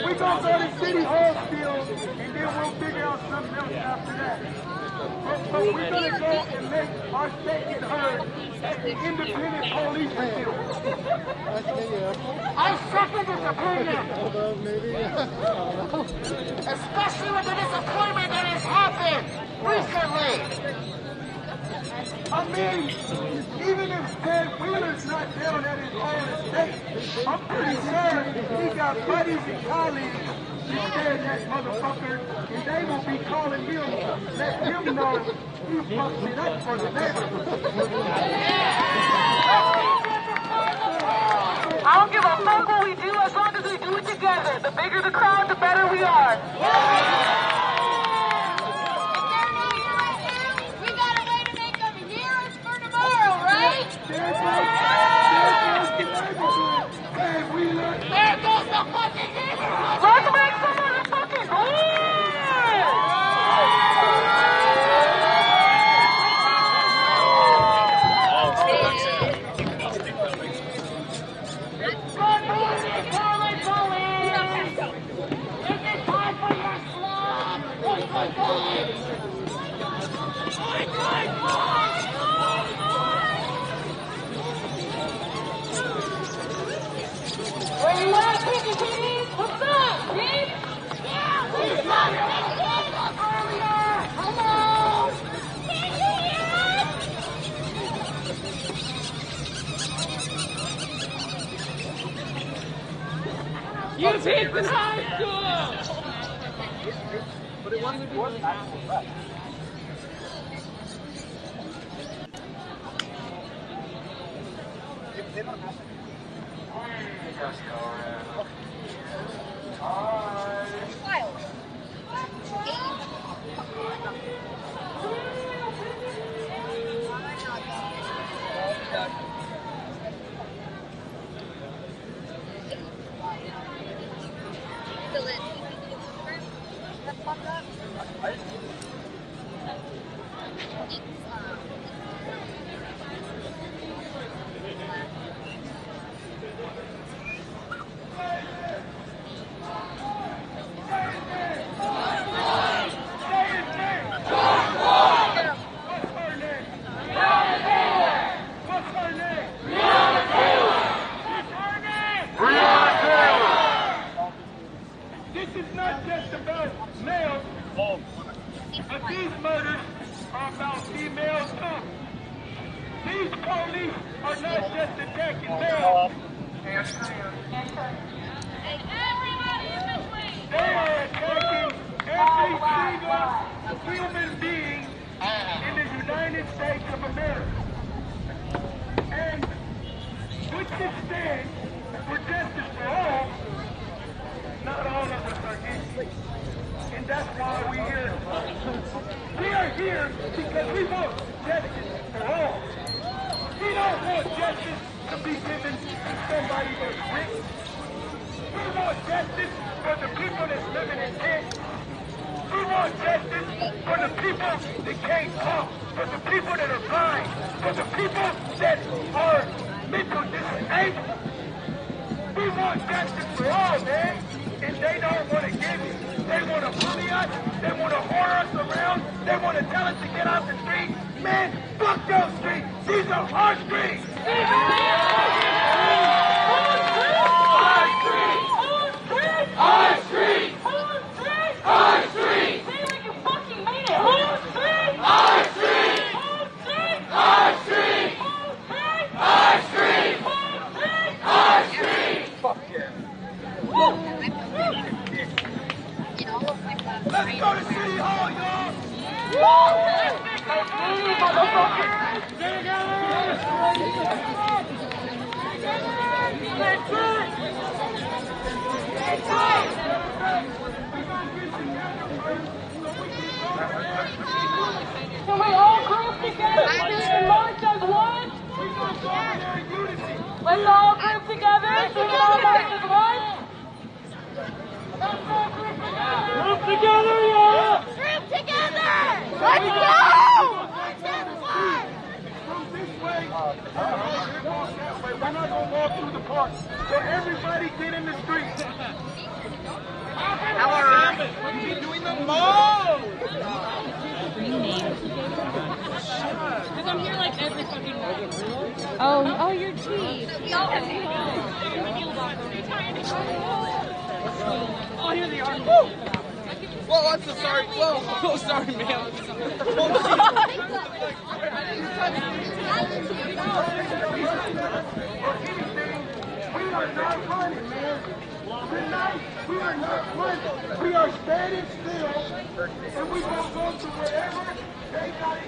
We gonna go to City Hall still, and then we'll figure out something else after that. But we're gonna go and make our statement heard at the independent police still. I second this opinion. Especially with the disappointment that has happened recently. I mean, even if Ted Wheeler's not down at his own estate, I'm pretty sure he got buddies and colleagues who stand that motherfucker, and they will be calling him, let him know he fucked it up for the neighborhood. I don't give a fuck what we do as long as we do it together. The bigger the crowd, the better we are. We got a way to make them heroes for tomorrow, right? There goes the fucking neighborhood! Let's make some motherfucking Good morning, Portland Police! Is it time for your slum? What's going on? Where you at, Pinky Kitties? What's up, bitch? Yeah, we got it up earlier! Hello! You hit the high school! But it wasn't actual rest. They don't have to. This is not just about males, but these murders are about females too. These police are not just attacking males. They are attacking every single human being in the United States of America. And with this stand for justice for all, not all of us are here. And that's why we're here. We are here because we want justice for all. We don't want justice to be given to somebody that's rich. We want justice for the people that's living in tents. We want justice for the people that can't talk, for the people that are blind, for the people that are mental disabled. We want justice for all, man. And they don't want to give it. They want to bully us. They want to order us around. They want to tell us to get off the street. Man, fuck those streets. These are our streets. Our streets. Let's go to City Hall, y'all. Get Can we all group together and march as one? Let's all group together so we all march as one. Group together, y'all! Group together! Let's go! From this way, we're not going to walk through the park. So everybody get in the streets. We're doing the most! Because I'm here like every fucking week. Oh, you're cheap. Oh, here they are. Woo! Whoa, I'm so sorry. Whoa, oh, sorry, man. We are not running, man. Tonight, we are not running. We are standing still, and we will go to wherever they got it.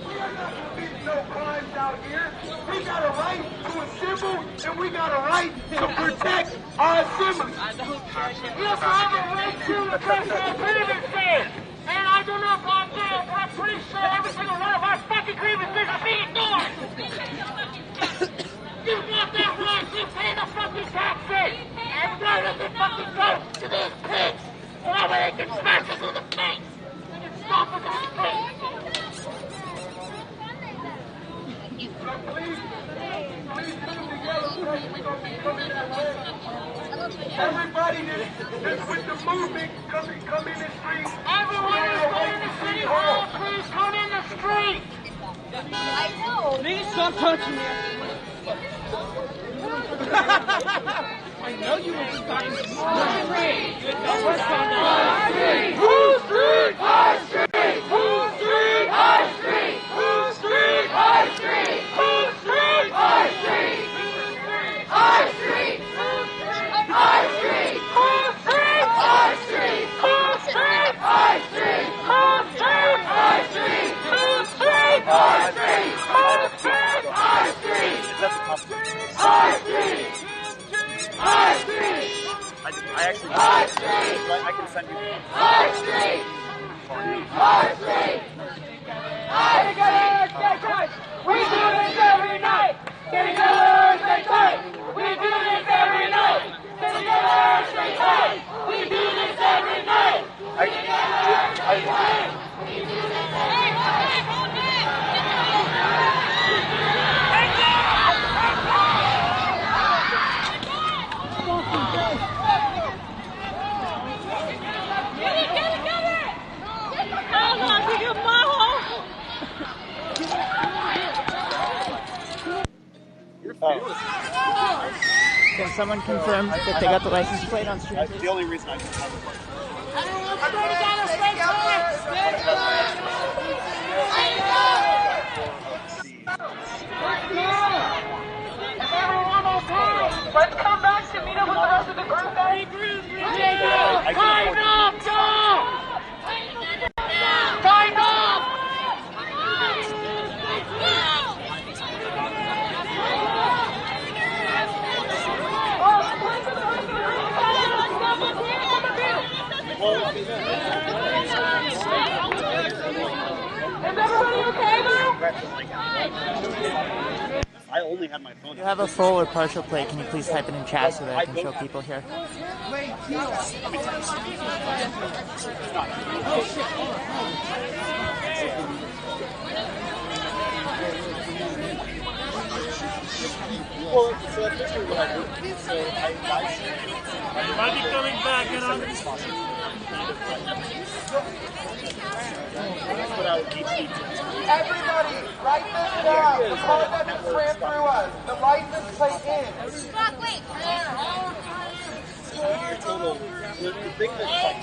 We are not committing no crimes out here. We got a right to assemble, and we got a right to protect our assembly. We also have a right to address our grievances. And I don't know if I'm there, but I'm pretty sure every single one of our fucking grievances are being ignored. You want that right, you pay the fucking taxes. And why does it fucking go to these pigs? So that way they can smash us in the face. They can stop us in the face. Please come together. We're going to be coming that way. Everybody that's with the movement, come in the street. Everyone is going to City Hall. Please come in the street. I know. Please stop touching me. I know you were just talking to me. Who street? High street. Who street? High street. Who street? High street. Who street? High street. High street. High street. Who street? High street. Who street? High street. Who street? High street. Who street? High street. Who street? High street. High street. High street. I actually High street. I can send you. High street. High street. High street. We do this every night. Get together and stay tight. We do this every night. Get together and stay tight. We do this every night. Get together and stay tight. We do this every night. Can someone confirm that they got the license plate on stream? The only reason I can have it. Let's come back to meet up with the rest of the group. Time up, go! Time up! Is everybody okay now? I only had my phone. If you have a full or partial plate, can you please type it in chat so that I can show people here? Well, so that's literally what I did. So I might be coming back, you know. Everybody, write this down. The car that just ran through us. The license plate in. Stop, wait. The thing that's like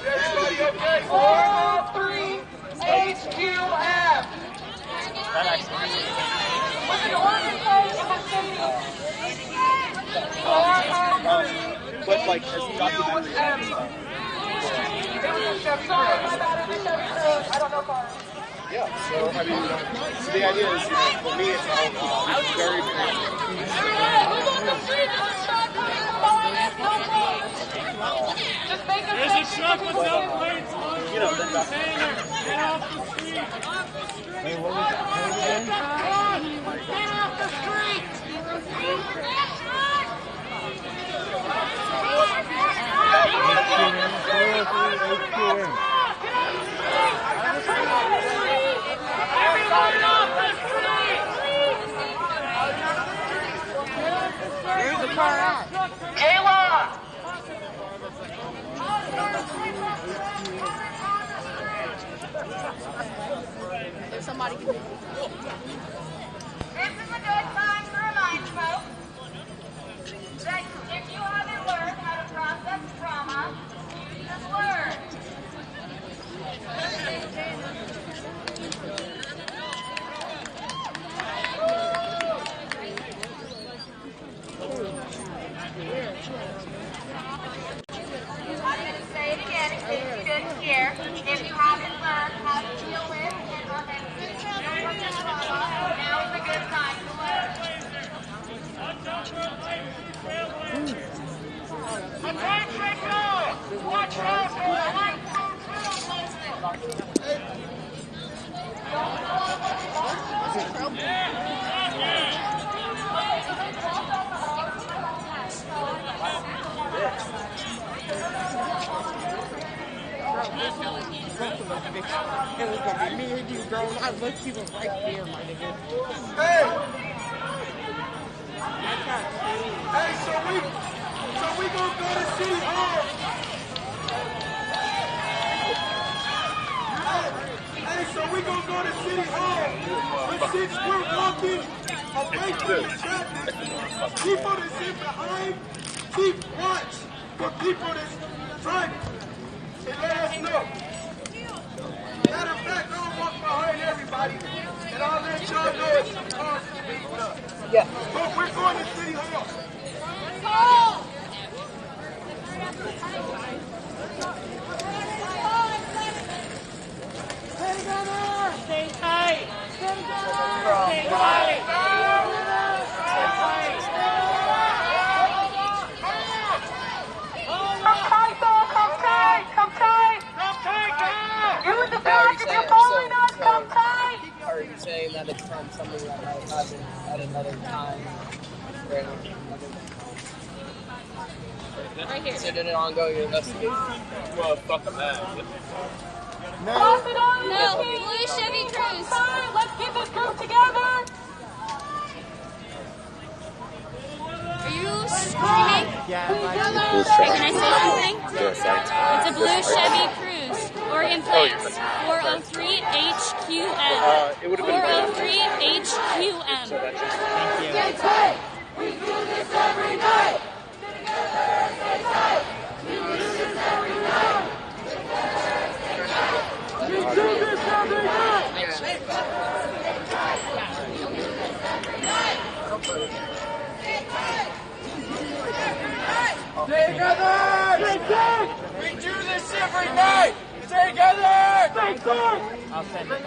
Everybody okay? 403 HQF. that actually. What's the organization of the city? 403 like as documentaries and stuff. Yeah, so I mean, so the idea is, you know, for me it's all very There's a truck with no plates on. You know, then get off the street. Wait, what was it? Get off the street. Where's the car at? Kayla! If somebody can do it. This is a good time to remind folks that if you haven't learned how to process trauma, use this word. I'm going to say it again in case you didn't hear. If you haven't learned how to deal with and process trauma, now is a good time to learn. Watch out for the It was gonna be me and you, bro. I looked you right there, my nigga. Hey! Hey, so we gonna go to City Hall. Hey, so we gonna go to City Hall. But since we're walking away from the traffic, people that's in behind, keep watch for people that's driving. And let us know. Matter of fact, I'll walk behind everybody, and I'll let y'all know if some cars is beating up. Yeah. But we're going to City Hall. Stay together! Stay tight! Stay together! Stay tight! Stay tight! You're in the back and you're following us, come tight! Are you saying that it's from something that might happen at another time? Right here. Considered an ongoing investigation? Well, fuck that. No, blue Chevy Cruise. Let's get this group together! Are you screaming? Yeah, Can I say something? It's a blue Chevy Cruise. Oregon plates. 403 HQM. 403 HQM. Get tight! We do this every night! We do this every night! We do this every night! Stay together! We do this every night! Stay together! Stay tight! I'll send it.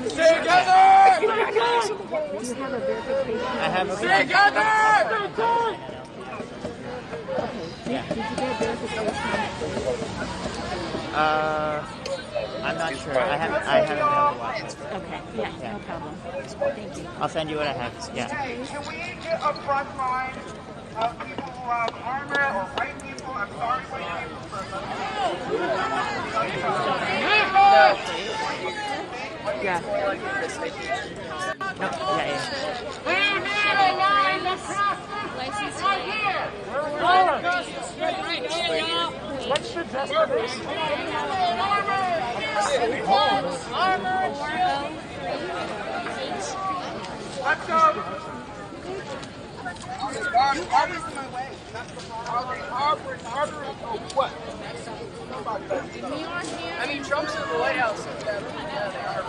Stay together! I have a Stay together! I'm not sure. I haven't been able to watch it. Okay, yeah, no problem. Thank you. I'll send you what I have. Yeah. Hey, can we get a front line of people who have armor or white people? I'm sorry, white people. Yeah. No, yeah. We need a line across this right here! What's the destination? Let's go! Armor's in my way. Armor is what? I mean, Trump's in the White House. So yeah, they are.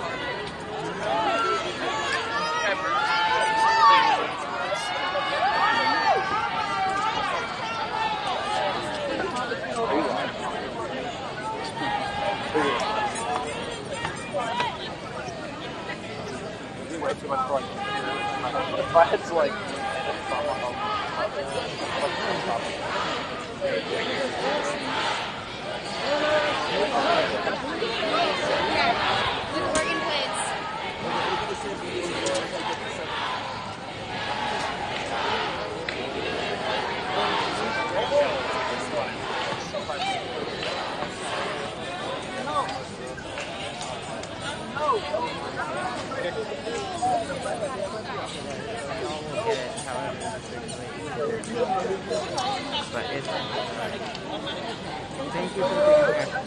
If I had to like. Thank you for being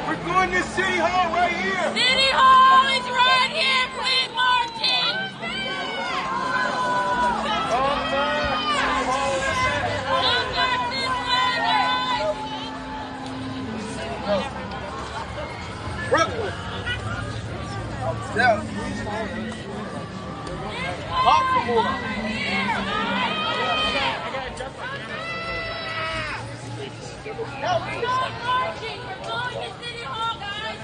We're going to City Hall right here. City Hall is right here, please march in. Come back. City Hall is Come back this way, guys. Brooklyn. Yeah. Talk some more. No, we're not marching. We're going to City Hall, guys.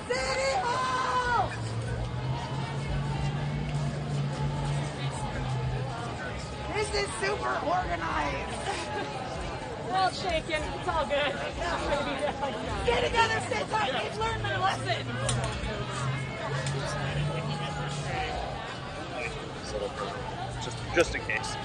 City Hall! This is super organized. We're all shaking. It's all good. Get together, sit tight. They've learned their lesson. Just in case.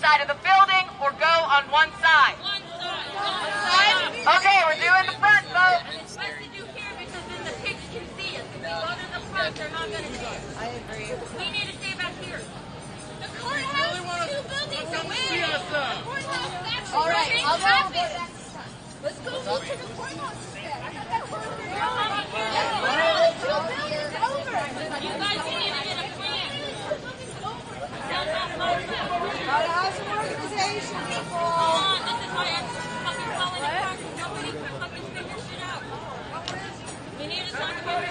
Side of the building or go on one side? One side. Okay, we're doing the front, folks. It's best to do here because then the pigs can see us. If we go to the front, they're not going to see us. I agree. We need to stay back here. The courthouse, two buildings away. The courthouse is actually All right, I'll go traffic. get that. Let's go look to the courthouse instead. I got that courthouse. You guys need to get a plan. Gotta have some organization, people. This is why I'm fucking falling apart. Nobody can fucking figure shit out. We need to talk about it.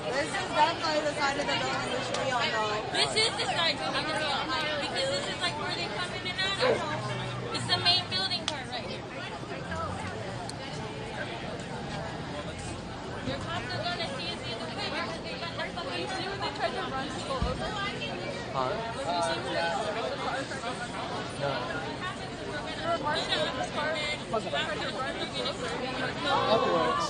This is definitely the side of the building we should be on, though. This is the side we need to be on. Because this is like where they come in and out. It's the main building part right here. Your cops are gonna see us the other way because they got their fucking shoes. They tried to run people over. Otherwise,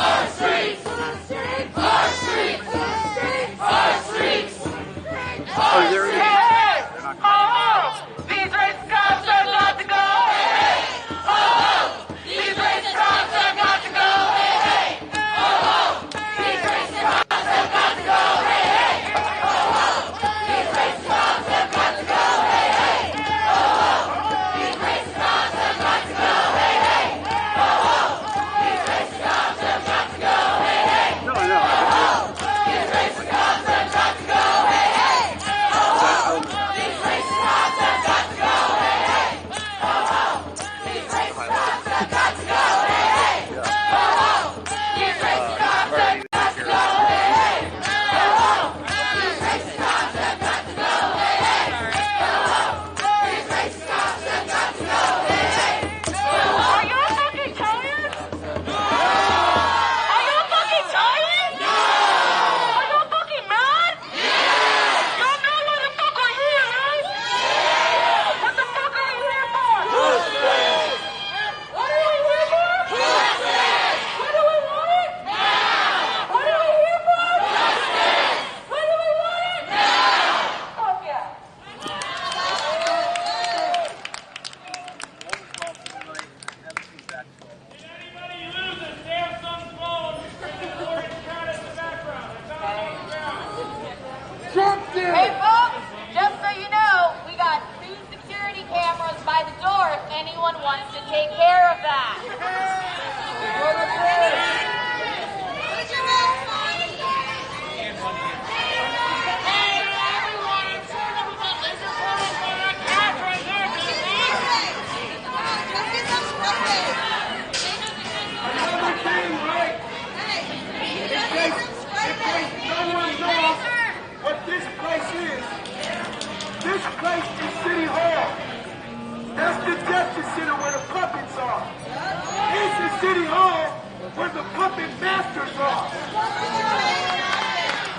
City Hall where the puppet masters are.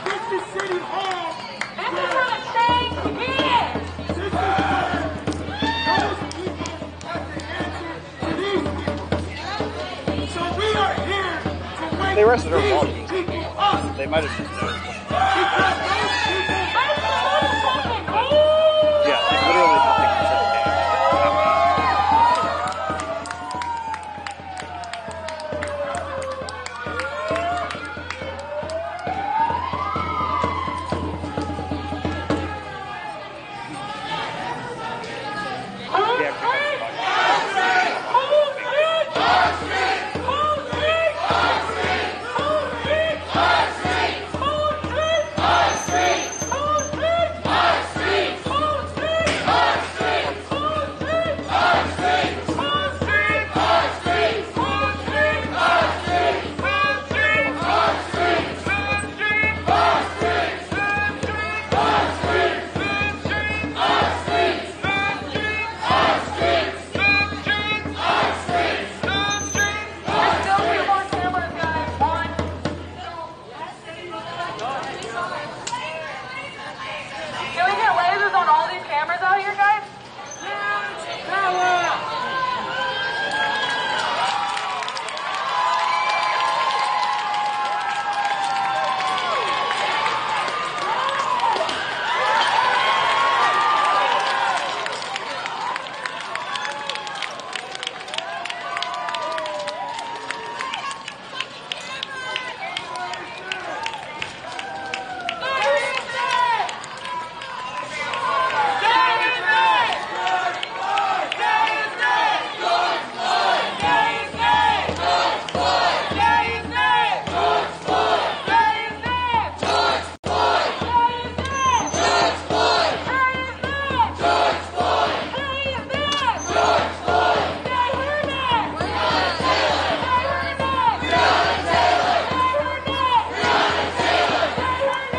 This is City Hall. This is where the change begins. This is where those people have to answer to these people. So we are here to wake They arrested her these while people up. They might have just noticed. Because those people... Yeah, like literally nothing was said. Can we get lasers on all these cameras out here, guys?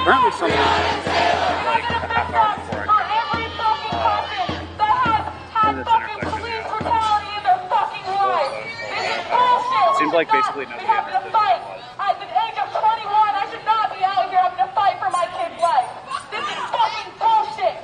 Apparently something like a half hour before I in this intersection. It seemed like basically nobody understood what it was. At the age of 21, I should not be out here having to fight for my kid's life. This is fucking bullshit.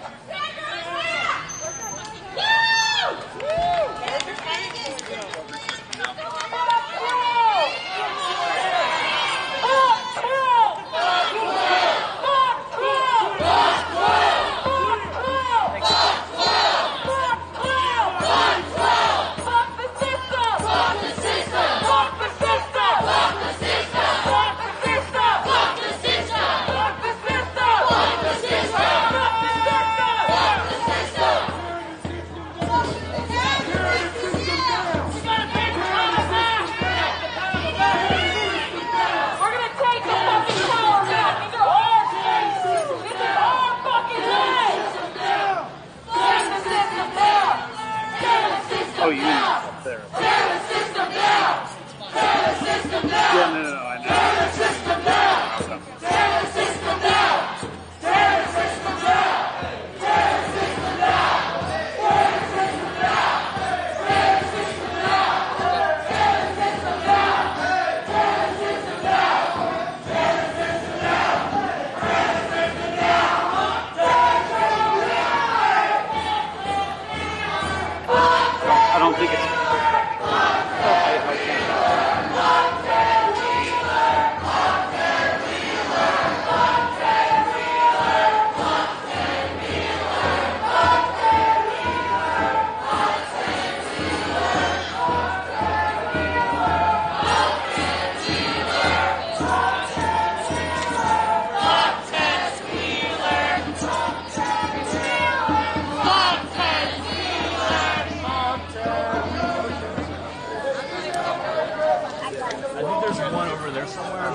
Oh, you mean up there? Tear the system down! Tear the system down! Yeah, no, I know. Tear the system down! Tear the system down! Tear the system down! Tear the system down! Tear the system down! Tear the system down! Tear the system down! Tear the system down! Tear the system down! Tear the system down! I don't think it's.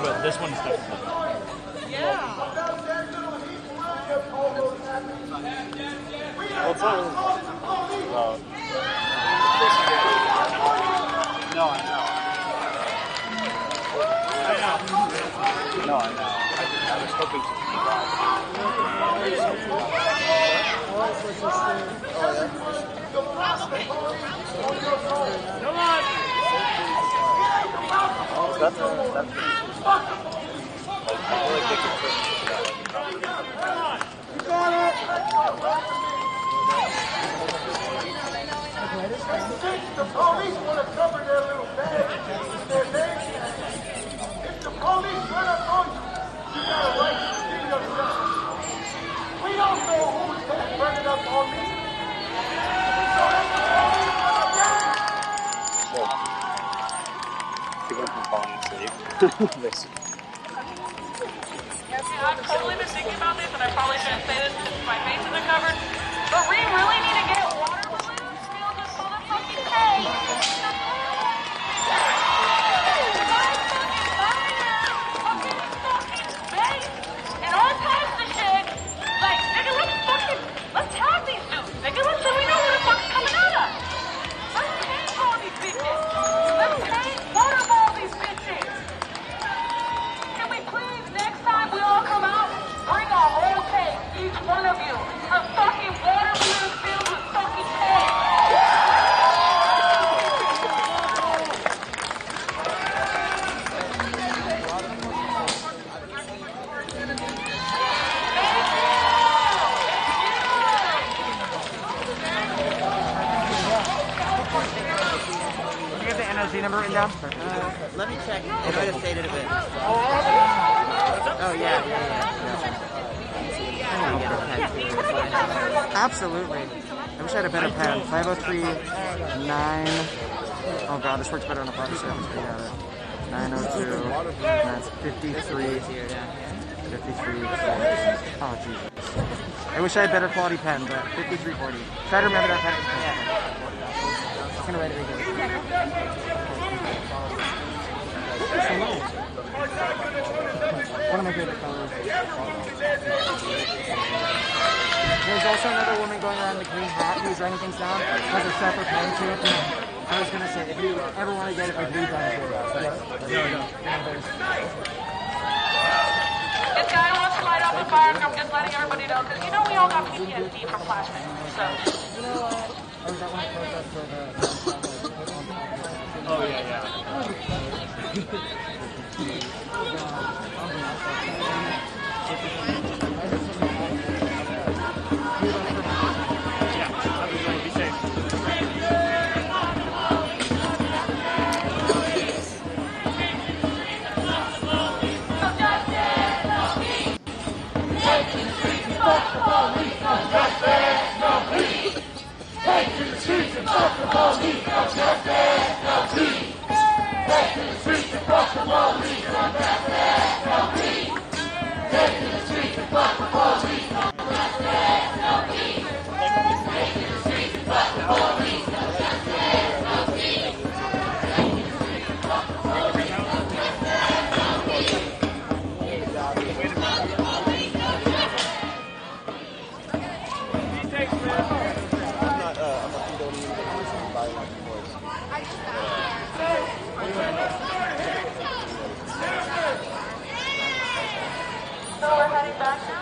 But this one's definitely. Well, it's not really. No, I know. No, I know. I was hoping to. Come on! that's pretty cool. Like, I feel like they could push The police want to cover their little badge, their name. If the police run up on you, you got a right to defend yourself. We don't know who's going to run it up on me. keep them from falling asleep. Basically. I've totally been thinking about this, and I probably shouldn't say this because my face isn't covered, but we really need to get water balloons filled with motherfucking hay. And all types of shit. Like, nigga, let's tag these dudes. Nigga, let's so we know where the fuck's coming at us. Let's paintball these bitches. Let's waterball these bitches. Can we please, next time we all come out, bring a whole tank, each one of you, of fucking water balloons filled with fucking hay. You have the NOC number written down? Let me check. I might have stated a bit. Oh, yeah. Absolutely. I wish I had a better pen. 503-9. Oh god, this works better on the proper surface. We got it. 902. That's 53. 53. Oh Jesus. I wish I had better quality pen, but 5340. Try to remember that pen. I'm just gonna write it right here. One of my favorite colors. There's also another woman going around with a green hat who's writing things down. Has a separate pen to it. I was gonna say, if you ever want to get it, like read on it. This guy wants to light up a fire, I'm just letting everybody know, because you know we all got PTSD from flashbacks, so. You know what? I was at one protest for the... Oh, yeah. Be safe. So we're heading back now?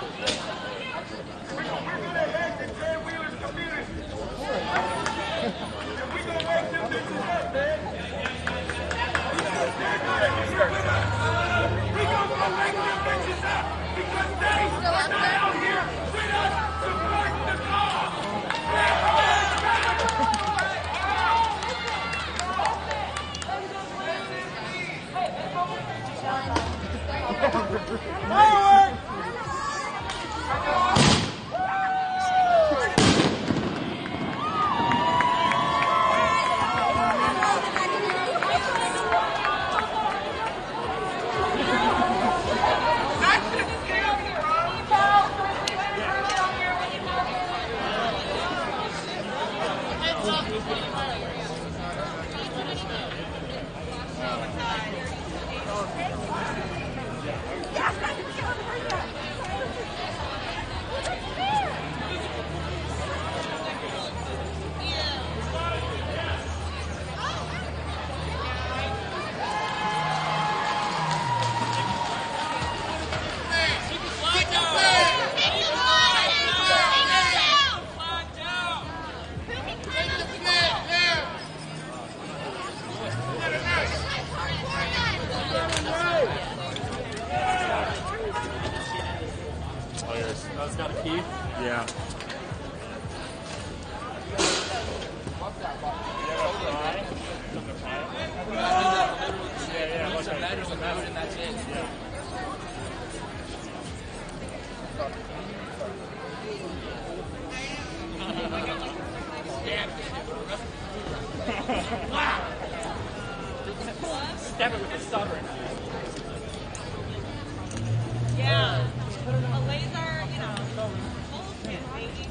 Yeah. Stab it with a stubborn. Yeah. A laser, you know. Bullshit, baby.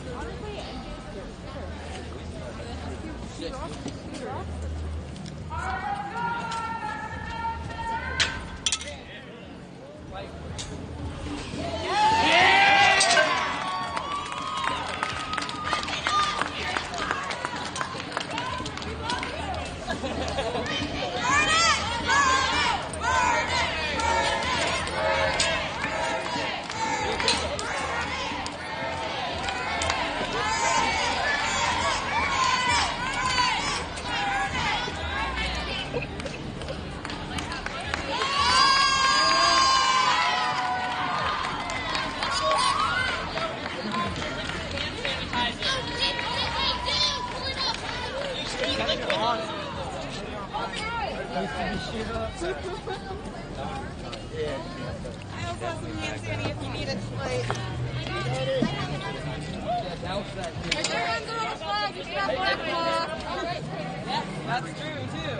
That's true too.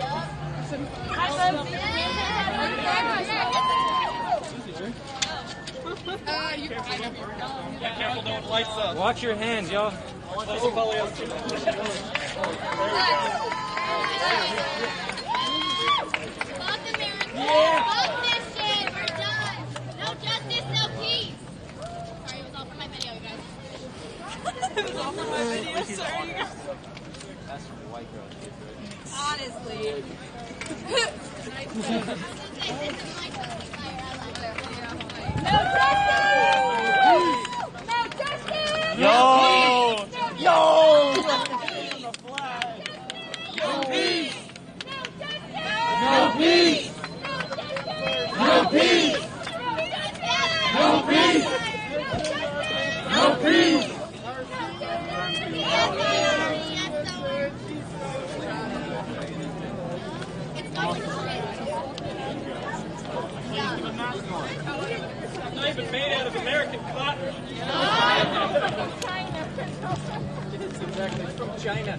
Careful, don't lights up. Watch your hands, y'all. Fuck this shit, we're done. No justice, no peace. Sorry, it was all for my video, you guys. It was all for my video, sorry you guys. That's from a white girl, dude. Honestly. No justice! Yo! Yo! Yo, peace! No peace! No peace! No peace! No peace! Not even made out of American cotton. It's exactly from China.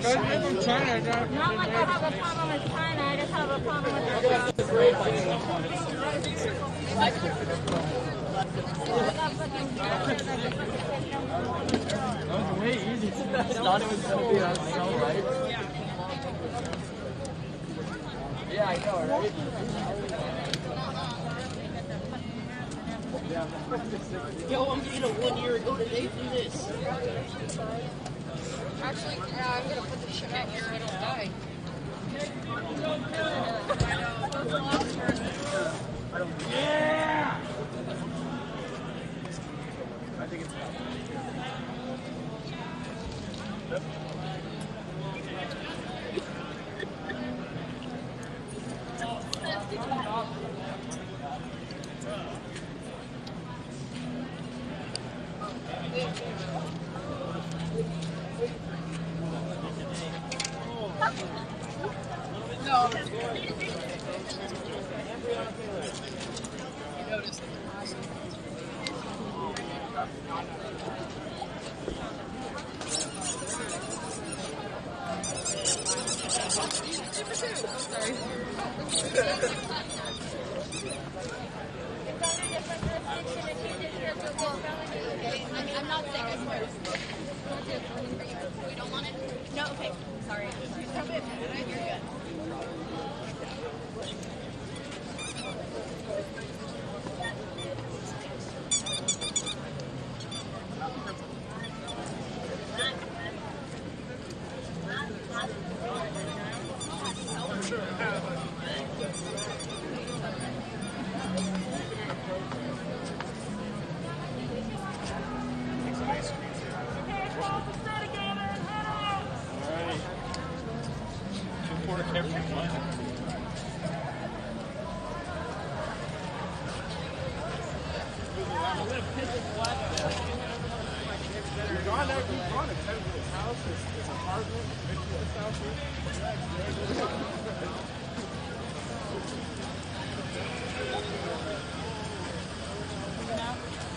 From China. Not like I have a problem with China, I just have a problem with That was way easy. I thought it was going to be on so right. Yeah, I know, right? Yo, I'm getting a 1 year ago today from this. Actually, I'm gonna put this shit out here so I don't die. Yeah! I think it's No. I'm not sick, I swear. We don't want it? No, okay. Sorry. You're good.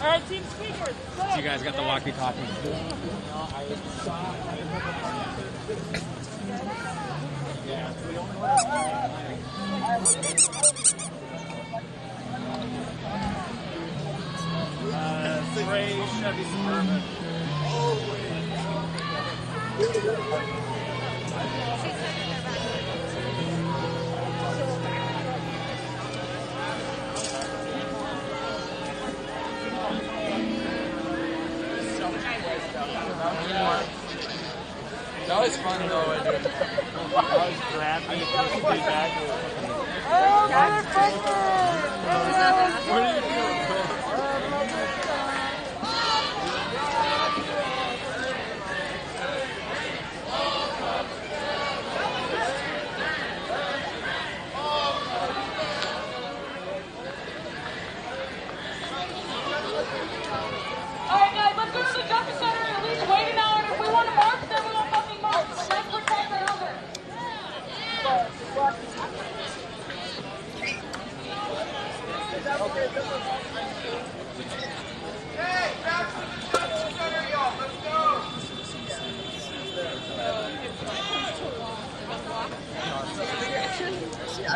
All right, team speakers. So you guys got the walkie-talkie. Gray Chevy Suburban. That was fun though. I was grabbing the feedback. What are you doing? Alright guys, let's go to the Justice Center and at least wait an hour. If we want to march, then we will fucking march. But let's protect our elders. Hey, back to the Justice Center, y'all. Let's go.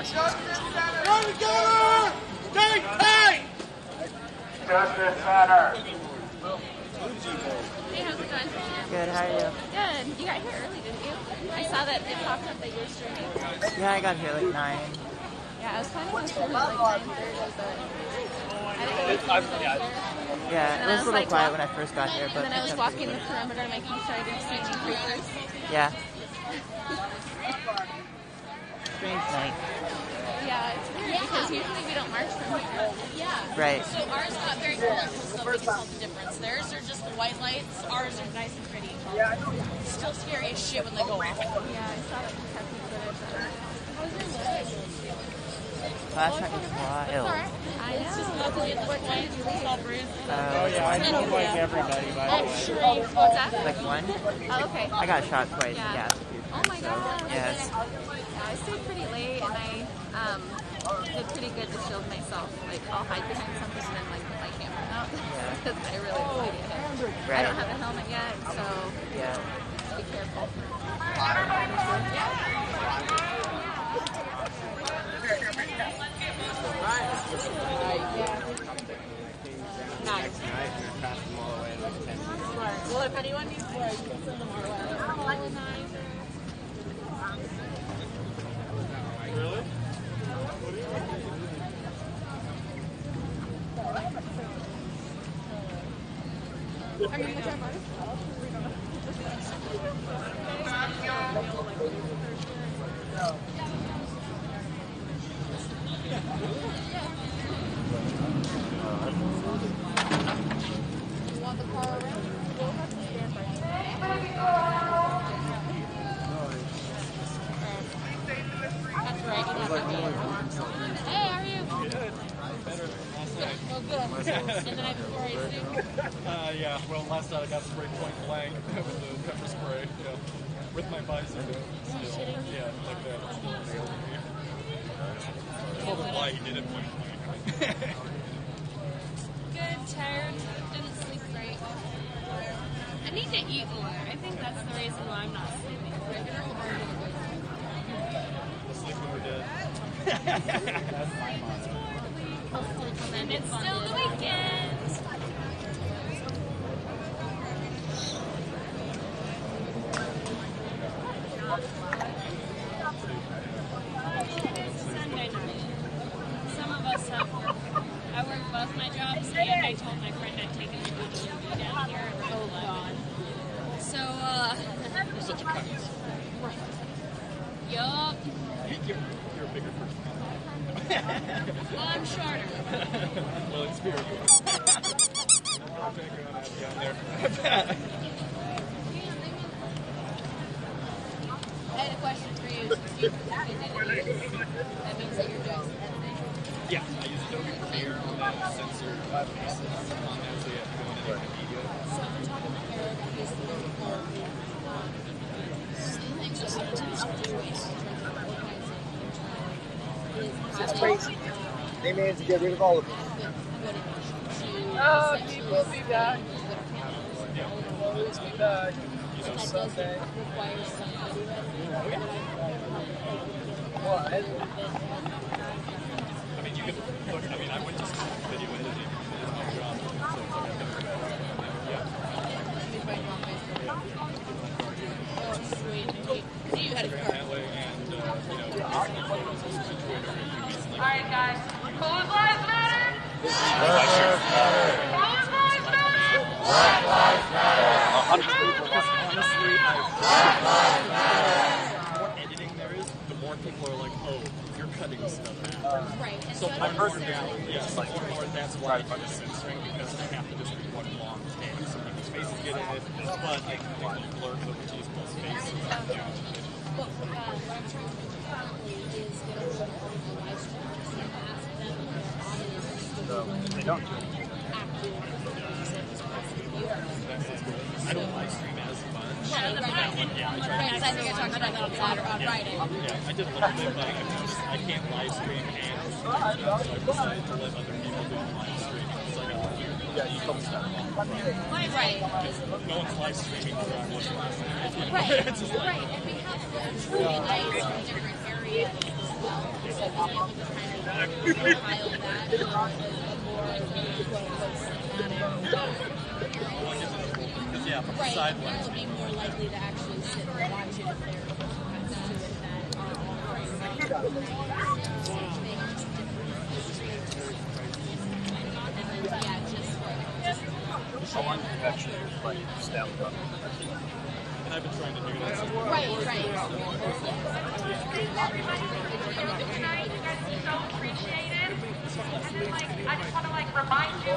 Justice Center. Let's go. Stay tight. Justice Center. Hey, how's it going? Good, how are you? Good. You got here early, didn't you? I saw that it popped up that you were streaming. Yeah, I got here like 9. Yeah, I was planning on streaming at like 9:30, but I didn't know if you were here. Yeah, And it was a little like, quiet when I first got here, but and then I was walking the perimeter making sure I didn't see any creepers. yeah. Strange night. Yeah, it's weird because usually we don't march from here. Yeah. Right. So ours got very colorful, so we can tell the difference. Theirs are just the white lights. Ours are nice and pretty. Still scary as shit when they go off. Yeah, I saw like Kentucky footage of it. Last night was wild. It's alright. It's just lovely at this point. It's all bruised. Oh yeah, I know like everybody by the I'm way. sure you what's that? Like 1? Oh, okay. I got shot twice. Yeah. Oh my god. Yes. Yeah, I stayed pretty late and I did pretty good to shield myself. Like I'll hide behind something and then like put my camera out because I really don't want to get hit. Right. I don't have a helmet yet, so Yeah. just be careful. Nice. Well, if anyone needs more, you can send them our way. Oh, nice. Really? Are you gonna try You want the car around? We'll have to stand by That's right. Hey, how are you? Good. Better than last night. Well, good. And the night before, I assume? Yeah, well, last night I got sprayed point blank with the pepper spray, yeah. With my visor, though. Still. Yeah, like that. It's still nailed me. I told him why he did it point blank. Good, tired, didn't sleep great. I need to eat more. I think that's the reason why I'm not sleeping. Sleep when we're dead. That's my motto. It's still the weekend. Sunday night. Some of us have work. I work both my jobs, and I told my friend I'd taken the movie down here and go gone. So, You're such a cunt. right. Yup. You're a bigger person. Well, I'm shorter. Well, it's spiritual. Down there. I had a question for you. Since you did it, that means that you're doing something. Yeah, I use Adobe Premiere on censor racists on there, so you have to go into the media. It's crazy. They managed to get rid of all of them. Oh, people be back. Always be back. Someday. What? I mean, you can look, I mean, I went to school for video editing. It's my job. So it's like I've never that way, and, Alright, guys. Whose lives matter? Whose lives matter? Black lives matter. 100%. Because honestly, Black lives matter. The more editing there is, the more people are like, oh, you're cutting stuff out. Right. So I've heard more that's why I do the censoring, because I have to just read one long take. So people's faces get in it, but I can blur over people's faces. But what I'm trying to do currently is get a hold of the live streamers and ask them if their audience They don't do it. I don't live stream as much. Right. Because I think I talked about that on Friday. Yeah, I did a little bit, but I can't live stream and so I decided to let other people do live streaming because I got you told me that. Right. No one's live streaming because I wasn't last night. Right. It's just like, Right. And we have truly nights from different areas as well. So being able to kind of profile that a more yeah, from the right, sidelines. people will be more likely to actually sit and watch it if they're to it that are all I want to actually like stand up. And I've been trying to do that. Right. Thanks everybody for joining tonight. You guys are so appreciated. And then I just want to remind you,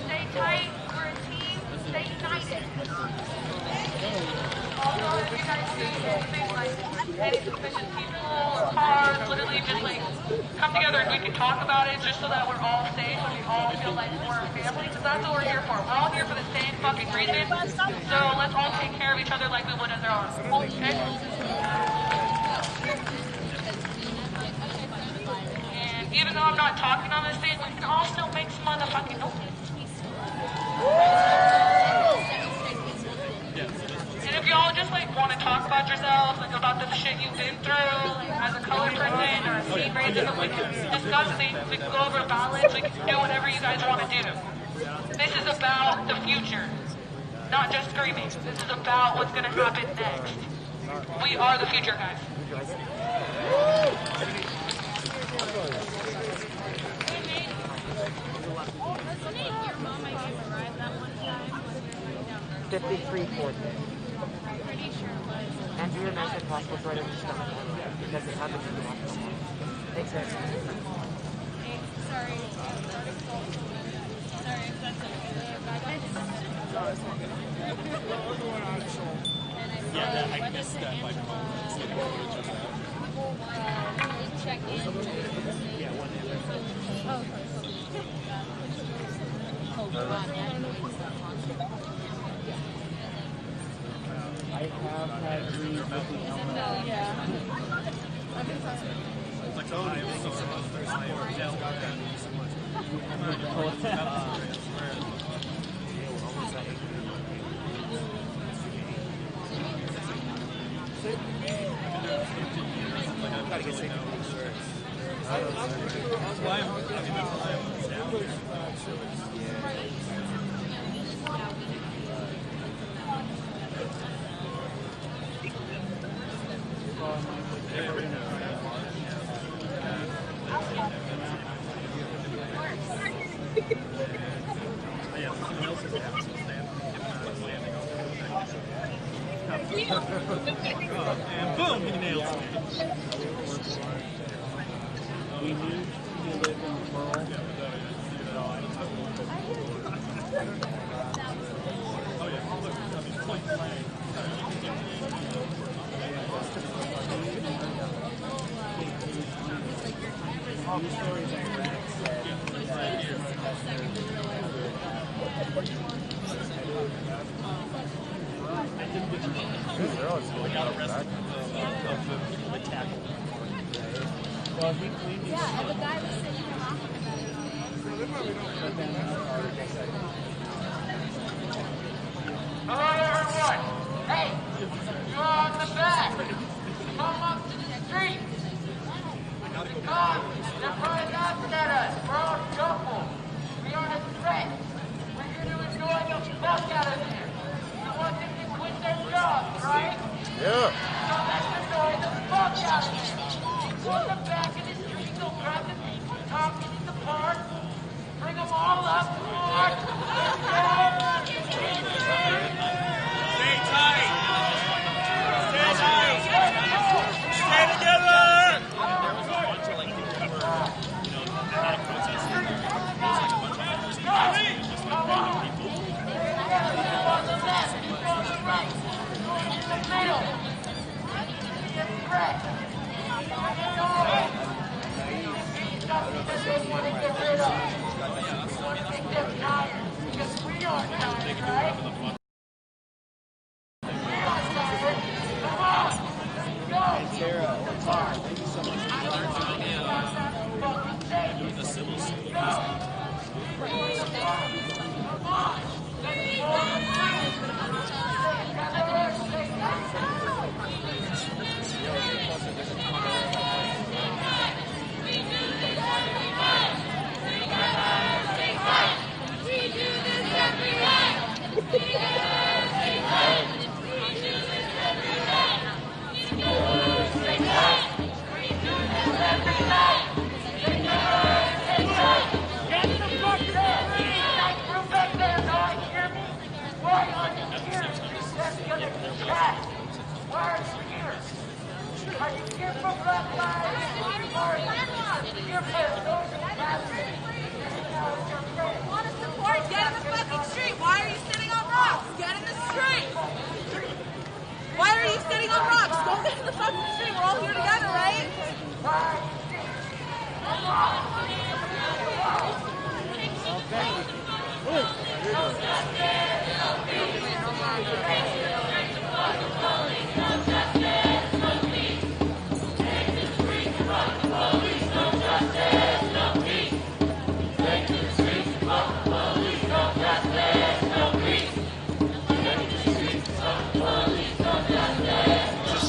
stay tight. We're a team. Stay united. Also, if you guys see anything any suspicious people or cars, literally just come together and we can talk about it just so that we're all safe and we all feel like we're a family. Because that's what we're here for. We're all here for the same fucking reason. So let's all take care of each other like we would as our own. Okay? And even though I'm not talking on this thing, we can all still make some motherfucking noise. And if y'all just want to talk about yourselves, about the shit you've been through, as a color person or a scene raising, we can discuss things, we can go over ballots, we can do whatever you guys want to do. This is about the future, not just screaming. This is about what's going to happen next. We are the future, guys. Your mom, I gave a ride that one time. 5340. I'm pretty sure it was. And your message passport's right in the stomach because it happens in the hospital. Thanks, guys. Sorry. Sorry if that's okay. Yeah, I missed that by phone. Check in. I have had dreams with the helmet. Yeah. It's like, oh, I'm so gotta get sick of and boom, he nails it. We need to live in Pearl. got arrested of the people that tackled him. Yeah, and the guy was sitting there laughing about it today. Hello, everyone. Hey, you on the back. Come up to the street. Because they're probably laughing at us. We're all shuffled. We aren't a threat. We're here to enjoy the fuck out of here. We want them to quit their jobs, right? Yeah. So let's enjoy the fuck out of here. Go in the back of the street, go grab the people talking in the park. Bring them all up front. Stay tight. Stay tight. Stay together.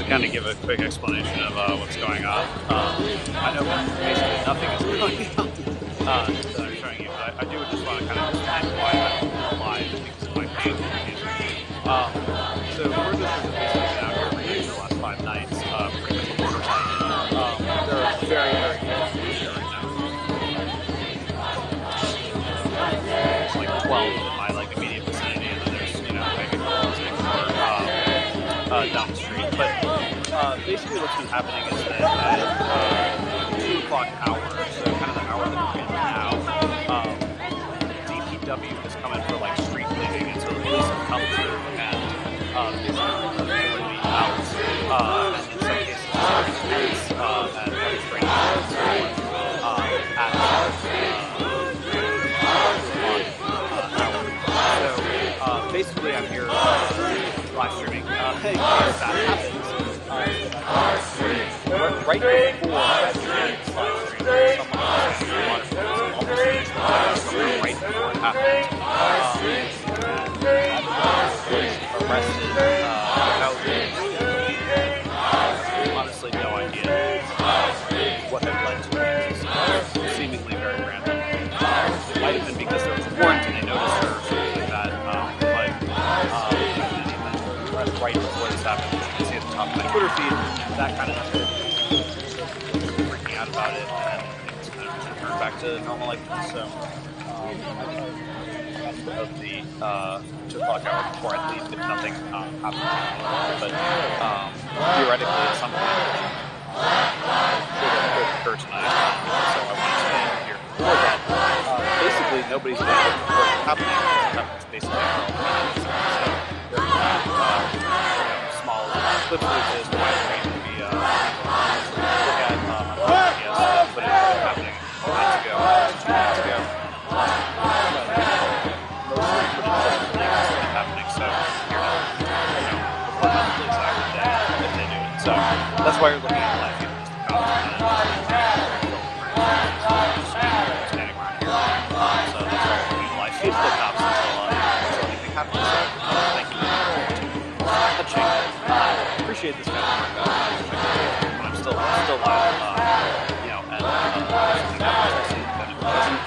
Kind of give a quick explanation of what's going on. I know basically nothing is going on that I'm showing you, but I do just want to kind of explain why I'm live because of my pain and confusing. So we're just basically been out here for the last 5 nights, pretty much a quarter time. There are very, very few people here right now. There's like 12 in my immediate vicinity, and then there's maybe down the street. But basically what's been happening is that at 2 o'clock hour, so kind of the hour that we're in now, DPW has come in for street cleaning, and so the police have come through and basically really out, and in some cases serving kids at training so basically I'm here live streaming in case that happens. Right before that live stream, someone right before it happened, was arrested without honestly no idea what had led to it. It was seemingly very random. It might have been because there was a warrant and they noticed her or something like that, but right before this happened, as you can see at the top of my Twitter feed, that kind of freaking out about it, and things kind of returned back to normal like this. So of the 2 o'clock hour before I leave, if nothing happens. But theoretically, at some point, it could occur tonight. So I want to stay here before that. Basically, nobody's been able to report what's happening. What's happening is basically our own meetings. So there's small clips of this, wide range of the look at footage of what's happening months ago, 2 months ago. Mostly footage of what's happening. So here, report on the police every day. why you're looking at Black Angeles. So that's why you're looking at life. Keep the cops until anything happens. Thank you. Touching. Appreciate this kind of work. But I'm still live. You know, and something happens. I see that it doesn't.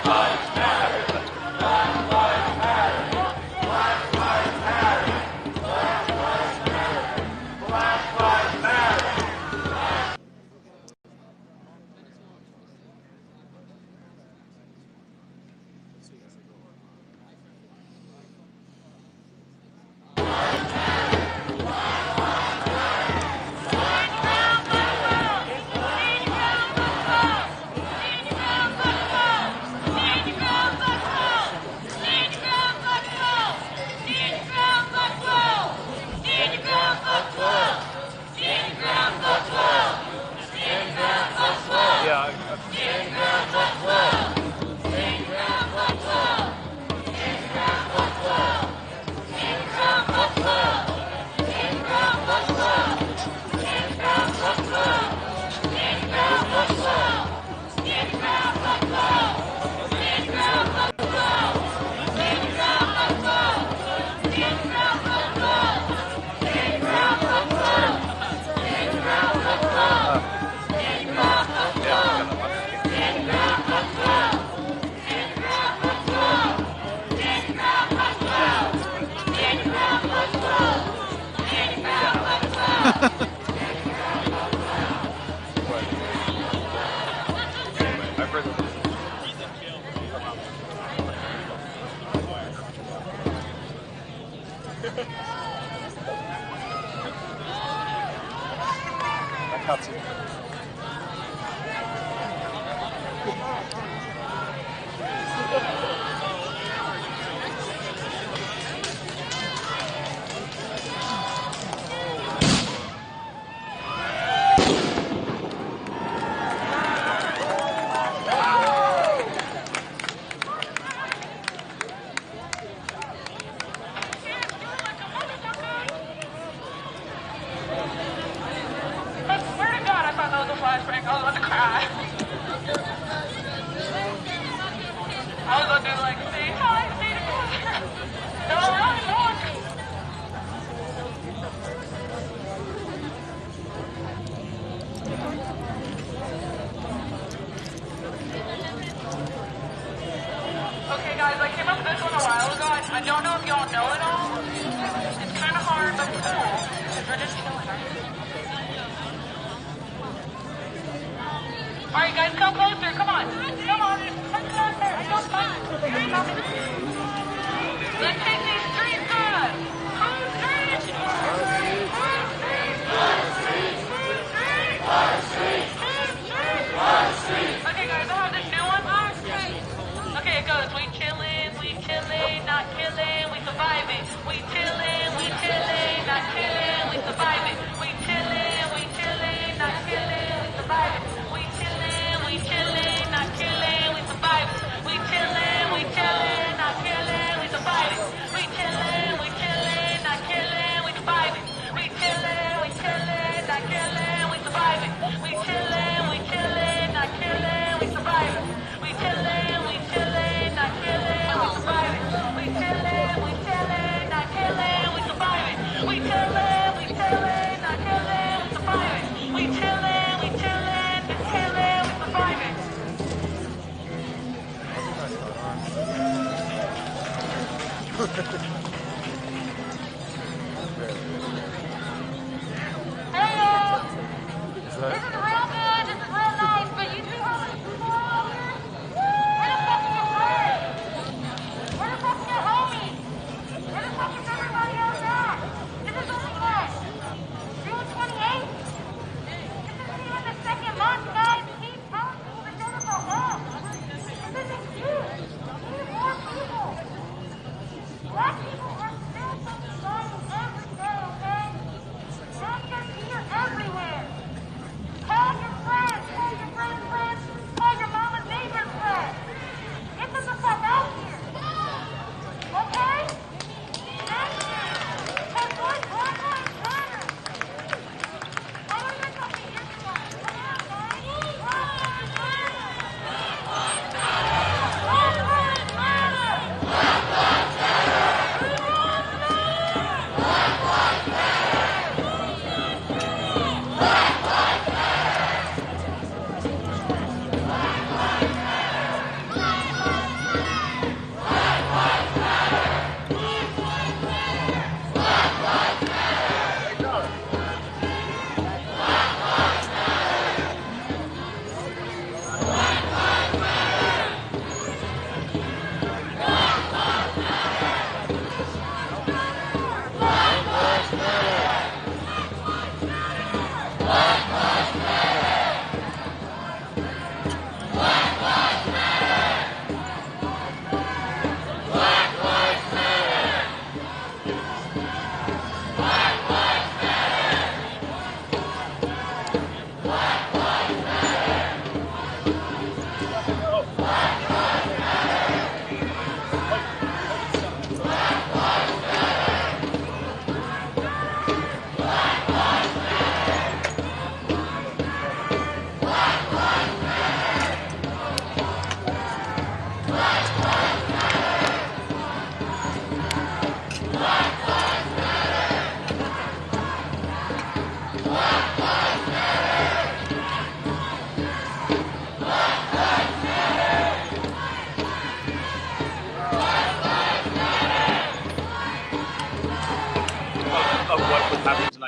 I don't know if y'all know it all. It's kind of hard, but cool. We're just killing her. Alright, guys, come closer. Come on. Come on. Come closer. I don't mind. Let's take these streets back. Home streets. Okay, guys, I'll have this new one. Okay, it goes. We chillin', not killin', we surviving. We chillin', not killin', we surviving. We chillin', not killin', we surviving. We chillin', not killin', we surviving. We chillin', not killin', we surviving. We chillin', not killin', we surviving. We chillin', not killin', we surviving. We chillin', not killin', we surviving. We chillin', not killin', we surviving. We chillin', not killin', we surviving. We chillin', not killin', we surviving. We chillin', not killin', we surviving. Hey y'all! This is real good, this is real nice, but you see how many people are out here? Where the fuck is your friends? Where the fuck is your homies? Where the fuck is everybody else at? This is only what? June 28th? This isn't even the second month, guys. Keep telling people to shut the fuck up. This isn't cute. We need more people. Black people.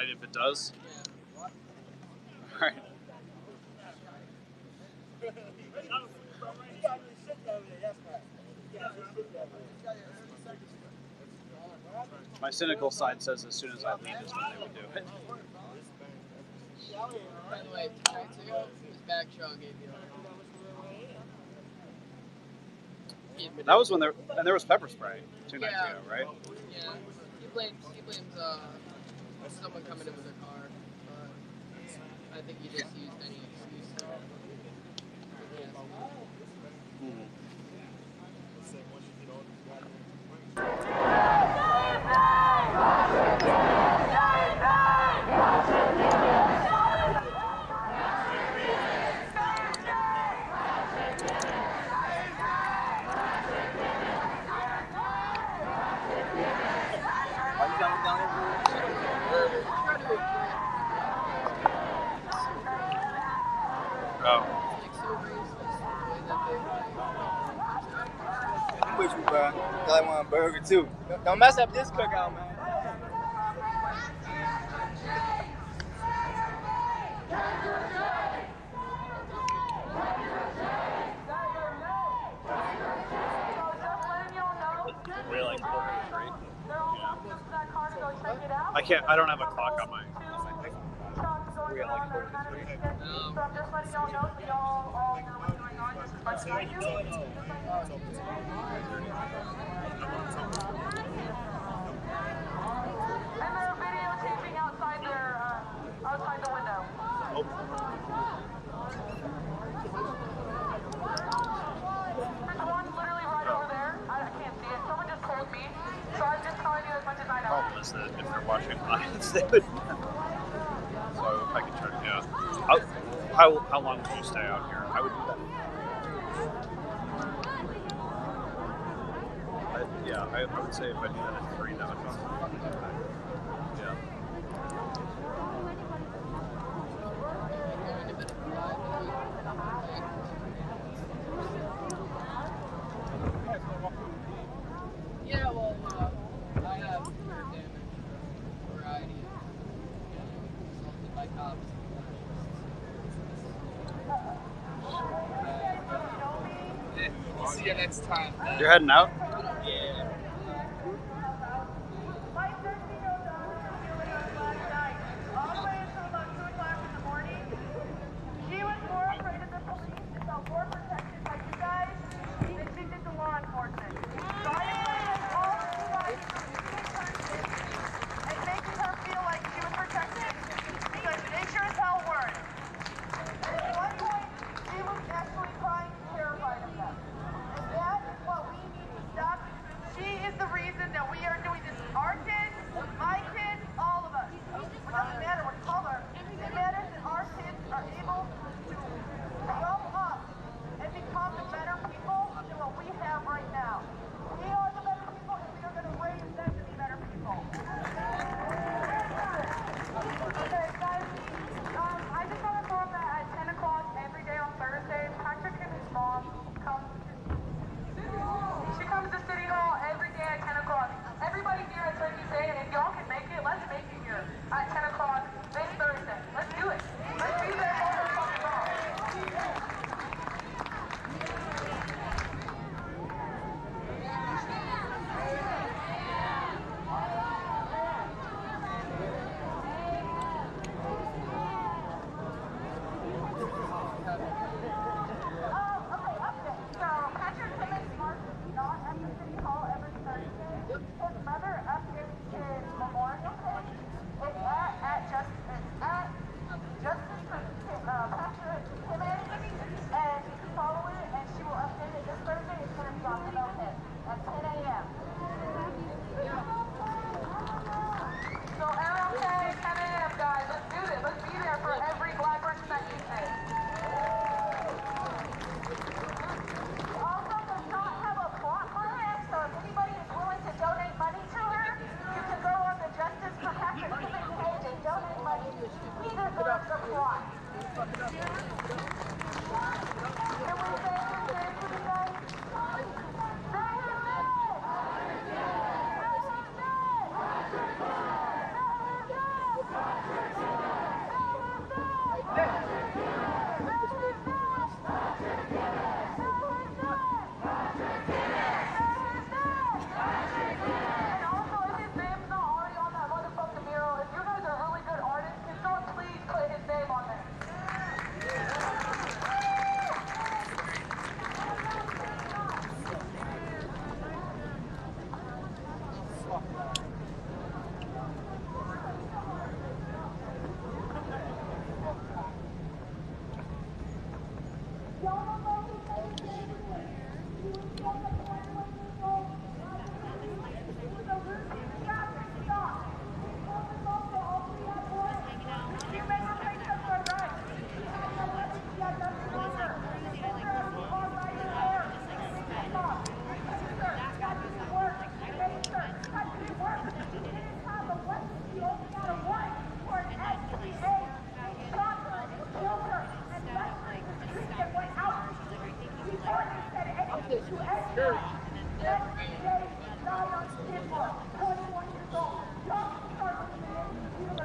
right if it does? Alright. My cynical side says as soon as I leave is when they would do it. By the way, 2 nights ago, his back show gave you. That was when there was pepper spray 2 nights ago, right? Yeah, he blames someone coming in with their car. I think he just used any excuse to. I'm with you, bro. I want a burger too. Don't mess up this cookout, man. We like I don't have a clock on my. We got like 43. So I'm just letting y'all know so y'all all hear what's going on just as much as I do. And they're videotaping outside the window. There's one literally right over there. I can't see it. Someone just told me. So I'm just telling you as much as I know. Problem is that if they're watching live, they would. So if I could try to, yeah. How long would you stay out here? I would do that. I would say if I do that at 3, that would be yeah. Yeah, well, I have nerve damage, variety assaulted by cops. See you next time. You're heading out? Yeah. She was more afraid of the police and felt more protected by you guys than she did the law enforcement. So I appreciate all of you guys and making her feel like she was protected because they sure as hell weren't. And at one point, she was actually crying and terrified of them. And that is what we need to stop.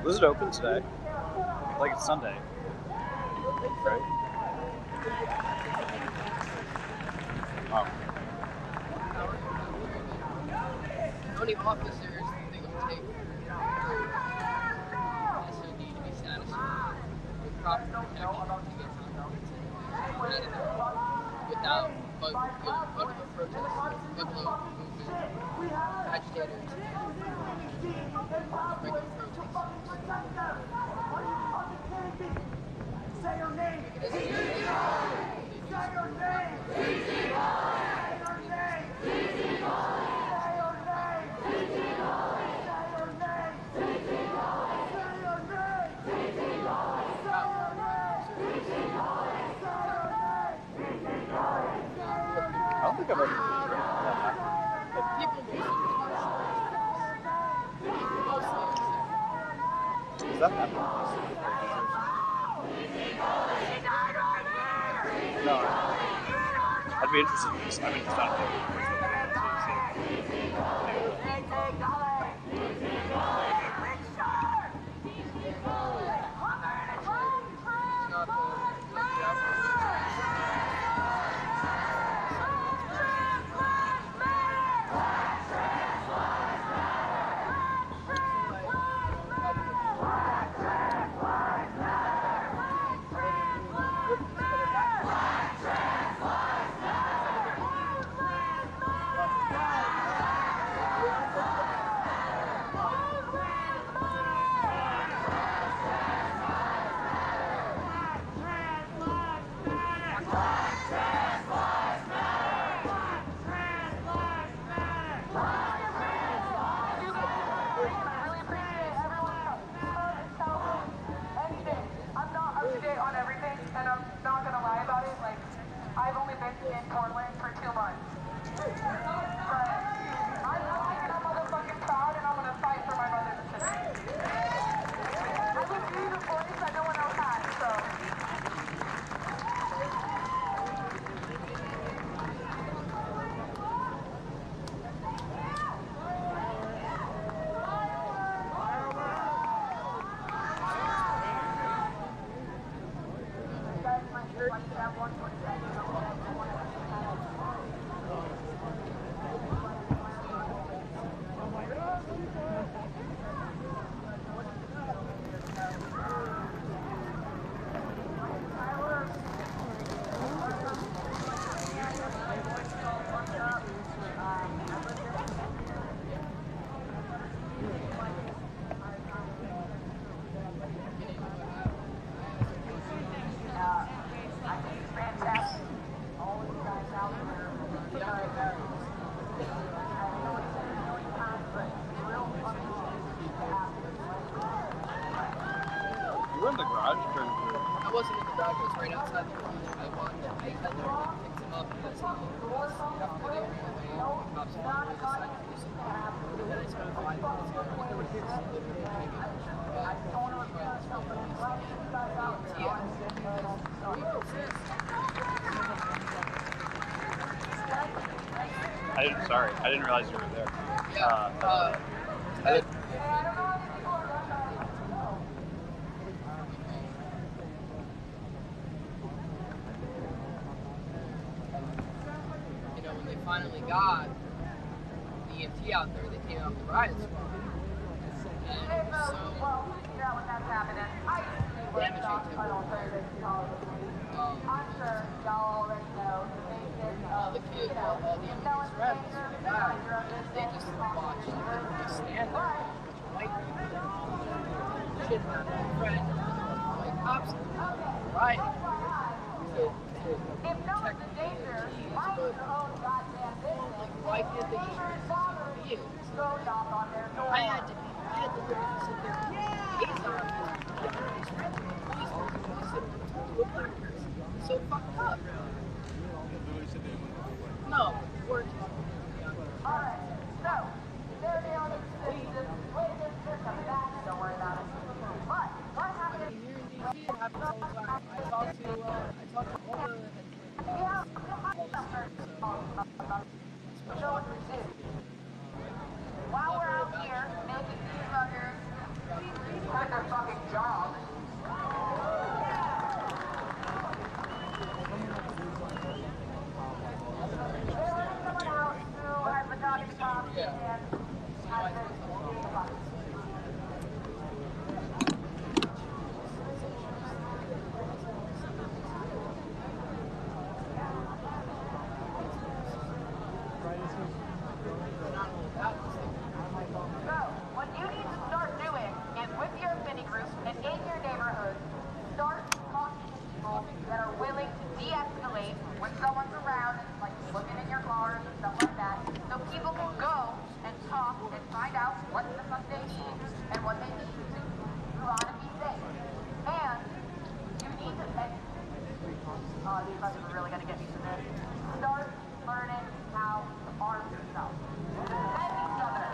Was it open today? Like it's Sunday, right? Oh. How many officers do you think it would take for SOD to be satisfied with proper protection to get without under the protest of Buffalo movement agitators regular protesters? Say your name. Say your name. Say your name. Say your name. Say your name. I don't think I've ever been that. Is that happening? No. I'd be interested in this. I'm interested in You were in the garage during the... I wasn't in the garage, I was right outside the garage. I walked, I there, picked him up because he was after they ran away. The cops wanted to decide to do something. And then I spent 5 minutes there. I was literally hanging Sorry, I didn't realize you were there. When they finally got the EMT out there, they came out with the riot squad. And it was so damaging to all the kids, all the MP's friends, they just watched them stand there, white people, shit on their friend, white cops, right? To If no one's in danger, mind your own goddamn business. Why can't they just you? Go knock on their door. I had to literally sit there. So fucked up. No, work. Alright, so, they're the only system. Wait, they're coming back, don't worry about it. But, what happened? It happens all the time. I talk to all the while we're out here making cheeseburgers, quit their fucking jobs. Someone else who has been talking to cops and has been being fucking. So, what you need to start doing is with your mini groups and in your neighborhood, start talking to people that are willing to de-escalate when someone's around, like looking in your cars and stuff like that, so people can go and talk and find out what the fuck they need and what they need to move on and be safe. And you need to, these guys are really gonna get me to this. Start learning how to arm yourself. Defend each other.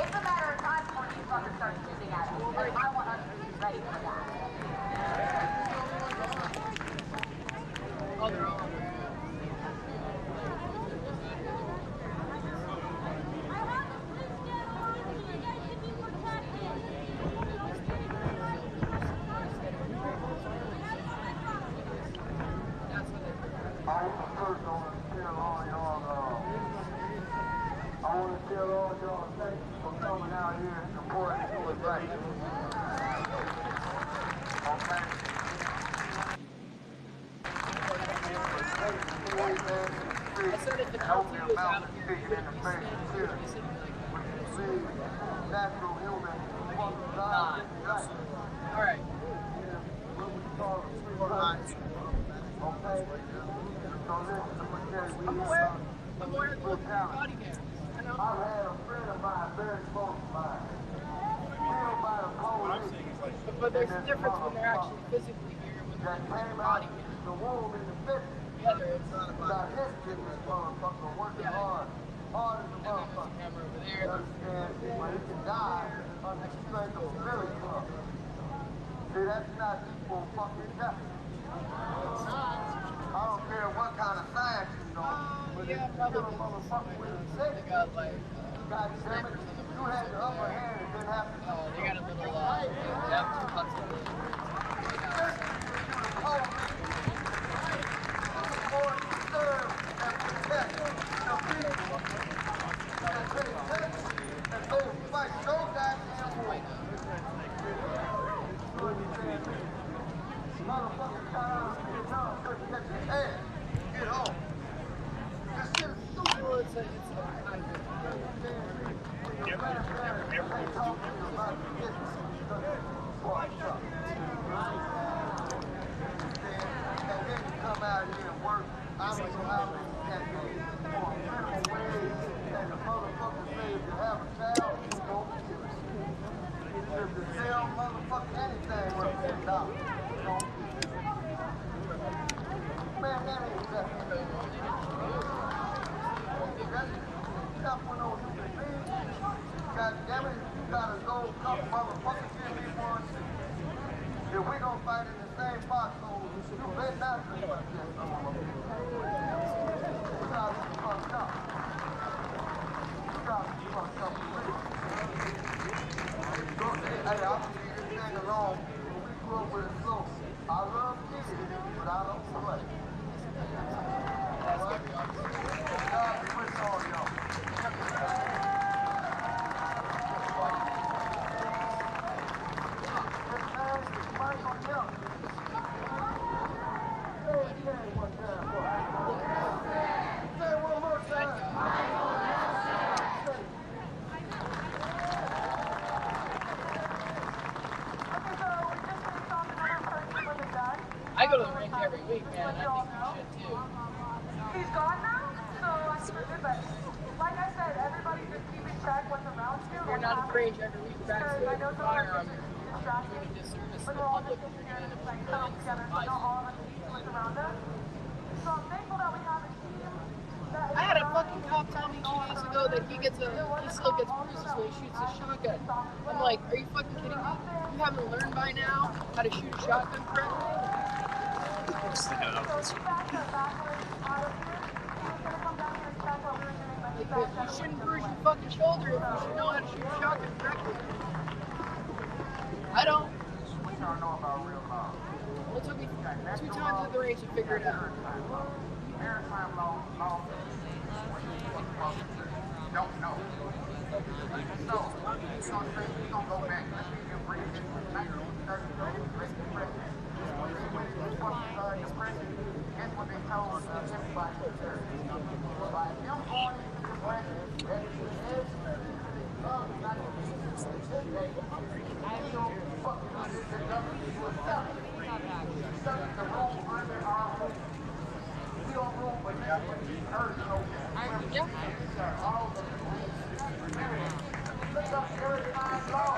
It's a matter of time before these fuckers start shooting at us. And I want us to be ready for that. Oh, they're all over. I want to tell all y'all thank you for coming out here and supporting do it right. Okay. I said if the LT was out here, you would be saying, natural human Alright. what we call okay? So listen, I'm aware of your body there. I've had a friend of mine, very close to mine, killed by the police. But there's a difference when they're actually physically here with their body here. The womb in the 50s. Together, it's not Got history of this motherfucker working hard as a motherfucker. Camera over there. You understand? But he can die under the strength of a billy club. See, that's not equal fucking justice. I don't care what kind of science you know, but if you kill a motherfucker with a stick, They got like, God damn it, you had the upper hand and didn't have to. they got a little, they have two cuts of it. Get home. This shit is stupid. Well, it's a kind come out here and work. I don't know how many decades for a minimum wage, and the motherfucker say if you have a child, you won't kill it. If you sell motherfucking anything worth $10, you don't kill it. Man, that ain't that. Stop one of those human beings. God damn it, you gotta go a couple motherfuckers here before and see. If we gonna fight in the same foxhole, you better not be like that. You gotta be fucked up. You gotta be fucked up for real. Hey, I'll leave this thing alone. When we grew up with a slow, I love kids, but I don't play. Alright? God be with all y'all. I go to the range. week, man. I think we should too. He's gone now, so I figured, but like I said, everybody just keep in check what's around you. We're not encouraged every week back to I know the some of us firearm. are distracted, Doing a disservice to but the we're all public. just here and like huddled together, so not all of us can see what's around us. So I'm thankful that we have a team. I had a fucking cop tell me 2 days ago that he still gets bruises when he shoots a shotgun. I'm like, are you fucking kidding me? You haven't learned by now how to shoot a shotgun correctly? You shouldn't bruise your fucking shoulder if you should know how to shoot a shotgun correctly. I don't. Well, it took me 2 times at the range to figure it out. Don't know. So, he's gonna go back. Let's see him bring it. 1933, depression. When they went to depression, guess what they told everybody in the church? By them going into depression, that is the end of 1963. You know, fucking with the government was selling. Selling the room under our roof. We don't room for nothing. Earth, no. All the look up every time law.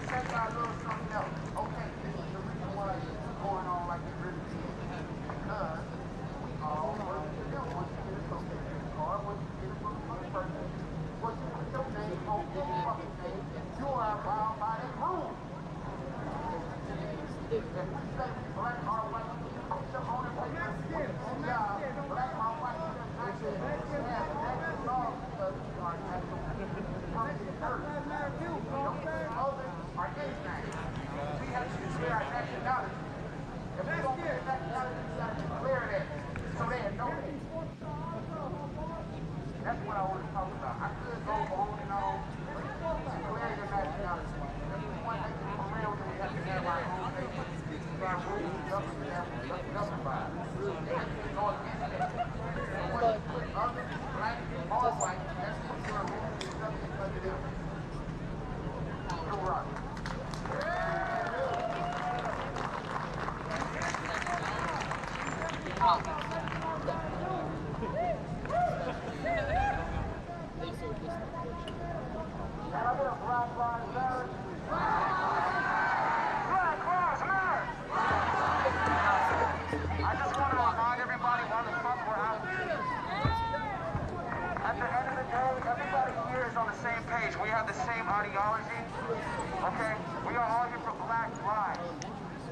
Check out a little something else. Okay, this is the reason why it's going on like it really is. Because we all work together. Once you get a social card, once you get a person, once you put your name on any fucking thing, you are bound by that rule. If we say black or white, you put your own paper, black or white, that's what I want to talk about. I could go on and on, but declare your nationality. If you want to make it for real, then we have to have our own nation. Our rules, government by. They have to go against that. But other black or white, that's what your rules and government under them. You're right. We have the same ideology, okay? We are all here for black lives.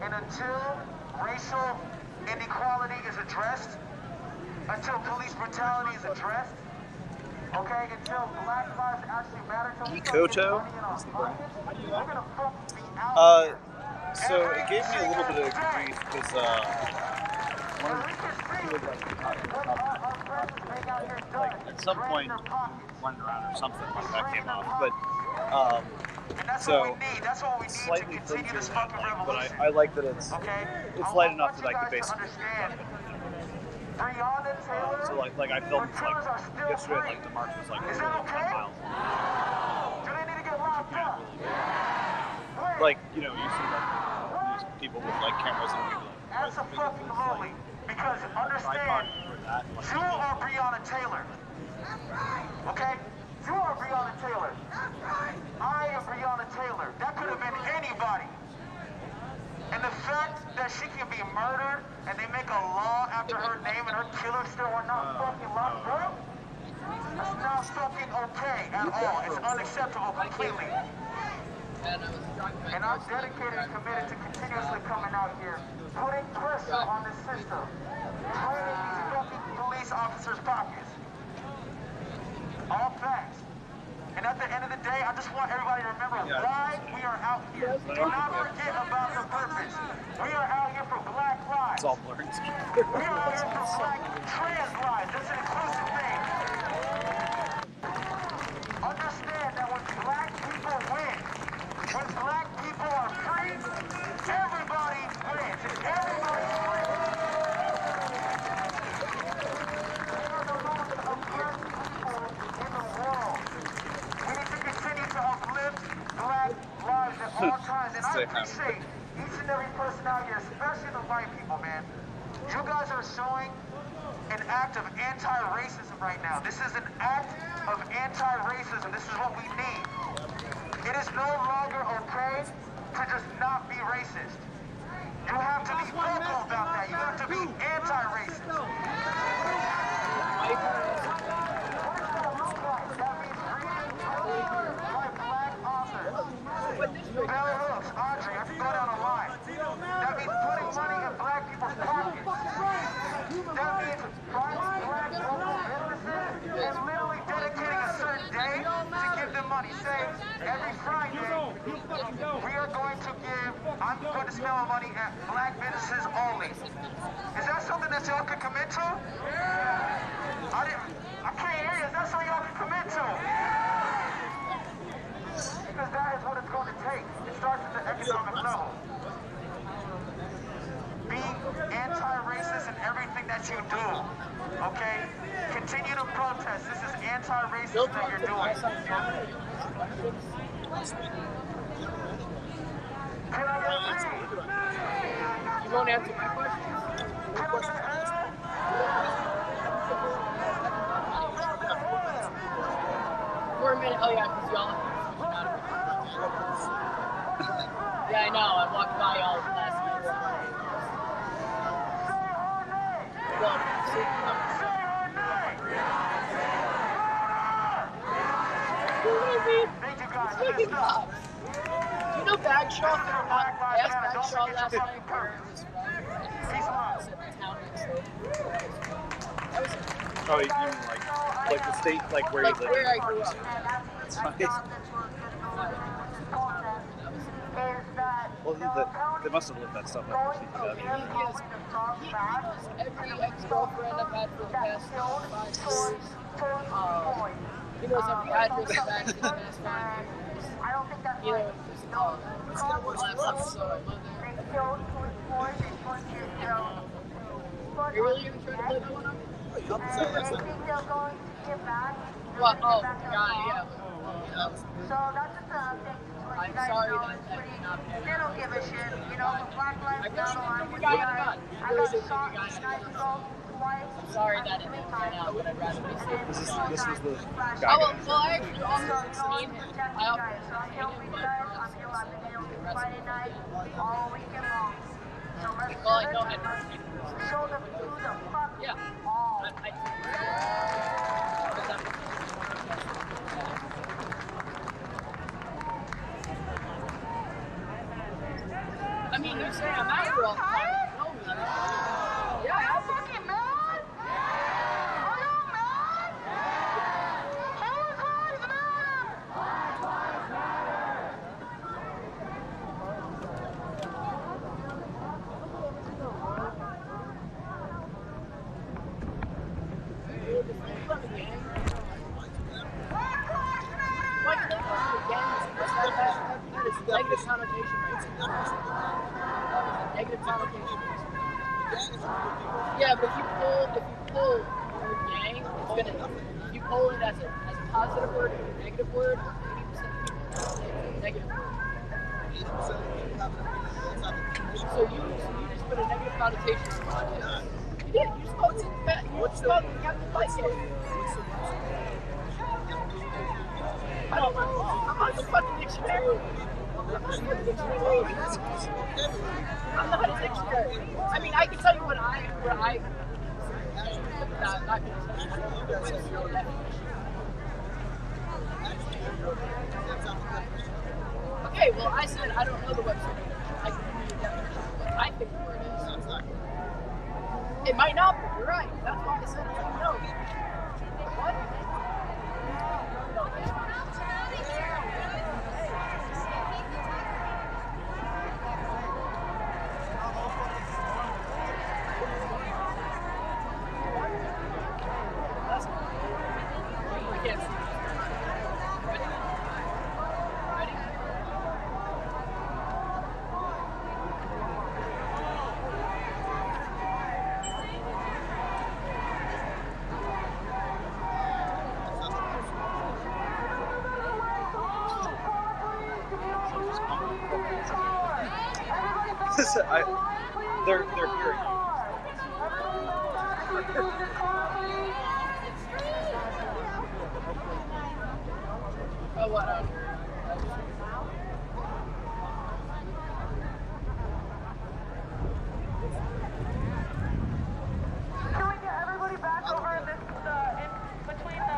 And until racial inequality is addressed, until police brutality is addressed, okay? Until black lives actually matter to us, we're gonna fucking be out here. So it gave me a little bit of grief because at some point running around or something like that came off, but so slightly flimsier than that thing, but I like that it's light enough that I could basically so like I filmed this like yesterday, like the march was like 10 miles. Like, you know, you see like these people with like cameras and people Absolutely, because understand, you are Breonna Taylor. Okay? You are Breonna Taylor. I am Breonna Taylor. That could have been anybody. And the fact that she can be murdered and they make a law after her name and her killer still are not fucking locked up, that's not fucking okay at all. It's unacceptable completely. And I'm dedicated and committed to continuously coming out here, putting pressure on the system, draining these fucking police officers' pockets. All facts. And at the end of the day, I just want everybody to remember why we are out here. Do not forget about the purpose. We are out here for black lives. It's all blurred. We are out here for black trans lives. That's an inclusive thing. Understand that when black people win, when black people are free, everybody wins. And everybody wins. We are the most oppressed people in the world. We need to continue to uplift black lives at all times. And I appreciate each and every person out here, especially the white people, man. You guys are showing an act of anti-racism right now. This is an act of anti-racism. This is what we need. It is no longer okay to just not be racist. You have to be vocal about that. You have to be anti-racist. Bell hooks, Audrey, I can go down the line. That means putting money in black people's pockets. That means finding black local businesses and literally dedicating a certain day to give them money. Say, every Friday, I'm going to spend my money at black businesses only. Is that something that y'all can commit to? I can't hear you. Is that something y'all can commit to? Because that is what it's going to take. It starts at the economic level. Being anti-racist in everything that you do, okay? Continue to protest. This is anti-racism that you're doing. Can I get a You won't answer my questions. For a minute, oh yeah, because y'all yeah, I know, I walked by y'all last year. Thank you guys. Speaking of, do you know Bagshaw? I asked Bagshaw last night where he was from. Oh, you mean like the state, like where you live? Where I grew up. That's fine. Well, they must have lived that stuff up. He knows every ex-girlfriend I've had for the past 5 years. He knows every address I've had for the past 5 years. You know, it's not what's left, so I love that. You're really going to try to live one up? Well, oh, God, yeah. So that's just a thing. I'm sorry that they don't give a shit, you know, the Black Lives Matter on I got shot twice. I'm sorry that it didn't turn out, but I'd rather be safe. This was the guy. Oh, well, I actually also seen him. I often seen him, but Friday night, all weekend long. So let's well, I know I show them who the fuck yeah. all. I mean, you say I'm out for all the time. Yeah, I'm fucking mad. Are you mad? Black Lives Matter. Black Lives Matter. Negative connotation, right? Negative connotation. Yeah, but if you pull the word gang, it's gonna. If you pull it as a positive word or a negative word, 80% of people it's a negative word. So you just put a negative connotation on it. You did. You just called it bad. You just called it Captain Bison. I don't know. I'm on the fucking dictionary. I'm not a dictionary. I mean, I can tell you what I not going to tell you. Okay, well, I said I don't know the website. I can give you a definition of what I think the word is. It might not be. You're right. That's why I said no. What? They're hearing you. Oh, what? Can we get everybody back over in this, in between the...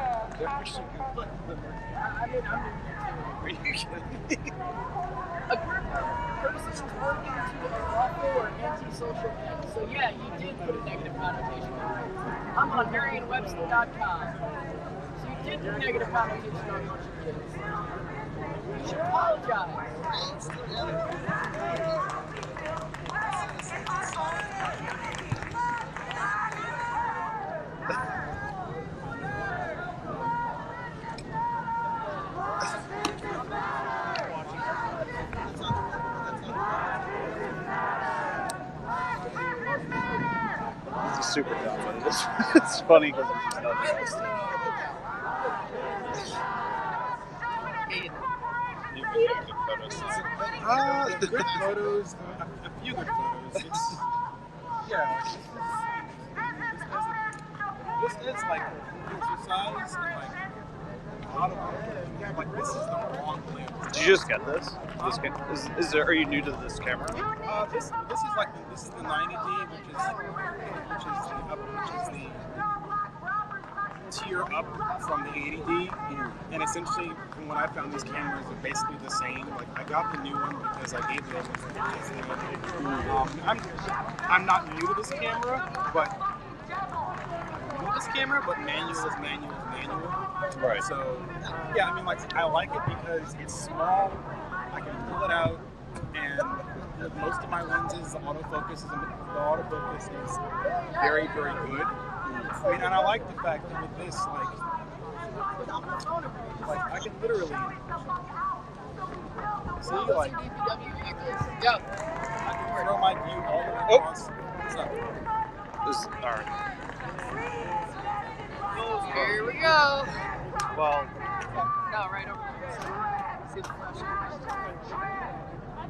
Are you kidding me? A person talking to a lawful or anti-social act. So yeah, you did put a negative connotation on it. I'm on Merriam-Webster.com. So you did put a negative connotation on your kids. You should apologize. It's super dumb, but it's funny because I'm just not interested. Good photos, a few good photos. It's, yeah, this is like exercise and like a lot of like this is the wrong plan. Did you just get this? Are you new to this camera? This is the 90D, which is the tier up from the 80D, and essentially from what I found, these cameras are basically the same. Like I got the new one because I gave the old one to I'm not new to this camera, but manual is manual. Right. So yeah, I mean, like I like it because it's small. I can pull it out, and with most of my lenses, the autofocus is very, very good. I mean, and I like the fact that with this, like I can literally see, like, I can throw my view all the way across. What's up? Alright. Here we go. Well, No, right over here. See the flash.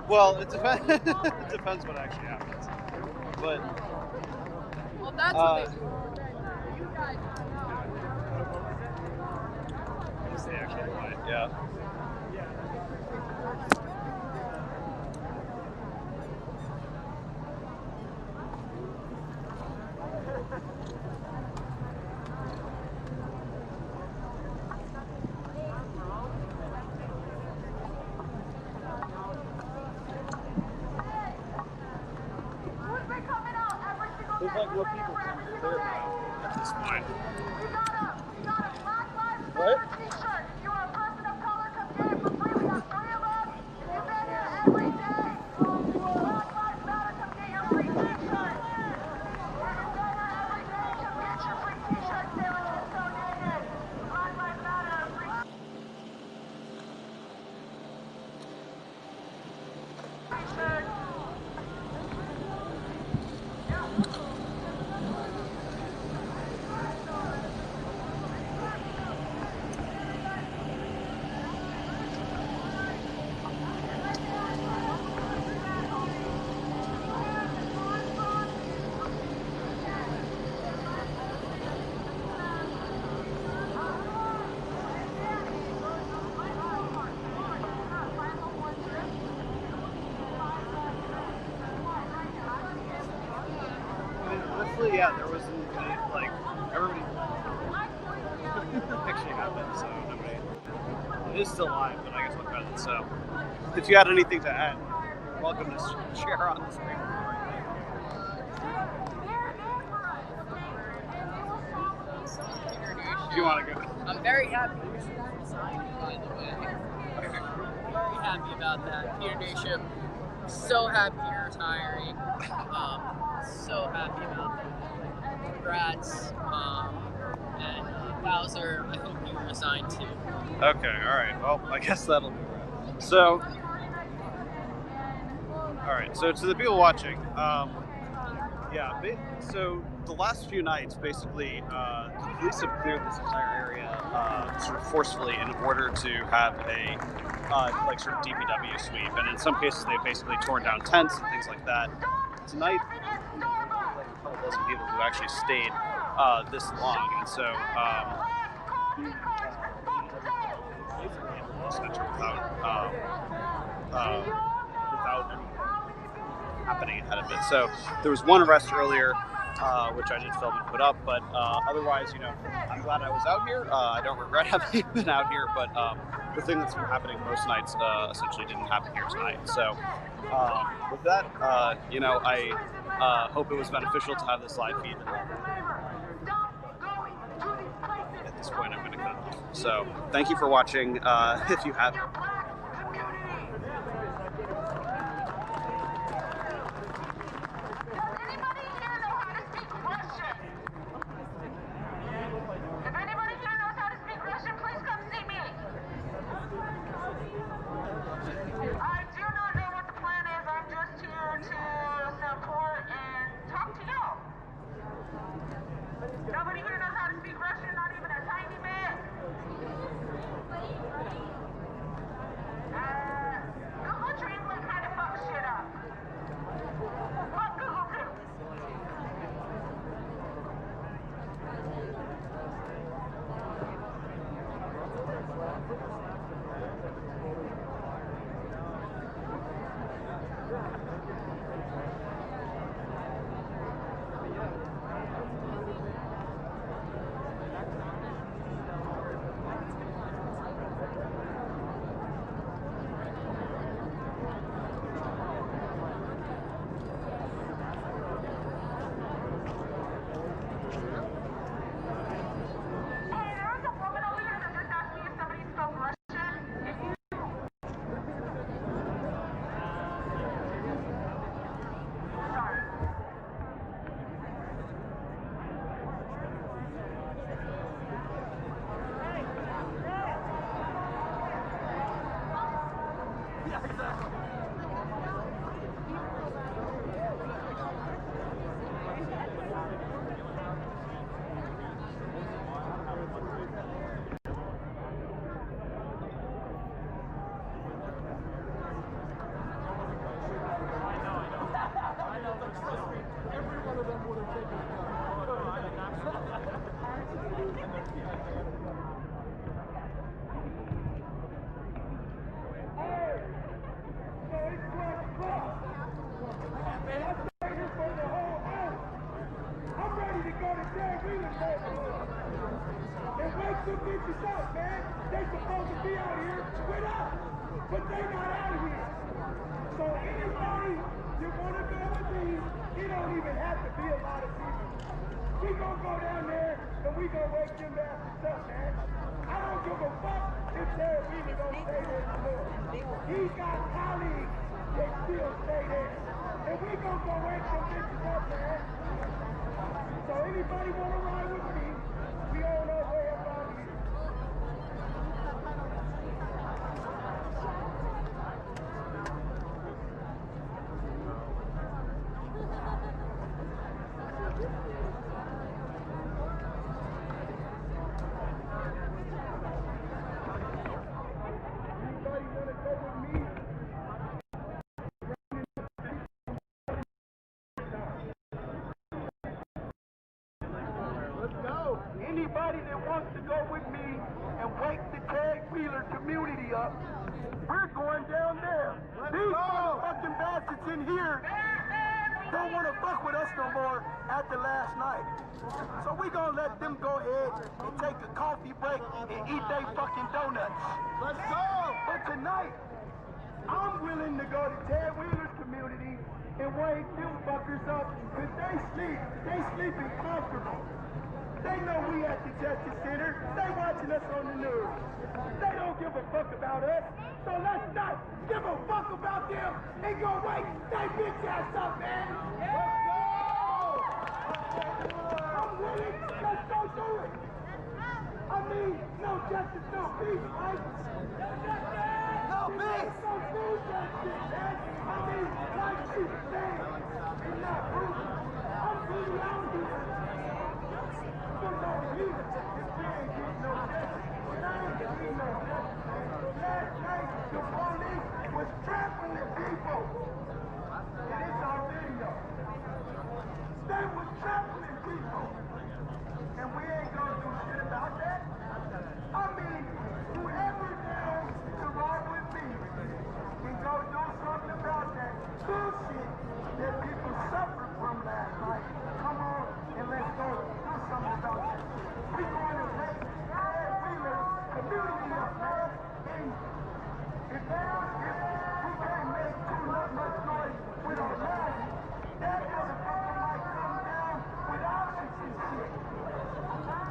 well, it depends. It depends what actually happens. But Well, that's what they do. You guys. they actually might, yeah. There's like more people coming to there now. That's just fine. What? Honestly, yeah, there was like everybody actually happened, so nobody. It is still live, but I guess I'll cut it. So, if you had anything to add, you're welcome to share on the screen. Do you want to go? I'm very happy. By the way, very happy about that. Peter Nation, so happy you're retiring. So happy about that. Congrats. And Bowser, I hope you resign too. Okay, alright. Well, I guess that'll be right. So, alright, so to the people watching, Yeah, so the last few nights, basically, the police have cleared this entire area sort of forcefully in order to have a like sort of DPW sweep, and in some cases they've basically torn down tents and things like that. Tonight, like a couple dozen people who actually stayed this long, and so basically entered the center without any happening ahead of it. So there was one arrest earlier, which I did film and put up, but otherwise, I'm glad I was out here. I don't regret having been out here, but the thing that's been happening most nights essentially didn't happen here tonight. So with that, I hope it was beneficial to have this live feed. At this point, I'm going to cut it off. So thank you for watching. If you have. Nobody here knows how to speak Russian, not even a tiny bit. Google Translate kind of fucks shit up. Fuck Google too. Anybody that wants to go with me and wake the Tag Wheeler community up, we're going down there. These motherfucking bastards in here don't want to fuck with us no more after last night. So we gonna let them go ahead and take a coffee break and eat their fucking donuts. Let's go! But tonight, I'm willing to go to Tag Wheeler's community and wake them fuckers up because they sleeping comfortable. They know we at the Justice Center. They watching us on the news. They don't give a fuck about us. So let's not give a fuck about them and go wake they bitch ass up, man. Let's go! I'm willing. Let's go do it. I mean, no justice, no peace, right? No peace. No food, that shit, man. I mean, like people say, it's not proof. I killing people. And we ain't gonna do shit about that. I mean, whoever down to ride with me can go do something about that bullshit that people suffered from last night. Come on and let's go do something about that. We going to make Wheeler community up, man. And if we can't make too much noise with our lives, that motherfucker might come down with options and shit.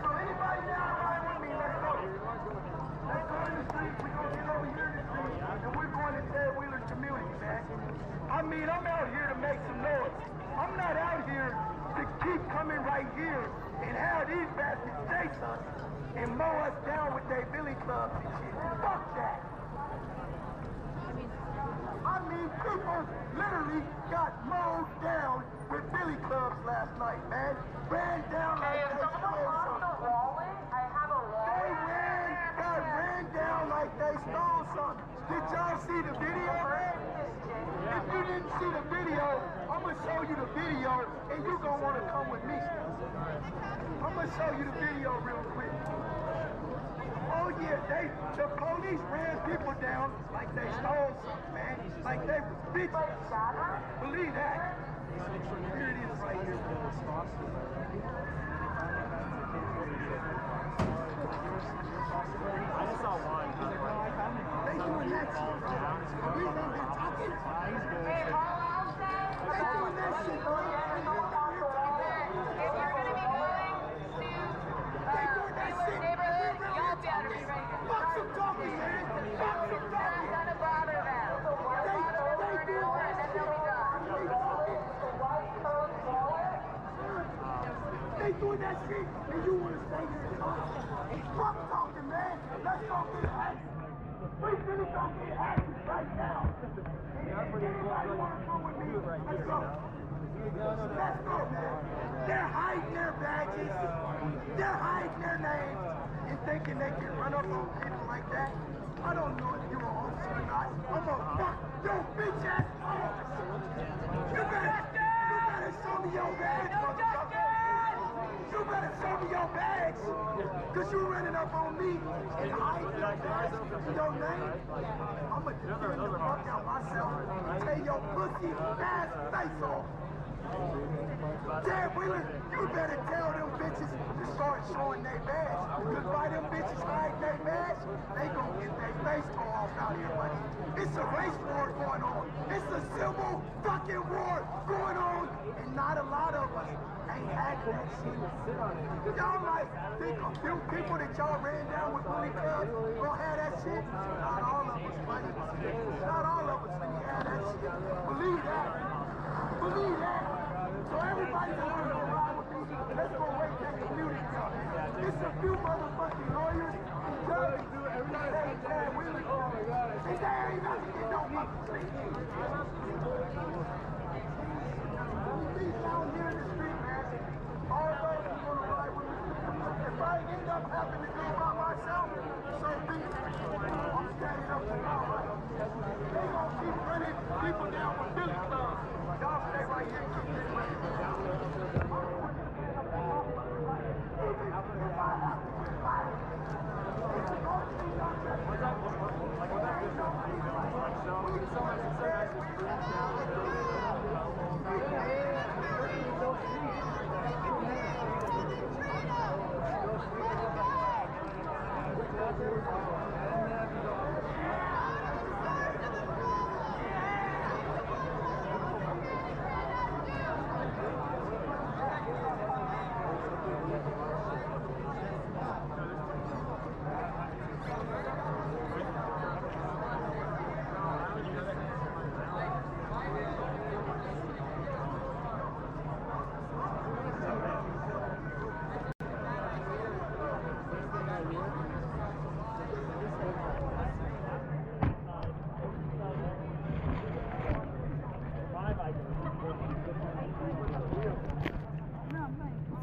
So anybody down right with me, let's go. Let's go in the streets, we're going to get over here in the streets, and we're going to Ted Wheeler community, man. I mean, I'm out here to make some noise. I'm not out here to keep coming right here and have these bastards chase us and mow us down with their billy clubs and shit. Fuck that. I mean, people literally got mowed down with billy clubs last night, man. Ran down like they stole something. I have a wall. They ran down like they stole something. Did y'all see the video, man? If you didn't see the video, I'm gonna show you the video, and you gonna wanna come with me. I'm gonna show you the video real quick. Oh yeah, the police ran people down like they stole something, man. Like they was bitches. Believe that. Here it is right here. I just saw one. They doing that shit, bro. We ain't been talking. Hey, all I'll say, they doing that shit, bro. if you're gonna be going to neighborhood, y'all better be ready to fuck some talking, man. Fuck some talking. That's gonna bother them. They do and then they'll be done. They doing that shit, and you want to stay here and talk. Fuck talking, man. Let's go get action. We really gonna get action right now. Anybody want to come with me? Let's go. Let's go, man. They're hiding their badges. They're hiding their names and thinking they can run up on people like that. I don't know if you're an officer or not. I'm gonna fuck your bitch ass officer. You better show me your badge, motherfucker. You better show me your badge. Cause you running up on me and hiding your badge with your name. I'ma defend the fuck out myself and tear your pussy ass face off. Ted Wheeler, you better tell them bitches to start showing their badge. Cause by them bitches hiding their badge, they gonna get their face tore off out here, buddy. It's a race war going on. It's a civil fucking war going on. And not a lot of us ain't had that shit. Y'all might think a few people that y'all ran down with bully clubs gonna have that shit. Not all of us, buddy. Not all of us when you have that shit. Believe that. Believe that. So everybody that wants to ride with me, let's go wake that community up. It's a few motherfucking lawyers and judges that say Ted Wheeler. And they ain't about to get no fucking sleep. These down here in the street, man, all those who want to ride with me, if I end up having to do it by myself, so be it. I'm standing up to y'all, right? They gonna keep running people down with billy clubs. Y'all stay right here and keep this money down. Even if I have to get fired, it's going to be done.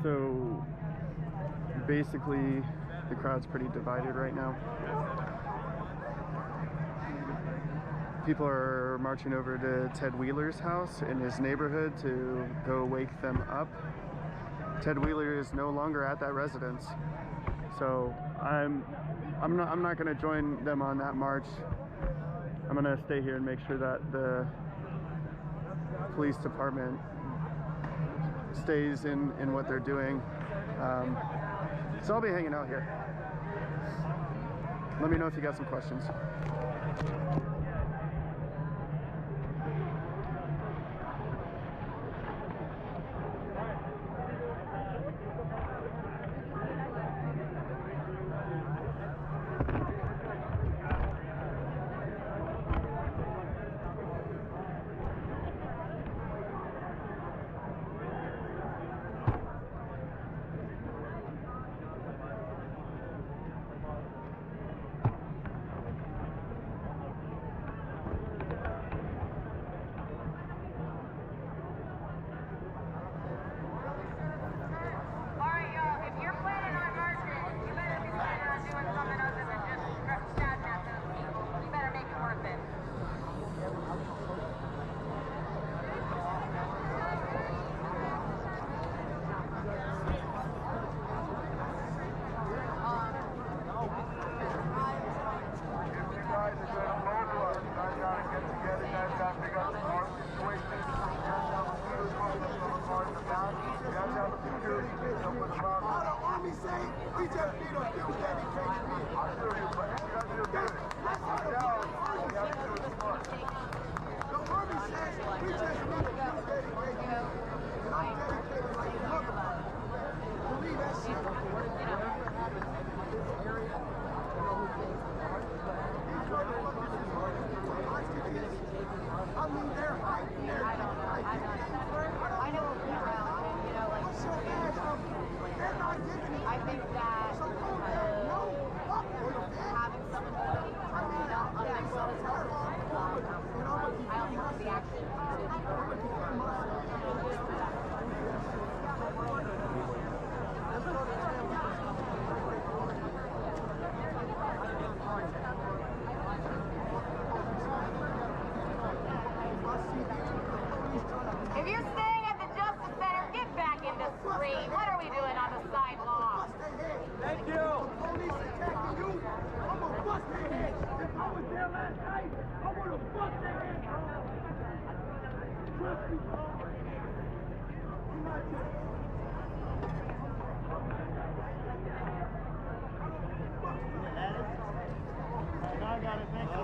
So basically the crowd's pretty divided right now. People are marching over to Ted Wheeler's house in his neighborhood to go wake them up. Ted Wheeler is no longer at that residence. So I'm not going to join them on that march. I'm going to stay here and make sure that the police department stays in what they're doing. So I'll be hanging out here. Let me know if you got some questions. If you're staying at the Justice Center, get back in the street. What are we doing on the sidewalk? Thank you. Police attacking you. I'm gonna bust their heads. If I was there last night, I would have bust their heads. Trust me. I'm not just. I got it. Thank you.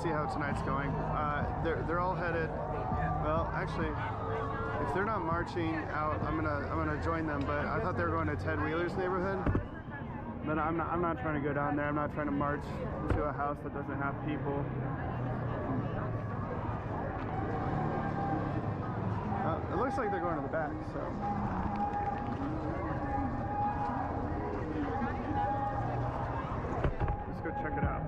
see how tonight's going. They're all headed. Well, actually, if they're not marching out, I'm gonna join them. But I thought they were going to Ted Wheeler's neighborhood. But I'm not trying to go down there. I'm not trying to march to a house that doesn't have people. It looks like they're going to the back, so. Let's go check it out.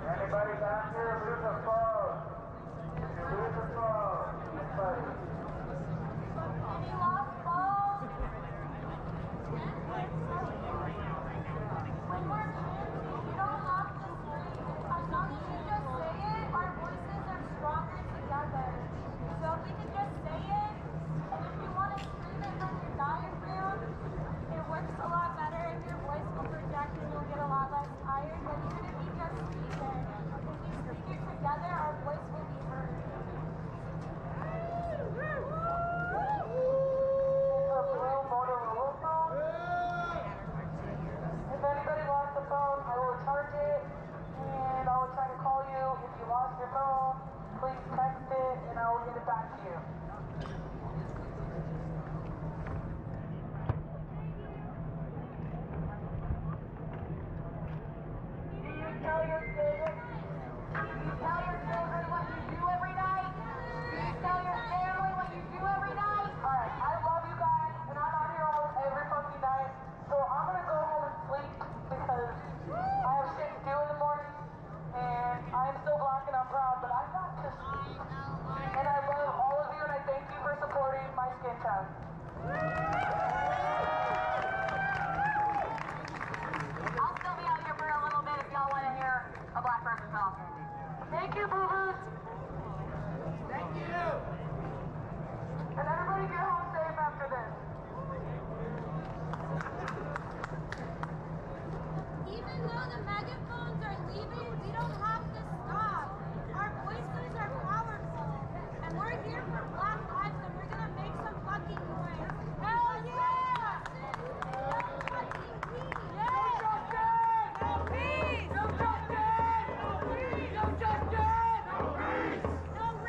Anybody back here lose a phone? Did you lose a phone? Anybody? Any lost phones? When we're kids, you don't have to scream. As long as you just say it, our voices are stronger together. So if we can just say it, and if you want to scream it from your diaphragm, it works a lot better and your voice will project and you'll get a lot less tired. But even if you just speak it, if we speak it together, our voice will be heard. If anybody lost the phone, I will charge it and I will try to call you. If you lost your phone, please text it and I will get it back to you. Do you tell your children what you do every night? Do you tell your family what you do every night? Alright, I love you guys and I'm out here every fucking night. So I'm gonna go home and sleep because I have shit to do in the morning and I am still black and I'm proud, but I've got to sleep. And I love all of you and I thank you for supporting my skin tone. I'll still be out here for a little bit if y'all want to hear a black person talk. Thank you, boo-boos. Thank you. And everybody get home safe after this. Even though the megaphones are leaving, we don't have to stop. Our voices are powerful, and we're here for Black